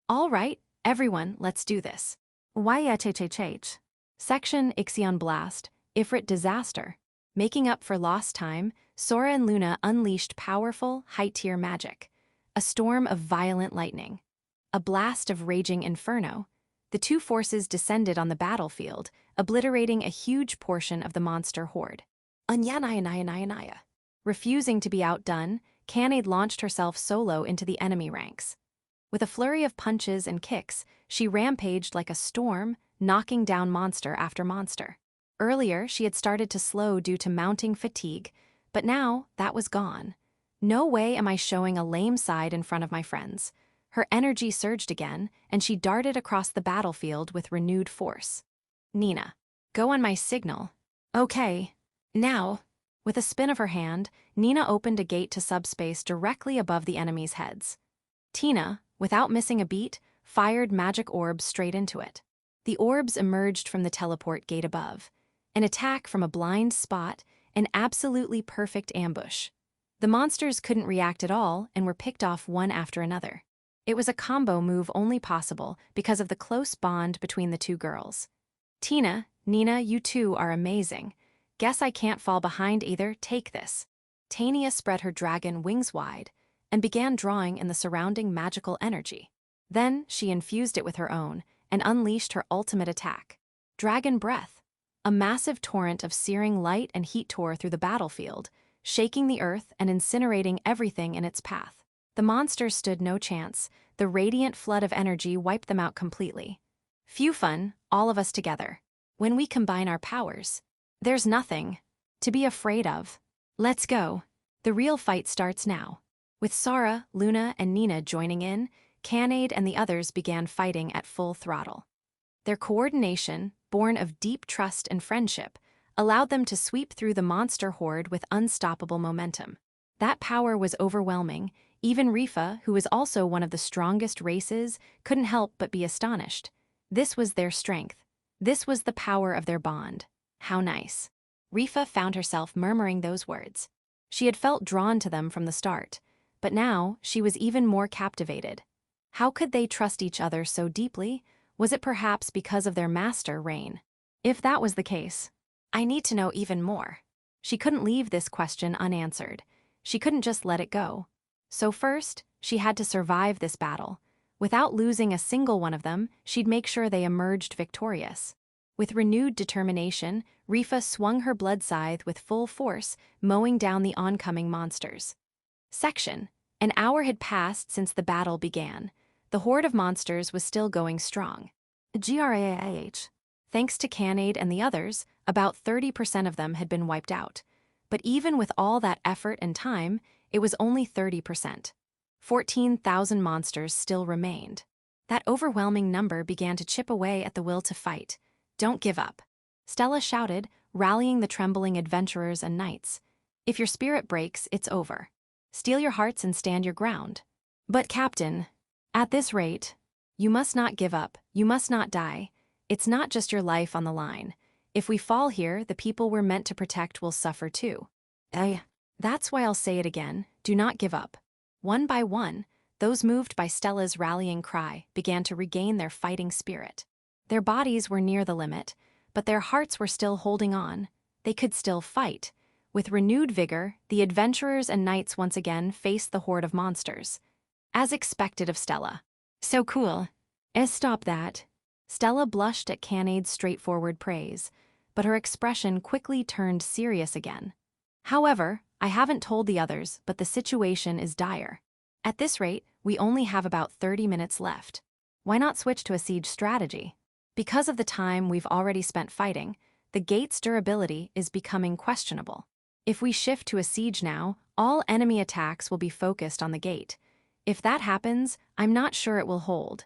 All right, everyone, let's do this. YHHH. Section Ixion Blast, Ifrit Disaster. Making up for lost time, Sora and Luna unleashed powerful, high-tier magic. A storm of violent lightning. A blast of raging inferno. The two forces descended on the battlefield, obliterating a huge portion of the monster horde. Anyanaya. Refusing to be outdone, Canaid launched herself solo into the enemy ranks. With a flurry of punches and kicks, she rampaged like a storm, knocking down monster after monster. Earlier, she had started to slow due to mounting fatigue, but now that was gone. No way am I showing a lame side in front of my friends. Her energy surged again, and she darted across the battlefield with renewed force. Nina. Go on my signal. Okay. Now. With a spin of her hand, Nina opened a gate to subspace directly above the enemy's heads. Tina, without missing a beat, fired magic orbs straight into it. The orbs emerged from the teleport gate above. An attack from a blind spot, an absolutely perfect ambush. The monsters couldn't react at all and were picked off one after another. It was a combo move only possible because of the close bond between the two girls. Tina, Nina, you two are amazing. Guess I can't fall behind either, take this. Tania spread her dragon wings wide and began drawing in the surrounding magical energy. Then she infused it with her own and unleashed her ultimate attack. Dragon Breath. A massive torrent of searing light and heat tore through the battlefield, shaking the earth and incinerating everything in its path. The monsters stood no chance. The radiant flood of energy wiped them out completely. Phew fun, all of us together. When we combine our powers, there's nothing to be afraid of. Let's go. The real fight starts now. With Sora, Luna, and Nina joining in, Canaid and the others began fighting at full throttle. Their coordination, born of deep trust and friendship, allowed them to sweep through the monster horde with unstoppable momentum. That power was overwhelming. Even Rifa, who was also one of the strongest races, couldn't help but be astonished. This was their strength. This was the power of their bond. How nice. Rifa found herself murmuring those words. She had felt drawn to them from the start, but now she was even more captivated. How could they trust each other so deeply? Was it perhaps because of their master, Rain? If that was the case, I need to know even more. She couldn't leave this question unanswered. She couldn't just let it go. So first, she had to survive this battle. Without losing a single one of them, she'd make sure they emerged victorious. With renewed determination, Rifa swung her blood scythe with full force, mowing down the oncoming monsters. Section. An hour had passed since the battle began. The horde of monsters was still going strong. GRAH. Thanks to Canaid and the others, about 30% of them had been wiped out. But even with all that effort and time, it was only 30%. 14,000 monsters still remained. That overwhelming number began to chip away at the will to fight. Don't give up. Stella shouted, rallying the trembling adventurers and knights. If your spirit breaks, it's over. Steel your hearts and stand your ground. But Captain, at this rate, you must not give up, you must not die. It's not just your life on the line. If we fall here, the people we're meant to protect will suffer too. That's why I'll say it again, do not give up. One by one, those moved by Stella's rallying cry began to regain their fighting spirit. Their bodies were near the limit, but their hearts were still holding on. They could still fight. With renewed vigor, the adventurers and knights once again faced the horde of monsters. As expected of Stella. So cool. Stop that. Stella blushed at Canaid's straightforward praise, but her expression quickly turned serious again. However, I haven't told the others, but the situation is dire. At this rate, we only have about 30 minutes left. Why not switch to a siege strategy? Because of the time we've already spent fighting, the gate's durability is becoming questionable. If we shift to a siege now, all enemy attacks will be focused on the gate. If that happens, I'm not sure it will hold.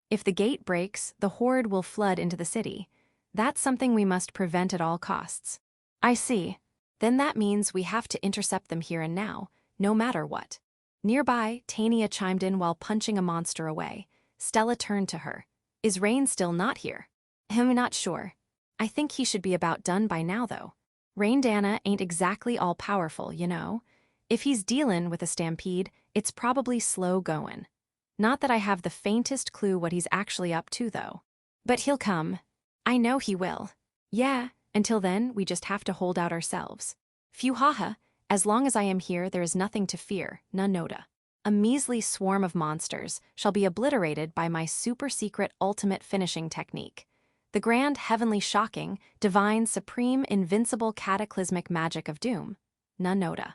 If the gate breaks, the horde will flood into the city. That's something we must prevent at all costs. I see. Then that means we have to intercept them here and now, no matter what. Nearby, Tania chimed in while punching a monster away. Stella turned to her. Is Rain still not here? I'm not sure. I think he should be about done by now, though. Rain Dana ain't exactly all-powerful, you know. If he's dealin' with a stampede, it's probably slow goin'. Not that I have the faintest clue what he's actually up to, though. But he'll come. I know he will. Yeah, until then, we just have to hold out ourselves. Phew haha, as long as I am here, there is nothing to fear, none noda. A measly swarm of monsters shall be obliterated by my super-secret ultimate finishing technique. The grand, heavenly, shocking, divine, supreme, invincible, cataclysmic magic of doom. None noda.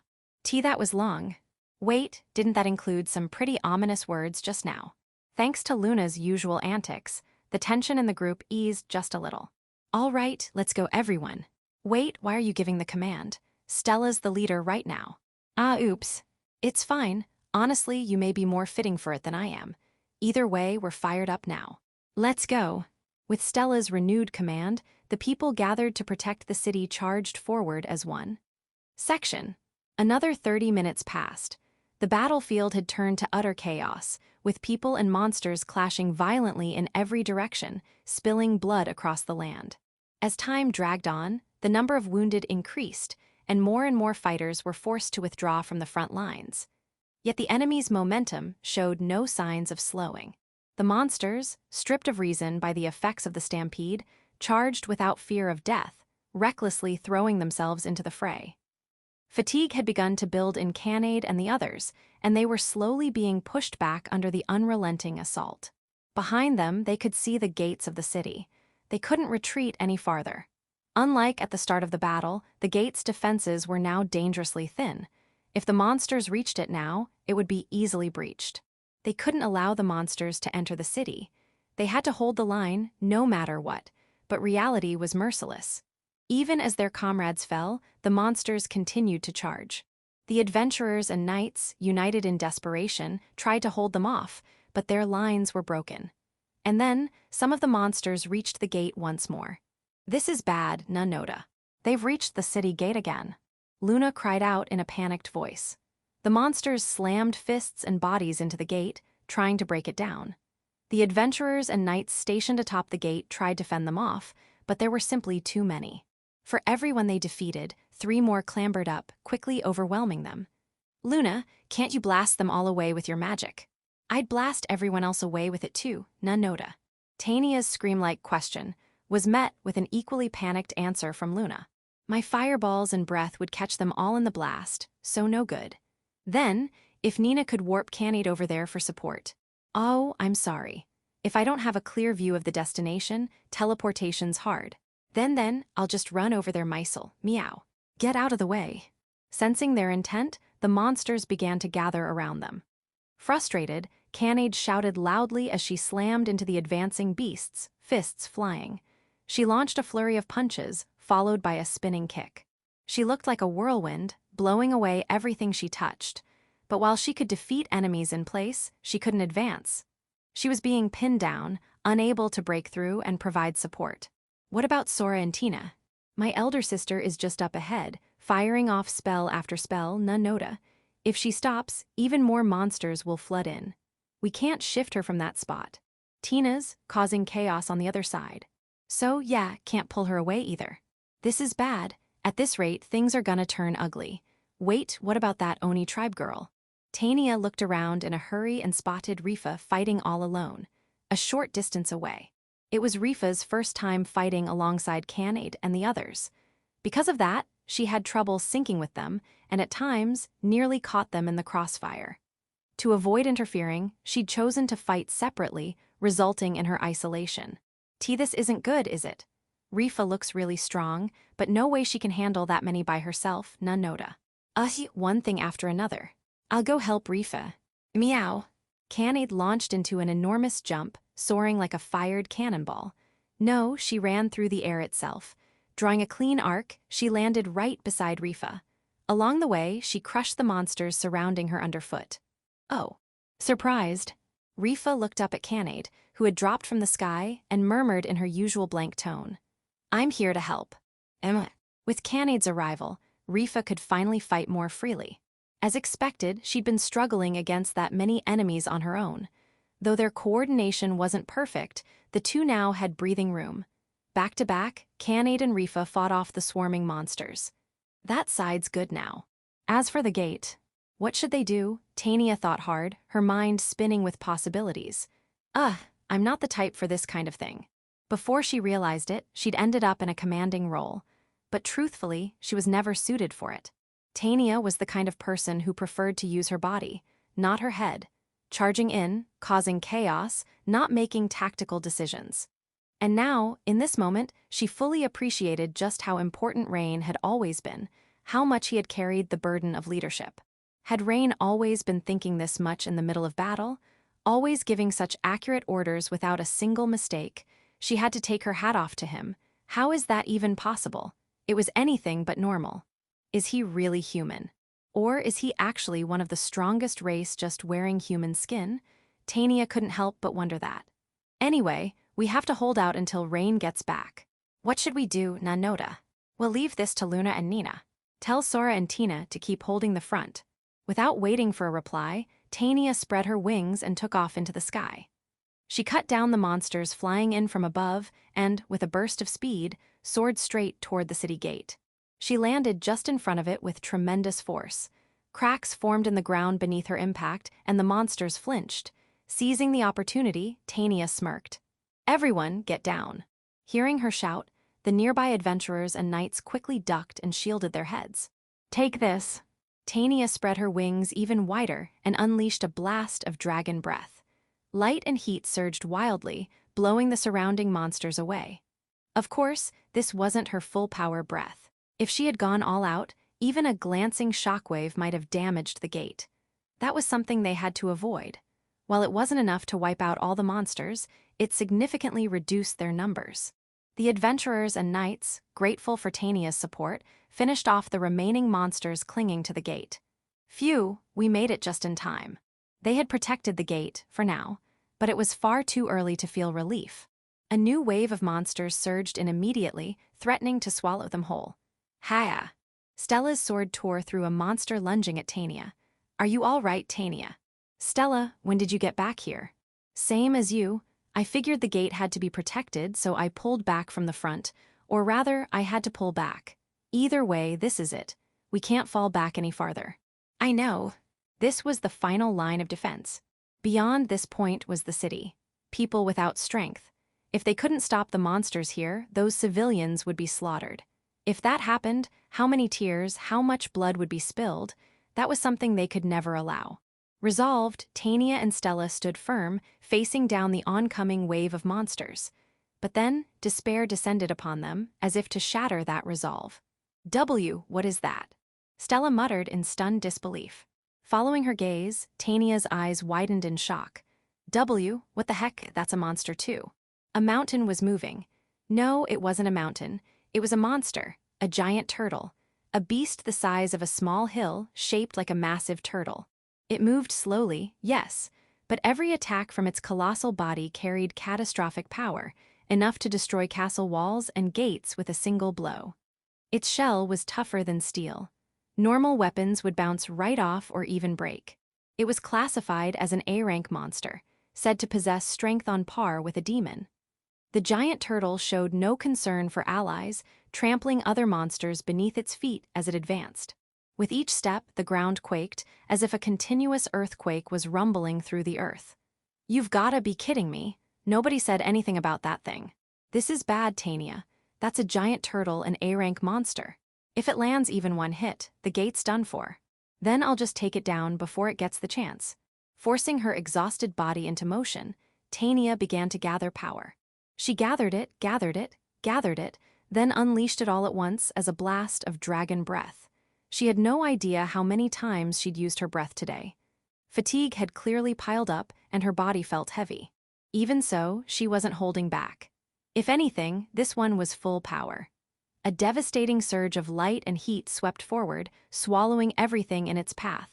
That was long. Wait, didn't that include some pretty ominous words just now? Thanks to Luna's usual antics, the tension in the group eased just a little. All right, let's go everyone. Wait, why are you giving the command? Stella's the leader right now. Oops. It's fine. Honestly, you may be more fitting for it than I am. Either way, we're fired up now. Let's go. With Stella's renewed command, the people gathered to protect the city charged forward as one. Section. Another 30 minutes passed. The battlefield had turned to utter chaos, with people and monsters clashing violently in every direction, spilling blood across the land. As time dragged on, the number of wounded increased, and more fighters were forced to withdraw from the front lines. Yet the enemy's momentum showed no signs of slowing. The monsters, stripped of reason by the effects of the stampede, charged without fear of death, recklessly throwing themselves into the fray. Fatigue had begun to build in Cannade and the others, and they were slowly being pushed back under the unrelenting assault. Behind them, they could see the gates of the city. They couldn't retreat any farther. Unlike at the start of the battle, the gate's defenses were now dangerously thin. If the monsters reached it now, it would be easily breached. They couldn't allow the monsters to enter the city. They had to hold the line, no matter what, but reality was merciless. Even as their comrades fell, the monsters continued to charge. The adventurers and knights, united in desperation, tried to hold them off, but their lines were broken. And then, some of the monsters reached the gate once more. This is bad, Nanoda. They've reached the city gate again. Luna cried out in a panicked voice. The monsters slammed fists and bodies into the gate, trying to break it down. The adventurers and knights stationed atop the gate tried to fend them off, but there were simply too many. For everyone they defeated, 3 more clambered up, quickly overwhelming them. Luna, can't you blast them all away with your magic? I'd blast everyone else away with it too, Nanoda. Tania's scream-like question was met with an equally panicked answer from Luna. My fireballs and breath would catch them all in the blast, so no good. Then, if Nina could warp Cannade over there for support. Oh, I'm sorry. If I don't have a clear view of the destination, teleportation's hard. Then, I'll just run over there myself, meow. Get out of the way. Sensing their intent, the monsters began to gather around them. Frustrated, Cannade shouted loudly as she slammed into the advancing beasts, fists flying. She launched a flurry of punches, followed by a spinning kick. She looked like a whirlwind, blowing away everything she touched. But while she could defeat enemies in place, she couldn't advance. She was being pinned down, unable to break through and provide support. What about Sora and Tina? My elder sister is just up ahead, firing off spell after spell, Nanoda. If she stops, even more monsters will flood in. We can't shift her from that spot. Tina's causing chaos on the other side. So, yeah, can't pull her away either. This is bad. At this rate, things are gonna turn ugly. Wait, what about that Oni tribe girl? Tania looked around in a hurry and spotted Rifa fighting all alone, a short distance away. It was Rifa's first time fighting alongside Cannade and the others. Because of that, she had trouble syncing with them, and at times, nearly caught them in the crossfire. To avoid interfering, she'd chosen to fight separately, resulting in her isolation. This isn't good, is it? Rifa looks really strong, but no way she can handle that many by herself, Nanoda. One thing after another. I'll go help Rifa. Meow. Cannade launched into an enormous jump, soaring like a fired cannonball. No, she ran through the air itself. Drawing a clean arc, she landed right beside Rifa. Along the way, she crushed the monsters surrounding her underfoot. Oh. Surprised, Rifa looked up at Canade, who had dropped from the sky, and murmured in her usual blank tone. I'm here to help. Emma. With Canade's arrival, Rifa could finally fight more freely. As expected, she'd been struggling against that many enemies on her own. Though their coordination wasn't perfect, the two now had breathing room. Back to back, Canade and Rifa fought off the swarming monsters. That side's good now. As for the gate, what should they do? Tania thought hard, her mind spinning with possibilities. I'm not the type for this kind of thing. Before she realized it, she'd ended up in a commanding role. But truthfully, she was never suited for it. Tania was the kind of person who preferred to use her body, not her head, charging in, causing chaos, not making tactical decisions. And now, in this moment, she fully appreciated just how important Rain had always been, how much he had carried the burden of leadership. Had Rain always been thinking this much in the middle of battle, always giving such accurate orders without a single mistake? She had to take her hat off to him. How is that even possible? It was anything but normal. Is he really human? Or is he actually one of the strongest race just wearing human skin? Tania couldn't help but wonder that. Anyway, we have to hold out until Rain gets back. What should we do, Nanota? We'll leave this to Luna and Nina. Tell Sora and Tina to keep holding the front. Without waiting for a reply, Tania spread her wings and took off into the sky. She cut down the monsters flying in from above and, with a burst of speed, soared straight toward the city gate. She landed just in front of it with tremendous force. Cracks formed in the ground beneath her impact, and the monsters flinched. Seizing the opportunity, Tania smirked. Everyone, get down. Hearing her shout, the nearby adventurers and knights quickly ducked and shielded their heads. Take this. Tania spread her wings even wider and unleashed a blast of dragon breath. Light and heat surged wildly, blowing the surrounding monsters away. Of course, this wasn't her full-power breath. If she had gone all out, even a glancing shockwave might have damaged the gate. That was something they had to avoid. While it wasn't enough to wipe out all the monsters, it significantly reduced their numbers. The adventurers and knights, grateful for Tania's support, finished off the remaining monsters clinging to the gate. Phew, we made it just in time. They had protected the gate, for now, but it was far too early to feel relief. A new wave of monsters surged in immediately, threatening to swallow them whole. Hiya! Stella's sword tore through a monster lunging at Tania. Are you all right, Tania? Stella, when did you get back here? Same as you. I figured the gate had to be protected, so I pulled back from the front. Or rather, I had to pull back. Either way, this is it. We can't fall back any farther. I know. This was the final line of defense. Beyond this point was the city. People without strength. If they couldn't stop the monsters here, those civilians would be slaughtered. If that happened, how many tears, how much blood would be spilled? That was something they could never allow. Resolved, Tania and Stella stood firm, facing down the oncoming wave of monsters. But then, despair descended upon them, as if to shatter that resolve. What is that? Stella muttered in stunned disbelief. Following her gaze, Tania's eyes widened in shock. What the heck, that's a monster too. A mountain was moving. No, it wasn't a mountain. It was a monster, a giant turtle. A beast the size of a small hill, shaped like a massive turtle. It moved slowly, yes, but every attack from its colossal body carried catastrophic power, enough to destroy castle walls and gates with a single blow. Its shell was tougher than steel. Normal weapons would bounce right off or even break. It was classified as an A-rank monster, said to possess strength on par with a demon. The giant turtle showed no concern for allies, trampling other monsters beneath its feet as it advanced. With each step, the ground quaked, as if a continuous earthquake was rumbling through the earth. You've gotta be kidding me. Nobody said anything about that thing. This is bad, Tania. That's a giant turtle, an A-rank monster. If it lands even one hit, the gate's done for. Then I'll just take it down before it gets the chance. Forcing her exhausted body into motion, Tania began to gather power. She gathered it, then unleashed it all at once as a blast of dragon breath. She had no idea how many times she'd used her breath today. Fatigue had clearly piled up, and her body felt heavy. Even so, she wasn't holding back. If anything, this one was full power. A devastating surge of light and heat swept forward, swallowing everything in its path.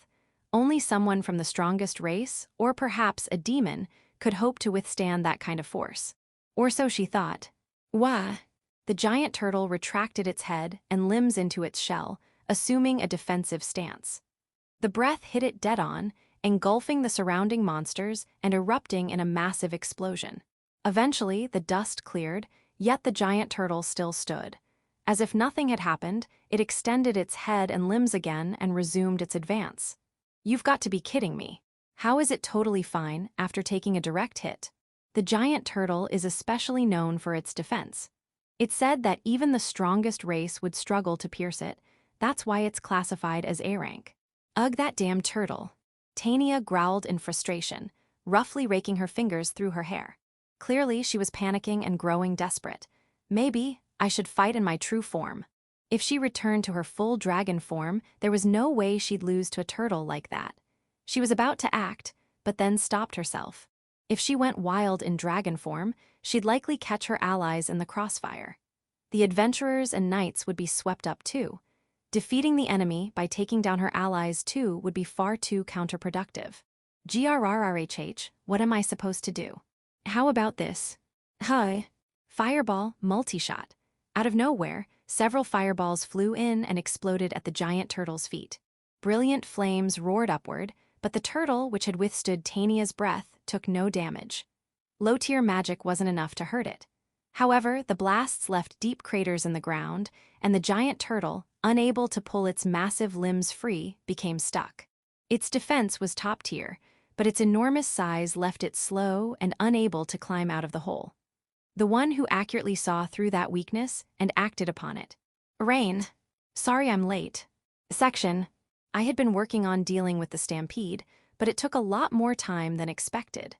Only someone from the strongest race, or perhaps a demon, could hope to withstand that kind of force. Or so she thought. Wah! The giant turtle retracted its head and limbs into its shell, assuming a defensive stance. The breath hit it dead on, engulfing the surrounding monsters and erupting in a massive explosion. Eventually, the dust cleared, yet the giant turtle still stood. As if nothing had happened, it extended its head and limbs again and resumed its advance. You've got to be kidding me. How is it totally fine after taking a direct hit? The giant turtle is especially known for its defense. It's said that even the strongest race would struggle to pierce it. That's why it's classified as A rank. Ugh, that damn turtle. Tania growled in frustration, roughly raking her fingers through her hair. Clearly, she was panicking and growing desperate. Maybe I should fight in my true form. If she returned to her full dragon form, there was no way she'd lose to a turtle like that. She was about to act, but then stopped herself. If she went wild in dragon form, she'd likely catch her allies in the crossfire. The adventurers and knights would be swept up too. Defeating the enemy by taking down her allies too would be far too counterproductive. GRRRHH, what am I supposed to do? How about this? Hi. Fireball, multi-shot. Out of nowhere, several fireballs flew in and exploded at the giant turtle's feet. Brilliant flames roared upward, but the turtle, which had withstood Tania's breath, took no damage. Low-tier magic wasn't enough to hurt it. However, the blasts left deep craters in the ground, and the giant turtle, unable to pull its massive limbs free, became stuck. Its defense was top tier, but its enormous size left it slow and unable to climb out of the hole. The one who accurately saw through that weakness and acted upon it. Rain. Sorry I'm late. Section. I had been working on dealing with the stampede, but it took a lot more time than expected.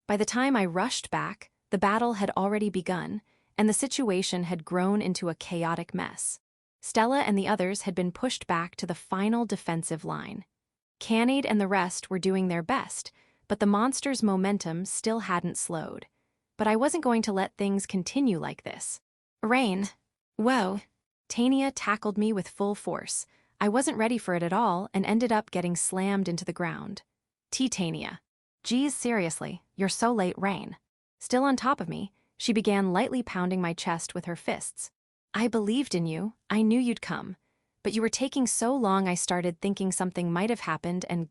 By the time I rushed back, the battle had already begun, and the situation had grown into a chaotic mess. Stella and the others had been pushed back to the final defensive line. Cannide and the rest were doing their best, but the monster's momentum still hadn't slowed. But I wasn't going to let things continue like this. Rain. Whoa. Tania tackled me with full force. I wasn't ready for it at all and ended up getting slammed into the ground. Tania. Geez, seriously, you're so late, Rain. Still on top of me, she began lightly pounding my chest with her fists. I believed in you, I knew you'd come. But you were taking so long I started thinking something might have happened and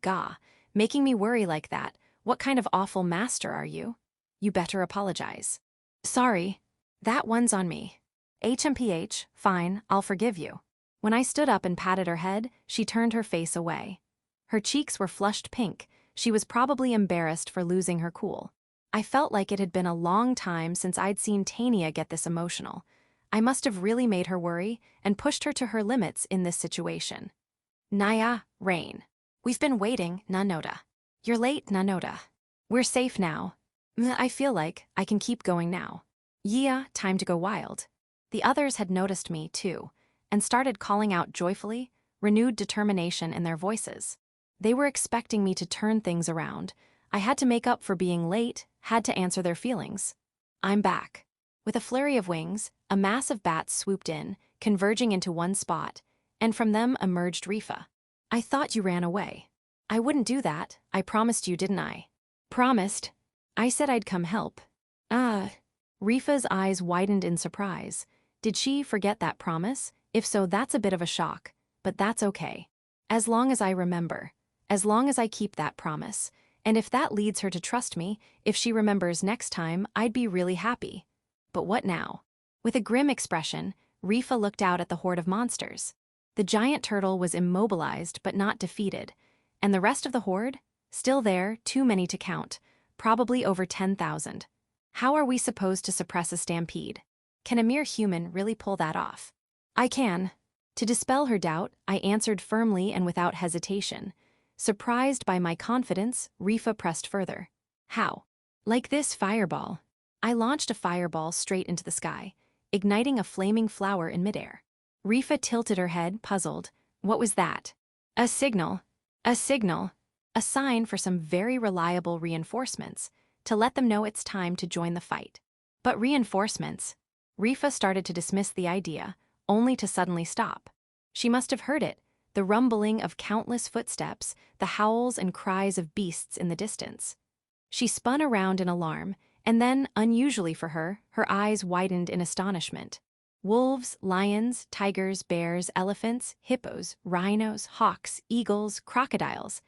making me worry like that. What kind of awful master are you? You better apologize. Sorry. That one's on me. HMPH, fine, I'll forgive you. When I stood up and patted her head, she turned her face away. Her cheeks were flushed pink. She was probably embarrassed for losing her cool. I felt like it had been a long time since I'd seen Tania get this emotional. I must have really made her worry and pushed her to her limits in this situation. Naya, Rain. We've been waiting, Nanoda. You're late, Nanoda. We're safe now. I feel like I can keep going now. Yeah, time to go wild. The others had noticed me, too, and started calling out joyfully, renewed determination in their voices. They were expecting me to turn things around. I had to make up for being late, had to answer their feelings. I'm back. With a flurry of wings, a mass of bats swooped in, converging into one spot, and from them emerged Rifa. I thought you ran away. I wouldn't do that, I promised you, didn't I? Promised? I said I'd come help. Rifa's eyes widened in surprise. Did she forget that promise? If so, that's a bit of a shock, but that's okay. As long as I remember, as long as I keep that promise, and if that leads her to trust me, if she remembers next time, I'd be really happy. But what now? With a grim expression, Rifa looked out at the horde of monsters. The giant turtle was immobilized but not defeated, and the rest of the horde? Still there, too many to count, probably over 10,000. How are we supposed to suppress a stampede? Can a mere human really pull that off? I can. To dispel her doubt, I answered firmly and without hesitation. Surprised by my confidence, Rifa pressed further. How? Like this fireball. I launched a fireball straight into the sky, igniting a flaming flower in midair. Rifa tilted her head, puzzled. What was that? A signal. A signal. A sign for some very reliable reinforcements, to let them know it's time to join the fight. But reinforcements? Rifa started to dismiss the idea, only to suddenly stop. She must have heard it, the rumbling of countless footsteps, the howls and cries of beasts in the distance. She spun around in alarm, and then, unusually for her eyes widened in astonishment. Wolves, lions, tigers, bears, elephants, hippos, rhinos, hawks, eagles, crocodiles.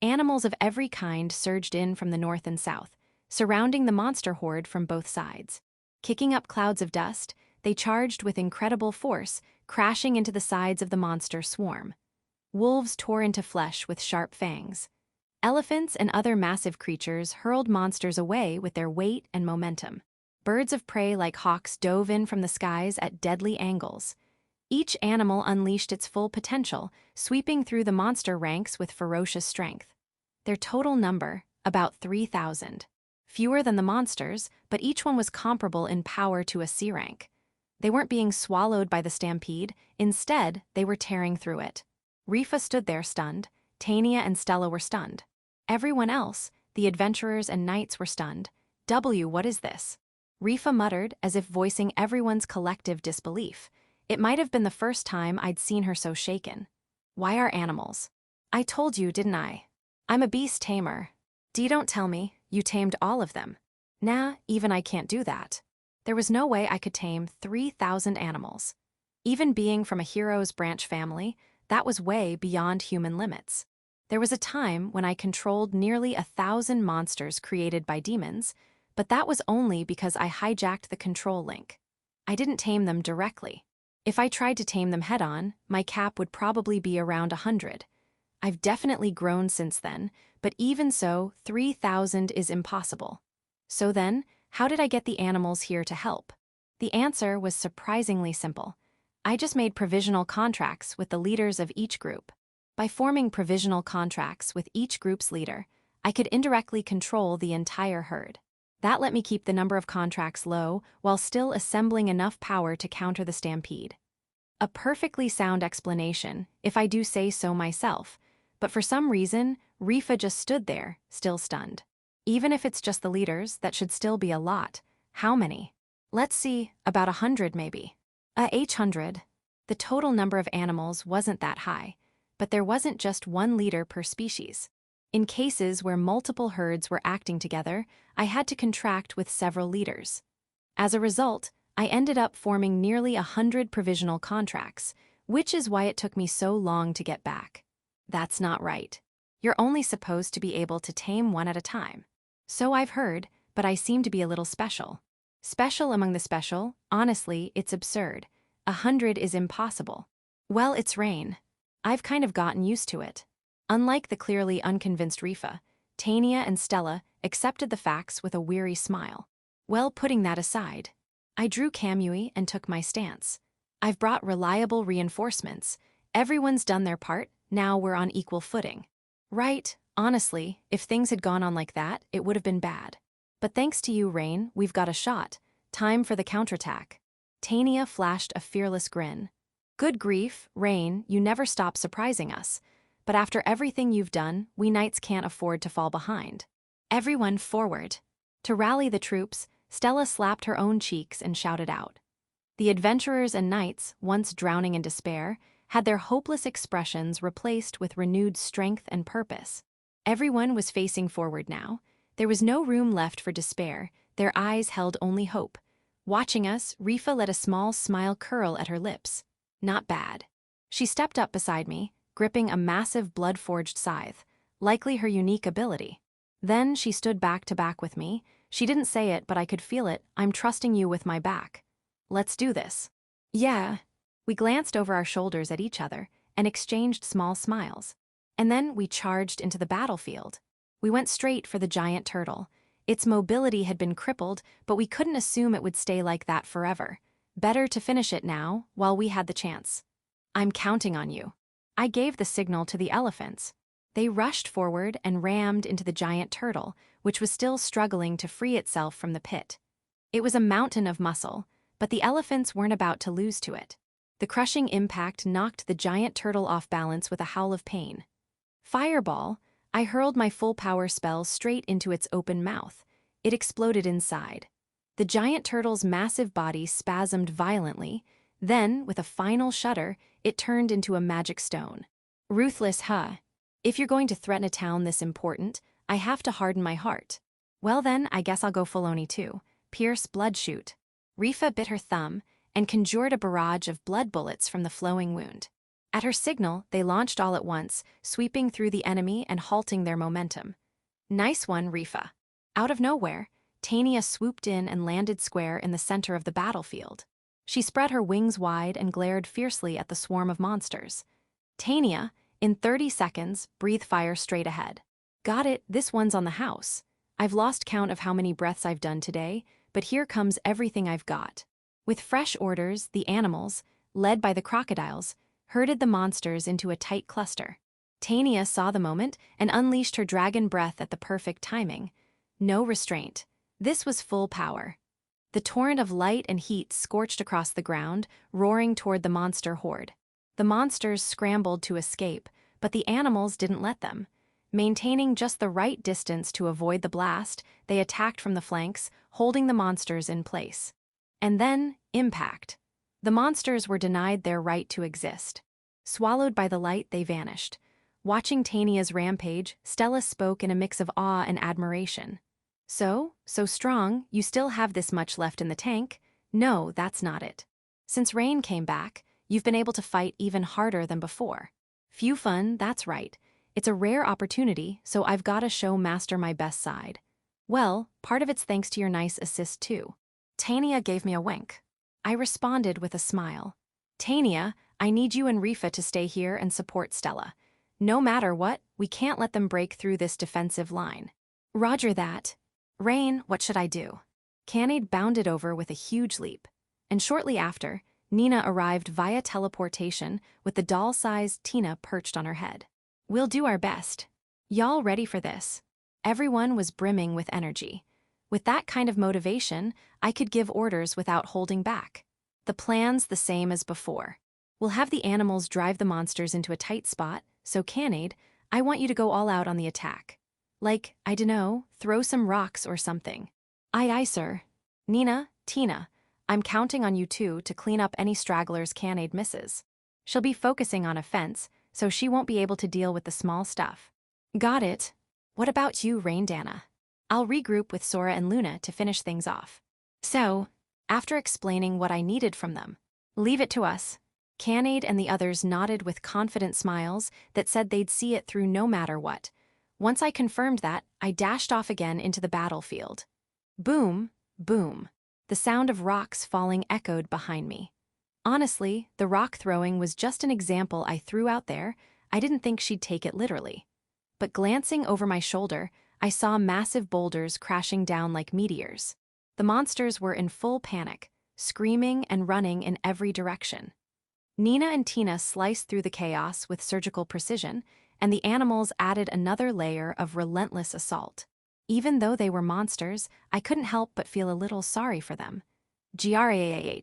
Animals of every kind surged in from the north and south, surrounding the monster horde from both sides. Kicking up clouds of dust, they charged with incredible force, crashing into the sides of the monster swarm. Wolves tore into flesh with sharp fangs. Elephants and other massive creatures hurled monsters away with their weight and momentum. Birds of prey like hawks dove in from the skies at deadly angles. Each animal unleashed its full potential, sweeping through the monster ranks with ferocious strength. Their total number, about 3,000. Fewer than the monsters, but each one was comparable in power to a C rank. They weren't being swallowed by the stampede, instead, they were tearing through it. Rifa stood there stunned. Tania and Stella were stunned. Everyone else, the adventurers and knights, were stunned. What is this? Rifa muttered, as if voicing everyone's collective disbelief. It might have been the first time I'd seen her so shaken. Why are animals? I told you, didn't I? I'm a beast tamer. Don't tell me, you tamed all of them. Nah, even I can't do that. There was no way I could tame 3,000 animals. Even being from a hero's branch family, that was way beyond human limits. There was a time when I controlled nearly 1,000 monsters created by demons, but that was only because I hijacked the control link. I didn't tame them directly. If I tried to tame them head-on, my cap would probably be around 100. I've definitely grown since then, but even so, 3,000 is impossible. So then, how did I get the animals here to help? The answer was surprisingly simple. I just made provisional contracts with the leaders of each group. By forming provisional contracts with each group's leader, I could indirectly control the entire herd. That let me keep the number of contracts low while still assembling enough power to counter the stampede. A perfectly sound explanation, if I do say so myself, but for some reason, Rifa just stood there, still stunned. Even if it's just the leaders, that should still be a lot. How many? Let's see, about 100 maybe. 800. The total number of animals wasn't that high, but there wasn't just one leader per species. In cases where multiple herds were acting together, I had to contract with several leaders. As a result, I ended up forming nearly 100 provisional contracts, which is why it took me so long to get back. That's not right. You're only supposed to be able to tame one at a time. So I've heard, but I seem to be a little special. Special among the special, honestly, it's absurd. 100 is impossible. Well, it's rain. I've kind of gotten used to it. Unlike the clearly unconvinced Rifa, Tania and Stella accepted the facts with a weary smile. Well, putting that aside, I drew Kamui and took my stance. I've brought reliable reinforcements. Everyone's done their part, now we're on equal footing. Right, honestly, if things had gone on like that, it would have been bad. But thanks to you, Rain, we've got a shot. Time for the counterattack. Tania flashed a fearless grin. Good grief, Rain, you never stop surprising us. But after everything you've done, we knights can't afford to fall behind. Everyone forward. To rally the troops, Stella slapped her own cheeks and shouted out. The adventurers and knights, once drowning in despair, had their hopeless expressions replaced with renewed strength and purpose. Everyone was facing forward now. There was no room left for despair, their eyes held only hope. Watching us, Rifa let a small smile curl at her lips. Not bad. She stepped up beside me, gripping a massive blood-forged scythe, likely her unique ability. Then she stood back to back with me. She didn't say it, but I could feel it. I'm trusting you with my back. Let's do this. Yeah. We glanced over our shoulders at each other and exchanged small smiles. And then we charged into the battlefield. We went straight for the giant turtle. Its mobility had been crippled, but we couldn't assume it would stay like that forever. Better to finish it now, while we had the chance. I'm counting on you. I gave the signal to the elephants. They rushed forward and rammed into the giant turtle, which was still struggling to free itself from the pit. It was a mountain of muscle, but the elephants weren't about to lose to it. The crushing impact knocked the giant turtle off balance with a howl of pain. Fireball! I hurled my full power spell straight into its open mouth. It exploded inside. The giant turtle's massive body spasmed violently, Then, with a final shudder, it turned into a magic stone. Ruthless, huh? If you're going to threaten a town this important, I have to harden my heart. Well then, I guess I'll go full Oni too. Pierce blood shoot. Rifa bit her thumb and conjured a barrage of blood bullets from the flowing wound. At her signal, they launched all at once, sweeping through the enemy and halting their momentum. Nice one, Rifa. Out of nowhere, Tania swooped in and landed square in the center of the battlefield. She spread her wings wide and glared fiercely at the swarm of monsters. Tania, in 30 seconds, breathe fire straight ahead. Got it, this one's on the house. I've lost count of how many breaths I've done today, but here comes everything I've got. With fresh orders, the animals, led by the crocodiles, herded the monsters into a tight cluster. Tania saw the moment and unleashed her dragon breath at the perfect timing. No restraint. This was full power. The torrent of light and heat scorched across the ground, roaring toward the monster horde. The monsters scrambled to escape, but the animals didn't let them. Maintaining just the right distance to avoid the blast, they attacked from the flanks, holding the monsters in place. And then, impact. The monsters were denied their right to exist. Swallowed by the light, they vanished. Watching Tania's rampage, Stella spoke in a mix of awe and admiration. So strong, you still have this much left in the tank? No, that's not it. Since Rain came back, you've been able to fight even harder than before. Few fun, that's right. It's a rare opportunity, so I've gotta show Master my best side. Well, part of it's thanks to your nice assist too. Tania gave me a wink. I responded with a smile. Tania, I need you and Rifa to stay here and support Stella. No matter what, we can't let them break through this defensive line. Roger that. Rain, what should I do? Canaid bounded over with a huge leap. And shortly after, Nina arrived via teleportation with the doll-sized Tina perched on her head. We'll do our best. Y'all ready for this? Everyone was brimming with energy. With that kind of motivation, I could give orders without holding back. The plan's the same as before. We'll have the animals drive the monsters into a tight spot, so Canaid, I want you to go all out on the attack. Like, I dunno, throw some rocks or something. Aye, sir. Nina, Tina, I'm counting on you two to clean up any stragglers Canaid misses. She'll be focusing on offense, so she won't be able to deal with the small stuff. Got it. What about you, Raindana? I'll regroup with Sora and Luna to finish things off. So, after explaining what I needed from them, leave it to us. Canaid and the others nodded with confident smiles that said they'd see it through no matter what. Once I confirmed that, I dashed off again into the battlefield. Boom, boom. The sound of rocks falling echoed behind me. Honestly, the rock throwing was just an example I threw out there. I didn't think she'd take it literally. But glancing over my shoulder, I saw massive boulders crashing down like meteors. The monsters were in full panic, screaming and running in every direction. Nina and Tina sliced through the chaos with surgical precision, and the animals added another layer of relentless assault. Even though they were monsters, I couldn't help but feel a little sorry for them. Grah.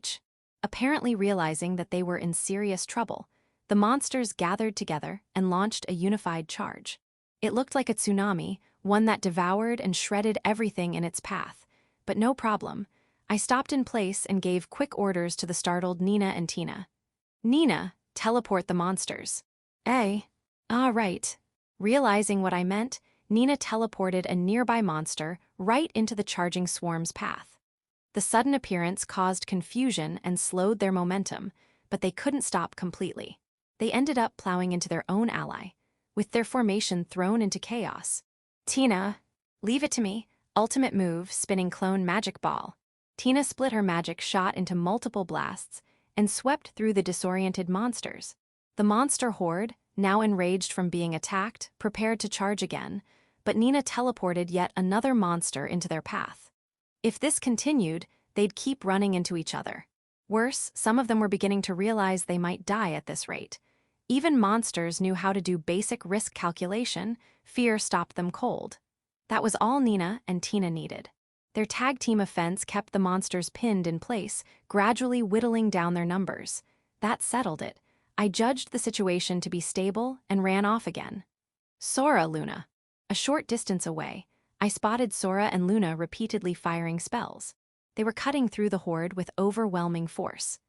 Apparently realizing that they were in serious trouble, the monsters gathered together and launched a unified charge. It looked like a tsunami, one that devoured and shredded everything in its path. But no problem. I stopped in place and gave quick orders to the startled Nina and Tina. Nina, teleport the monsters. Right. Realizing what I meant, Nina teleported a nearby monster right into the charging swarm's path. The sudden appearance caused confusion and slowed their momentum, but they couldn't stop completely. They ended up plowing into their own ally, with their formation thrown into chaos. Tina, leave it to me. Ultimate move, spinning clone magic ball. Tina split her magic shot into multiple blasts and swept through the disoriented monsters. The monster horde, now enraged from being attacked, prepared to charge again, but Nina teleported yet another monster into their path. If this continued, they'd keep running into each other. Worse, some of them were beginning to realize they might die at this rate. Even monsters knew how to do basic risk calculation. Fear stopped them cold. That was all Nina and Tina needed. Their tag team offense kept the monsters pinned in place, gradually whittling down their numbers. That settled it. I judged the situation to be stable and ran off again. Sora, Luna. A short distance away, I spotted Sora and Luna repeatedly firing spells. They were cutting through the horde with overwhelming force.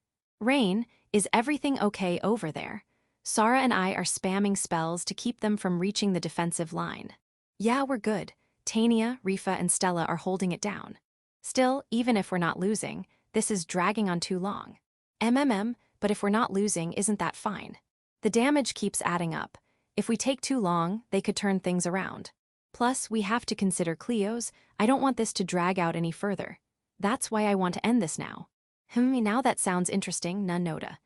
Rain, is everything okay over there? Sara and I are spamming spells to keep them from reaching the defensive line. Yeah, we're good. Tania, Rifa, and Stella are holding it down. Still, even if we're not losing, this is dragging on too long. But if we're not losing, isn't that fine? The damage keeps adding up. If we take too long, they could turn things around. Plus, we have to consider Cleo's. I don't want this to drag out any further. That's why I want to end this now. Now that sounds interesting, Nanoda.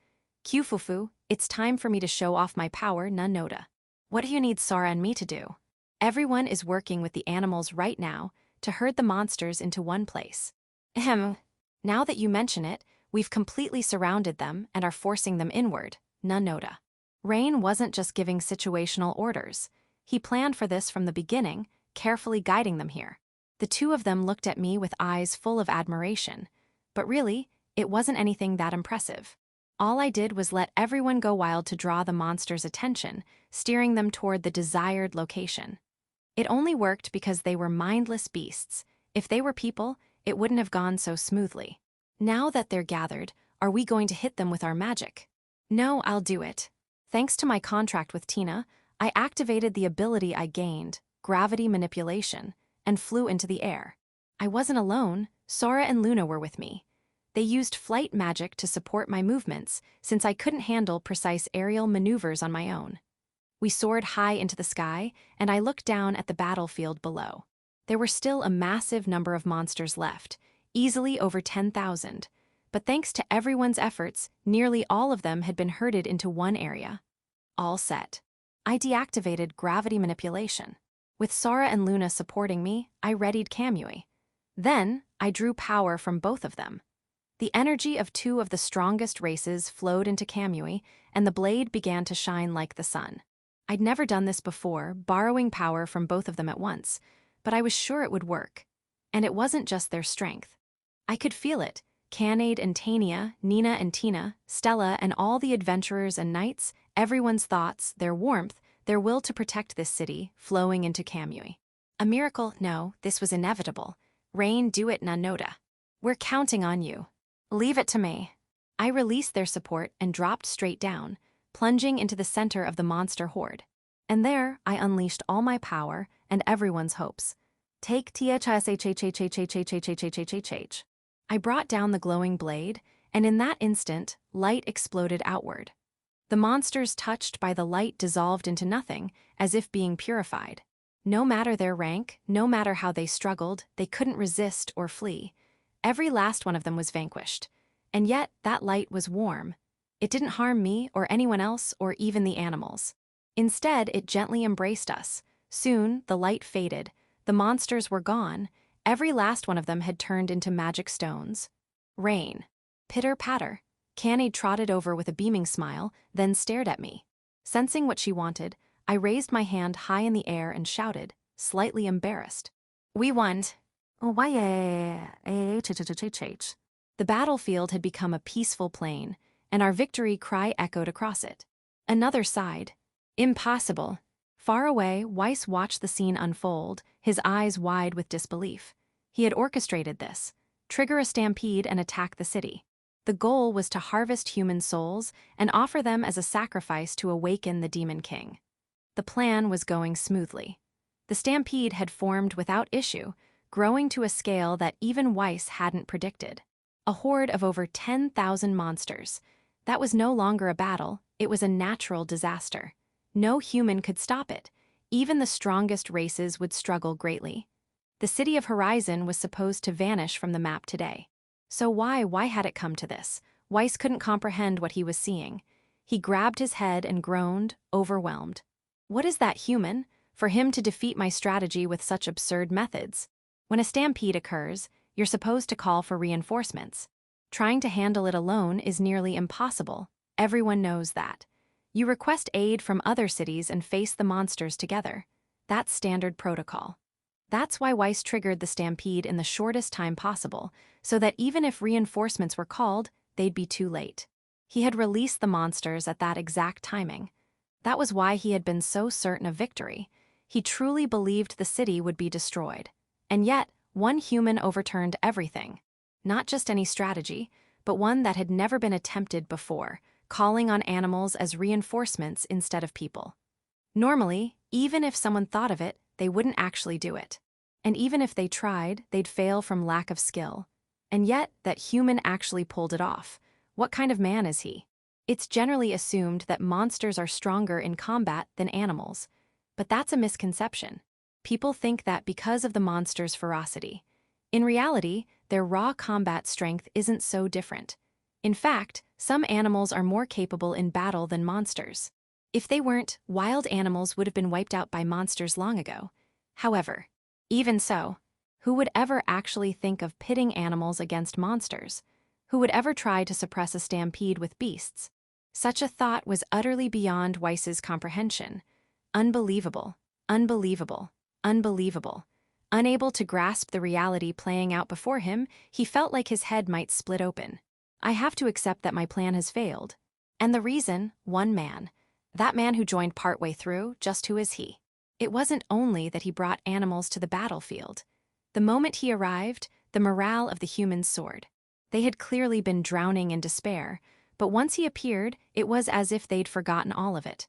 Kyufufu, it's time for me to show off my power, Nanoda. What do you need Sara and me to do? Everyone is working with the animals right now to herd the monsters into one place. Now that you mention it, we've completely surrounded them and are forcing them inward, Nanoda. Rain wasn't just giving situational orders. He planned for this from the beginning, carefully guiding them here. The two of them looked at me with eyes full of admiration. But really, it wasn't anything that impressive. All I did was let everyone go wild to draw the monsters' attention, steering them toward the desired location. It only worked because they were mindless beasts. If they were people, it wouldn't have gone so smoothly. Now that they're gathered, are we going to hit them with our magic? No, I'll do it. Thanks to my contract with Tina, I activated the ability I gained, gravity manipulation, and flew into the air. I wasn't alone, Sora and Luna were with me. They used flight magic to support my movements since I couldn't handle precise aerial maneuvers on my own. We soared high into the sky, and I looked down at the battlefield below. There were still a massive number of monsters left, easily over 10,000. But thanks to everyone's efforts, nearly all of them had been herded into one area. All set. I deactivated gravity manipulation. With Sora and Luna supporting me, I readied Kamui. Then, I drew power from both of them. The energy of two of the strongest races flowed into Kamui, and the blade began to shine like the sun. I'd never done this before, borrowing power from both of them at once, but I was sure it would work. And it wasn't just their strength. I could feel it. Kanade and Tania, Nina and Tina, Stella and all the adventurers and knights, everyone's thoughts, their warmth, their will to protect this city, flowing into Kamui. A miracle? No, this was inevitable. Rain, do it, Nanoda. We're counting on you. Leave it to me. I released their support and dropped straight down, plunging into the center of the monster horde. And there, I unleashed all my power and everyone's hopes. Take THSHHHHHHHHHHH. I brought down the glowing blade, and in that instant, light exploded outward. The monsters touched by the light dissolved into nothing, as if being purified. No matter their rank, no matter how they struggled, they couldn't resist or flee. Every last one of them was vanquished. And yet, that light was warm. It didn't harm me or anyone else or even the animals. Instead, it gently embraced us. Soon, the light faded. The monsters were gone. Every last one of them had turned into magic stones. Rain. Pitter-patter. Kanade trotted over with a beaming smile, then stared at me. Sensing what she wanted, I raised my hand high in the air and shouted, slightly embarrassed. We won. The battlefield had become a peaceful plain, and our victory cry echoed across it. Another sighed. Impossible. Far away, Weiss watched the scene unfold, his eyes wide with disbelief. He had orchestrated this. Trigger a stampede and attack the city. The goal was to harvest human souls and offer them as a sacrifice to awaken the Demon King. The plan was going smoothly. The stampede had formed without issue, growing to a scale that even Weiss hadn't predicted. A horde of over 10,000 monsters. That was no longer a battle, it was a natural disaster. No human could stop it. Even the strongest races would struggle greatly. The city of Horizon was supposed to vanish from the map today. So why had it come to this? Weiss couldn't comprehend what he was seeing. He grabbed his head and groaned, overwhelmed. What is that human? For him to defeat my strategy with such absurd methods? When a stampede occurs, you're supposed to call for reinforcements. Trying to handle it alone is nearly impossible. Everyone knows that. You request aid from other cities and face the monsters together. That's standard protocol. That's why Weiss triggered the stampede in the shortest time possible, so that even if reinforcements were called, they'd be too late. He had released the monsters at that exact timing. That was why he had been so certain of victory. He truly believed the city would be destroyed. And yet, one human overturned everything. Not just any strategy, but one that had never been attempted before, calling on animals as reinforcements instead of people. Normally, even if someone thought of it, they wouldn't actually do it. And even if they tried, they'd fail from lack of skill. And yet, that human actually pulled it off. What kind of man is he? It's generally assumed that monsters are stronger in combat than animals. But that's a misconception. People think that because of the monster's ferocity. In reality, their raw combat strength isn't so different. In fact, some animals are more capable in battle than monsters. If they weren't, wild animals would have been wiped out by monsters long ago. However, even so, who would ever actually think of pitting animals against monsters? Who would ever try to suppress a stampede with beasts? Such a thought was utterly beyond Weiss's comprehension. Unbelievable, unbelievable, unbelievable. Unable to grasp the reality playing out before him, he felt like his head might split open. I have to accept that my plan has failed. And the reason, one man. That man who joined partway through, just who is he? It wasn't only that he brought animals to the battlefield. The moment he arrived, the morale of the humans soared. They had clearly been drowning in despair, but once he appeared, it was as if they'd forgotten all of it.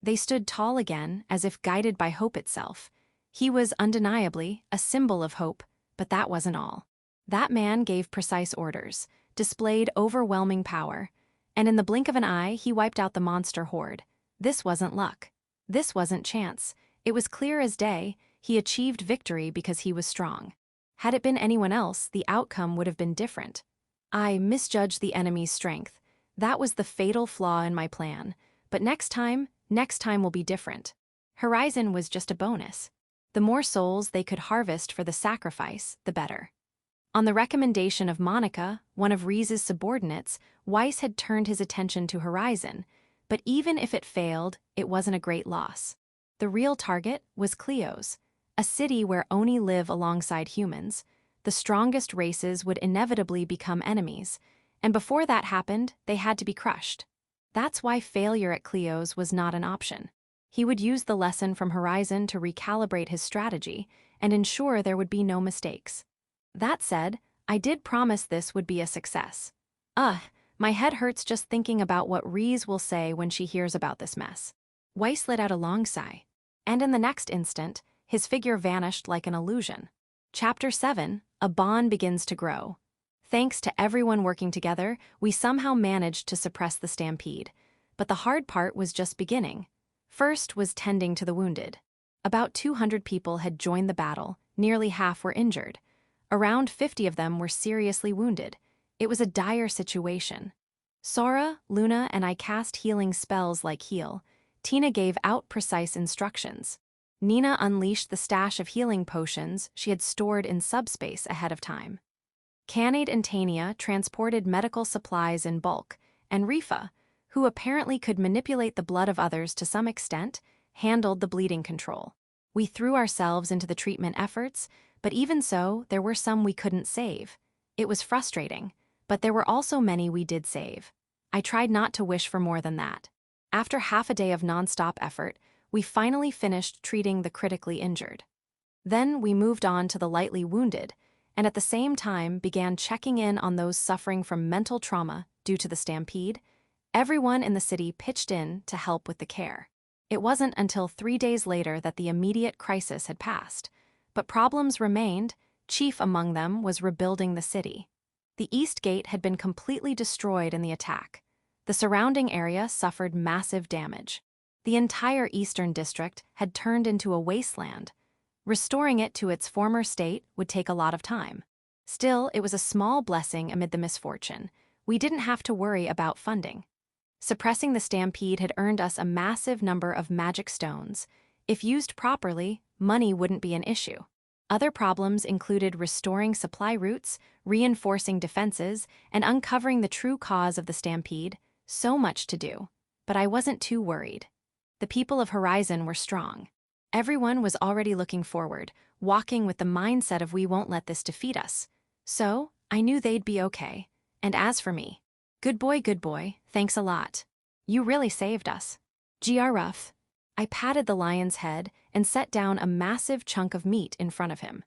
They stood tall again, as if guided by hope itself. He was undeniably a symbol of hope, but that wasn't all. That man gave precise orders, displayed overwhelming power, and in the blink of an eye, he wiped out the monster horde. This wasn't luck. This wasn't chance. It was clear as day. He achieved victory because he was strong. Had it been anyone else, the outcome would have been different. I misjudged the enemy's strength. That was the fatal flaw in my plan. But next time will be different. Horizon was just a bonus. The more souls they could harvest for the sacrifice, the better. On the recommendation of Monica, one of Reese's subordinates, Weiss had turned his attention to Horizon. But even if it failed, it wasn't a great loss. The real target was Cleo's, a city where Oni live alongside humans. The strongest races would inevitably become enemies, and before that happened, they had to be crushed. That's why failure at Cleo's was not an option. He would use the lesson from Horizon to recalibrate his strategy and ensure there would be no mistakes. That said, I did promise this would be a success. My head hurts just thinking about what Reese will say when she hears about this mess. Weiss let out a long sigh, and in the next instant, his figure vanished like an illusion. Chapter 7, A Bond Begins to Grow. Thanks to everyone working together, we somehow managed to suppress the stampede. But the hard part was just beginning. First was tending to the wounded. About 200 people had joined the battle, nearly half were injured. Around 50 of them were seriously wounded. It was a dire situation. Sora, Luna, and I cast healing spells like heal. Tina gave out precise instructions. Nina unleashed the stash of healing potions she had stored in subspace ahead of time. Canaid and Tania transported medical supplies in bulk, and Rifa, who apparently could manipulate the blood of others to some extent, handled the bleeding control. We threw ourselves into the treatment efforts, but even so, there were some we couldn't save. It was frustrating. But there were also many we did save. I tried not to wish for more than that. After half a day of non-stop effort, we finally finished treating the critically injured. Then we moved on to the lightly wounded, and at the same time began checking in on those suffering from mental trauma due to the stampede. Everyone in the city pitched in to help with the care. It wasn't until 3 days later that the immediate crisis had passed. But problems remained. Chief among them was rebuilding the city. The East Gate had been completely destroyed in the attack. The surrounding area suffered massive damage. The entire Eastern District had turned into a wasteland. Restoring it to its former state would take a lot of time. Still, it was a small blessing amid the misfortune. We didn't have to worry about funding. Suppressing the stampede had earned us a massive number of magic stones. If used properly, money wouldn't be an issue. Other problems included restoring supply routes, reinforcing defenses, and uncovering the true cause of the stampede. So much to do. But I wasn't too worried. The people of Horizon were strong. Everyone was already looking forward, walking with the mindset of we won't let this defeat us. So, I knew they'd be okay. And as for me, good boy, thanks a lot. You really saved us. Gr Ruff. I patted the lion's head and set down a massive chunk of meat in front of him.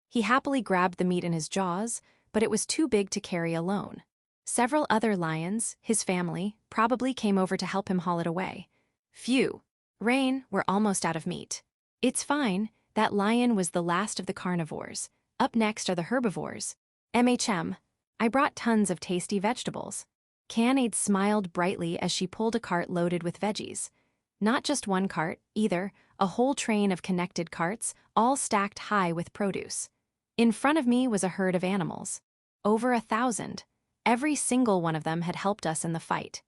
He happily grabbed the meat in his jaws, but it was too big to carry alone. Several other lions, his family, probably came over to help him haul it away. Phew. Rain, we're almost out of meat. It's fine, that lion was the last of the carnivores. Up next are the herbivores. I brought tons of tasty vegetables. Canaid smiled brightly as she pulled a cart loaded with veggies. Not just one cart, either, a whole train of connected carts, all stacked high with produce. In front of me was a herd of animals. Over 1,000. Every single one of them had helped us in the fight.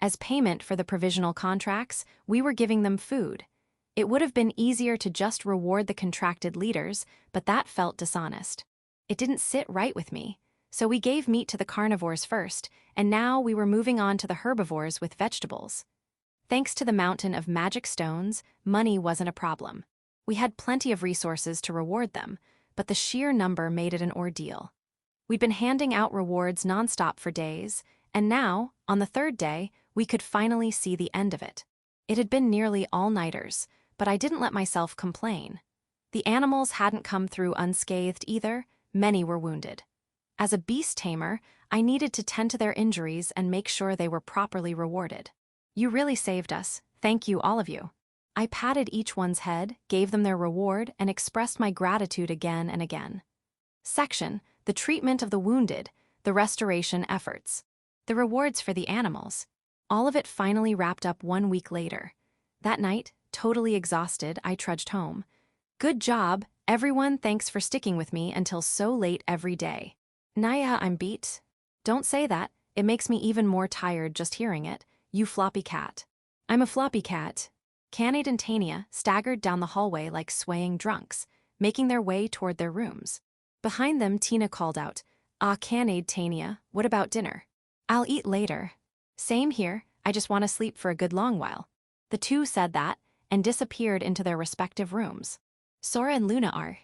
As payment for the provisional contracts, we were giving them food. It would have been easier to just reward the contracted leaders, but that felt dishonest. It didn't sit right with me. So we gave meat to the carnivores first, and now we were moving on to the herbivores with vegetables. Thanks to the mountain of magic stones, money wasn't a problem. We had plenty of resources to reward them, but the sheer number made it an ordeal. We'd been handing out rewards nonstop for days, and now, on the third day, we could finally see the end of it. It had been nearly all-nighters, but I didn't let myself complain. The animals hadn't come through unscathed either, many were wounded. As a beast tamer, I needed to tend to their injuries and make sure they were properly rewarded. You really saved us, thank you all of you. I patted each one's head, gave them their reward, and expressed my gratitude again and again. Section: the treatment of the wounded, the restoration efforts. The rewards for the animals. All of it finally wrapped up 1 week later. That night, totally exhausted, I trudged home. Good job, everyone, thanks for sticking with me until so late every day. Naya, I'm beat. Don't say that, it makes me even more tired just hearing it, you floppy cat. I'm a floppy cat. Canaid and Tania staggered down the hallway like swaying drunks, making their way toward their rooms. Behind them, Tina called out, Canaid, Tania, what about dinner? I'll eat later. Same here, I just want to sleep for a good long while. The two said that, and disappeared into their respective rooms. Sora and Luna are.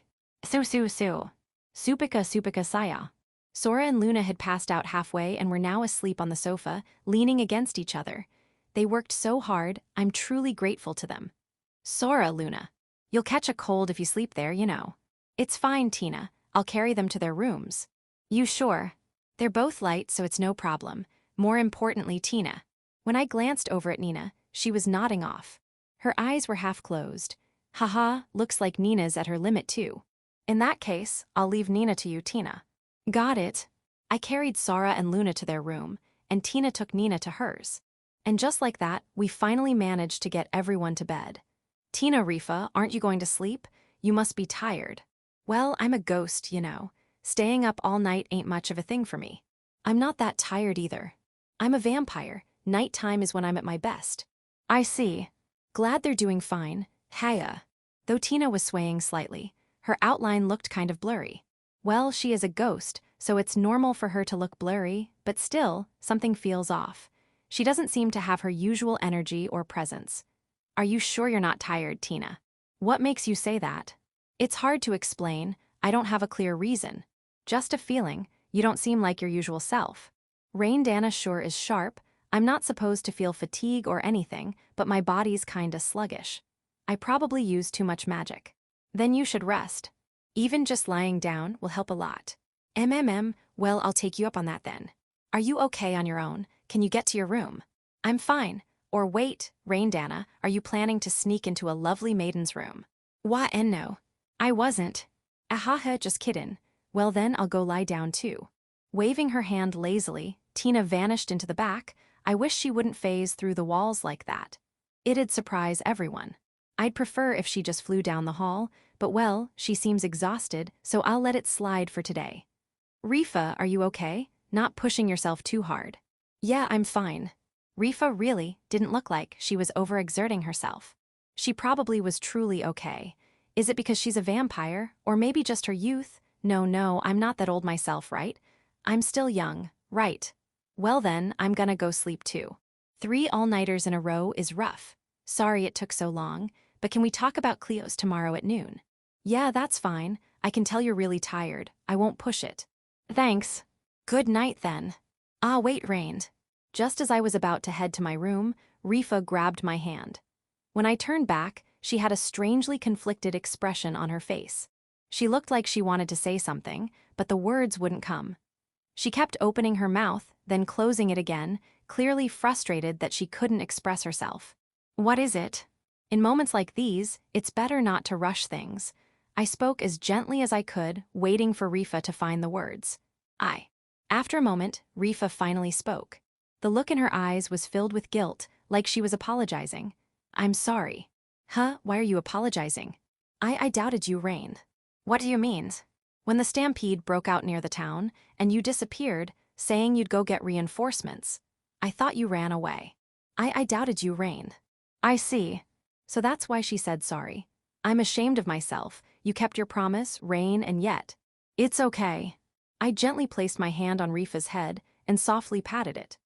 Supika saya. Sora and Luna had passed out halfway and were now asleep on the sofa, leaning against each other. They worked so hard, I'm truly grateful to them. Sora, Luna. You'll catch a cold if you sleep there, you know. It's fine, Tina. I'll carry them to their rooms. You sure? They're both light, so it's no problem. More importantly, Tina. When I glanced over at Nina, she was nodding off. Her eyes were half closed. Haha, looks like Nina's at her limit too. In that case, I'll leave Nina to you, Tina. Got it. I carried Sora and Luna to their room, and Tina took Nina to hers. And just like that, we finally managed to get everyone to bed. Tina, Rifa, aren't you going to sleep? You must be tired. Well, I'm a ghost, you know. Staying up all night ain't much of a thing for me. I'm not that tired either. I'm a vampire. Nighttime is when I'm at my best. I see. Glad they're doing fine. Haya. Though Tina was swaying slightly, her outline looked kind of blurry. Well, she is a ghost, so it's normal for her to look blurry, but still, something feels off. She doesn't seem to have her usual energy or presence. Are you sure you're not tired, Tina? What makes you say that? It's hard to explain, I don't have a clear reason. Just a feeling, you don't seem like your usual self. Rain Dana sure is sharp, I'm not supposed to feel fatigue or anything, but my body's kinda sluggish. I probably used too much magic. Then you should rest. Even just lying down will help a lot. Well, I'll take you up on that then. Are you okay on your own? Can you get to your room? I'm fine. Or wait, Rain Dana, are you planning to sneak into a lovely maiden's room? No. I wasn't. Ahaha, just kiddin'. Well then, I'll go lie down too. Waving her hand lazily, Tina vanished into the back. I wish she wouldn't phase through the walls like that. It'd surprise everyone. I'd prefer if she just flew down the hall, but well, she seems exhausted, so I'll let it slide for today. Rifa, are you okay? Not pushing yourself too hard. Yeah, I'm fine. Rifa really didn't look like she was overexerting herself. She probably was truly okay. Is it because she's a vampire, or maybe just her youth? No, I'm not that old myself, right? I'm still young, right? Well then, I'm gonna go sleep too. 3 all-nighters in a row is rough. Sorry it took so long, but can we talk about Cleo's tomorrow at noon? Yeah, that's fine. I can tell you're really tired. I won't push it. Thanks. Good night then. Wait, Rain. Just as I was about to head to my room, Rifa grabbed my hand. When I turned back, she had a strangely conflicted expression on her face. She looked like she wanted to say something, but the words wouldn't come. She kept opening her mouth, then closing it again, clearly frustrated that she couldn't express herself. What is it? In moments like these, it's better not to rush things. I spoke as gently as I could, waiting for Rifa to find the words. After a moment, Rifa finally spoke. The look in her eyes was filled with guilt, like she was apologizing. I'm sorry. Huh, why are you apologizing? I doubted you, Rain. What do you mean? When the stampede broke out near the town, and you disappeared, saying you'd go get reinforcements, I thought you ran away. I doubted you, Rain. I see. So that's why she said sorry. I'm ashamed of myself. You kept your promise, Rain, and yet. It's okay. I gently placed my hand on Rifa's head and softly patted it.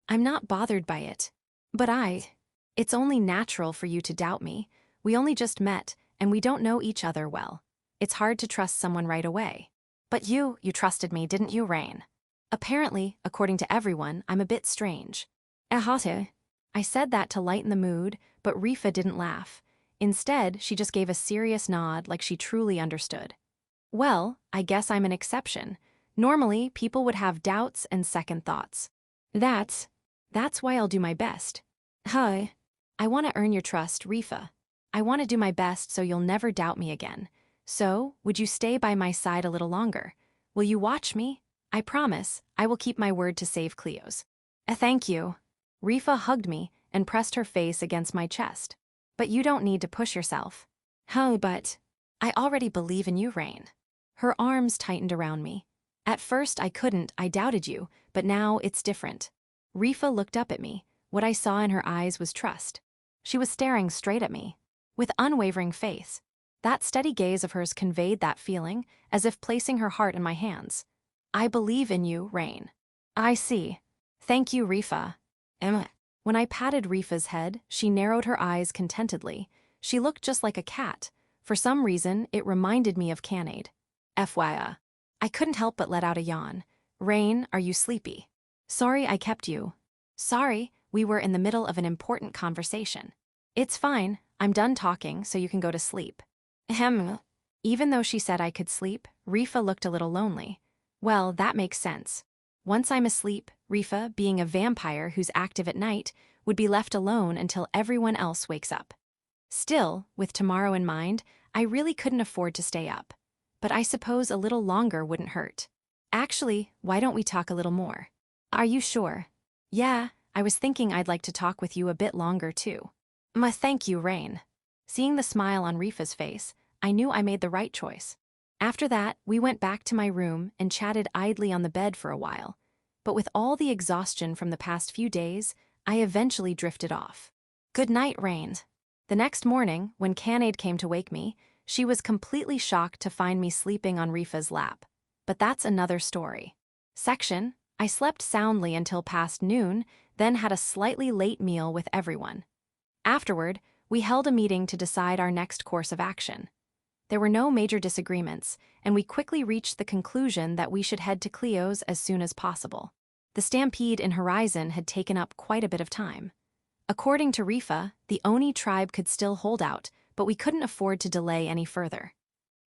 I'm not bothered by it. But it's only natural for you to doubt me. We only just met, and we don't know each other well. It's hard to trust someone right away. But you trusted me, didn't you, Rain? Apparently, according to everyone, I'm a bit strange. I said that to lighten the mood, but Rifa didn't laugh. Instead, she just gave a serious nod like she truly understood. Well, I guess I'm an exception. Normally, people would have doubts and second thoughts. That's why I'll do my best. I want to earn your trust, Rifa. I want to do my best so you'll never doubt me again. So, would you stay by my side a little longer? Will you watch me? I promise, I will keep my word to save Cleo's. Thank you. Rifa hugged me and pressed her face against my chest. But you don't need to push yourself. But I already believe in you, Rain. Her arms tightened around me. At first I doubted you, but now it's different. Rifa looked up at me. What I saw in her eyes was trust. She was staring straight at me, with unwavering face. That steady gaze of hers conveyed that feeling, as if placing her heart in my hands. I believe in you, Rain. I see. Thank you, Rifa. When I patted Rifa's head, she narrowed her eyes contentedly. She looked just like a cat. For some reason, it reminded me of Canaid. FYI. I couldn't help but let out a yawn. Rain, are you sleepy? Sorry I kept you. Sorry, we were in the middle of an important conversation. It's fine, I'm done talking, so you can go to sleep. Even though she said I could sleep, Rifa looked a little lonely. Well, that makes sense. Once I'm asleep, Rifa, being a vampire who's active at night, would be left alone until everyone else wakes up. Still, with tomorrow in mind, I really couldn't afford to stay up. But I suppose a little longer wouldn't hurt. Actually, why don't we talk a little more? Are you sure? Yeah, I was thinking I'd like to talk with you a bit longer too. Thank you, Rain. Seeing the smile on Rifa's face, I knew I made the right choice. After that, we went back to my room and chatted idly on the bed for a while. But with all the exhaustion from the past few days, I eventually drifted off. Good night, Rain. The next morning, when Canaid came to wake me, she was completely shocked to find me sleeping on Rifa's lap. But that's another story. I slept soundly until past noon, then had a slightly late meal with everyone. Afterward, we held a meeting to decide our next course of action. There were no major disagreements, and we quickly reached the conclusion that we should head to Cleo's as soon as possible. The stampede in Horizon had taken up quite a bit of time. According to Rifa, the Oni tribe could still hold out, but we couldn't afford to delay any further.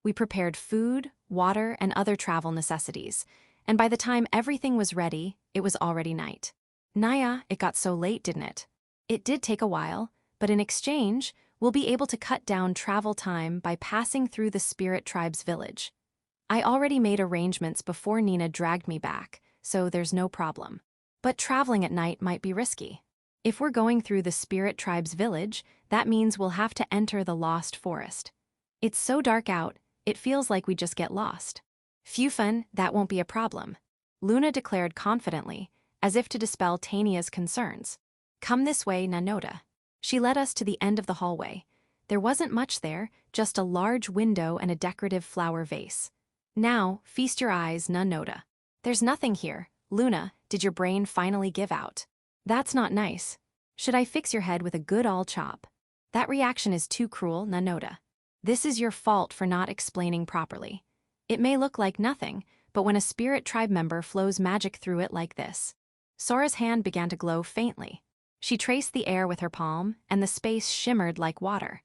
We prepared food, water, and other travel necessities, and by the time everything was ready, it was already night. Naya, it got so late, didn't it? It did take a while, but in exchange, we'll be able to cut down travel time by passing through the Spirit Tribe's village. I already made arrangements before Nina dragged me back, so there's no problem. But traveling at night might be risky. If we're going through the Spirit Tribe's village, that means we'll have to enter the Lost Forest. It's so dark out, it feels like we just get lost. Phew fun, that won't be a problem. Luna declared confidently, as if to dispel Tania's concerns. Come this way, Nanota. She led us to the end of the hallway. There wasn't much there, just a large window and a decorative flower vase. Now, feast your eyes, Nanota. There's nothing here. Luna, did your brain finally give out? That's not nice. Should I fix your head with a good all chop? That reaction is too cruel, Nanota. This is your fault for not explaining properly. It may look like nothing, but when a Spirit Tribe member flows magic through it like this. Sora's hand began to glow faintly. She traced the air with her palm, and the space shimmered like water.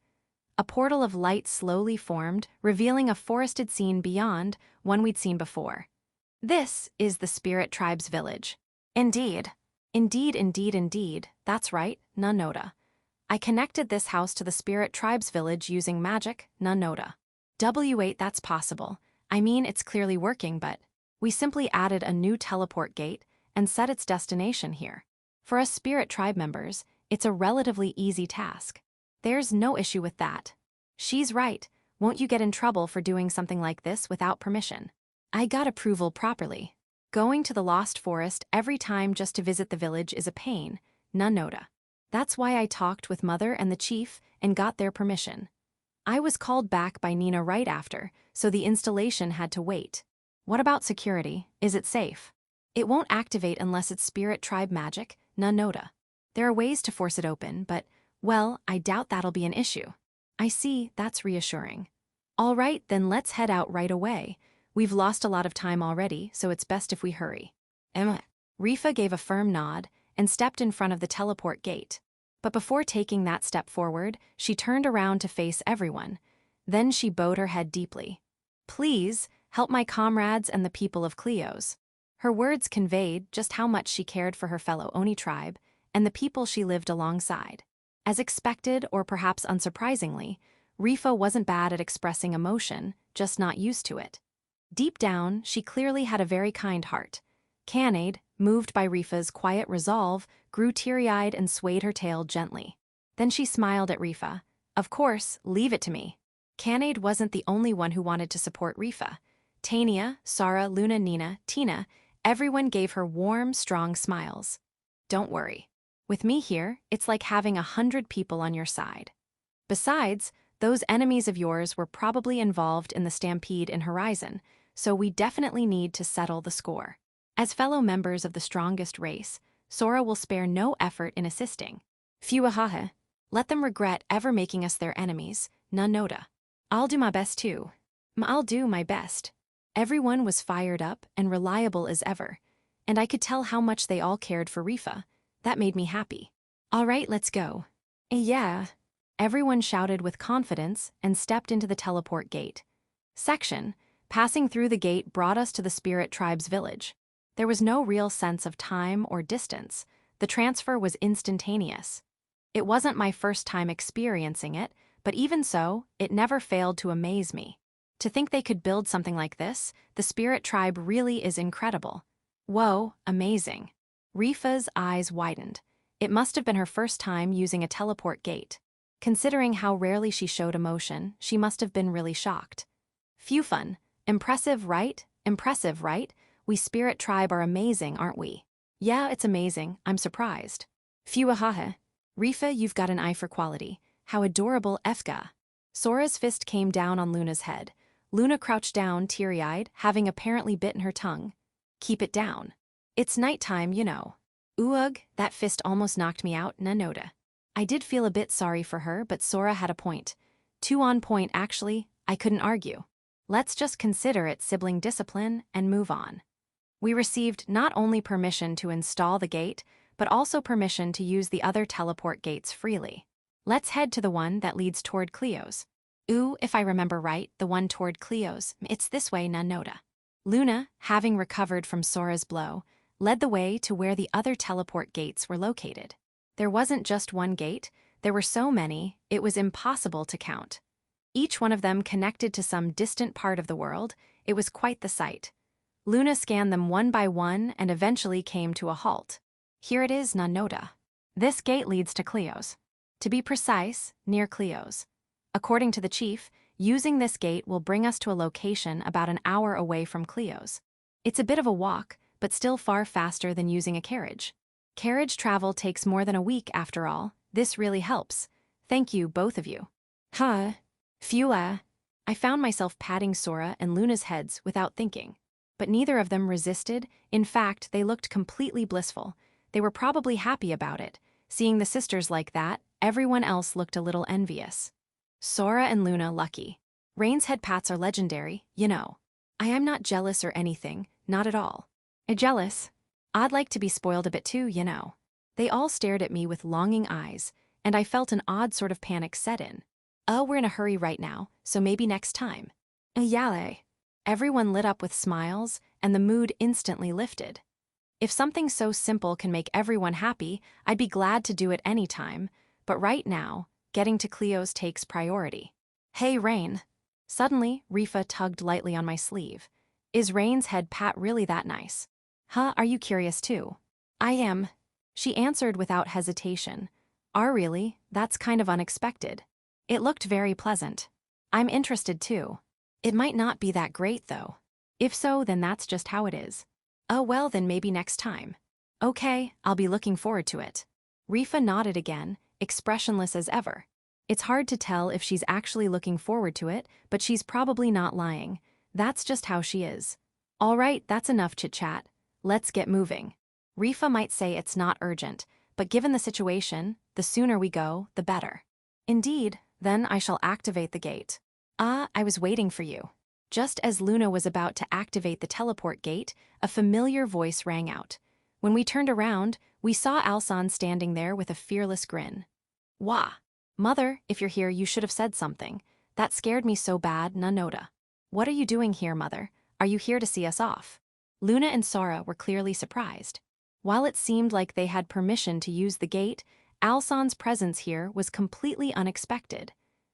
A portal of light slowly formed, revealing a forested scene beyond, one we'd seen before. This is the Spirit Tribe's village. Indeed. Indeed, that's right, Nanota. I connected this house to the Spirit Tribe's village using magic, Nanota. W8, that's possible. I mean, it's clearly working, but we simply added a new teleport gate and set its destination here. For us Spirit Tribe members, it's a relatively easy task. There's no issue with that. She's right. Won't you get in trouble for doing something like this without permission? I got approval properly. Going to the Lost Forest every time just to visit the village is a pain, Nanota. That's why I talked with Mother and the Chief and got their permission. I was called back by Nina right after, so the installation had to wait. What about security? Is it safe? It won't activate unless it's Spirit Tribe magic, Nanota. There are ways to force it open, but, well, I doubt that'll be an issue. I see, that's reassuring. All right, then let's head out right away. We've lost a lot of time already, so it's best if we hurry. Emma. Rifa gave a firm nod and stepped in front of the teleport gate. But before taking that step forward, she turned around to face everyone. Then she bowed her head deeply. Please, help my comrades and the people of Cleos. Her words conveyed just how much she cared for her fellow Oni tribe and the people she lived alongside. As expected, or perhaps unsurprisingly, Rifa wasn't bad at expressing emotion, just not used to it. Deep down, she clearly had a very kind heart. Kanade, moved by Rifa's quiet resolve, grew teary-eyed and swayed her tail gently. Then she smiled at Rifa. Of course, leave it to me. Kanade wasn't the only one who wanted to support Rifa. Tania, Sara, Luna, Nina, Tina, everyone gave her warm, strong smiles. Don't worry. With me here, it's like having 100 people on your side. Besides, those enemies of yours were probably involved in the stampede in Horizon, so we definitely need to settle the score. As fellow members of the strongest race, Sora will spare no effort in assisting. Fuahaha. Let them regret ever making us their enemies, Nanota. I'll do my best too. I'll do my best. Everyone was fired up and reliable as ever, and I could tell how much they all cared for Rifa. That made me happy. All right, let's go. Yeah. Everyone shouted with confidence and stepped into the teleport gate. Section. Passing through the gate brought us to the Spirit Tribe's village. There was no real sense of time or distance. The transfer was instantaneous. It wasn't my first time experiencing it, but even so, it never failed to amaze me. To think they could build something like this, the Spirit Tribe really is incredible. Whoa, amazing. Rifa's eyes widened. It must have been her first time using a teleport gate. Considering how rarely she showed emotion, she must have been really shocked. Phew fun. Impressive, right? Impressive, right? We Spirit Tribe are amazing, aren't we? Yeah, it's amazing. I'm surprised. Phewahaha. Rifa, you've got an eye for quality. How adorable, Efka. Sora's fist came down on Luna's head. Luna crouched down, teary-eyed, having apparently bitten her tongue. Keep it down. It's nighttime, you know. Oog, that fist almost knocked me out, Nanota. I did feel a bit sorry for her, but Sora had a point. Two on point, actually. I couldn't argue. Let's just consider it sibling discipline and move on. We received not only permission to install the gate, but also permission to use the other teleport gates freely. Let's head to the one that leads toward Cleos. Ooh, if I remember right, the one toward Cleos. It's this way, Nanota. Luna, having recovered from Sora's blow, led the way to where the other teleport gates were located. There wasn't just one gate, there were so many, it was impossible to count. Each one of them connected to some distant part of the world. It was quite the sight. Luna scanned them one by one and eventually came to a halt. Here it is, Nanota. This gate leads to Cleos. To be precise, near Cleos. According to the chief, using this gate will bring us to a location about an hour away from Cleos. It's a bit of a walk, but still far faster than using a carriage. Carriage travel takes more than a week after all. This really helps. Thank you, both of you. Huh. Phew. I found myself patting Sora and Luna's heads without thinking. But neither of them resisted. In fact, they looked completely blissful. They were probably happy about it. Seeing the sisters like that, everyone else looked a little envious. Sora and Luna lucky. Rain's head pats are legendary, you know. I am not jealous or anything, not at all. Jealous? I'd like to be spoiled a bit too, you know. They all stared at me with longing eyes, and I felt an odd sort of panic set in. Oh, we're in a hurry right now, so maybe next time. Yale. Everyone lit up with smiles, and the mood instantly lifted. If something so simple can make everyone happy, I'd be glad to do it anytime, but right now, getting to Cleo's takes priority. Hey, Rain. Suddenly, Rifa tugged lightly on my sleeve. Is Rain's head pat really that nice? Huh, are you curious too? I am. She answered without hesitation. Really? That's kind of unexpected. It looked very pleasant. I'm interested too. It might not be that great though. If so, then that's just how it is. Oh well, then maybe next time. Okay, I'll be looking forward to it. Rifa nodded again, expressionless as ever. It's hard to tell if she's actually looking forward to it, but she's probably not lying. That's just how she is. All right, that's enough chit-chat. Let's get moving. Rifa might say it's not urgent, but given the situation, the sooner we go, the better. Indeed, then I shall activate the gate. I was waiting for you. Just as Luna was about to activate the teleport gate, a familiar voice rang out. When we turned around, we saw Alsan standing there with a fearless grin. Wah! Mother, if you're here, you should have said something. That scared me so bad, Nanota. What are you doing here, Mother? Are you here to see us off? Luna and Sora were clearly surprised. While it seemed like they had permission to use the gate, Alsan's presence here was completely unexpected.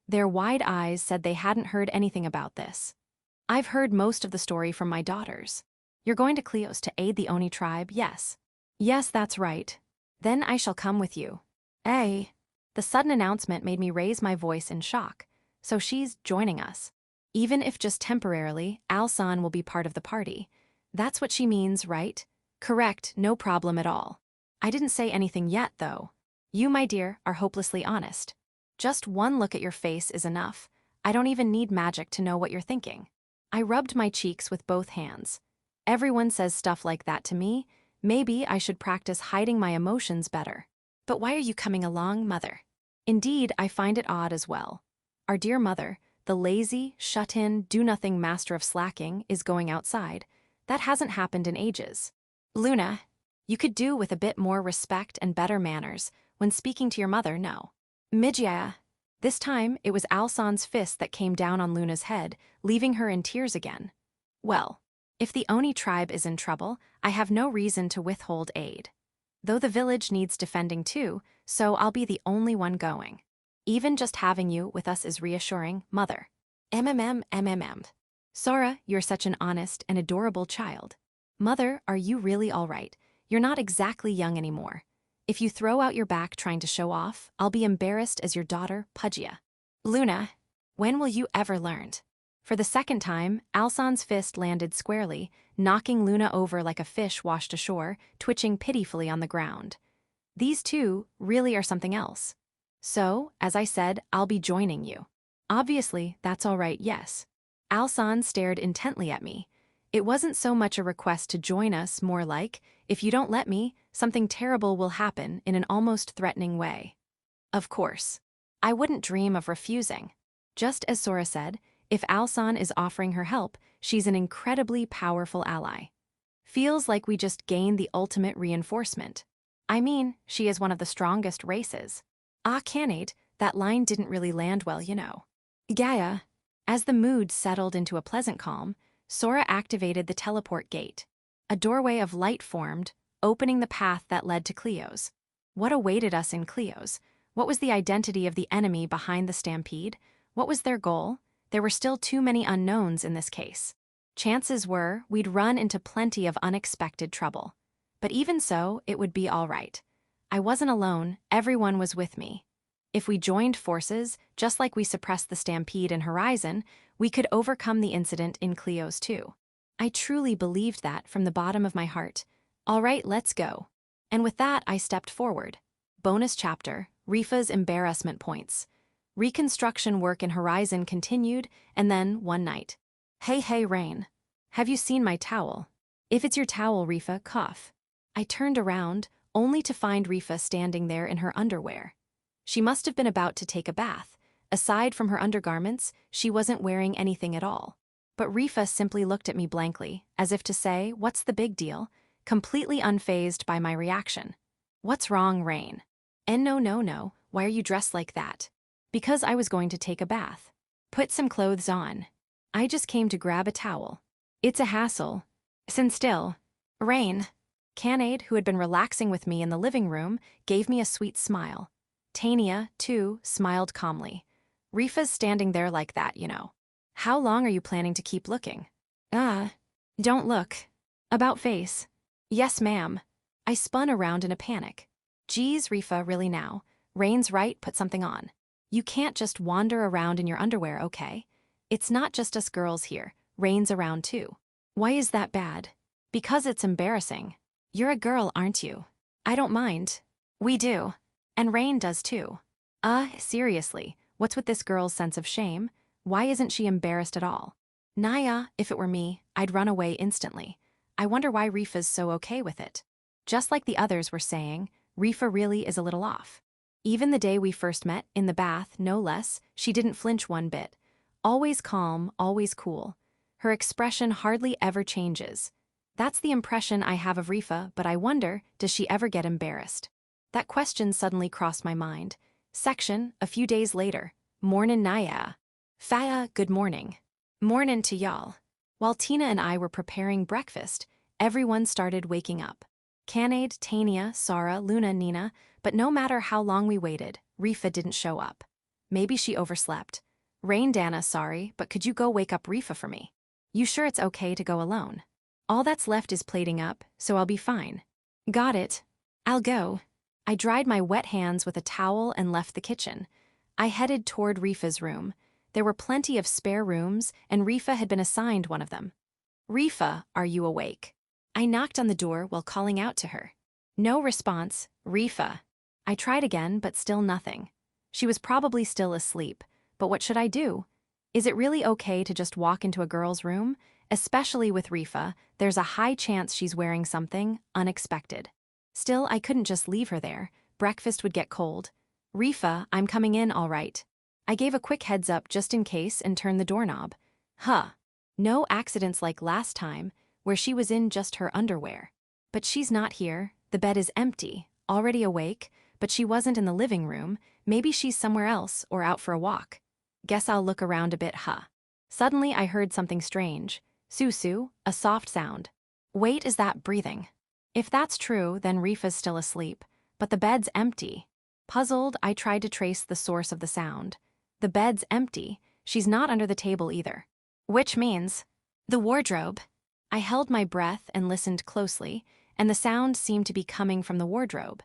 Their wide eyes said they hadn't heard anything about this. I've heard most of the story from my daughters. You're going to Cleo's to aid the Oni tribe, yes? Yes, that's right. Then I shall come with you. Eh? The sudden announcement made me raise my voice in shock. So she's joining us. Even if just temporarily, Alsan will be part of the party. That's what she means, right? Correct, no problem at all. I didn't say anything yet, though. You, my dear, are hopelessly honest. Just one look at your face is enough. I don't even need magic to know what you're thinking. I rubbed my cheeks with both hands. Everyone says stuff like that to me. Maybe I should practice hiding my emotions better. But why are you coming along, Mother? Indeed, I find it odd as well. Our dear mother, the lazy, shut-in, do-nothing master of slacking, is going outside. That hasn't happened in ages. Luna, you could do with a bit more respect and better manners when speaking to your mother, no. Migia. This time, it was Alsan's fist that came down on Luna's head, leaving her in tears again. Well, if the Oni tribe is in trouble, I have no reason to withhold aid. Though the village needs defending too, so I'll be the only one going. Even just having you with us is reassuring, Mother. MMM. Sora, you're such an honest and adorable child. Mother, are you really all right? You're not exactly young anymore. If you throw out your back trying to show off, I'll be embarrassed as your daughter, Pudgia. Luna, when will you ever learn? For the second time, Alsan's fist landed squarely, knocking Luna over like a fish washed ashore, twitching pitifully on the ground. These two really are something else. So, as I said, I'll be joining you. Obviously, that's all right, yes. Alsan stared intently at me. It wasn't so much a request to join us, more like, if you don't let me, something terrible will happen in an almost threatening way. Of course. I wouldn't dream of refusing. Just as Sora said, if Alsan is offering her help, she's an incredibly powerful ally. Feels like we just gained the ultimate reinforcement. I mean, she is one of the strongest races. Canade, that line didn't really land well, you know. Gaia. As the mood settled into a pleasant calm, Sora activated the teleport gate. A doorway of light formed, opening the path that led to Cleo's. What awaited us in Cleo's? What was the identity of the enemy behind the stampede? What was their goal? There were still too many unknowns in this case. Chances were we'd run into plenty of unexpected trouble. But even so, it would be all right. I wasn't alone, everyone was with me. If we joined forces, just like we suppressed the stampede in Horizon, we could overcome the incident in Cleo's too. I truly believed that from the bottom of my heart. All right, let's go. And with that, I stepped forward. Bonus chapter, Rifa's embarrassment points. Reconstruction work in Horizon continued, and then, one night. Hey, Rain. Have you seen my towel? If it's your towel, Rifa, cough. I turned around, only to find Rifa standing there in her underwear. She must have been about to take a bath. Aside from her undergarments, she wasn't wearing anything at all. But Rifa simply looked at me blankly, as if to say, what's the big deal? Completely unfazed by my reaction. What's wrong, Rain? And no, why are you dressed like that? Because I was going to take a bath. Put some clothes on. I just came to grab a towel. It's a hassle. Sit still. Rain. Canaid, who had been relaxing with me in the living room, gave me a sweet smile. Tania, too, smiled calmly. Rifa's standing there like that, you know. How long are you planning to keep looking? Don't look. About face. Yes, ma'am. I spun around in a panic. Geez, Rifa, really now? Rain's right, put something on. You can't just wander around in your underwear, okay? It's not just us girls here. Rain's around too. Why is that bad? Because it's embarrassing. You're a girl, aren't you? I don't mind. We do. And Rain does too. Seriously, what's with this girl's sense of shame? Why isn't she embarrassed at all? Naya, if it were me, I'd run away instantly. I wonder why Rifa's so okay with it. Just like the others were saying, Rifa really is a little off. Even the day we first met, in the bath, no less, she didn't flinch one bit. Always calm, always cool. Her expression hardly ever changes. That's the impression I have of Rifa, but I wonder, does she ever get embarrassed? That question suddenly crossed my mind. Section, a few days later. Mornin' Naya. Faya, good morning. Mornin' to y'all. While Tina and I were preparing breakfast, everyone started waking up. Canaid, Tania, Sara, Luna, Nina, but no matter how long we waited, Rifa didn't show up. Maybe she overslept. Rain, Dana, sorry, but could you go wake up Rifa for me? You sure it's okay to go alone? All that's left is plating up, so I'll be fine. Got it. I'll go. I dried my wet hands with a towel and left the kitchen. I headed toward Rifa's room. There were plenty of spare rooms, and Rifa had been assigned one of them. Rifa, are you awake? I knocked on the door while calling out to her. No response. Rifa. I tried again, but still nothing. She was probably still asleep, but what should I do? Is it really okay to just walk into a girl's room? Especially with Rifa, there's a high chance she's wearing something unexpected. Still, I couldn't just leave her there. Breakfast would get cold. Rifa, I'm coming in all right. I gave a quick heads up just in case and turned the doorknob. No accidents like last time, where she was in just her underwear. But she's not here. The bed is empty, already awake, but she wasn't in the living room. Maybe she's somewhere else or out for a walk. Guess I'll look around a bit, Suddenly I heard something strange. Susu, a soft sound. Wait, is that breathing? If that's true, then Rifa's still asleep, but the bed's empty. Puzzled, I tried to trace the source of the sound. The bed's empty. She's not under the table either. Which means the wardrobe. I held my breath and listened closely, and the sound seemed to be coming from the wardrobe.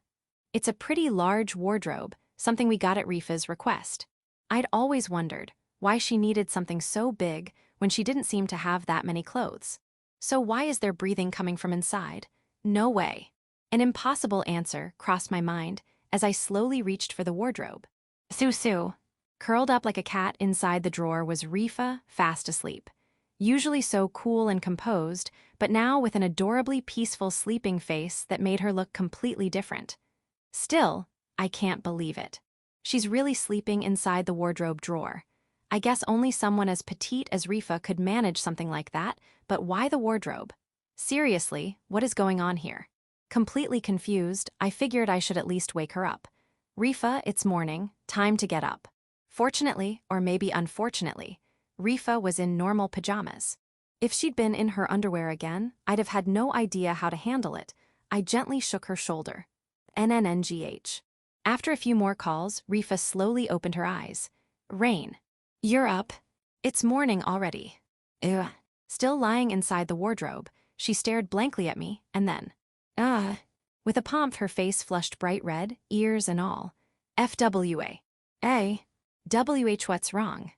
It's a pretty large wardrobe, something we got at Rifa's request. I'd always wondered why she needed something so big when she didn't seem to have that many clothes. So why is there breathing coming from inside? No way. An impossible answer crossed my mind as I slowly reached for the wardrobe. Susu. Curled up like a cat inside the drawer was Rifa, fast asleep. Usually so cool and composed, but now with an adorably peaceful sleeping face that made her look completely different. Still, I can't believe it. She's really sleeping inside the wardrobe drawer. I guess only someone as petite as Rifa could manage something like that, but why the wardrobe? Seriously, what is going on here? Completely confused, I figured I should at least wake her up. Rifa, it's morning, time to get up. Fortunately, or maybe unfortunately, Rifa was in normal pajamas. If she'd been in her underwear again, I'd have had no idea how to handle it. I gently shook her shoulder. NNNGH. After a few more calls, Rifa slowly opened her eyes. Rain. You're up. It's morning already. Ugh. Still lying inside the wardrobe, she stared blankly at me, and then, with a pomp, her face flushed bright red, ears and all. FWA. WH, what's wrong?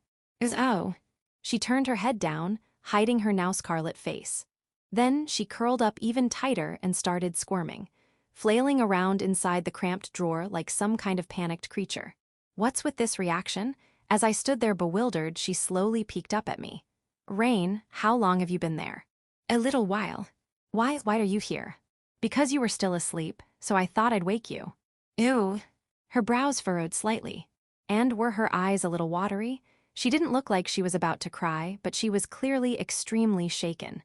She turned her head down, hiding her now scarlet face. Then she curled up even tighter and started squirming, flailing around inside the cramped drawer like some kind of panicked creature. What's with this reaction? As I stood there bewildered, she slowly peeked up at me. Rain, how long have you been there? A little while. Why are you here? Because you were still asleep, so I thought I'd wake you. Ew. Her brows furrowed slightly. And were her eyes a little watery? She didn't look like she was about to cry, but she was clearly extremely shaken.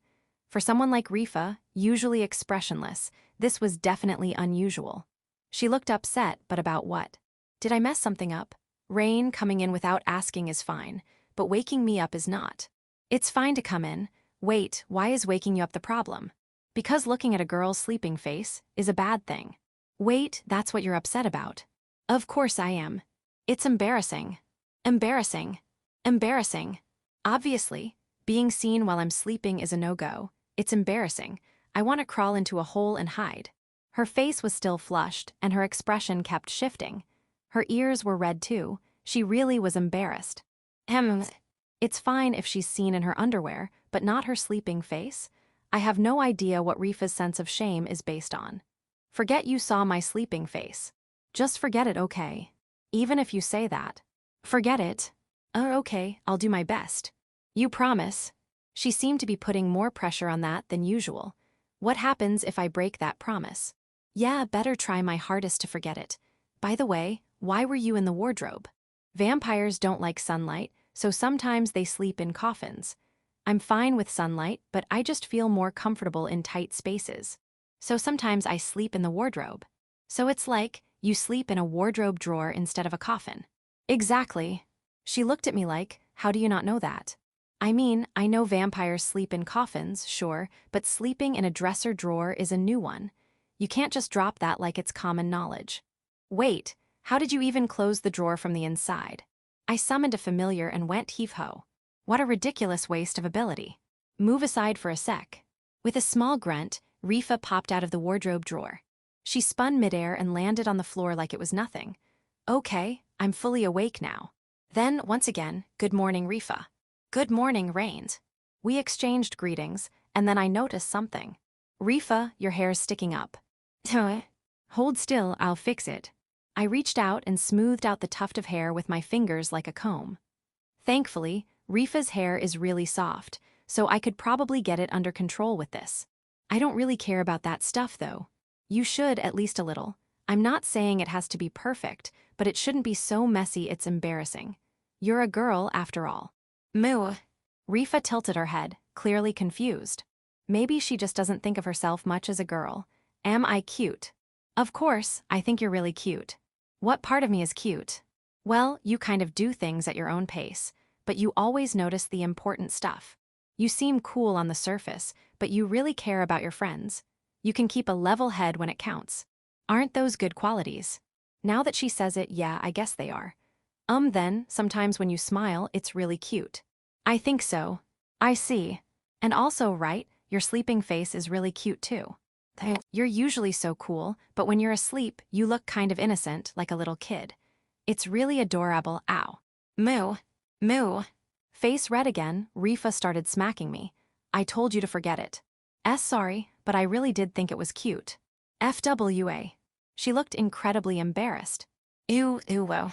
For someone like Rifa, usually expressionless, this was definitely unusual. She looked upset, but about what? Did I mess something up? Rain coming in without asking is fine, but waking me up is not. It's fine to come in. Wait, why is waking you up the problem? Because looking at a girl's sleeping face is a bad thing. Wait, that's what you're upset about. Of course I am. It's embarrassing. Embarrassing. Embarrassing. Obviously, being seen while I'm sleeping is a no-go. It's embarrassing. I want to crawl into a hole and hide. Her face was still flushed, and her expression kept shifting. Her ears were red too. She really was embarrassed. It's fine if she's seen in her underwear, but not her sleeping face. I have no idea what Rifa's sense of shame is based on. Forget you saw my sleeping face. Just forget it, okay? Even if you say that. Forget it. Okay, I'll do my best. You promise? She seemed to be putting more pressure on that than usual. What happens if I break that promise? Yeah, better try my hardest to forget it. By the way, why were you in the wardrobe? Vampires don't like sunlight, so sometimes they sleep in coffins. I'm fine with sunlight, but I just feel more comfortable in tight spaces. So sometimes I sleep in the wardrobe. So it's like, you sleep in a wardrobe drawer instead of a coffin. Exactly. She looked at me like, how do you not know that? I mean, I know vampires sleep in coffins, sure, but sleeping in a dresser drawer is a new one. You can't just drop that like it's common knowledge. Wait, how did you even close the drawer from the inside? I summoned a familiar and went heave-ho. What a ridiculous waste of ability. Move aside for a sec. With a small grunt, Rifa popped out of the wardrobe drawer. She spun midair and landed on the floor like it was nothing. Okay, I'm fully awake now. Then, once again, good morning, Rifa. Good morning, Rains. We exchanged greetings, and then I noticed something. Rifa, your hair's sticking up. Hold still, I'll fix it. I reached out and smoothed out the tuft of hair with my fingers like a comb. Thankfully, Rifa's hair is really soft, so I could probably get it under control with this. I don't really care about that stuff, though. You should, at least a little. I'm not saying it has to be perfect, but it shouldn't be so messy it's embarrassing. You're a girl, after all. Moo. Rifa tilted her head, clearly confused. Maybe she just doesn't think of herself much as a girl. Am I cute? Of course, I think you're really cute. What part of me is cute? Well, you kind of do things at your own pace, but you always notice the important stuff. You seem cool on the surface, but you really care about your friends. You can keep a level head when it counts. Aren't those good qualities? Now that she says it, yeah, I guess they are. Then, sometimes when you smile, it's really cute. I think so. I see. And also, right, your sleeping face is really cute too. You're usually so cool, but when you're asleep, you look kind of innocent, like a little kid. It's really adorable, ow. Moo. Moo. Face red again, Rifa started smacking me. I told you to forget it. Sorry, but I really did think it was cute. FWA. She looked incredibly embarrassed. Whoa.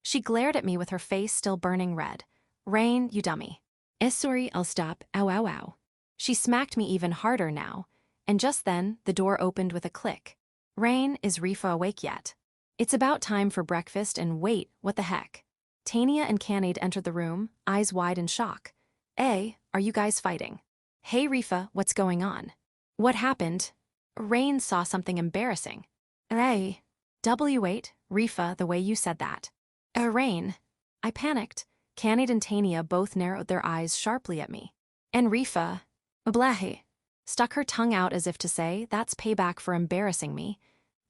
She glared at me with her face still burning red. Rain, you dummy. Sorry, I'll stop, ow. She smacked me even harder now, and just then, the door opened with a click. Rain, is Rifa awake yet? It's about time for breakfast and wait, what the heck? Tania and Canade entered the room, eyes wide in shock. Are you guys fighting? Hey Rifa, what's going on? What happened? Rain saw something embarrassing. W8, Rifa, the way you said that. Rain. I panicked. Canade and Tania both narrowed their eyes sharply at me. And Rifa, blahe, stuck her tongue out as if to say, that's payback for embarrassing me.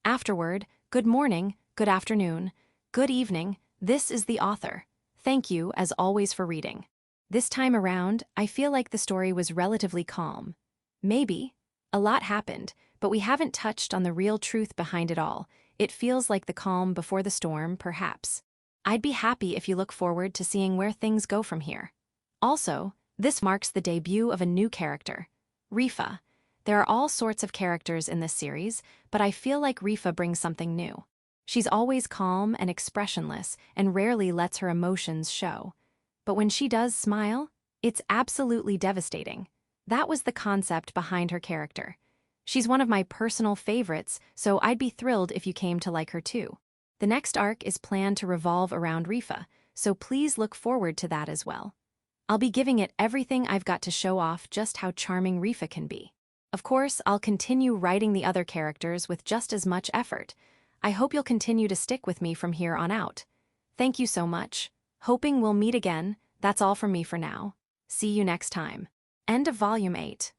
Afterward, good morning, good afternoon, good evening, this is the author. Thank you, as always, for reading. This time around, I feel like the story was relatively calm. Maybe. A lot happened, but we haven't touched on the real truth behind it all. It feels like the calm before the storm, perhaps. I'd be happy if you look forward to seeing where things go from here. Also, this marks the debut of a new character, Rifa. There are all sorts of characters in this series, but I feel like Rifa brings something new. She's always calm and expressionless and rarely lets her emotions show. But when she does smile, it's absolutely devastating. That was the concept behind her character. She's one of my personal favorites, so I'd be thrilled if you came to like her too. The next arc is planned to revolve around Rifa, so please look forward to that as well. I'll be giving it everything I've got to show off just how charming Rifa can be. Of course, I'll continue writing the other characters with just as much effort. I hope you'll continue to stick with me from here on out. Thank you so much. Hoping we'll meet again. That's all from me for now. See you next time. End of Volume 8.